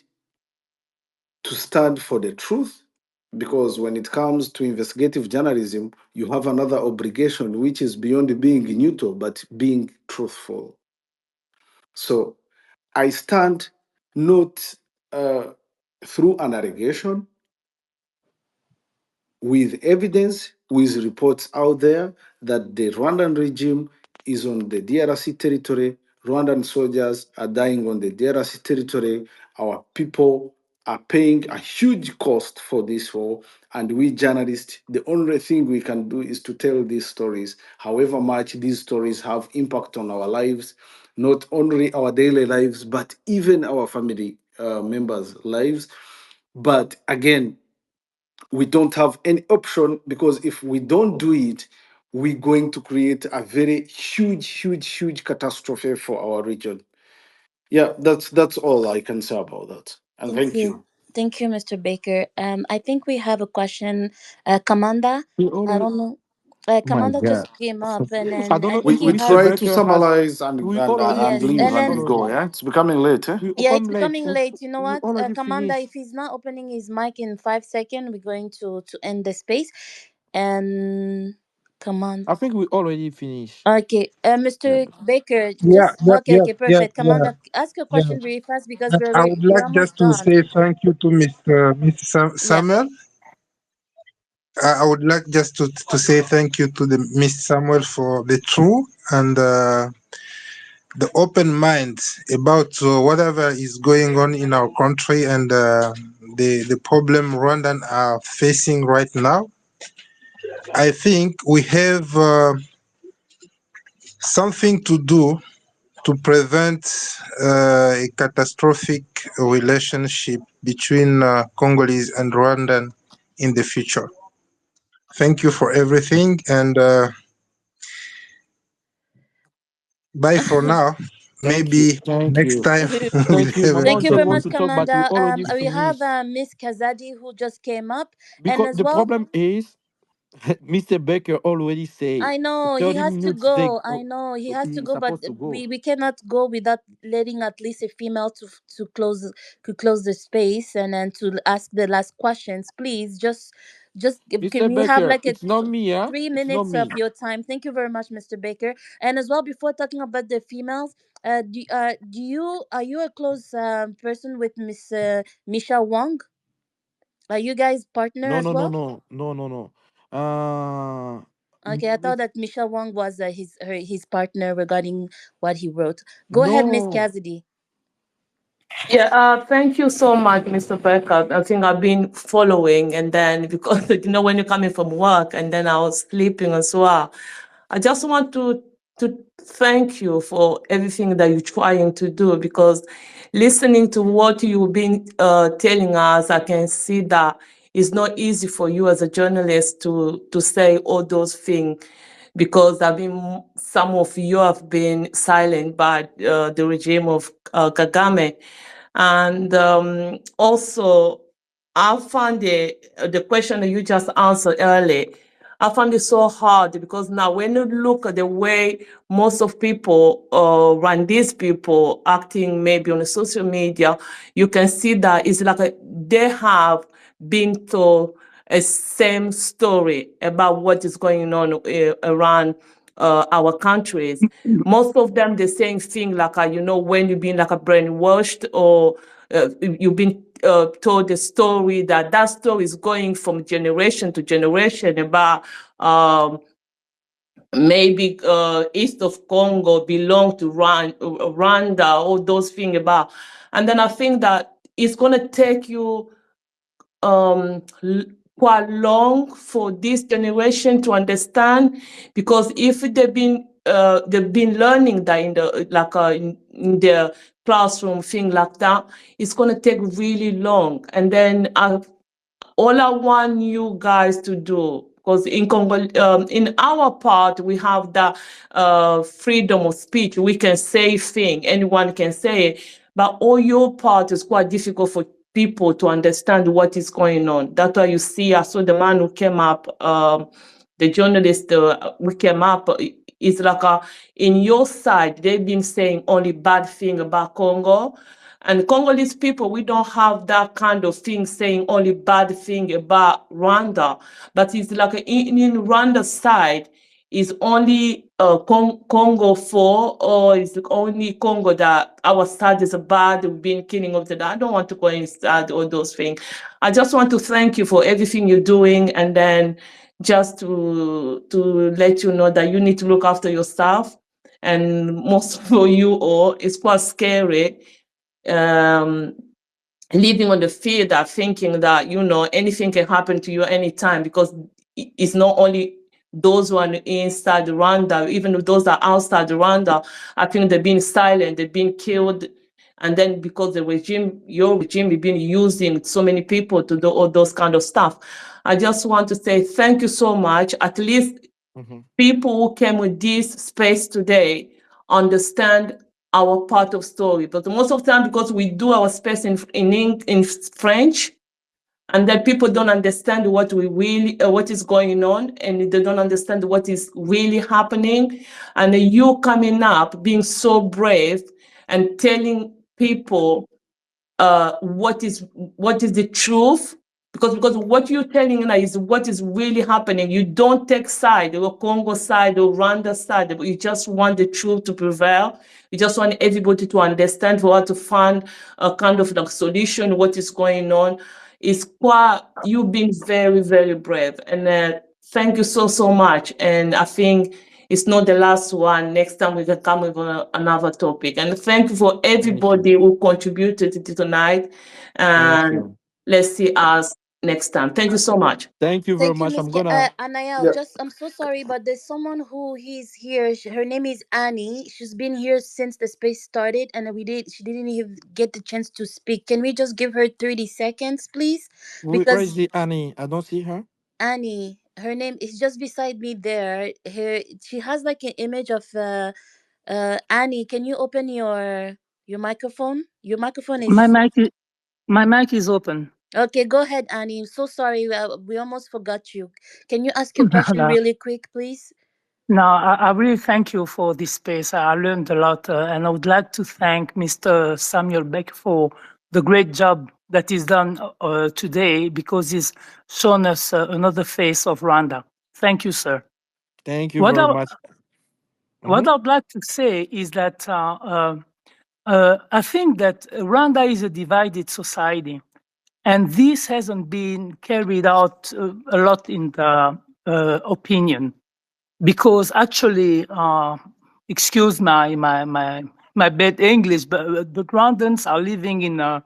to stand for the truth because when it comes to investigative journalism, you have another obligation which is beyond being neutral but being truthful. So I stand not uh, through an allegation, with evidence, with reports out there that the Rwandan regime is on the DRC territory. Rwandan soldiers are dying on the DRC territory. Our people are paying a huge cost for this war. And we journalists, the only thing we can do is to tell these stories, however much these stories have impact on our lives, not only our daily lives, but even our family members' lives. But again, we don't have any option, because if we don't do it, we're going to create a very huge catastrophe for our region. Yeah, that's all I can say about that. And Thank thank you. you. Thank you, Mr. Baker. I think we have a question. Kamanda, We I already. don't know. My Kamanda just God. came up, and I then don't I know We think if he we Mr. has. try to Baker has. summarize We already Yes, leave and finished then and go. already. Yeah, it's becoming late. Eh? We yeah, it's come late. becoming late. You know We what, already Kamanda? finished. If he's not opening his mic in 5 seconds, we're going to end the space. And come on. I think we already finished. Okay, Yeah. Mr. Baker, Yeah, just yeah, okay, yeah, okay, yeah, perfect. yeah, Commander, ask a yeah. question very fast because And I would we're like just almost to done. say thank you to Mr. Yeah. Samuel. I would like just to say thank you to the Mr. Samuel for the true and the open mind about whatever is going on in our country and the problem Rwandan are facing right now. I think we have something to do to prevent a catastrophic relationship between Congolese and Rwandan in the future. Thank you for everything, and bye for now. Thank you. Maybe Thank next you. time we'll Thank you. have a Thank Maman you just very want much, to talk, but we Commander. already We have finished. Miss Kazadi who just came up, and Because as the well, problem is, Mr. Baker already say I know he 30 has to minutes they go. I know he has to he's go, but supposed to go. we cannot go without letting at least a female to close the space and then to ask the last questions. Please, can Mr. we have Baker, like a it's not me, huh? three It's not minutes of me. your time? Thank you very much, Mr. Baker. And as well, before talking about the females, do you are you a close person with Miss Misha Wong? Are you guys partner No, as no, no, well? no, no, no, no. Uh, Okay, I thought Miss- that Michelle Wong was his partner regarding what he wrote. Go ahead, Miss no, Cassidy. Yeah, thank you so much, Mr. Becker. I think I've been following, and then because when you're coming from work, and then I was sleeping as well. I just want to thank you for everything that you're trying to do, because listening to what you've been telling us, I can see that it's not easy for you as a journalist to say all those things, because some of you have been silent by the regime of Kagame. And also, I found the question that you just answered earlier, I found it so hard, because now when you look at the way most of people run these people acting maybe on the social media, you can see that it's like they have been told a same story about what is going on around our countries. Most of them, the same thing, like, when you've been like a brainwashed, or you've been told the story, that story is going from generation to generation about maybe east of Congo belong to Rwanda, all those things about. And then I think that it's going to take you quite long for this generation to understand, because if they've been learning that in the in the classroom thing like that, it's going to take really long. And then all I want you guys to do, because in Congo, in our part, we have the freedom of speech. We can say thing, anyone can say it, but all your part is quite difficult for people to understand what is going on. That's why you see, I saw the man who came up, the journalist who came up, it's like in your side, they've been saying only bad thing about Congo. And Congolese people, we don't have that kind of thing saying only bad thing about Rwanda. But it's like in Rwanda side, is only Congo for, or is only Congo that our side is bad, we've been killing of the. I don't want to go inside all those things. I just want to thank you for everything you're doing, and then just to let you know that you need to look after yourself. And most for you all, it's quite scary, um, living on the field, that thinking that anything can happen to you anytime, because it's not only those who are inside Rwanda, even those that are outside Rwanda. I think they've been silent, they've been killed, and then because your regime, has been using so many people to do all those kind of stuff. I just want to say thank you so much. At least people who came with this space today understand our part of story. But most of the time, because we do our space in French, and then people don't understand what we really what is going on, and they don't understand what is really happening. And you coming up, being so brave and telling people what is the truth, because what you're telling now is what is really happening. You don't take side, or Congo side or Rwanda side, but you just want the truth to prevail. You just want everybody to understand, for us to find a kind of like solution what is going on. It's quite, you've been very, very brave, and thank you so much. And I think it's not the last one. Next time we can come with another topic. And thank you for Thank you. everybody who contributed to tonight. Thank And you. let's see us next time. Thank you so much. Thank you very Thank you, much. Miss I'm gonna. Anayel. Yeah. Just, I'm so sorry, but there's someone who he's here. Her name is Annie. She's been here since the space started, and she didn't even get the chance to speak. Can we just give her 30 seconds, please? Where is Because the Annie? I don't see her. Annie, her name is just beside me there. She has like an image of Annie. Can you open your microphone? Your microphone My is mic is, my mic is open. okay. Go ahead, Annie. I'm so sorry. We almost forgot you. Can you ask your question No, really quick, please? no, I really thank you for this space. I learned a lot, and I would like to thank Mr. Samuel Beck for the great job that is done today, because he's shown us another face of Rwanda. Thank you, sir. Thank you What very I, much. what Mhm. I'd like to say is that I think that Rwanda is a divided society. And this hasn't been carried out a lot in the opinion, because actually, excuse my bad English, but the Rwandans are living in an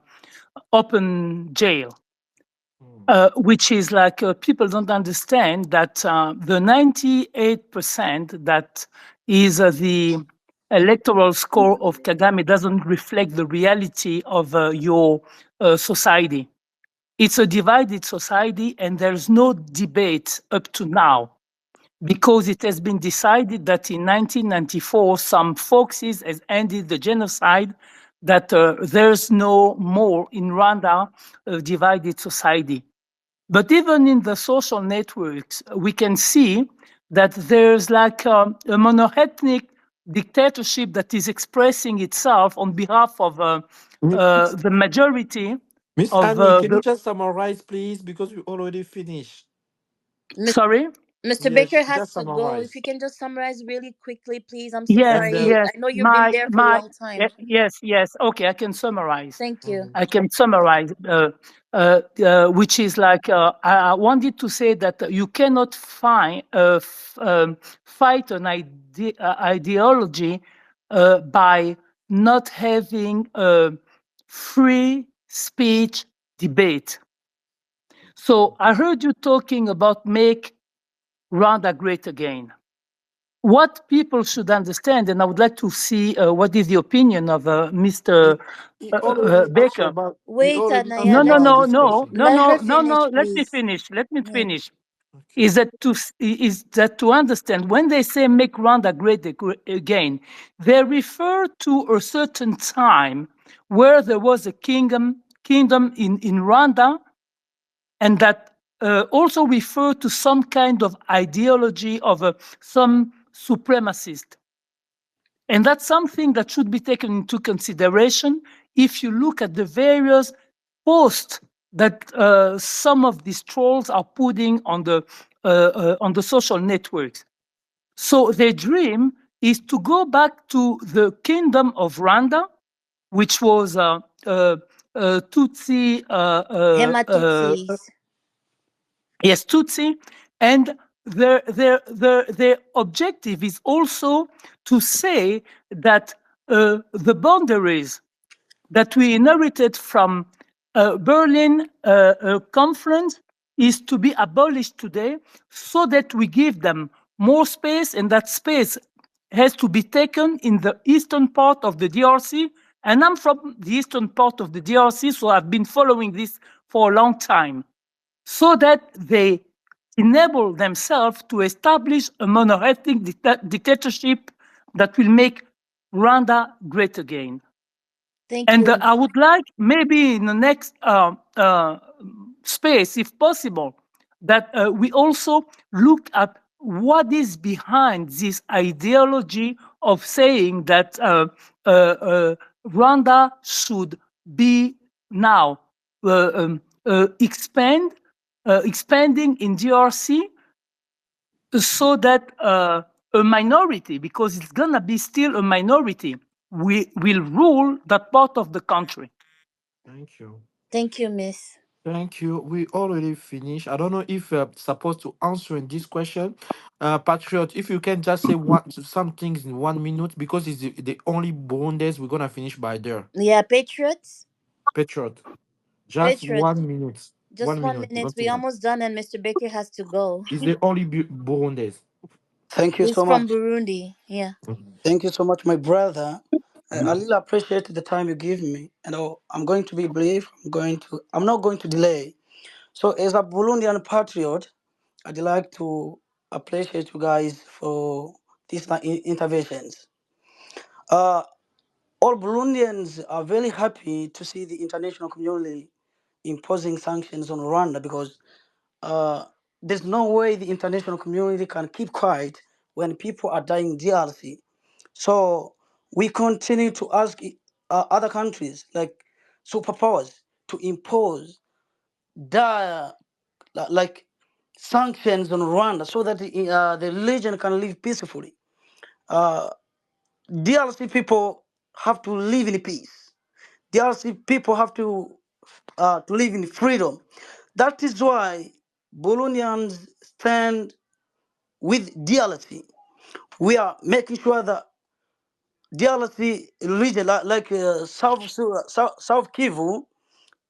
open jail, which is like people don't understand that the 98% that is the electoral score of Kagame doesn't reflect the reality of your society. It's a divided society, and there's no debate up to now, because it has been decided that in 1994, some foxes has ended the genocide, that there's no more in Rwanda a divided society. But even in the social networks, we can see that there's like a monoethnic dictatorship that is expressing itself on behalf of Miss the majority Miss of Annie, can you the. just summarize, please? Because we already finished. Sorry? Mr. Yes, Baker has just to go. If summarize. you can just summarize really quickly, please. I'm so Yes, And sorry. yes. I know you've been My there for a my long time. yes, yes. Okay, I can summarize. mhm. I can summarize, which is like I wanted to say that you cannot fight an ideology by not having a free speech debate. So I heard you talking about make Rwanda great again. What people should understand, and I would like to see what is the opinion of he, Mr. Baker. he Wait, already asked No, Anaya, no, about no, this no, question. no, let no, her no, finish, no. Let me please. finish. Let me Yeah. finish. Okay. Is that to understand when they say make Rwanda great again, they refer to a certain time where there was a kingdom in Rwanda, and that also refer to some kind of ideology of some supremacist. And that's something that should be taken into consideration if you look at the various posts that some of these trolls are putting on the social networks. So their dream is to go back to the kingdom of Rwanda, which was Tutsi, Hematutsis. yes, Tutsi, and their objective is also to say that the boundaries that we inherited from Berlin conference is to be abolished today, so that we give them more space, and that space has to be taken in the eastern part of the DRC. And I'm from the eastern part of the DRC, so I've been following this for a long time. so that they enable themselves to establish a monolithic dictatorship that will make Rwanda great again. Thank And you. I would like maybe in the next space, if possible, that we also look at what is behind this ideology of saying that Rwanda should be now expanding in DRC so that a minority, because it's gonna be still a minority, we will rule that part of the country. Thank you. Thank you, Miss. Thank you. We already finished. I don't know if supposed to answer in this question. Patriot, if you can just say some things in 1 minute because it's the only bonus we're gonna finish by there. Yeah, Patriots. Patriot, just Patriots. 1 minute. Just One one minute, minute. not too We much. almost done, and Mr. Baker has to go. It's the only bonus. Thank you He's so from much. Burundi. Yeah. Thank you so much, my brother. I Mhm. really appreciate the time you give me, and I'm going to be brief. I'm not going to delay. So, as a Burundian patriot, I'd like to appreciate you guys for these interventions. Uh, all Burundians are very happy to see the international community imposing sanctions on Rwanda because uh, there's no way the international community can keep quiet when people are dying in DRC. So we continue to ask other countries like superpowers to impose dire like sanctions on Rwanda so that the region can live peacefully. Uh, DRC people have to live in peace. DRC people have to live in freedom. That is why Burundians stand with DRC. We are making sure that DRC region, like South Kivu,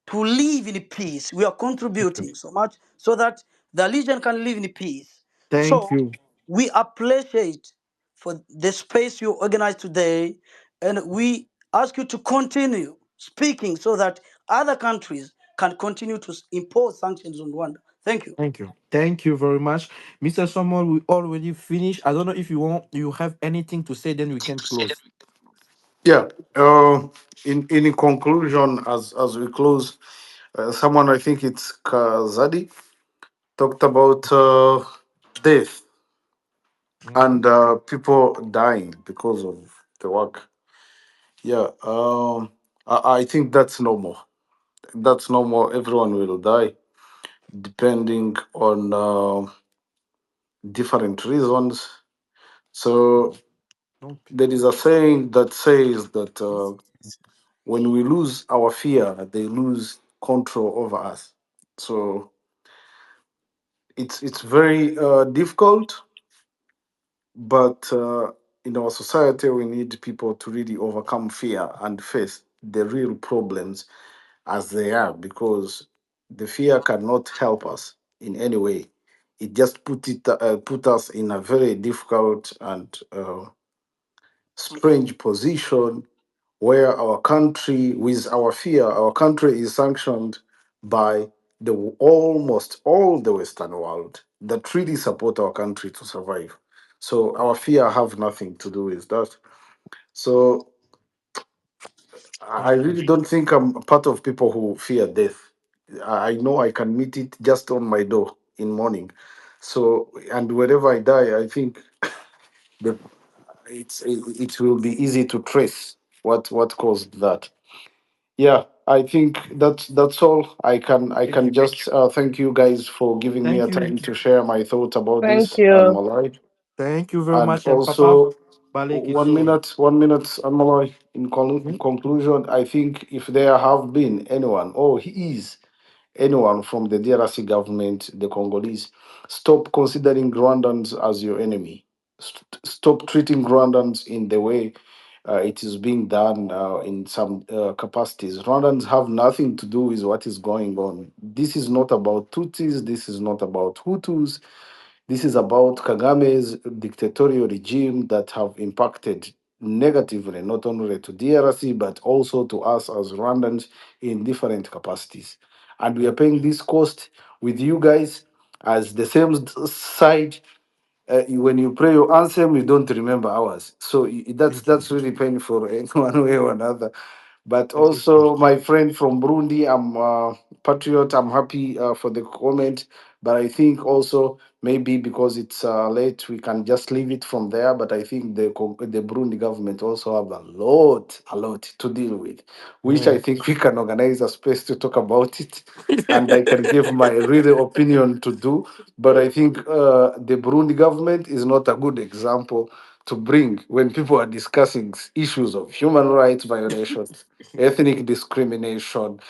to live in peace. We are contributing so much so that the region can live in peace. Thank So you. we appreciate for the space you organized today, and we ask you to continue speaking so that other countries can continue to impose sanctions on Rwanda. Thank you. Thank you. Thank you very much. Mr. Samuel, we already finished. I don't know if you have anything to say, then we can close. Yeah. In conclusion, as we close, someone, I think it's Kazadi, talked about death Mhm. and people dying because of the work. Yeah. I think that's normal. That's normal. Everyone will die depending on different reasons. So Don't pick there up. is a saying that says that when we lose our fear, they lose control over us. So it's very difficult, but in our society, we need people to really overcome fear and face the real problems as they are, because the fear cannot help us in any way. It just put us in a very difficult and strange position where our country, with our fear, our country is sanctioned by the almost all the Western world that really support our country to survive. So our fear have nothing to do with that. So I Thank you. really don't think I'm a part of people who fear death. I know I can meet it just on my door in morning. So and wherever I die, I think the it will be easy to trace what caused that. Yeah, I think that's all. I can Thank you. just thank you guys for giving me Thank a you. time to share my thoughts about Thank this and you. Malai. Thank you very And much. And Papa also Balek is one sorry. minute, 1 minute, Malai. In Mhm. conclusion, I think if there have been anyone, or he is anyone from the DRC government, the Congolese, stop considering Rwandans as your enemy. Stop treating Rwandans in the way it is being done in some capacities. Rwandans have nothing to do with what is going on. This is not about Tutsis. This is not about Hutus. This is about Kagame's dictatorial regime that have impacted negatively not only to DRC but also to us as Rwandans in different capacities. And we are Thank paying this cost with you guys as the same side. When you pray your anthem, you don't remember ours. So Thank you. that's really painful in one way or another. But Thank you. also, my friend from Burundi, I'm patriot. I'm happy for the comment, but I think also maybe because it's late, we can just leave it from there. But I think the Burundi government also have a lot to deal with, which I Mm. think we can organize a space to talk about it, and I can give my real opinion to do. But I think the Burundi government is not a good example to bring when people are discussing issues of human rights violations, ethnic discrimination,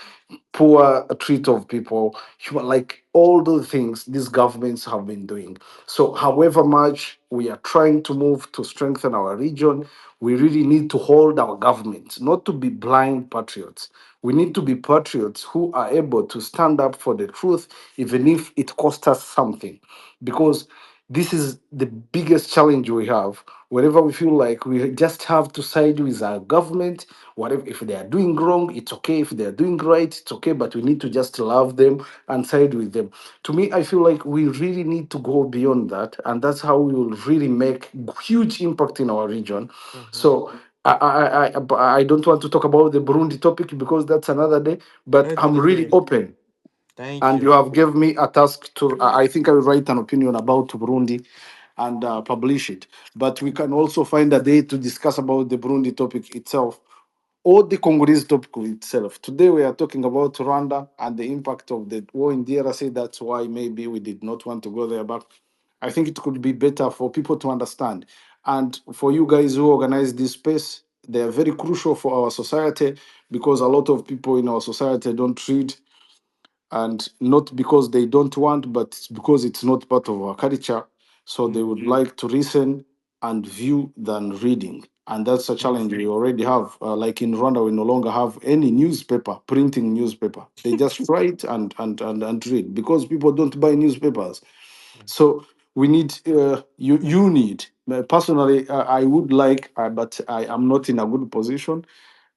poor treat of people, like all the things these governments have been doing. So, however much we are trying to move to strengthen our region, we really need to hold our governments, not to be blind patriots. We need to be patriots who are able to stand up for the truth, even if it costs us something. Because this is the biggest challenge we have. Whenever we feel like we just have to side with our government, whatever, if they are doing wrong, it's okay. If they are doing right, it's okay. But we need to just love them and side with them. To me, I feel like we really need to go beyond that, and that's how we will really make huge impact in our region. Mhm. So I don't want to talk about the Burundi topic because that's another day. But I'm Another really day. open, Thank and you. you have given me a task to. I think I will write an opinion about Burundi and publish it. But we can also find a day to discuss about the Burundi topic itself or the Congolese topic itself. Today we are talking about Rwanda and the impact of the war in DRC. That's why maybe we did not want to go there, but I think it could be better for people to understand. And for you guys who organize this space, they are very crucial for our society because a lot of people in our society don't read, and not because they don't want, but it's because it's not part of our culture. So they would Mhm. like to listen and view than reading. And that's a challenge we already have. Like in Rwanda, we no longer have any newspaper, printing newspaper. They just write and read because people don't buy newspapers. So we need, you need, personally, I would like, but I am not in a good position,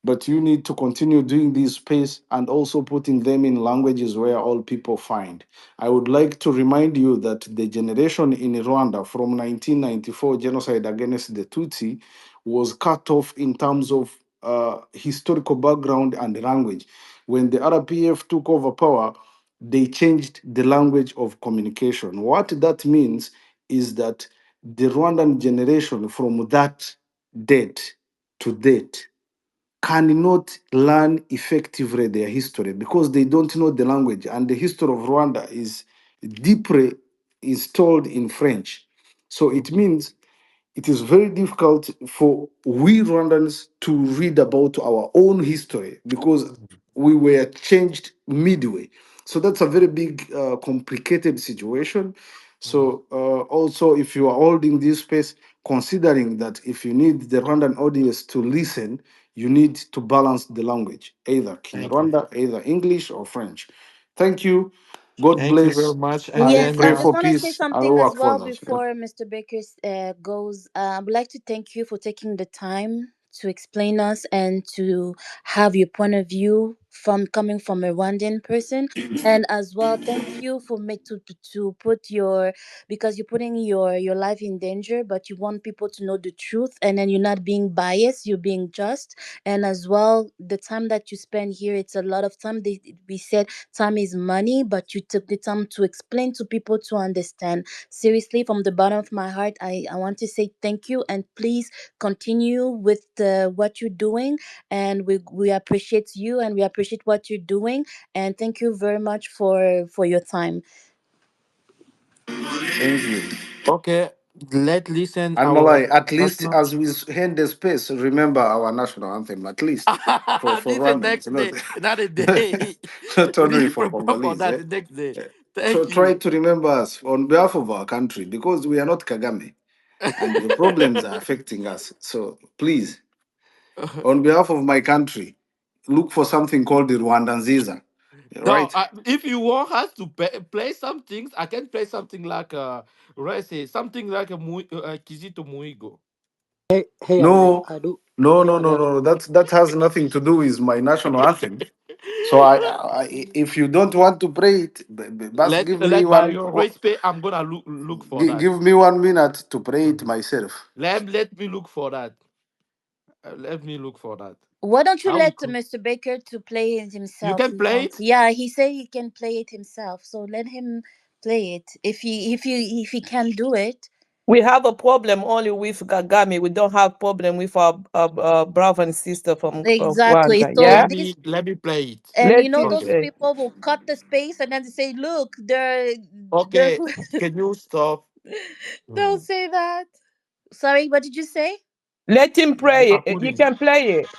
but you need to continue doing this space and also putting them in languages where all people find. I would like to remind you that the generation in Rwanda from 1994 genocide against the Tutsi was cut off in terms of historical background and language. When the RPF took over power, they changed the language of communication. What that means is that the Rwandan generation from that date to date cannot learn effectively their history because they don't know the language. And the history of Rwanda is deeply installed in French. So it Mhm. means it is very difficult for we Rwandans to read about our own history because we were changed midway. So that's a very big, complicated situation. Mhm. So also, if you are holding this space, considering that if you need the Rwandan audience to listen, you need to balance the language, either Thank you. Kinyarwanda, either English or French. Thank you. God Thank you very bless. much. And I Yes, then I pray just for want to say peace and something as work for well us. Yeah. before Mr. Baker goes. I would like to thank you for taking the time to explain us and to have your point of view from coming from a Rwandan person, and as well thank you for me to put your, because you're putting your life in danger, but you want people to know the truth, and then you're not being biased, you're being just, and as well the time that you spend here, it's a lot of time. We said time is money, but you took the time to explain to people to understand. Seriously, from the bottom of my heart, I want to say thank you, and please continue with what you're doing. And we appreciate you, and we appreciate what you're doing. And thank you very much for your time. Thank you. okay, let's listen And our Malay, at least national. as we hand the space, remember our national anthem, at least for This is Rwandans, next day, another not, day. not We need only to for prepare for Congolese. that Eh? the next day. So Thank try you. to remember us on behalf of our country because we are not Kagame and your problems are affecting us. So please, on behalf of my country, look for something called the Rwandan Ziza, No, right? if you want us to play some things, I can play something like let's say something like a Kizito Muigo. Hey, No, I do. no, Yeah, no, I no, got no. That has nothing to do with my national anthem. So So if you don't want to pray it, just give me by your respect, I'm gonna look for that. give me 1 minute to pray it myself. Let me look for that. Let me look for that. Why don't you I will. let Mr. Baker to play it You himself? can He play wants. it. Yeah, he said he can play it himself. So let him play it. If he can do it, We have a problem only with Kagame. We don't have problem with our brother and sister from exactly. Rwanda. So Yeah, this, Let me play it. and let you know him those Okay. play. people will cut the space and then say, "Look, they're Okay. Can you stop? they'll Hmm. say that." Sorry, what did you say? Let him play it. You Apudi. can play it.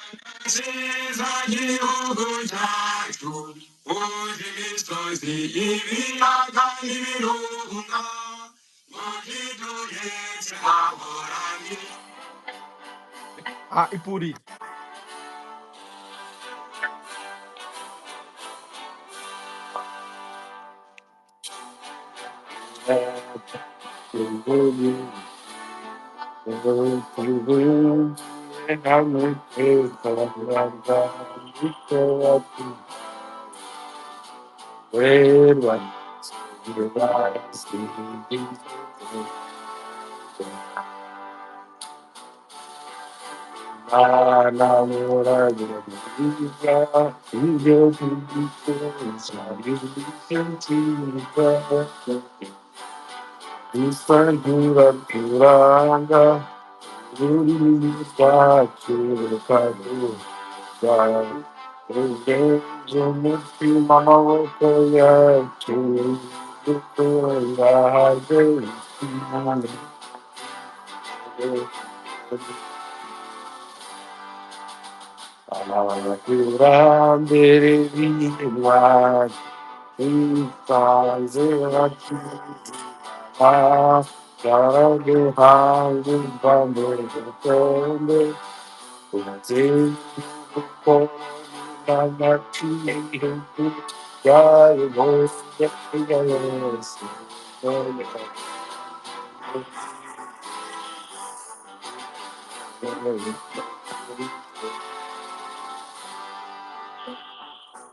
Ah, Ipuri.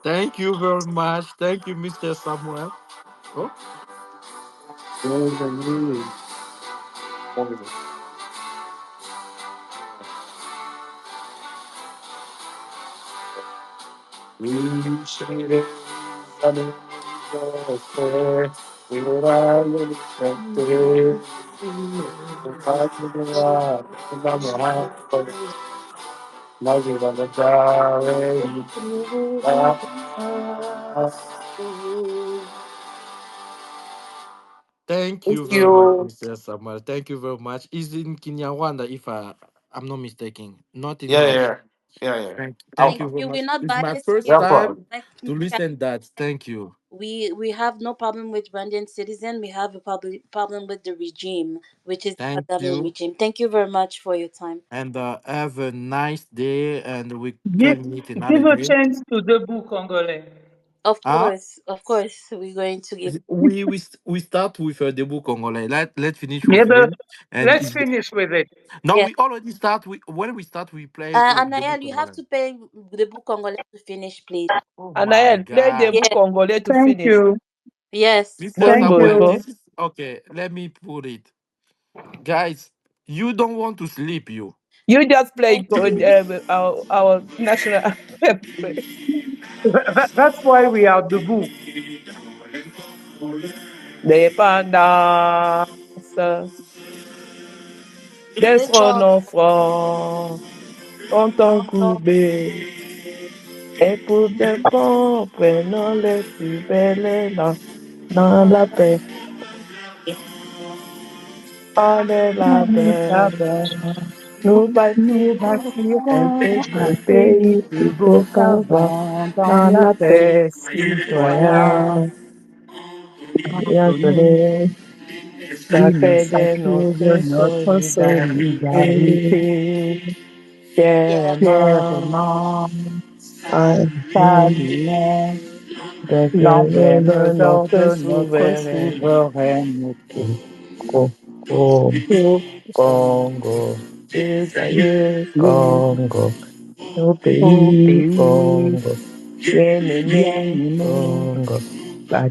Thank you very much. Thank you, Mr. Samuel. Oh. Thank Thank you very much, you. Mr. Samuel. Thank you very much. Is in Kinyarwanda, if I'm not mistaken, not in Yeah, English. yeah, yeah, yeah. Thank Thank you very you. much. We're not It's my biased first here. Yeah, time Like to listen that. Thank you. we have no problem with Rwandan citizen. We have a problem with the regime, which is the Thank Kagame you. regime. Thank you very much for your time. And have a nice day. And we Give, can meet give another a day. chance to Debout Congolais. Ah, Of course, we're going to give. we start with Debout Congolais. Let's finish Yeah, with but him. And let's it's finish with it. no, Yes, we already start. When we start, we play Debout Anael, you have Congolais. to pay the book Congolese to finish, please. Oh my Anael, play the God. book Yes, Congolais to Thank finish. you. yes. Mr. Bon Thank Samuel, you. bozo. this is okay. Let me put it. Guys, you don't want to sleep, you. You just play Thank you. our national anthem. That's why we are Debout. Dépendance This d'être song, nos francs, sont courbés. Et pour des bons, prenons les plus belles dans la paix. On est la paix. Nous Nous bâtirons bâtirons un un pays pays plus plus beau beau qu'avant. qu'avant dans Dans la la paix paix, citoyenne. citoyen. Bien donné, Il sacré de s'agit de notre notre solidarité. solidarité. Fièrement, Fièrement, saluons saluons l'emblème l'emblème notre de notre souverain. souveraineté. Congo, Congo, joyeux Le Congo, nos beau pays pays Congo. Bien-aimé Congo,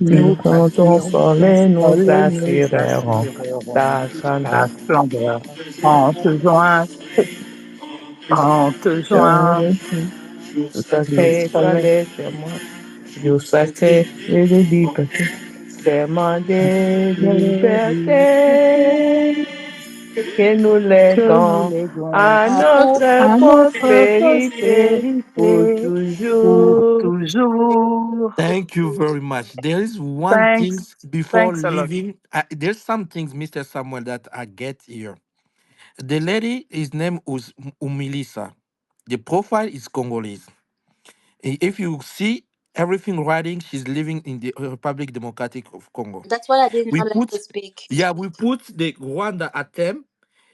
Nous bâtissons ton bâtirons ton soleil, nous soleil, nous assurerons assurerons ta ta splendeur. splendeur. En te joint, en te joint, Tout à le fait soleil. étoilé sur moi, je sacré et de liberté, serment de liberté, que nous Que nous léguons léguons à À notre notre à notre postérité pour postérité pour toujours. toujours. Thank you very much. There is one thing Thanks. before Thanks a lot. leaving. There's some things, Mr. Samuel, that I get here. The lady, his name was Umilisa. The profile is Congolese. If you see everything writing, she's living in the Republic Democratic of Congo. That's what I did We not let to put, speak. yeah, we put the Rwanda attempt.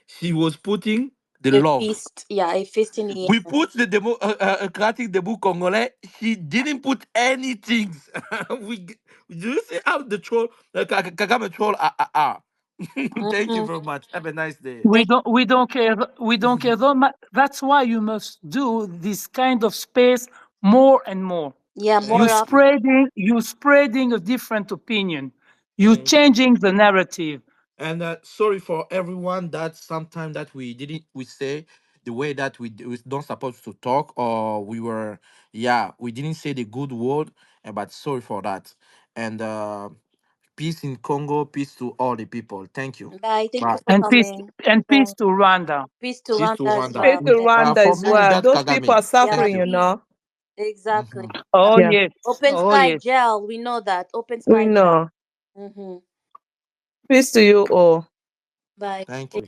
She was putting the A love. feast, yeah, a feast in the We air. put the Democratic Debout Congolais. She didn't put anything. Do you see how the troll, Kagame troll are? Thank you Mhm. very much. Have a nice day. We don't care. We don't care. That's why you must do this kind of space more and more. Yeah, more Thank you. You spreading a different opinion. You Thank you. changing the narrative. And sorry for everyone that sometime that we say the way that we don't supposed to talk, or we were, yeah, we didn't say the good word, but sorry for that. And peace in Congo, peace to all the people. Thank you. bye. Thank you Bye. for coming. Peace Bye. to Rwanda. Peace to Peace to Rwanda as Rwanda. Pray well. to Yes. Rwanda For as me, well. that's Those people are Kagame. Yeah, suffering, Thank you you. peace. know. Exactly. Mhm. Oh Yeah, yes. Open Oh Sky yes. Gel. We know that. Open we Sky Gel. know. Mm-hmm. Peace to you all. Bye. Thank you.